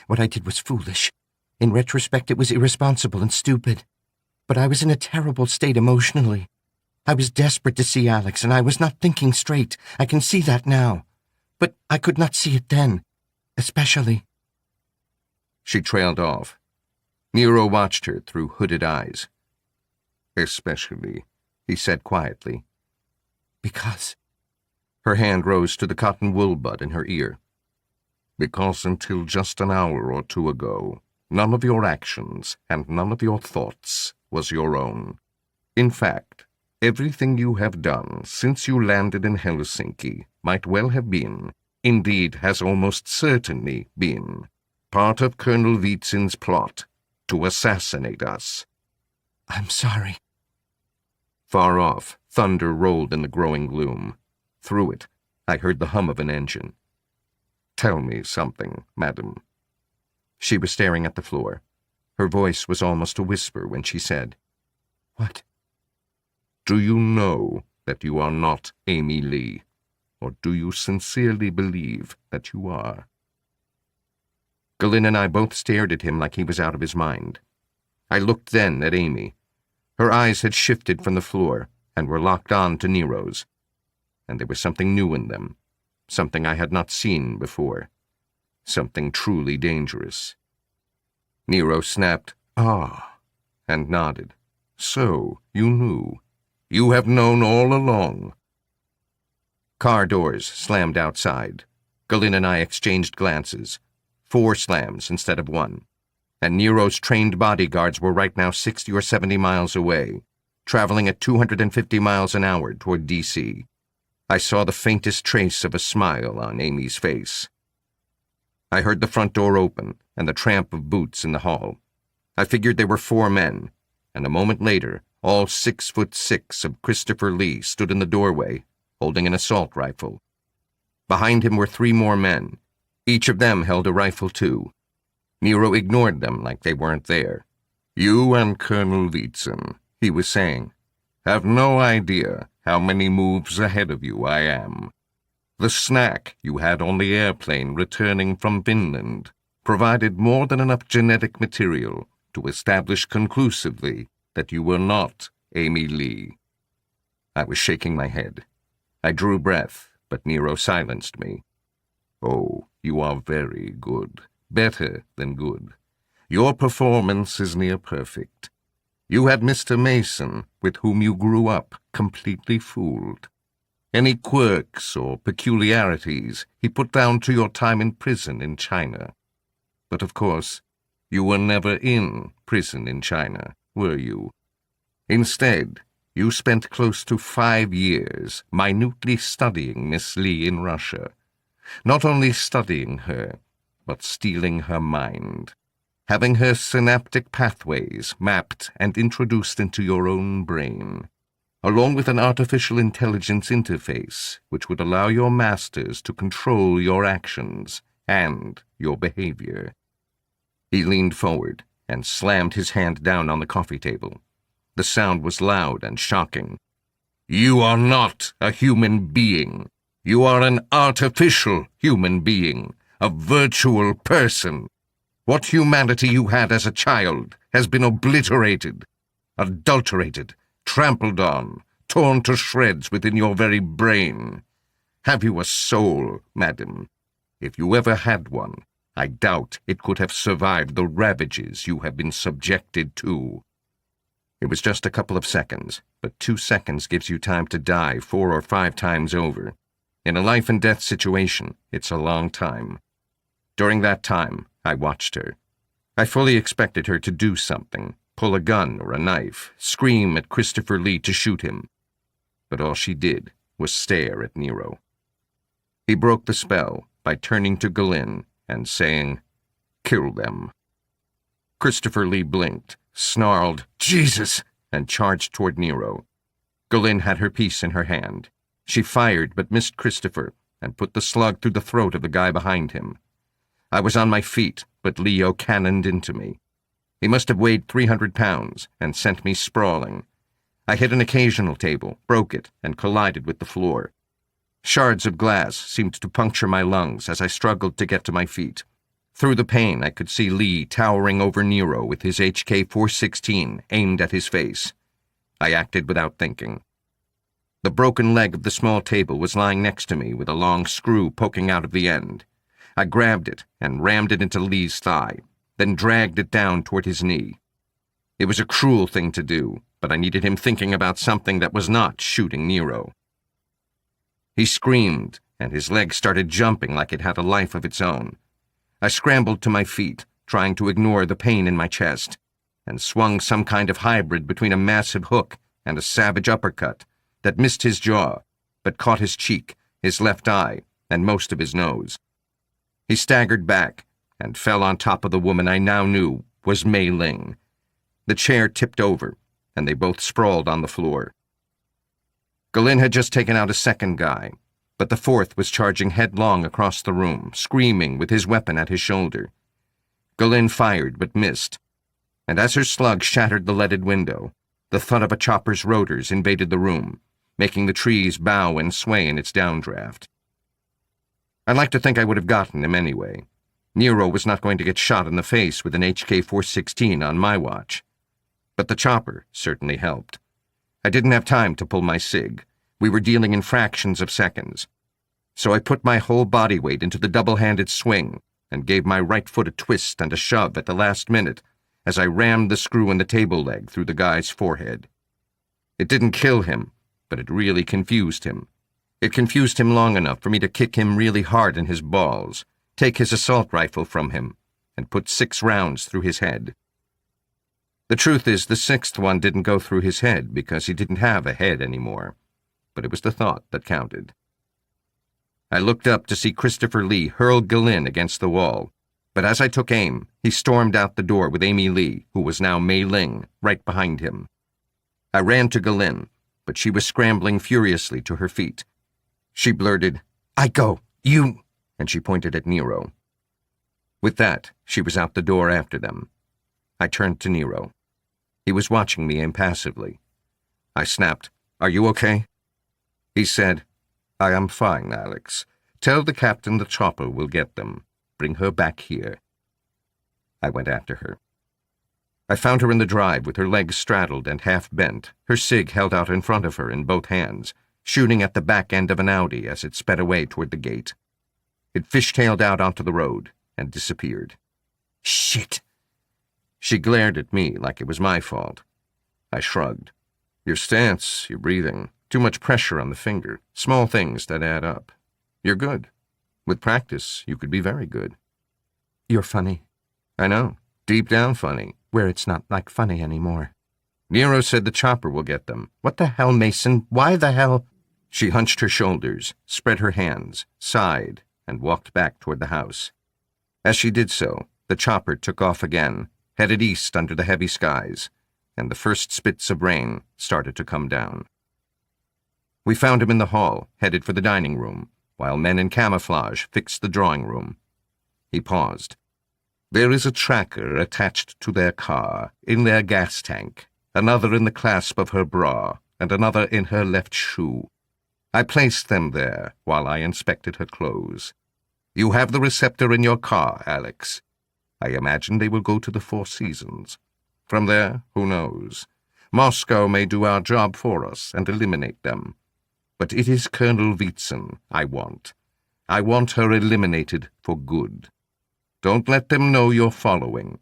What I did was foolish. In retrospect, it was irresponsible and stupid. But I was in a terrible state emotionally. I was desperate to see Alex, and I was not thinking straight. I can see that now. But I could not see it then. Especially." She trailed off. Nero watched her through hooded eyes. "Especially," he said quietly. "Because." Her hand rose to the cotton wool bud in her ear. "Because until just an hour or two ago, none of your actions and none of your thoughts was your own. In fact, everything you have done since you landed in Helsinki might well have been, indeed has almost certainly been, part of Colonel Wheatson's plot to assassinate us." "I'm sorry." Far off, thunder rolled in the growing gloom. Through it, I heard the hum of an engine. "Tell me something, madam." She was staring at the floor. Her voice was almost a whisper when she said, "What?" "Do you know that you are not Amy Lee, or do you sincerely believe that you are?" Gillin and I both stared at him like he was out of his mind. I looked then at Amy. Her eyes had shifted from the floor and were locked on to Nero's, and there was something new in them, something I had not seen before, something truly dangerous. Nero snapped, "Ah," and nodded. "So, you knew. You have known all along." Car doors slammed outside. Gillin and I exchanged glances. 4 slams instead of 1. And Nero's trained bodyguards were right now 60 or 70 miles away, traveling at 250 miles an hour toward D.C. I saw the faintest trace of a smile on Amy's face. I heard the front door open and the tramp of boots in the hall. I figured there were 4 men, and a moment later, all 6'6" of Christopher Lee stood in the doorway, holding an assault rifle. Behind him were 3 more men. Each of them held a rifle too. Nero ignored them like they weren't there. "You and Colonel Wheatson," he was saying, "have no idea how many moves ahead of you I am. The snack you had on the airplane returning from Finland, provided more than enough genetic material to establish conclusively that you were not Amy Lee. I was shaking my head. I drew breath, but Nero silenced me. Oh, you are very good. Better than good. Your performance is near perfect. You had Mr. Mason, with whom you grew up, completely fooled. Any quirks or peculiarities he put down to your time in prison in China. But of course, you were never in prison in China, were you? Instead, you spent close to 5 years minutely studying Miss Lee in Russia. Not only studying her, but stealing her mind. Having her synaptic pathways mapped and introduced into your own brain, along with an artificial intelligence interface which would allow your masters to control your actions and your behavior. He leaned forward and slammed his hand down on the coffee table. The sound was loud and shocking. You are not a human being. You are an artificial human being, a virtual person. What humanity you had as a child has been obliterated, adulterated, trampled on, torn to shreds within your very brain. Have you a soul, madam? If you ever had one, I doubt it could have survived the ravages you have been subjected to. It was just a couple of seconds, but 2 seconds gives you time to die 4 or 5 times over. In a life-and-death situation, it's a long time. During that time, I watched her. I fully expected her to do something, pull a gun or a knife, scream at Christopher Lee to shoot him. But all she did was stare at Nero. He broke the spell by turning to Galen and saying, "Kill them." Christopher Lee blinked, snarled, "Jesus!" and charged toward Nero. Galen had her piece in her hand. She fired but missed Christopher and put the slug through the throat of the guy behind him. I was on my feet, but Leo cannoned into me. He must have weighed 300 pounds and sent me sprawling. I hit an occasional table, broke it, and collided with the floor. Shards of glass seemed to puncture my lungs as I struggled to get to my feet. Through the pain, I could see Lee towering over Nero with his HK-416 aimed at his face. I acted without thinking. The broken leg of the small table was lying next to me with a long screw poking out of the end. I grabbed it and rammed it into Lee's thigh, then dragged it down toward his knee. It was a cruel thing to do, but I needed him thinking about something that was not shooting Nero. He screamed, and his leg started jumping like it had a life of its own. I scrambled to my feet, trying to ignore the pain in my chest, and swung some kind of hybrid between a massive hook and a savage uppercut that missed his jaw, but caught his cheek, his left eye, and most of his nose. He staggered back and fell on top of the woman I now knew was Mei Ling. The chair tipped over, and they both sprawled on the floor. Galen had just taken out a second guy, but the fourth was charging headlong across the room, screaming with his weapon at his shoulder. Galen fired but missed, and as her slug shattered the leaded window, the thud of a chopper's rotors invaded the room, making the trees bow and sway in its downdraft. I'd like to think I would have gotten him anyway. Nero was not going to get shot in the face with an HK-416 on my watch. But the chopper certainly helped. I didn't have time to pull my sig. We were dealing in fractions of seconds. So I put my whole body weight into the double-handed swing and gave my right foot a twist and a shove at the last minute as I rammed the screw in the table leg through the guy's forehead. It didn't kill him, but it really confused him. It confused him long enough for me to kick him really hard in his balls, take his assault rifle from him, and put 6 rounds through his head. The truth is, the 6th one didn't go through his head because he didn't have a head anymore, but it was the thought that counted. I looked up to see Christopher Lee hurl Galen against the wall, but as I took aim, he stormed out the door with Amy Lee, who was now Mei Ling, right behind him. I ran to Galen, but she was scrambling furiously to her feet. She blurted, "I go, you," and she pointed at Nero. With that, she was out the door after them. I turned to Nero. He was watching me impassively. I snapped, "Are you okay?" He said, "I am fine, Alex. Tell the captain the chopper will get them. Bring her back here." I went after her. I found her in the drive with her legs straddled and half bent, her cig held out in front of her in both hands, shooting at the back end of an Audi as it sped away toward the gate. It fishtailed out onto the road and disappeared. Shit! She glared at me like it was my fault. I shrugged. Your stance, your breathing, too much pressure on the finger, small things that add up. You're good. With practice, you could be very good. You're funny. I know. Deep down funny. Where it's not like funny anymore. Nero said the chopper will get them. What the hell, Mason? Why the hell? She hunched her shoulders, spread her hands, sighed, and walked back toward the house. As she did so, the chopper took off again, headed east under the heavy skies, and the first spits of rain started to come down. We found him in the hall, headed for the dining room, while men in camouflage fixed the drawing room. He paused. There is a tracker attached to their car, in their gas tank, another in the clasp of her bra, and another in her left shoe. I placed them there while I inspected her clothes. You have the receptor in your car, Alex. I imagine they will go to the Four Seasons. From there, who knows? Moscow may do our job for us and eliminate them. But it is Colonel Wietzen I want. I want her eliminated for good. Don't let them know you're following.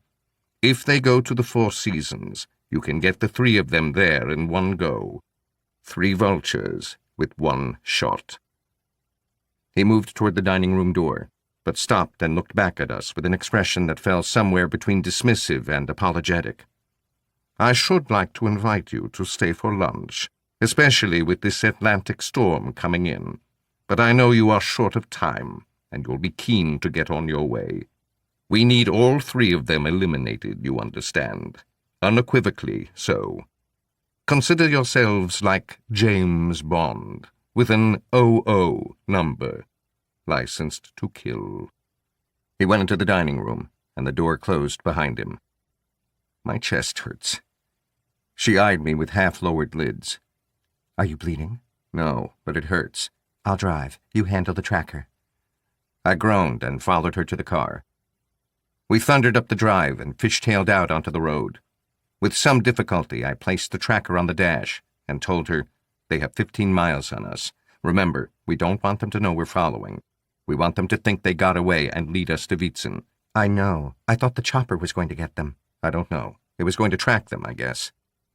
If they go to the Four Seasons, you can get the 3 of them there in one go. 3 vultures with 1 shot. He moved toward the dining room door, but stopped and looked back at us with an expression that fell somewhere between dismissive and apologetic. I should like to invite you to stay for lunch, especially with this Atlantic storm coming in. But I know you are short of time, and you'll be keen to get on your way. We need all 3 of them eliminated, you understand. Unequivocally so. Consider yourselves like James Bond, with an 00 number, licensed to kill. He went into the dining room, and the door closed behind him. My chest hurts. She eyed me with half-lowered lids. Are you bleeding? No, but it hurts. I'll drive. You handle the tracker. I groaned and followed her to the car. We thundered up the drive and fishtailed out onto the road. With some difficulty, I placed the tracker on the dash and told her, they have 15 miles on us. Remember, we don't want them to know we're following. We want them to think they got away and lead us to Wietzen. I know. I thought the chopper was going to get them. I don't know. It was going to track them, I guess.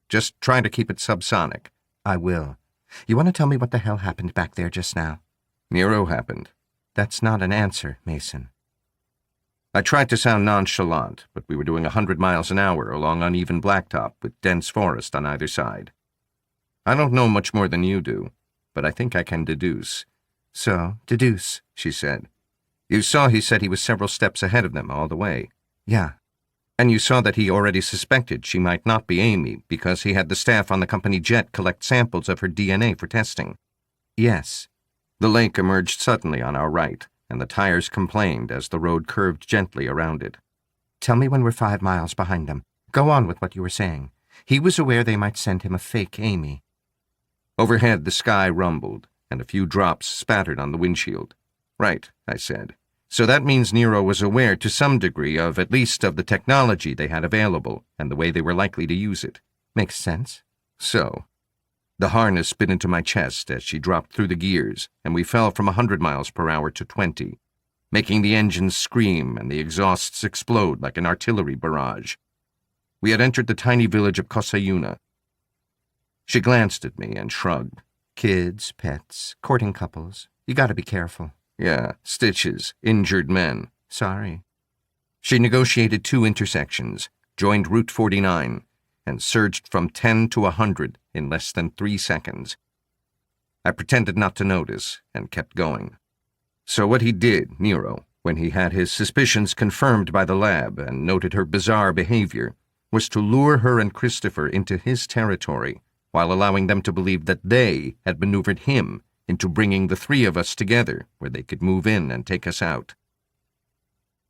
Just try to keep it subsonic. I will. You want to tell me what the hell happened back there just now? Nero happened. That's not an answer, Mason. I tried to sound nonchalant, but we were doing 100 miles an hour along uneven blacktop with dense forest on either side. I don't know much more than you do, but I think I can deduce. So, deduce, she said. You saw he said he was several steps ahead of them all the way. Yeah. And you saw that he already suspected she might not be Amy because he had the staff on the company jet collect samples of her DNA for testing. Yes. The lake emerged suddenly on our right, and the tires complained as the road curved gently around it. Tell me when we're 5 miles behind them. Go on with what you were saying. He was aware they might send him a fake Amy. Overhead, the sky rumbled, and a few drops spattered on the windshield. Right, I said. So that means Nero was aware to some degree of at least of the technology they had available and the way they were likely to use it. Makes sense. So, the harness bit into my chest as she dropped through the gears, and we fell from 100 miles per hour to 20, making the engines scream and the exhausts explode like an artillery barrage. We had entered the tiny village of Kosayuna. She glanced at me and shrugged. Kids, pets, courting couples. You gotta be careful. Yeah, stitches, injured men. Sorry. She negotiated 2 intersections, joined Route 49, and surged from 10 to 100 in less than 3 seconds. I pretended not to notice and kept going. So what he did, Nero, when he had his suspicions confirmed by the lab and noted her bizarre behavior, was to lure her and Christopher into his territory while allowing them to believe that they had maneuvered him into bringing the 3 of us together where they could move in and take us out.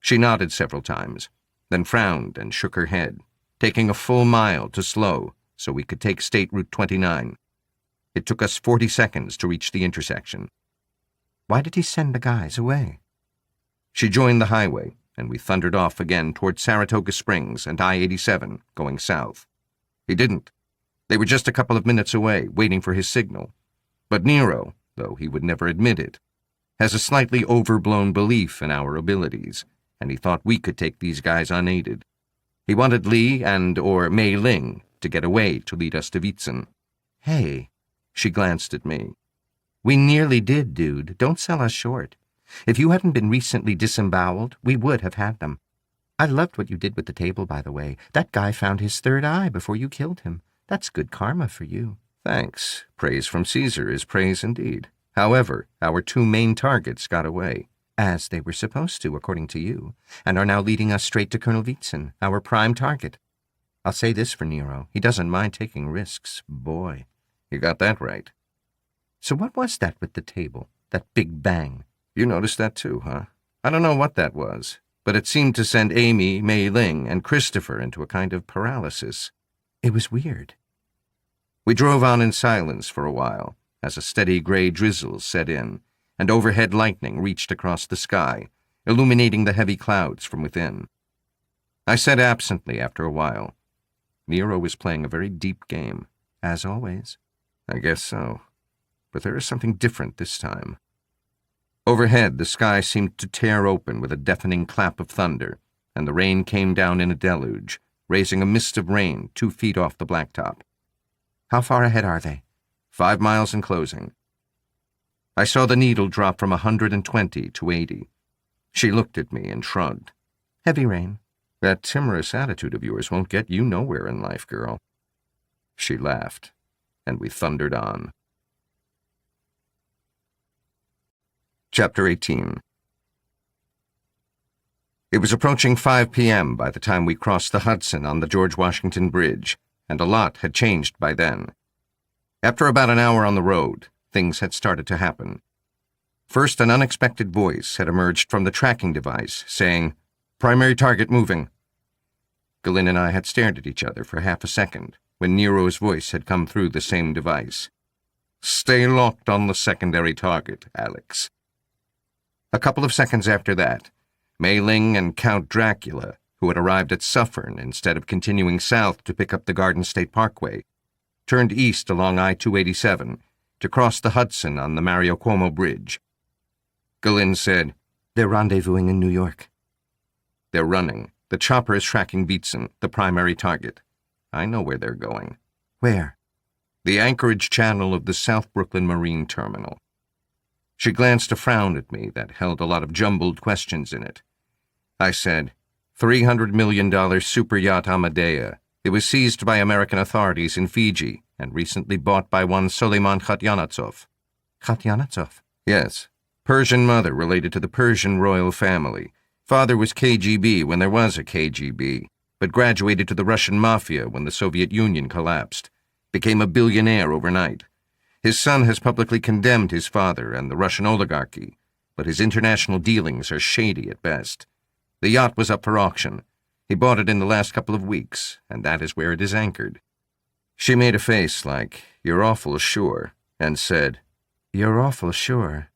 She nodded several times, then frowned and shook her head, taking a full mile to slow so we could take State Route 29. It took us 40 seconds to reach the intersection. Why did he send the guys away? She joined the highway, and we thundered off again toward Saratoga Springs and I-87, going south. He didn't. They were just a couple of minutes away, waiting for his signal. But Nero, though he would never admit it, has a slightly overblown belief in our abilities, and he thought we could take these guys unaided. He wanted Lee or Mei Ling to get away to lead us to Wietzen. Hey, She glanced at me. we nearly did, dude. Don't sell us short. If you hadn't been recently disemboweled, we would have had them. I loved what you did with the table, by the way. That guy found his third eye before you killed him. That's good karma for you. Thanks. Praise from Caesar is praise indeed. However, our two main targets got away. As they were supposed to, according to you, and are now leading us straight to Colonel Wietzen, our prime target. I'll say this for Nero. He doesn't mind taking risks. Boy. You got that right. So what was that with the table? That big bang? You noticed that too, huh? I don't know what that was, but it seemed to send Amy, Mei Ling, and Christopher into a kind of paralysis. It was weird. We drove on in silence for a while, as a steady gray drizzle set in, and overhead lightning reached across the sky, illuminating the heavy clouds from within. I said absently after a while, Nero is playing a very deep game. As always. I guess so. But there is something different this time. Overhead, the sky seemed to tear open with a deafening clap of thunder, and the rain came down in a deluge, raising a mist of rain 2 feet off the blacktop. How far ahead are they? 5 miles in closing. I saw the needle drop from 120 to 80. She looked at me and shrugged. Heavy rain. That timorous attitude of yours won't get you nowhere in life, girl. She laughed, and we thundered on. Chapter 18. It was approaching 5 p.m. by the time we crossed the Hudson on the George Washington Bridge, and a lot had changed by then. After about an hour on the road, things had started to happen. First, an unexpected voice had emerged from the tracking device, saying, "Primary target moving." Galen and I had stared at each other for half a second, when Nero's voice had come through the same device. "Stay locked on the secondary target, Alex." A couple of seconds after that, Mei Ling and Count Dracula, who had arrived at Suffern instead of continuing south to pick up the Garden State Parkway, turned east along I-287 to cross the Hudson on the Mario Cuomo Bridge. Galen said, They're rendezvousing in New York. "They're running. The chopper is tracking Wietzen, the primary target. I know where they're going." Where? "The anchorage channel of the South Brooklyn Marine Terminal." She glanced a frown at me that held a lot of jumbled questions in it. I said, $300 million super yacht Amadea. It was seized by American authorities in Fiji and recently bought by one Suleiman Khatyanatsof. Khatyanatsof? Yes. Persian mother related to the Persian royal family. Father was KGB when there was a KGB, but graduated to the Russian mafia when the Soviet Union collapsed. Became a billionaire overnight. His son has publicly condemned his father and the Russian oligarchy, but his international dealings are shady at best. The yacht was up for auction. He bought it in the last couple of weeks, and that is where it is anchored. She made a face like, "You're awful sure," and said, You're awful sure.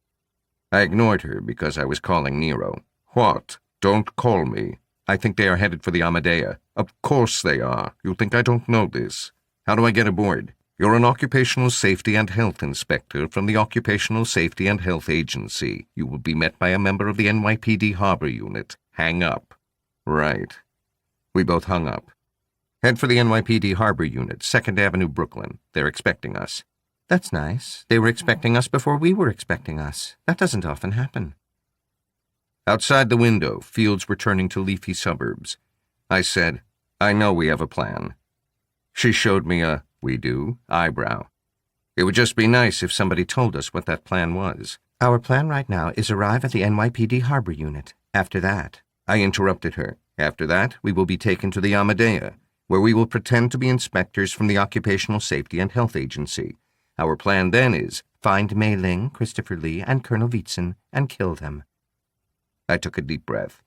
I ignored her because I was calling Nero. "What? Don't call me. I think they are headed for the Amadea." "Of course they are. You think I don't know this? How do I get aboard?" "You're an occupational safety and health inspector from the Occupational Safety and Health Agency. You will be met by a member of the NYPD Harbor Unit. Hang up." "Right." We both hung up. "Head for the NYPD Harbor Unit, 2nd Avenue, Brooklyn. They're expecting us." That's nice. They were expecting us before we were expecting us. That doesn't often happen. Outside the window, fields were turning to leafy suburbs. I said, "I know we have a plan." She showed me a "we do" eyebrow. It would just be nice if somebody told us what that plan was. Our plan right now is arrive at the NYPD Harbor Unit. After that, I interrupted her. After that, we will be taken to the Amadea, where we will pretend to be inspectors from the Occupational Safety and Health Agency. Our plan then is, find Mei Ling, Christopher Lee, and Colonel Wietzen, and kill them. I took a deep breath.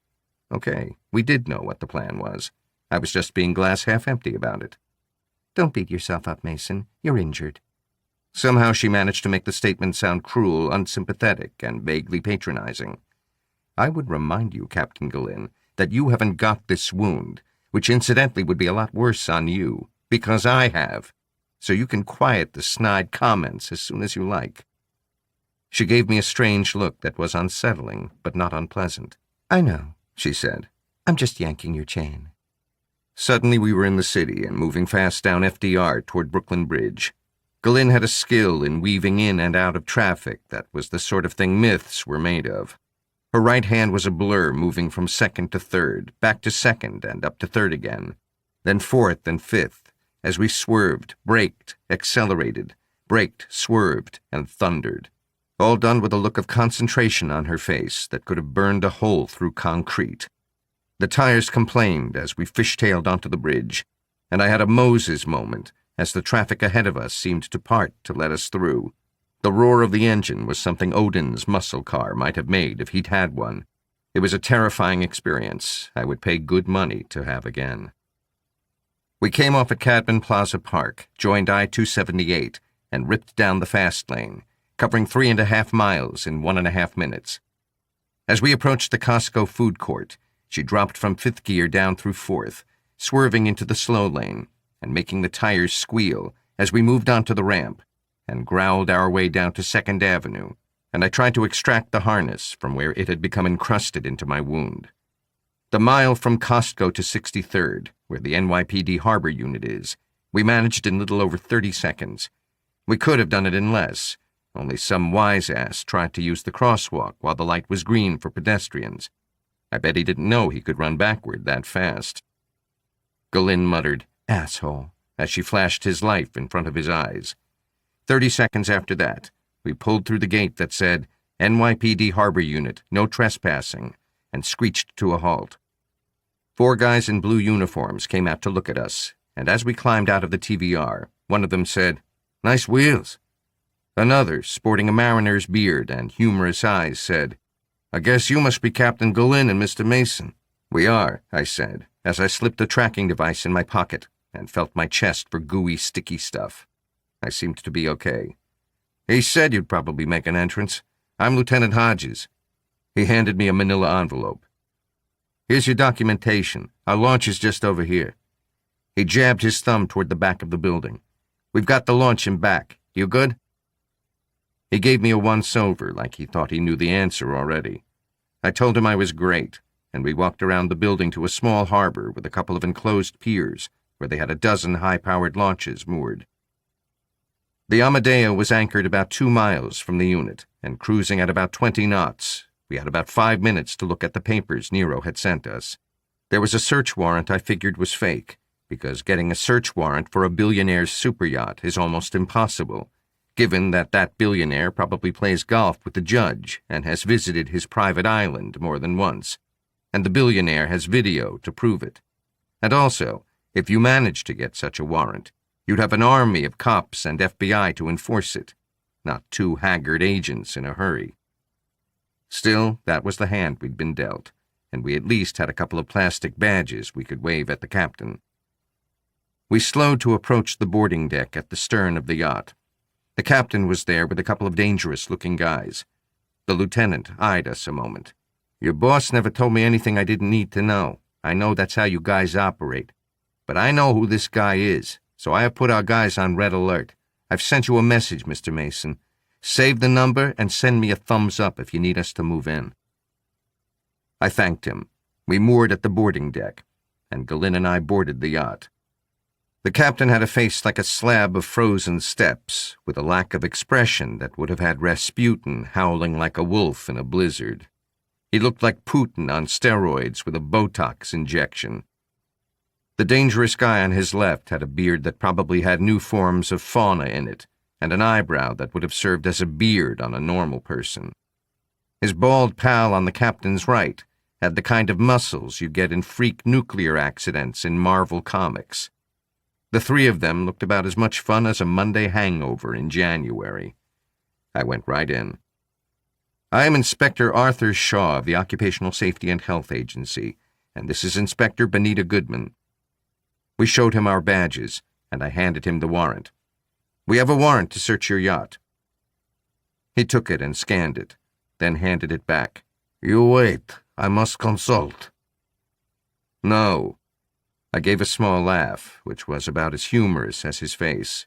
Okay, we did know what the plan was. I was just being glass half empty about it. Don't beat yourself up, Mason. You're injured. Somehow she managed to make the statement sound cruel, unsympathetic, and vaguely patronizing. I would remind you, Captain Galen, that you haven't got this wound, which incidentally would be a lot worse on you, because I have, so you can quiet the snide comments as soon as you like." She gave me a strange look that was unsettling, but not unpleasant. "I know," she said. "I'm just yanking your chain." Suddenly we were in the city and moving fast down FDR toward Brooklyn Bridge. Galen had a skill in weaving in and out of traffic that was the sort of thing myths were made of. Her right hand was a blur, moving from second to third, back to second and up to third again, then fourth and fifth, as we swerved, braked, accelerated, braked, swerved, and thundered. All done with a look of concentration on her face that could have burned a hole through concrete. The tires complained as we fishtailed onto the bridge, and I had a Moses moment as the traffic ahead of us seemed to part to let us through. The roar of the engine was something Odin's muscle car might have made if he'd had one. It was a terrifying experience I would pay good money to have again. We came off at Cadman Plaza Park, joined I-278, and ripped down the fast lane, covering 3.5 miles in 1.5 minutes. As we approached the Costco food court, she dropped from 5th gear down through 4th, swerving into the slow lane and making the tires squeal as we moved onto the ramp and growled our way down to 2nd Avenue, and I tried to extract the harness from where it had become encrusted into my wound. The mile from Costco to 63rd, where the NYPD Harbor unit is, we managed in little over 30 seconds. We could have done it in less, only some wise-ass tried to use the crosswalk while the light was green for pedestrians. I bet he didn't know he could run backward that fast. Galen muttered, "Asshole," as she flashed his life in front of his eyes. 30 seconds after that, we pulled through the gate that said, "NYPD Harbor Unit, no trespassing," and screeched to a halt. 4 guys in blue uniforms came out to look at us, and as we climbed out of the TVR, one of them said, "Nice wheels." Another, sporting a mariner's beard and humorous eyes, said, "I guess you must be Captain Galen and Mr. Mason." "We are," I said, as I slipped a tracking device in my pocket and felt my chest for gooey, sticky stuff. I seemed to be okay. "He said you'd probably make an entrance. I'm Lieutenant Hodges." He handed me a manila envelope. "Here's your documentation. Our launch is just over here." He jabbed his thumb toward the back of the building. "We've got the launch in back. You good?" He gave me a once-over like he thought he knew the answer already. I told him I was great, and we walked around the building to a small harbor with a couple of enclosed piers where they had a dozen high-powered launches moored. The Amadeo was anchored about 2 miles from the unit and cruising at about 20 knots. We had about 5 minutes to look at the papers Nero had sent us. There was a search warrant I figured was fake, because getting a search warrant for a billionaire's superyacht is almost impossible, given that that billionaire probably plays golf with the judge and has visited his private island more than once, and the billionaire has video to prove it. And also, if you manage to get such a warrant, you'd have an army of cops and FBI to enforce it, not 2 haggard agents in a hurry. Still, that was the hand we'd been dealt, and we at least had a couple of plastic badges we could wave at the captain. We slowed to approach the boarding deck at the stern of the yacht. The captain was there with a couple of dangerous-looking guys. The lieutenant eyed us a moment. "Your boss never told me anything I didn't need to know. I know that's how you guys operate. But I know who this guy is, so I have put our guys on red alert. I've sent you a message, Mr. Mason. Save the number and send me a thumbs up if you need us to move in." I thanked him. We moored at the boarding deck, and Galen and I boarded the yacht. The captain had a face like a slab of frozen steps, with a lack of expression that would have had Rasputin howling like a wolf in a blizzard. He looked like Putin on steroids with a Botox injection. The dangerous guy on his left had a beard that probably had new forms of fauna in it, and an eyebrow that would have served as a beard on a normal person. His bald pal on the captain's right had the kind of muscles you get in freak nuclear accidents in Marvel Comics. The 3 of them looked about as much fun as a Monday hangover in January. I went right in. "I am Inspector Arthur Shaw of the Occupational Safety and Health Agency, and this is Inspector Benita Goodman." We showed him our badges, and I handed him the warrant. "We have a warrant to search your yacht." He took it and scanned it, then handed it back. "You wait. I must consult." No. I gave a small laugh, which was about as humorous as his face.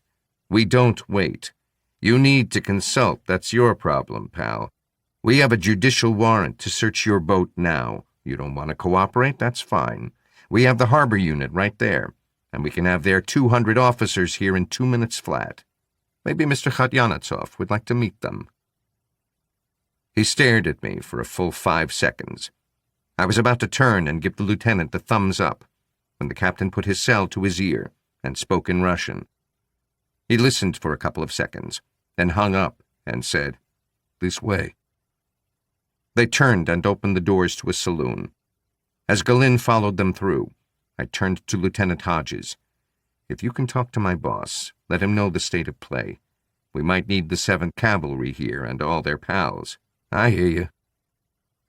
We don't wait. You need to consult. That's your problem, pal. We have a judicial warrant to search your boat now. You don't want to cooperate? That's fine. We have the harbor unit right there, and we can have their 200 officers here in 2 minutes flat. Maybe Mr. Khatyanatov would like to meet them. He stared at me for a full 5 seconds. I was about to turn and give the lieutenant the thumbs up when the captain put his cell to his ear and spoke in Russian. He listened for a couple of seconds, then hung up and said, "This way." They turned and opened the doors to a saloon. As Galin followed them through, I turned to Lieutenant Hodges. "If you can talk to my boss, let him know the state of play. We might need the 7th Cavalry here and all their pals." "I hear you."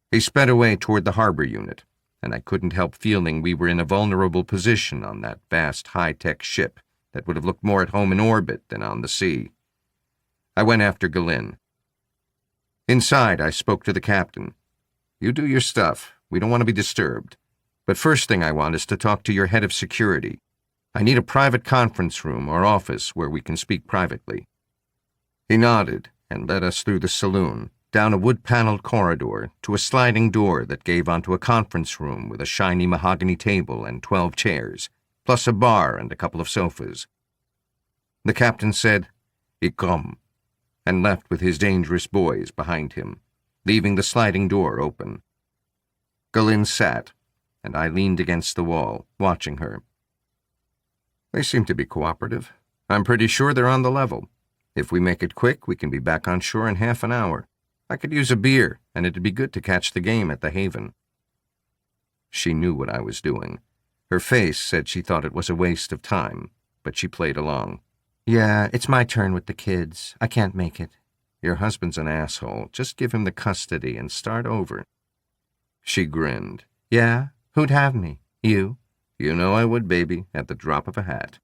He sped away toward the harbor unit, and I couldn't help feeling we were in a vulnerable position on that vast high-tech ship that would have looked more at home in orbit than on the sea. I went after Galin. Inside, I spoke to the captain. "You do your stuff. We don't want to be disturbed. But first thing I want is to talk to your head of security. I need a private conference room or office where we can speak privately." He nodded and led us through the saloon, down a wood-paneled corridor to a sliding door that gave onto a conference room with a shiny mahogany table and 12 chairs, plus a bar and a couple of sofas. The captain said, "Ich komm," and left with his dangerous boys behind him, leaving the sliding door open. Galin sat, and I leaned against the wall, watching her. They seem to be cooperative. I'm pretty sure they're on the level. If we make it quick, we can be back on shore in half an hour. I could use a beer, and it'd be good to catch the game at the Haven. She knew what I was doing. Her face said she thought it was a waste of time, but she played along. "Yeah, it's my turn with the kids. I can't make it." "Your husband's an asshole. Just give him the custody and start over." She grinned. "Yeah? Who'd have me? You?" "You know I would, baby, at the drop of a hat."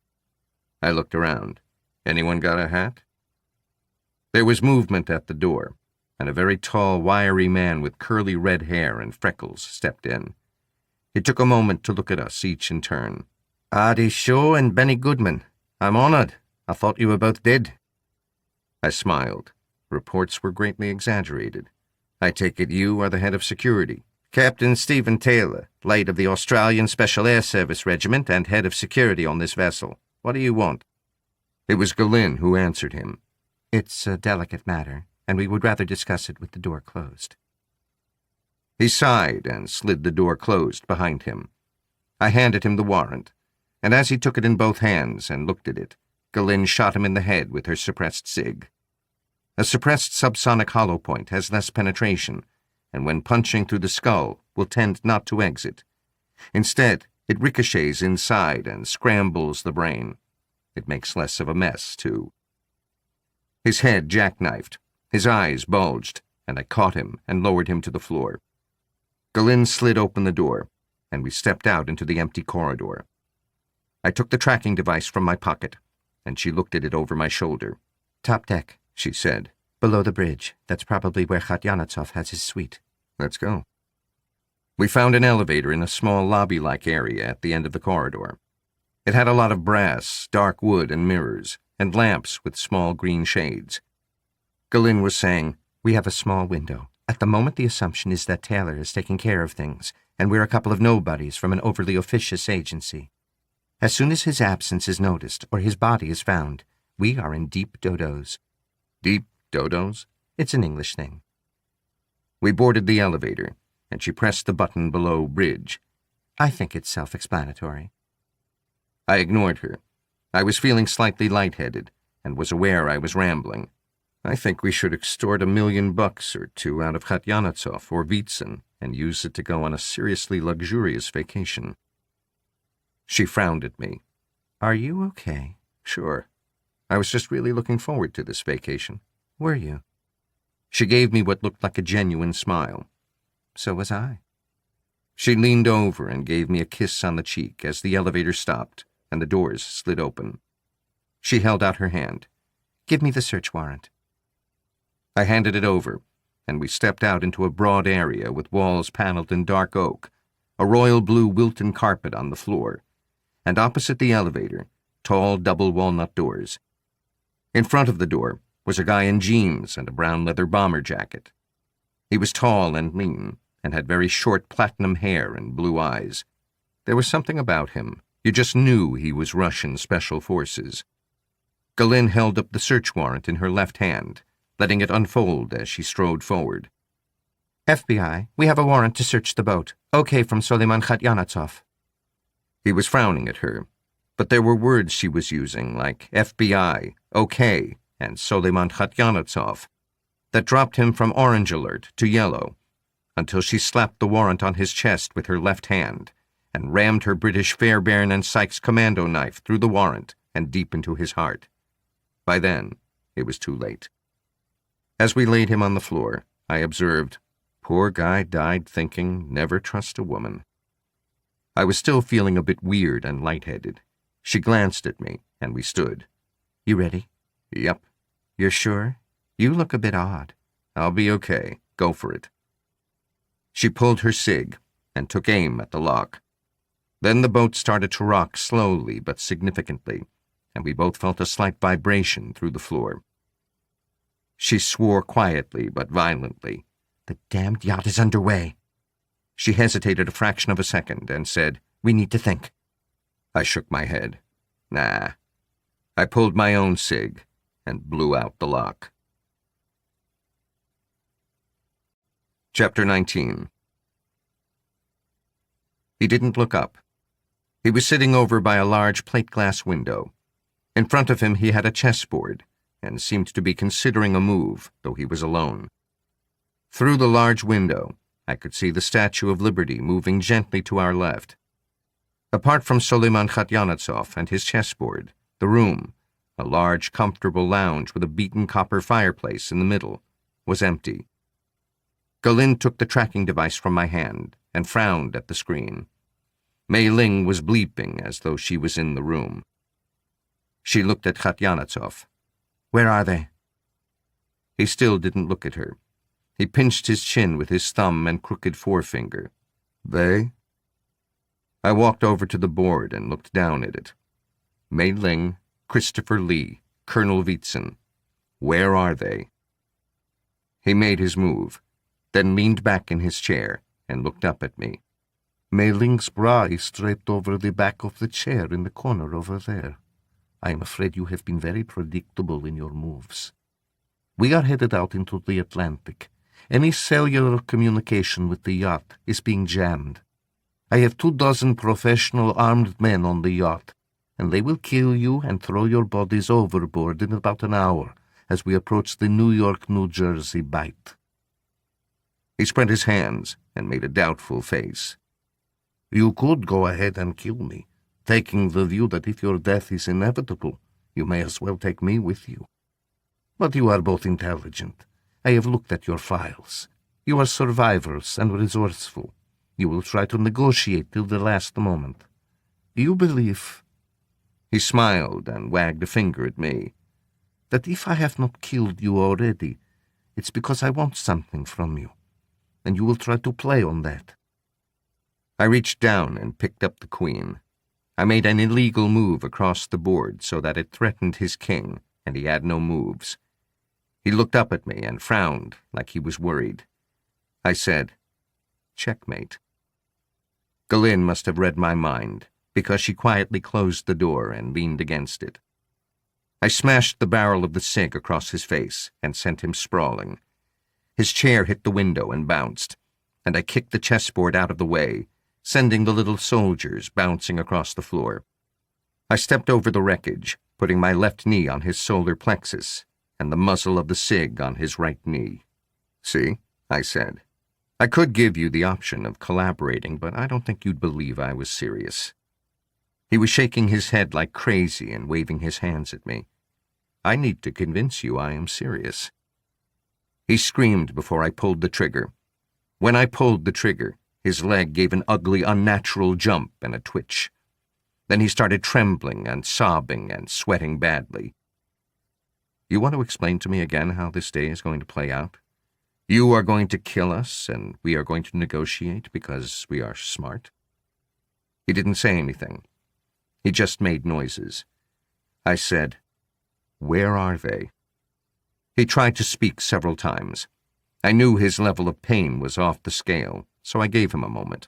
I looked around. Anyone got a hat? There was movement at the door, and a very tall, wiry man with curly red hair and freckles stepped in. He took a moment to look at us, each in turn. "Artie Shaw and Benny Goodman. I'm honored. I thought you were both dead." I smiled. Reports were greatly exaggerated. "I take it you are the head of security." "Captain Stephen Taylor, late of the Australian Special Air Service Regiment and head of security on this vessel. What do you want?" It was Galin who answered him. "It's a delicate matter, and we would rather discuss it with the door closed." He sighed and slid the door closed behind him. I handed him the warrant, and as he took it in both hands and looked at it, Galin shot him in the head with her suppressed SIG. A suppressed subsonic hollow point has less penetration, and when punching through the skull will tend not to exit. Instead, it ricochets inside and scrambles the brain. It makes less of a mess, too. His head jackknifed, his eyes bulged, and I caught him and lowered him to the floor. Galin slid open the door, and we stepped out into the empty corridor. I took the tracking device from my pocket, and she looked at it over my shoulder. "Top deck," she said. "Below the bridge. That's probably where Khatyanatov has his suite." "Let's go." We found an elevator in a small lobby-like area at the end of the corridor. It had a lot of brass, dark wood, and mirrors, and lamps with small green shades. Galin was saying, "We have a small window. At the moment, the assumption is that Taylor is taking care of things, and we're a couple of nobodies from an overly officious agency. As soon as his absence is noticed or his body is found, we are in deep dodos." "Deep dodos?" "It's an English thing." We boarded the elevator, and she pressed the button below bridge. "I think it's self-explanatory." I ignored her. I was feeling slightly lightheaded, and was aware I was rambling. "I think we should extort $1 million or two out of Khatyanatov or Vitsin and use it to go on a seriously luxurious vacation." She frowned at me. "Are you okay?" "Sure. I was just really looking forward to this vacation." "Were you?" She gave me what looked like a genuine smile. "So was I." She leaned over and gave me a kiss on the cheek as the elevator stopped and the doors slid open. She held out her hand. "Give me the search warrant." I handed it over, and we stepped out into a broad area with walls paneled in dark oak, a royal blue Wilton carpet on the floor, and opposite the elevator, tall double walnut doors. In front of the door was a guy in jeans and a brown leather bomber jacket. He was tall and lean, and had very short platinum hair and blue eyes. There was something about him. You just knew he was Russian Special Forces. Galin held up the search warrant in her left hand, letting it unfold as she strode forward. FBI, we have a warrant to search the boat. Okay from Suleiman Khatyanatov. He was frowning at her, but there were words she was using, like FBI, okay, and Suleiman Khatyanatov, that dropped him from orange alert to yellow, until she slapped the warrant on his chest with her left hand and rammed her British Fairbairn and Sykes commando knife through the warrant and deep into his heart. By then, it was too late. As we laid him on the floor, I observed, poor guy died thinking, never trust a woman. I was still feeling a bit weird and lightheaded. She glanced at me, and we stood. You ready? Yep. You're sure? You look a bit odd. I'll be okay. Go for it. She pulled her cig and took aim at the lock. Then the boat started to rock slowly but significantly, and we both felt a slight vibration through the floor. She swore quietly but violently. The damned yacht is underway. She hesitated a fraction of a second and said, We need to think. I shook my head. Nah. I pulled my own cig and blew out the lock. Chapter 19. He didn't look up. He was sitting over by a large plate-glass window. In front of him he had a chessboard, and seemed to be considering a move, though he was alone. Through the large window, I could see the Statue of Liberty moving gently to our left. Apart from Suleiman Khatyanatov and his chessboard, the room, a large, comfortable lounge with a beaten copper fireplace in the middle, was empty. Galin took the tracking device from my hand and frowned at the screen. Mei Ling was bleeping as though she was in the room. She looked at Khatyanatov. Where are they? He still didn't look at her. He pinched his chin with his thumb and crooked forefinger. They? I walked over to the board and looked down at it. Mei Ling, Christopher Lee, Colonel Wietzen. Where are they? He made his move, then leaned back in his chair and looked up at me. Mei Ling's bra is draped over the back of the chair in the corner over there. I am afraid you have been very predictable in your moves. We are headed out into the Atlantic. Any cellular communication with the yacht is being jammed. I have 24 professional armed men on the yacht, and they will kill you and throw your bodies overboard in about an hour as we approach the New York-New Jersey bight. He spread his hands and made a doubtful face. You could go ahead and kill me, taking the view that if your death is inevitable, you may as well take me with you. But you are both intelligent. I have looked at your files. You are survivors and resourceful. You will try to negotiate till the last moment. Do you believe—" He smiled and wagged a finger at me. "That if I have not killed you already, it's because I want something from you, and you will try to play on that?" I reached down and picked up the queen. I made an illegal move across the board so that it threatened his king, and he had no moves. He looked up at me and frowned like he was worried. I said, "Checkmate." Galin must have read my mind, because she quietly closed the door and leaned against it. I smashed the barrel of the cig across his face and sent him sprawling. His chair hit the window and bounced, and I kicked the chessboard out of the way, sending the little soldiers bouncing across the floor. I stepped over the wreckage, putting my left knee on his solar plexus and the muzzle of the cig on his right knee. "See," I said. "I could give you the option of collaborating, but I don't think you'd believe I was serious." He was shaking his head like crazy and waving his hands at me. "I need to convince you I am serious." He screamed before I pulled the trigger. When I pulled the trigger, his leg gave an ugly, unnatural jump and a twitch. Then he started trembling and sobbing and sweating badly. "You want to explain to me again how this day is going to play out?" You are going to kill us, and we are going to negotiate because we are smart? He didn't say anything. He just made noises. I said, "Where are they?" He tried to speak several times. I knew his level of pain was off the scale, so I gave him a moment.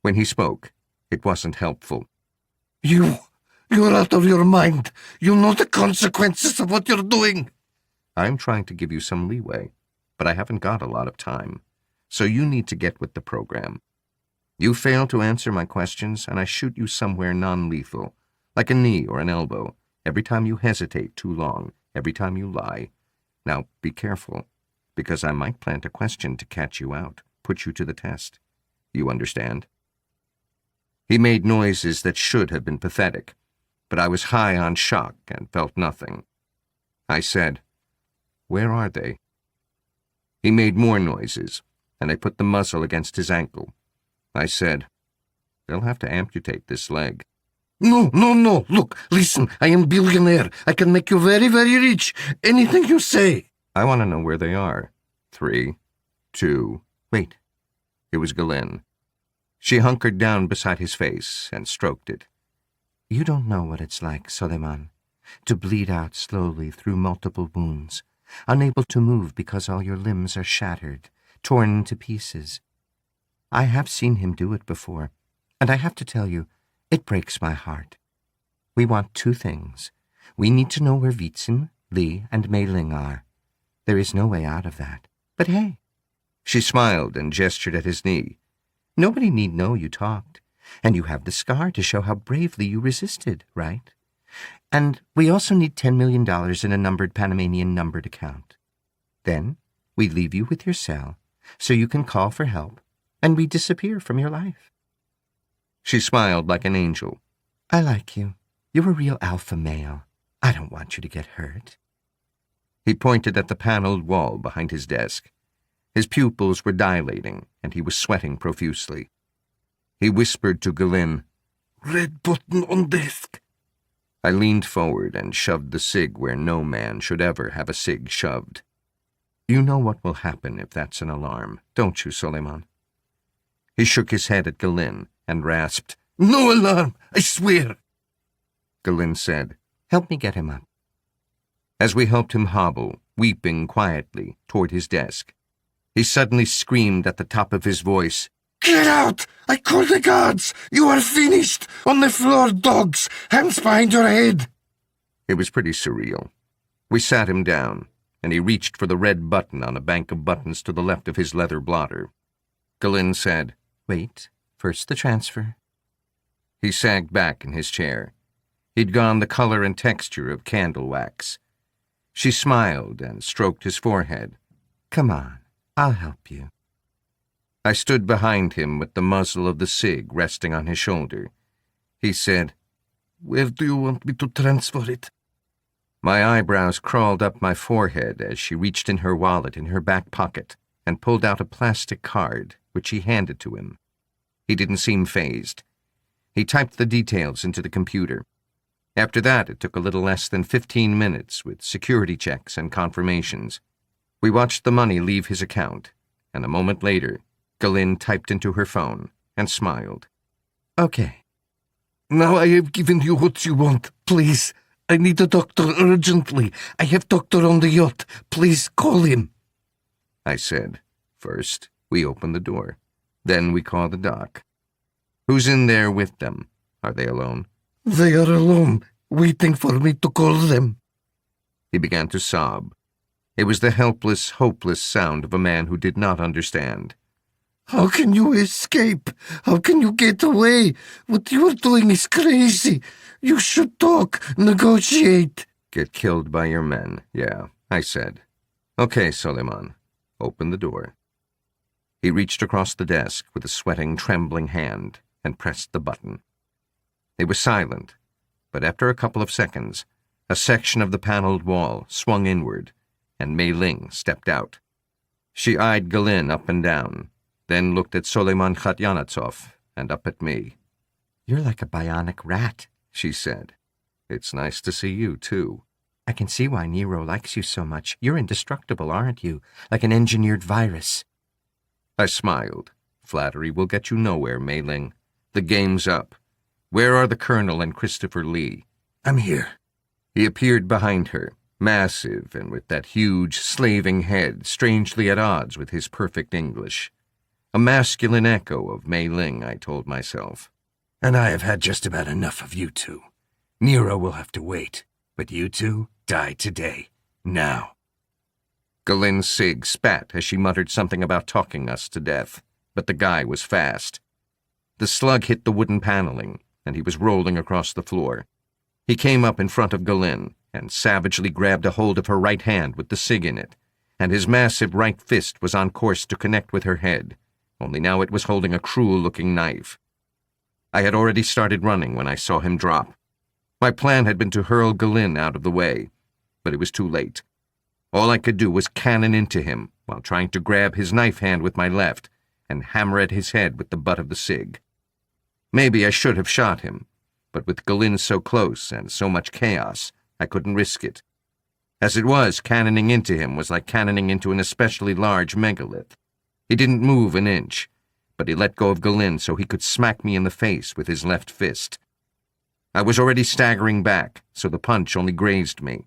When he spoke, it wasn't helpful. You're out of your mind. You know the consequences of what you're doing. I'm trying to give you some leeway, but I haven't got a lot of time, so you need to get with the program. You fail to answer my questions, and I shoot you somewhere non-lethal, like a knee or an elbow, every time you hesitate too long, every time you lie. Now, be careful, because I might plant a question to catch you out, put you to the test. You understand? He made noises that should have been pathetic, but I was high on shock and felt nothing. I said, "Where are they?" He made more noises, and I put the muzzle against his ankle. I said, "They'll have to amputate this leg." No. Look, listen, I am billionaire. I can make you very, very rich. Anything you say. I want to know where they are. 3, 2... Wait. It was Galen. She hunkered down beside his face and stroked it. You don't know what it's like, Soleiman, to bleed out slowly through multiple wounds, unable to move because all your limbs are shattered, torn to pieces. I have seen him do it before, and I have to tell you, it breaks my heart. We want 2 things. We need to know where Vitzin, Li, and Mei Ling are. There is no way out of that. But hey. She smiled and gestured at his knee. Nobody need know you talked, and you have the scar to show how bravely you resisted, right? And we also need $10 million in a numbered Panamanian numbered account. Then we leave you with your cell, so you can call for help, and we disappear from your life. She smiled like an angel. I like you. You're a real alpha male. I don't want you to get hurt. He pointed at the paneled wall behind his desk. His pupils were dilating, and he was sweating profusely. He whispered to Galen, "Red button on desk." I leaned forward and shoved the cig where no man should ever have a cig shoved. You know what will happen if that's an alarm, don't you, Soleiman? He shook his head at Galen and rasped, "No alarm, I swear." Galen said, Help me get him up. as we helped him hobble, weeping quietly, toward his desk. He suddenly screamed at the top of his voice, "Get out! I call the guards! You are finished! On the floor, dogs! Hands behind your head!" It was pretty surreal. We sat him down, and he reached for the red button on a bank of buttons to the left of his leather blotter. Galen said, Wait, first the transfer. He sagged back in his chair. He'd gone the color and texture of candle wax. She smiled and stroked his forehead. Come on, I'll help you. I stood behind him with the muzzle of the cig resting on his shoulder. He said, "Where do you want me to transfer it?" My eyebrows crawled up my forehead as she reached in her wallet in her back pocket and pulled out a plastic card, which she handed to him. He didn't seem fazed. He typed the details into the computer. After that, it took a little less than 15 minutes with security checks and confirmations. We watched the money leave his account, and a moment later, Galen typed into her phone and smiled. Okay. "Now I have given you what you want. Please, I need a doctor urgently. I have doctor on the yacht. Please call him." I said, "First, we open the door. Then we call the doc. Who's in there with them? Are they alone?" "They are alone, waiting for me to call them." He began to sob. It was the helpless, hopeless sound of a man who did not understand. "How can you escape? How can you get away? What you are doing is crazy. You should talk, negotiate." "Get killed by your men, yeah," I said. "Okay, Soleiman, open the door." He reached across the desk with a sweating, trembling hand and pressed the button. It was silent, but after a couple of seconds, a section of the paneled wall swung inward, and Mei Ling stepped out. She eyed Galen up and down, then looked at Soleiman Khatyanatsoff and up at me. "You're like a bionic rat," She said, "It's nice to see you, too." I can see why Nero likes you so much. You're indestructible, aren't you? Like an engineered virus. I smiled. Flattery will get you nowhere, Mei Ling. The game's up. Where are the Colonel and Christopher Lee? I'm here. He appeared behind her, massive and with that huge, slaving head strangely at odds with his perfect English. A masculine echo of Mei Ling, I told myself. And I have had just about enough of you two. Nero will have to wait, but you two die today. Now. Galin Sig spat as she muttered something about talking us to death, but the guy was fast. The slug hit the wooden paneling, and he was rolling across the floor. He came up in front of Galin and savagely grabbed a hold of her right hand with the Sig in it, and his massive right fist was on course to connect with her head, only now it was holding a cruel-looking knife. I had already started running when I saw him drop. My plan had been to hurl Galin out of the way, but it was too late. All I could do was cannon into him while trying to grab his knife hand with my left and hammer at his head with the butt of the Sig. Maybe I should have shot him, but with Galin so close and so much chaos, I couldn't risk it. As it was, cannoning into him was like cannoning into an especially large megalith. He didn't move an inch, but he let go of Galin so he could smack me in the face with his left fist. I was already staggering back, so the punch only grazed me.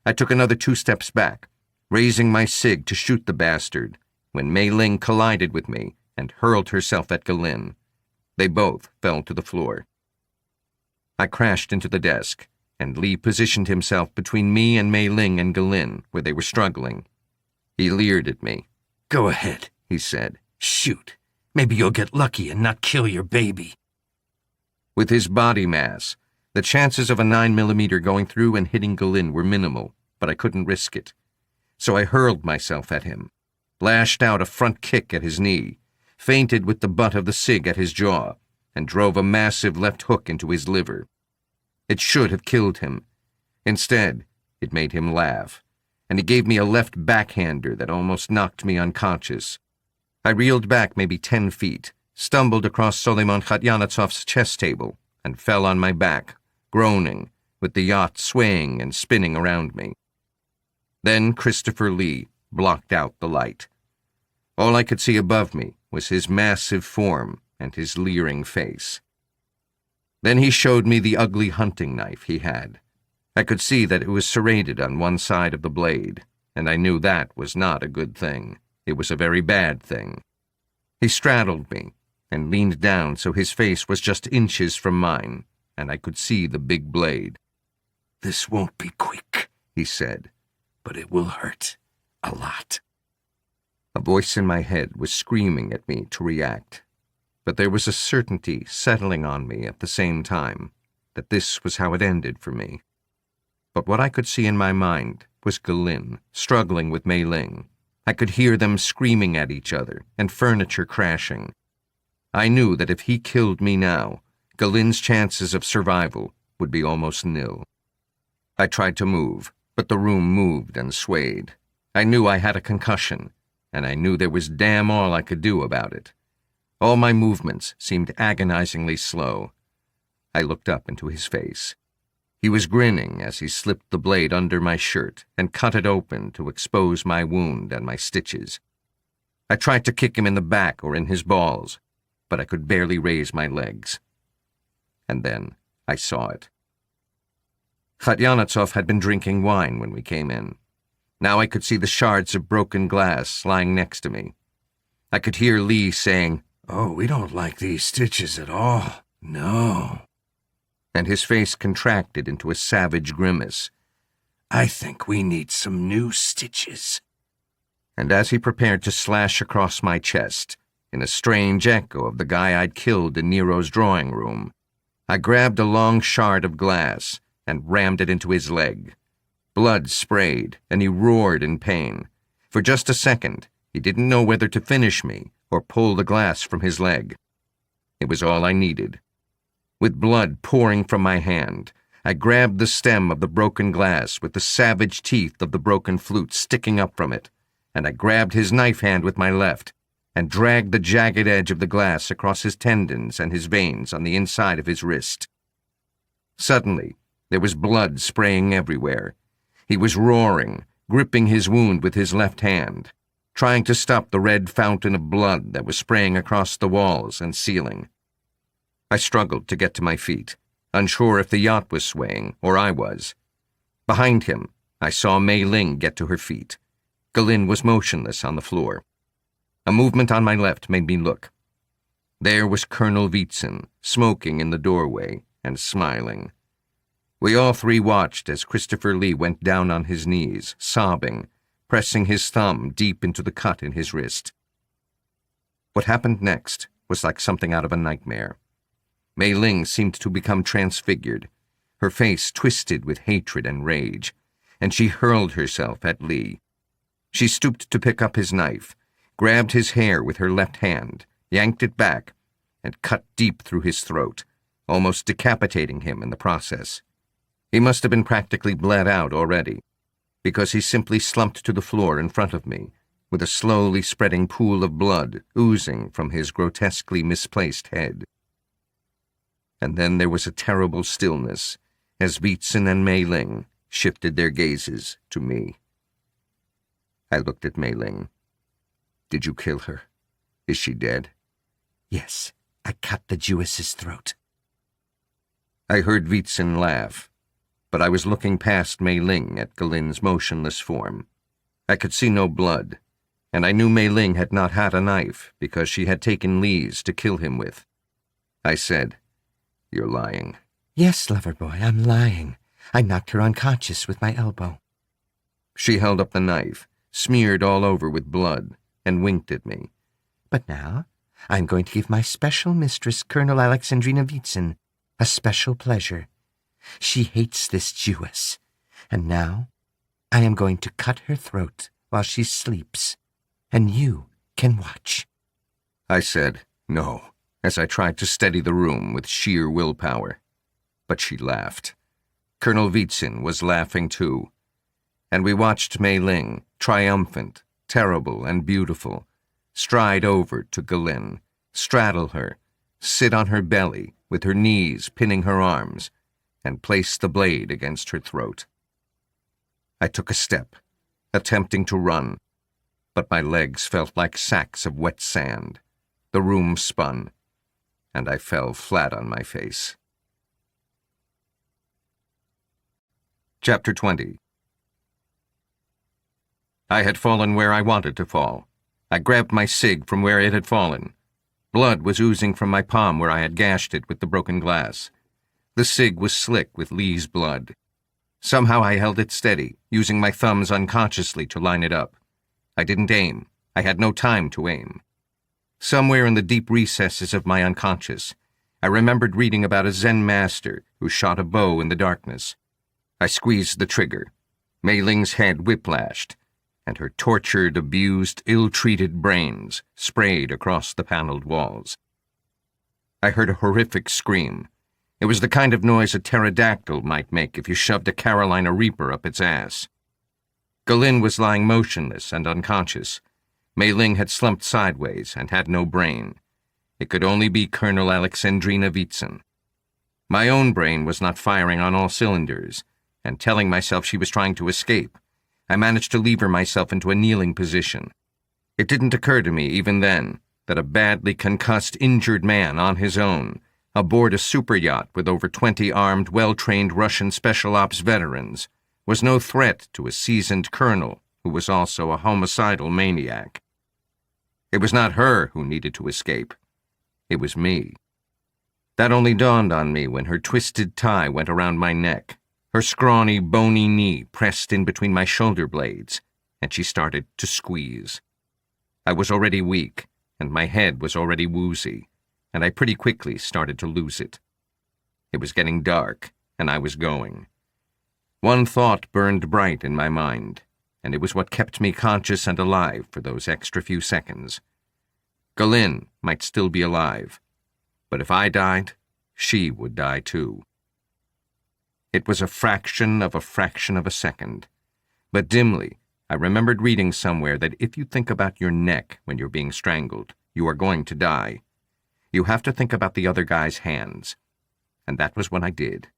I took another 2 steps back, raising my Sig to shoot the bastard, when Mei Ling collided with me and hurled herself at Galin. They both fell to the floor. I crashed into the desk, and Lee positioned himself between me and Mei Ling and Galin, where they were struggling. He leered at me. Go ahead, he said. Shoot. Maybe you'll get lucky and not kill your baby. With his body mass, the chances of a 9mm going through and hitting Galin were minimal, but I couldn't risk it. So I hurled myself at him, lashed out a front kick at his knee, feinted with the butt of the Sig at his jaw, and drove a massive left hook into his liver. It should have killed him. Instead, it made him laugh, and he gave me a left backhander that almost knocked me unconscious. I reeled back maybe 10 feet, stumbled across Soleiman Khatyanetsov's chess table, and fell on my back, groaning, with the yacht swaying and spinning around me. Then Christopher Lee blocked out the light. All I could see above me was his massive form and his leering face. Then he showed me the ugly hunting knife he had. I could see that it was serrated on one side of the blade, and I knew that was not a good thing. It was a very bad thing. He straddled me and leaned down so his face was just inches from mine, and I could see the big blade. This won't be quick, he said, but it will hurt a lot. A voice in my head was screaming at me to react, but there was a certainty settling on me at the same time that this was how it ended for me. But what I could see in my mind was Galin struggling with Mei Ling. I could hear them screaming at each other and furniture crashing. I knew that if he killed me now, Galin's chances of survival would be almost nil. I tried to move, but the room moved and swayed. I knew I had a concussion, and I knew there was damn all I could do about it. All my movements seemed agonizingly slow. I looked up into his face. He was grinning as he slipped the blade under my shirt and cut it open to expose my wound and my stitches. I tried to kick him in the back or in his balls, but I could barely raise my legs. And then I saw it. Khatyanetsov had been drinking wine when we came in. Now I could see the shards of broken glass lying next to me. I could hear Lee saying, "Oh, we don't like these stitches at all. No." And his face contracted into a savage grimace. "I think we need some new stitches." And as he prepared to slash across my chest, in a strange echo of the guy I'd killed in Nero's drawing room, I grabbed a long shard of glass and rammed it into his leg. Blood sprayed, and he roared in pain. For just a second, he didn't know whether to finish me or pull the glass from his leg. It was all I needed. With blood pouring from my hand, I grabbed the stem of the broken glass with the savage teeth of the broken flute sticking up from it, and I grabbed his knife hand with my left and dragged the jagged edge of the glass across his tendons and his veins on the inside of his wrist. Suddenly, there was blood spraying everywhere, He was roaring, gripping his wound with his left hand, trying to stop the red fountain of blood that was spraying across the walls and ceiling. I struggled to get to my feet, unsure if the yacht was swaying or I was. Behind him, I saw Mei Ling get to her feet. Galin was motionless on the floor. A movement on my left made me look. There was Colonel Wietzen, smoking in the doorway and smiling. We all three watched as Christopher Lee went down on his knees, sobbing, pressing his thumb deep into the cut in his wrist. What happened next was like something out of a nightmare. Mei Ling seemed to become transfigured, her face twisted with hatred and rage, and she hurled herself at Lee. She stooped to pick up his knife, grabbed his hair with her left hand, yanked it back, and cut deep through his throat, almost decapitating him in the process. He must have been practically bled out already, because he simply slumped to the floor in front of me, with a slowly spreading pool of blood oozing from his grotesquely misplaced head. And then there was a terrible stillness as Wietzen and Mei Ling shifted their gazes to me. I looked at Mei Ling. "Did you kill her? Is she dead?" Yes, I cut the Jewess's throat. I heard Wietzen laugh, but I was looking past Mei Ling at Galin's motionless form. I could see no blood, and I knew Mei Ling had not had a knife because she had taken Lee's to kill him with. I said, "You're lying." Yes, lover boy, I'm lying. I knocked her unconscious with my elbow. She held up the knife, smeared all over with blood, and winked at me. But now, I'm going to give my special mistress, Colonel Alexandrina Wietzen, a special pleasure. She hates this Jewess, and now I am going to cut her throat while she sleeps, and you can watch. I said, "No," as I tried to steady the room with sheer willpower. But she laughed. Colonel Wietzen was laughing too, and we watched Mei Ling, triumphant, terrible, and beautiful, stride over to Galin, straddle her, sit on her belly with her knees pinning her arms, and place the blade against her throat. I took a step, attempting to run, but my legs felt like sacks of wet sand. The room spun, and I fell flat on my face. Chapter 20. I had fallen where I wanted to fall. I grabbed my cig from where it had fallen. Blood was oozing from my palm where I had gashed it with the broken glass. The cig was slick with Lee's blood. Somehow I held it steady, using my thumbs unconsciously to line it up. I didn't aim. I had no time to aim. Somewhere in the deep recesses of my unconscious, I remembered reading about a Zen master who shot a bow in the darkness. I squeezed the trigger. Mei Ling's head whiplashed, and her tortured, abused, ill-treated brains sprayed across the paneled walls. I heard a horrific scream. It was the kind of noise a pterodactyl might make if you shoved a Carolina Reaper up its ass. Galin was lying motionless and unconscious. Mei Ling had slumped sideways and had no brain. It could only be Colonel Alexandrina Wietzen. My own brain was not firing on all cylinders, and telling myself she was trying to escape, I managed to lever myself into a kneeling position. It didn't occur to me, even then, that a badly concussed, injured man on his own, aboard a super yacht with over 20 armed, well-trained Russian special ops veterans, was no threat to a seasoned colonel who was also a homicidal maniac. It was not her who needed to escape. It was me. That only dawned on me when her twisted tie went around my neck, her scrawny, bony knee pressed in between my shoulder blades, and she started to squeeze. I was already weak, and my head was already woozy, and I pretty quickly started to lose it. It was getting dark, and I was going. One thought burned bright in my mind, and it was what kept me conscious and alive for those extra few seconds. Galin might still be alive, but if I died, she would die too. It was a fraction of a second, but dimly I remembered reading somewhere that if you think about your neck when you're being strangled, you are going to die. You have to think about the other guy's hands, and that was what I did.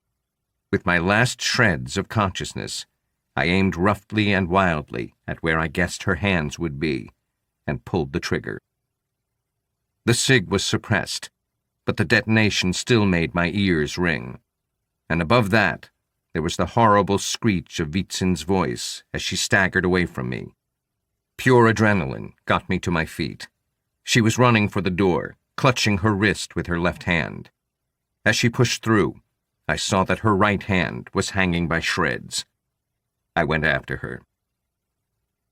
With my last shreds of consciousness, I aimed roughly and wildly at where I guessed her hands would be, and pulled the trigger. The sig was suppressed, but the detonation still made my ears ring. And above that, there was the horrible screech of Vitsin's voice as she staggered away from me. Pure adrenaline got me to my feet. She was running for the door, clutching her wrist with her left hand. As she pushed through, I saw that her right hand was hanging by shreds. I went after her.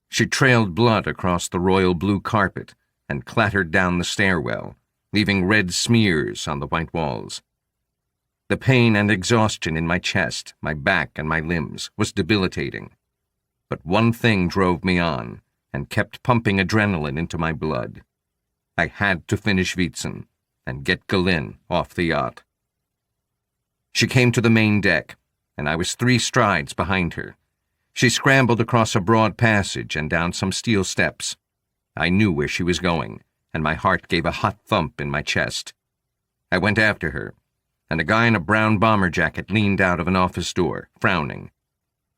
She trailed blood across the royal blue carpet and clattered down the stairwell, leaving red smears on the white walls. The pain and exhaustion in my chest, my back, and my limbs was debilitating. But one thing drove me on and kept pumping adrenaline into my blood. I had to finish Vitsin and get Galin off the yacht. She came to the main deck, and I was 3 strides behind her. She scrambled across a broad passage and down some steel steps. I knew where she was going, and my heart gave a hot thump in my chest. I went after her, and a guy in a brown bomber jacket leaned out of an office door, frowning.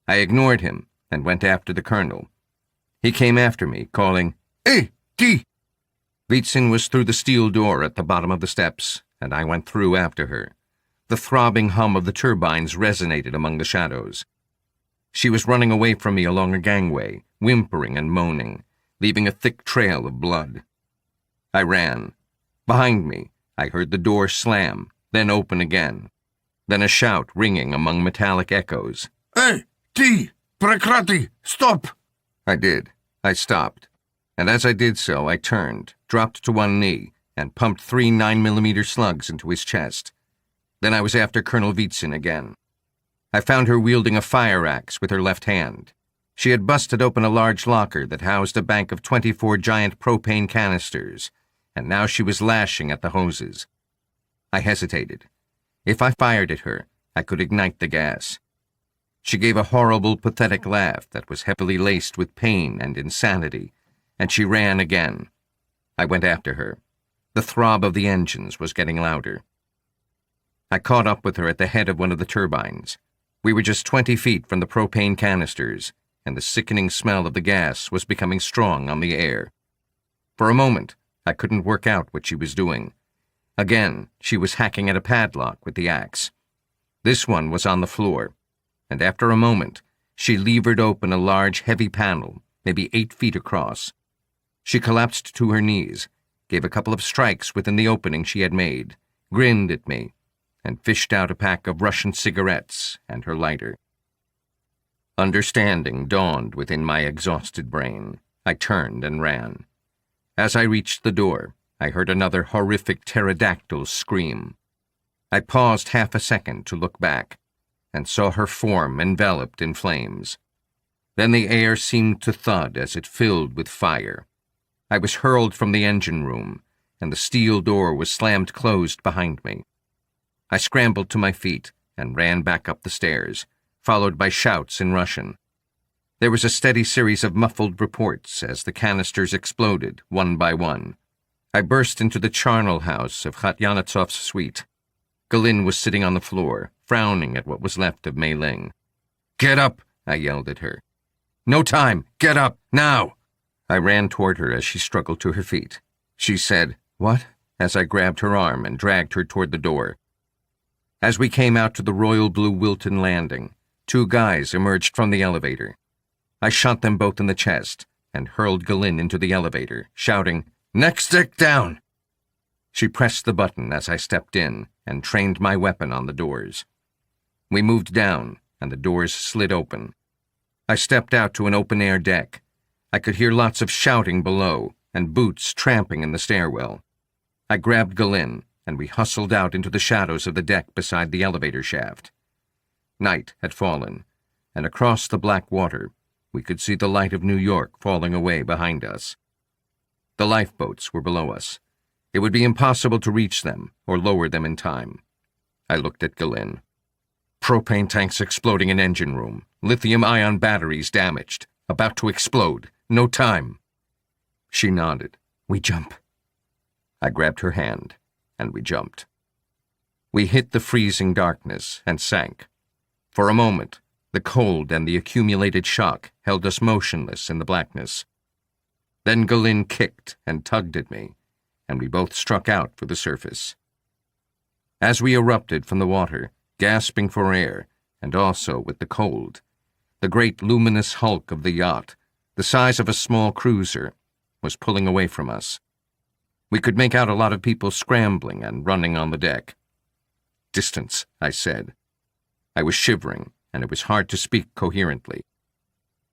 I ignored him and went after the colonel. He came after me, calling, "Hey, D!" Vitsin was through the steel door at the bottom of the steps, and I went through after her. The throbbing hum of the turbines resonated among the shadows. She was running away from me along a gangway, whimpering and moaning, leaving a thick trail of blood. I ran. Behind me, I heard the door slam, then open again. Then a shout ringing among metallic echoes. "Hey, D! Prekrati! Stop!" I did. I stopped. And as I did so, I turned, dropped to one knee, and pumped 3 9mm slugs into his chest. Then I was after Colonel Vitsin again. I found her wielding a fire axe with her left hand. She had busted open a large locker that housed a bank of 24 giant propane canisters, and now she was lashing at the hoses. I hesitated. If I fired at her, I could ignite the gas. She gave a horrible, pathetic laugh that was heavily laced with pain and insanity, and she ran again. I went after her. The throb of the engines was getting louder. I caught up with her at the head of one of the turbines. We were just 20 feet from the propane canisters, and the sickening smell of the gas was becoming strong on the air. For a moment, I couldn't work out what she was doing. Again, she was hacking at a padlock with the axe. This one was on the floor, and after a moment, she levered open a large, heavy panel, maybe 8 feet across. She collapsed to her knees, gave a couple of strikes within the opening she had made, grinned at me, and fished out a pack of Russian cigarettes and her lighter. Understanding dawned within my exhausted brain. I turned and ran. As I reached the door, I heard another horrific pterodactyl scream. I paused half a second to look back, and saw her form enveloped in flames. Then the air seemed to thud as it filled with fire. I was hurled from the engine room, and the steel door was slammed closed behind me. I scrambled to my feet and ran back up the stairs, followed by shouts in Russian. There was a steady series of muffled reports as the canisters exploded, one by one. I burst into the charnel house of Khatyanitsov's suite. Galin was sitting on the floor, frowning at what was left of Mei Ling. "Get up!" I yelled at her. "No time! Get up! Now!" I ran toward her as she struggled to her feet. She said, "What?" as I grabbed her arm and dragged her toward the door. As we came out to the Royal Blue Wilton landing, 2 guys emerged from the elevator. I shot them both in the chest and hurled Galin into the elevator, shouting, "Next stick down!" She pressed the button as I stepped in and trained my weapon on the doors. We moved down, and the doors slid open. I stepped out to an open-air deck. I could hear lots of shouting below and boots tramping in the stairwell. I grabbed Galin, and we hustled out into the shadows of the deck beside the elevator shaft. Night had fallen, and across the black water, we could see the light of New York falling away behind us. The lifeboats were below us. It would be impossible to reach them or lower them in time. I looked at Galin. Propane tanks exploding in engine room. Lithium-ion batteries damaged. About to explode. No time. She nodded. "We jump." I grabbed her hand, and we jumped. We hit the freezing darkness and sank. For a moment, The cold and the accumulated shock held us motionless in the blackness. Then Galin kicked and tugged at me, and we both struck out for the surface. As we erupted from the water, gasping for air, and also with the cold, the great luminous hulk of the yacht, the size of a small cruiser, was pulling away from us. We could make out a lot of people scrambling and running on the deck. "Distance," I said. I was shivering, and it was hard to speak coherently.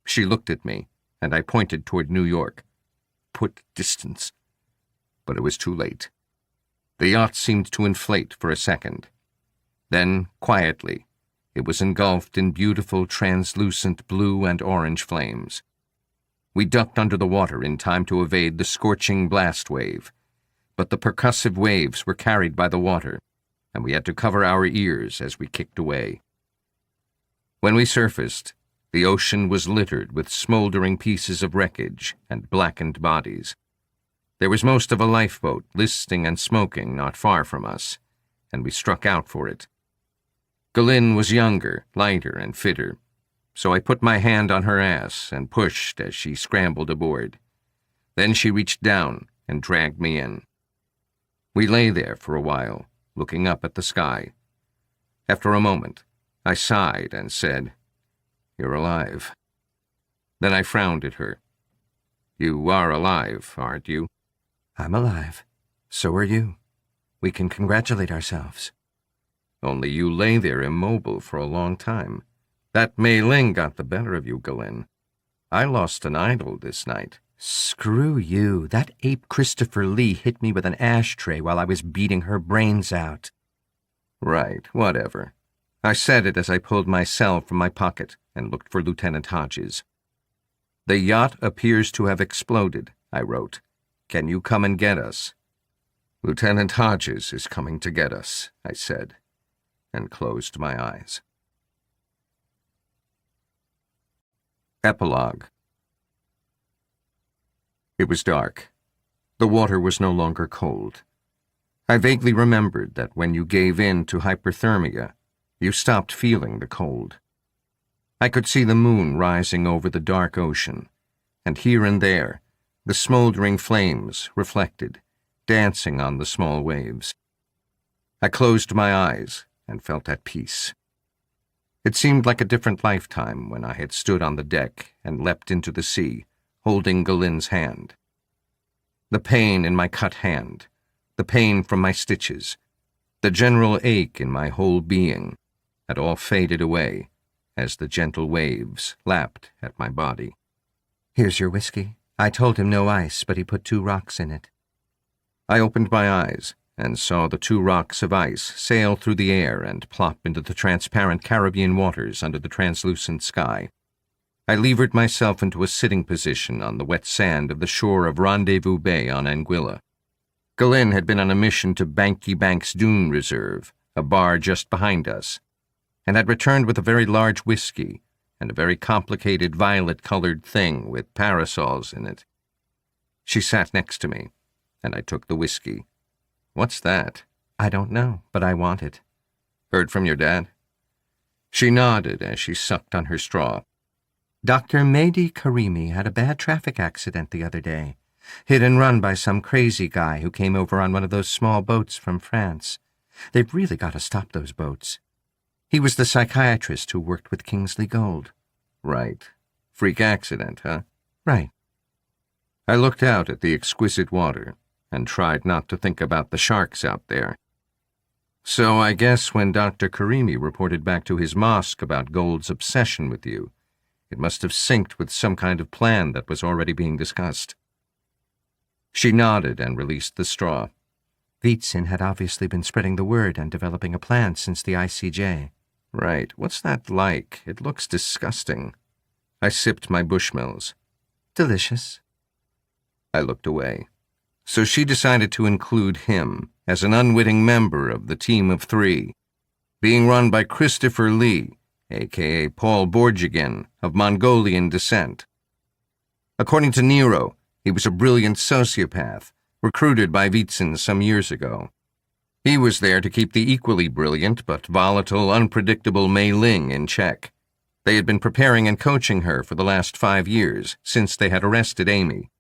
She looked at me, and I pointed toward New York. "Put distance." But it was too late. The yacht seemed to inflate for a second. Then, quietly, it was engulfed in beautiful, translucent blue and orange flames. We ducked under the water in time to evade the scorching blast wave, but the percussive waves were carried by the water, and we had to cover our ears as we kicked away. When we surfaced, the ocean was littered with smoldering pieces of wreckage and blackened bodies. There was most of a lifeboat listing and smoking not far from us, and we struck out for it. Galin was younger, lighter, and fitter, so I put my hand on her ass and pushed as she scrambled aboard. Then she reached down and dragged me in. We lay there for a while, looking up at the sky. After a moment, I sighed and said, "You're alive." Then I frowned at her. "You are alive, aren't you?" I'm alive. So are you. We can congratulate ourselves. Only you lay there immobile for a long time. That Mei Ling got the better of you, Galin. I lost an idol this night. Screw you. That ape Christopher Lee hit me with an ashtray while I was beating her brains out. Right, whatever. I said it as I pulled my cell from my pocket and looked for Lieutenant Hodges. "The yacht appears to have exploded," I wrote. "Can you come and get us?" "Lieutenant Hodges is coming to get us," I said, and closed my eyes. Epilogue. It was dark. The water was no longer cold. I vaguely remembered that when you gave in to hyperthermia, you stopped feeling the cold. I could see the moon rising over the dark ocean, and here and there, the smoldering flames reflected, dancing on the small waves. I closed my eyes and felt at peace. It seemed like a different lifetime when I had stood on the deck and leapt into the sea, holding Galin's hand. The pain in my cut hand, the pain from my stitches, the general ache in my whole being had all faded away as the gentle waves lapped at my body. "Here's your whiskey. I told him no ice, but he put 2 rocks in it." I opened my eyes and saw the 2 rocks of ice sail through the air and plop into the transparent Caribbean waters under the translucent sky. I levered myself into a sitting position on the wet sand of the shore of Rendezvous Bay on Anguilla. Galin had been on a mission to Banky Bank's Dune Reserve, a bar just behind us, and had returned with a very large whiskey and a very complicated violet-colored thing with parasols in it. She sat next to me, and I took the whiskey. "What's that?" "I don't know, but I want it." "Heard from your dad?" She nodded as she sucked on her straw. Dr. Mehdi Karimi had a bad traffic accident the other day. Hit and run by some crazy guy who came over on one of those small boats from France. They've really got to stop those boats. He was the psychiatrist who worked with Kingsley Gold. "Right. Freak accident, huh?" "Right." I looked out at the exquisite water and tried not to think about the sharks out there. "So I guess when Dr. Karimi reported back to his mosque about Gold's obsession with you, it must have synced with some kind of plan that was already being discussed." She nodded and released the straw. Wietzin had obviously been spreading the word and developing a plan since the ICJ. "Right. What's that like? It looks disgusting." I sipped my Bushmills. "Delicious." I looked away. So she decided to include him as an unwitting member of the team of 3, being run by Christopher Lee, a.k.a. Paul Borjigin, of Mongolian descent. According to Nero, he was a brilliant sociopath, recruited by Wietzin some years ago. He was there to keep the equally brilliant but volatile, unpredictable Mei Ling in check. They had been preparing and coaching her for the last 5 years, since they had arrested Amy.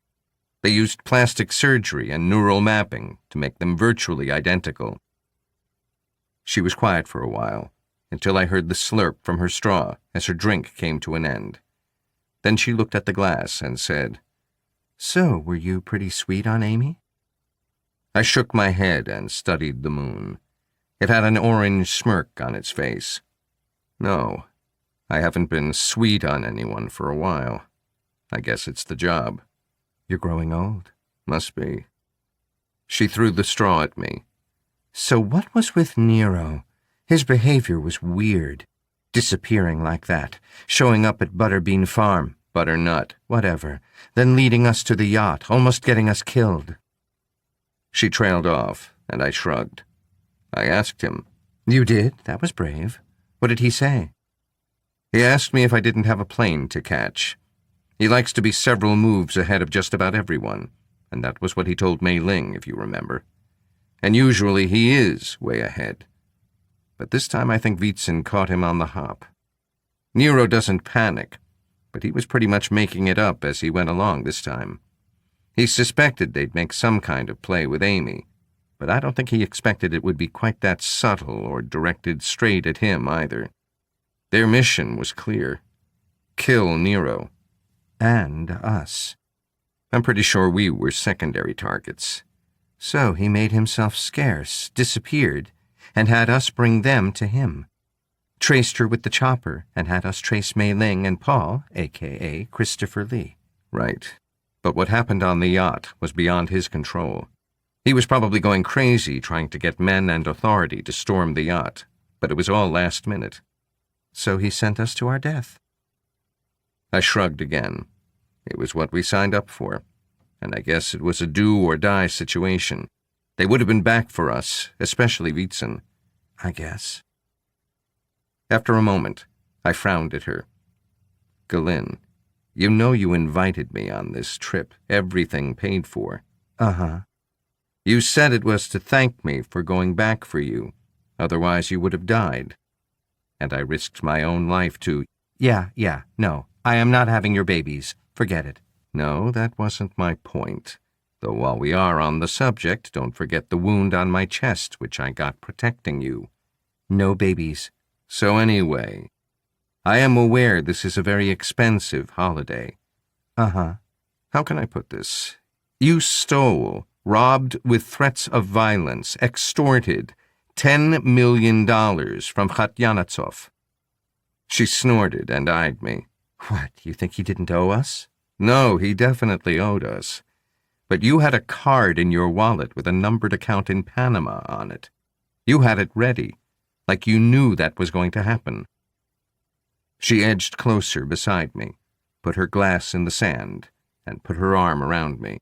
They used plastic surgery and neural mapping to make them virtually identical. She was quiet for a while, until I heard the slurp from her straw as her drink came to an end. Then she looked at the glass and said, "So, were you pretty sweet on Amy?" I shook my head and studied the moon. It had an orange smirk on its face. No, I haven't been sweet on anyone for a while. I guess it's the job. "You're growing old." Must be. She threw the straw at me. "So what was with Nero? His behavior was weird. Disappearing like that, showing up at Butterbean Farm, Butternut. whatever, then leading us to the yacht, almost getting us killed." She trailed off, and I shrugged. I asked him. "You did? That was brave. What did he say?" He asked me if I didn't have a plane to catch. He likes to be several moves ahead of just about everyone, and that was what he told Mei Ling, if you remember. And usually he is way ahead. But this time I think Wietzen caught him on the hop. Nero doesn't panic, but he was pretty much making it up as he went along this time. He suspected they'd make some kind of play with Amy, but I don't think he expected it would be quite that subtle or directed straight at him either. Their mission was clear. Kill Nero. And us. I'm pretty sure we were secondary targets. So he made himself scarce, disappeared, and had us bring them to him. Traced her with the chopper, and had us trace Mei Ling and Paul, a.k.a. Christopher Lee. Right. But what happened on the yacht was beyond his control. He was probably going crazy trying to get men and authority to storm the yacht, but it was all last minute. So he sent us to our death. I shrugged again. It was what we signed up for, and I guess it was a do-or-die situation. They would have been back for us, especially Wietzen. I guess. After a moment, I frowned at her. "Galin, you know you invited me on this trip, everything paid for." Uh-huh. "You said it was to thank me for going back for you, otherwise you would have died. And I risked my own life to—" Yeah, no, I am not having your babies. Forget it. "No, that wasn't my point. Though while we are on the subject, don't forget the wound on my chest, which I got protecting you." No babies. "So anyway, I am aware this is a very expensive holiday." Uh-huh. How can I put this? You stole, robbed with threats of violence, extorted $10 million from Khatyanetsov. She snorted and eyed me. What, you think he didn't owe us? No, he definitely owed us. But you had a card in your wallet with a numbered account in Panama on it. You had it ready, like you knew that was going to happen. She edged closer beside me, put her glass in the sand, and put her arm around me.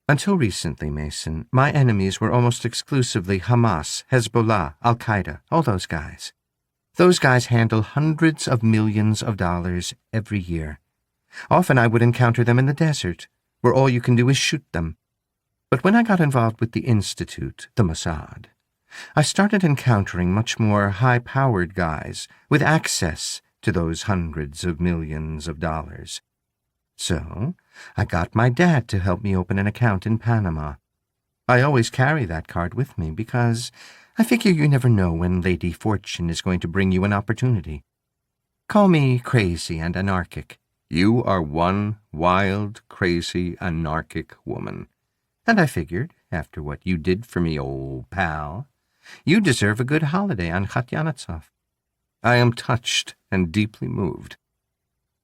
Until recently, Mason, my enemies were almost exclusively Hamas, Hezbollah, Al-Qaeda, all those guys. Those guys handle hundreds of millions of dollars every year. Often I would encounter them in the desert, where all you can do is shoot them. But when I got involved with the Institute, the Mossad, I started encountering much more high-powered guys with access to those hundreds of millions of dollars. So I got my dad to help me open an account in Panama. I always carry that card with me because I figure you never know when Lady Fortune is going to bring you an opportunity. Call me crazy and anarchic. You are one wild, crazy, anarchic woman. And I figured, after what you did for me, old pal, you deserve a good holiday on Khatyanetsov. I am touched and deeply moved.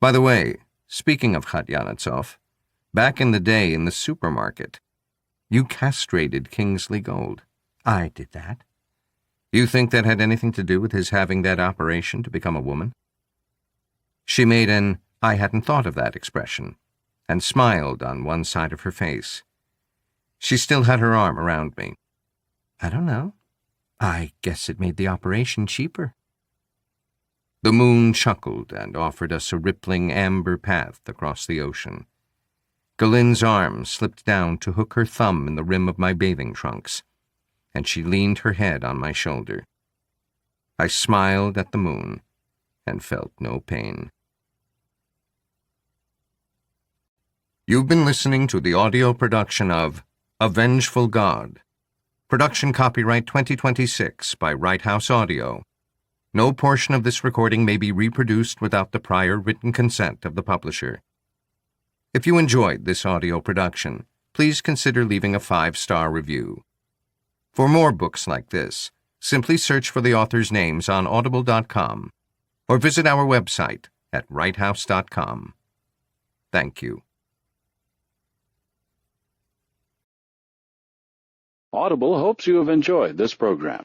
By the way, speaking of Khatyanetsov, back in the day in the supermarket, you castrated Kingsley Gold. I did that. You think that had anything to do with his having that operation to become a woman? She made an "I hadn't thought of that" expression, and smiled on one side of her face. She still had her arm around me. I don't know. I guess it made the operation cheaper. The moon chuckled and offered us a rippling amber path across the ocean. Galin's arm slipped down to hook her thumb in the rim of my bathing trunks, and she leaned her head on my shoulder. I smiled at the moon, and felt no pain. You've been listening to the audio production of A Vengeful God. Production copyright 2026 by Right House Audio. No portion of this recording may be reproduced without the prior written consent of the publisher. If you enjoyed this audio production, please consider leaving a 5-star review. For more books like this, simply search for the authors' names on audible.com or visit our website at righthouse.com. Thank you. Audible hopes you have enjoyed this program.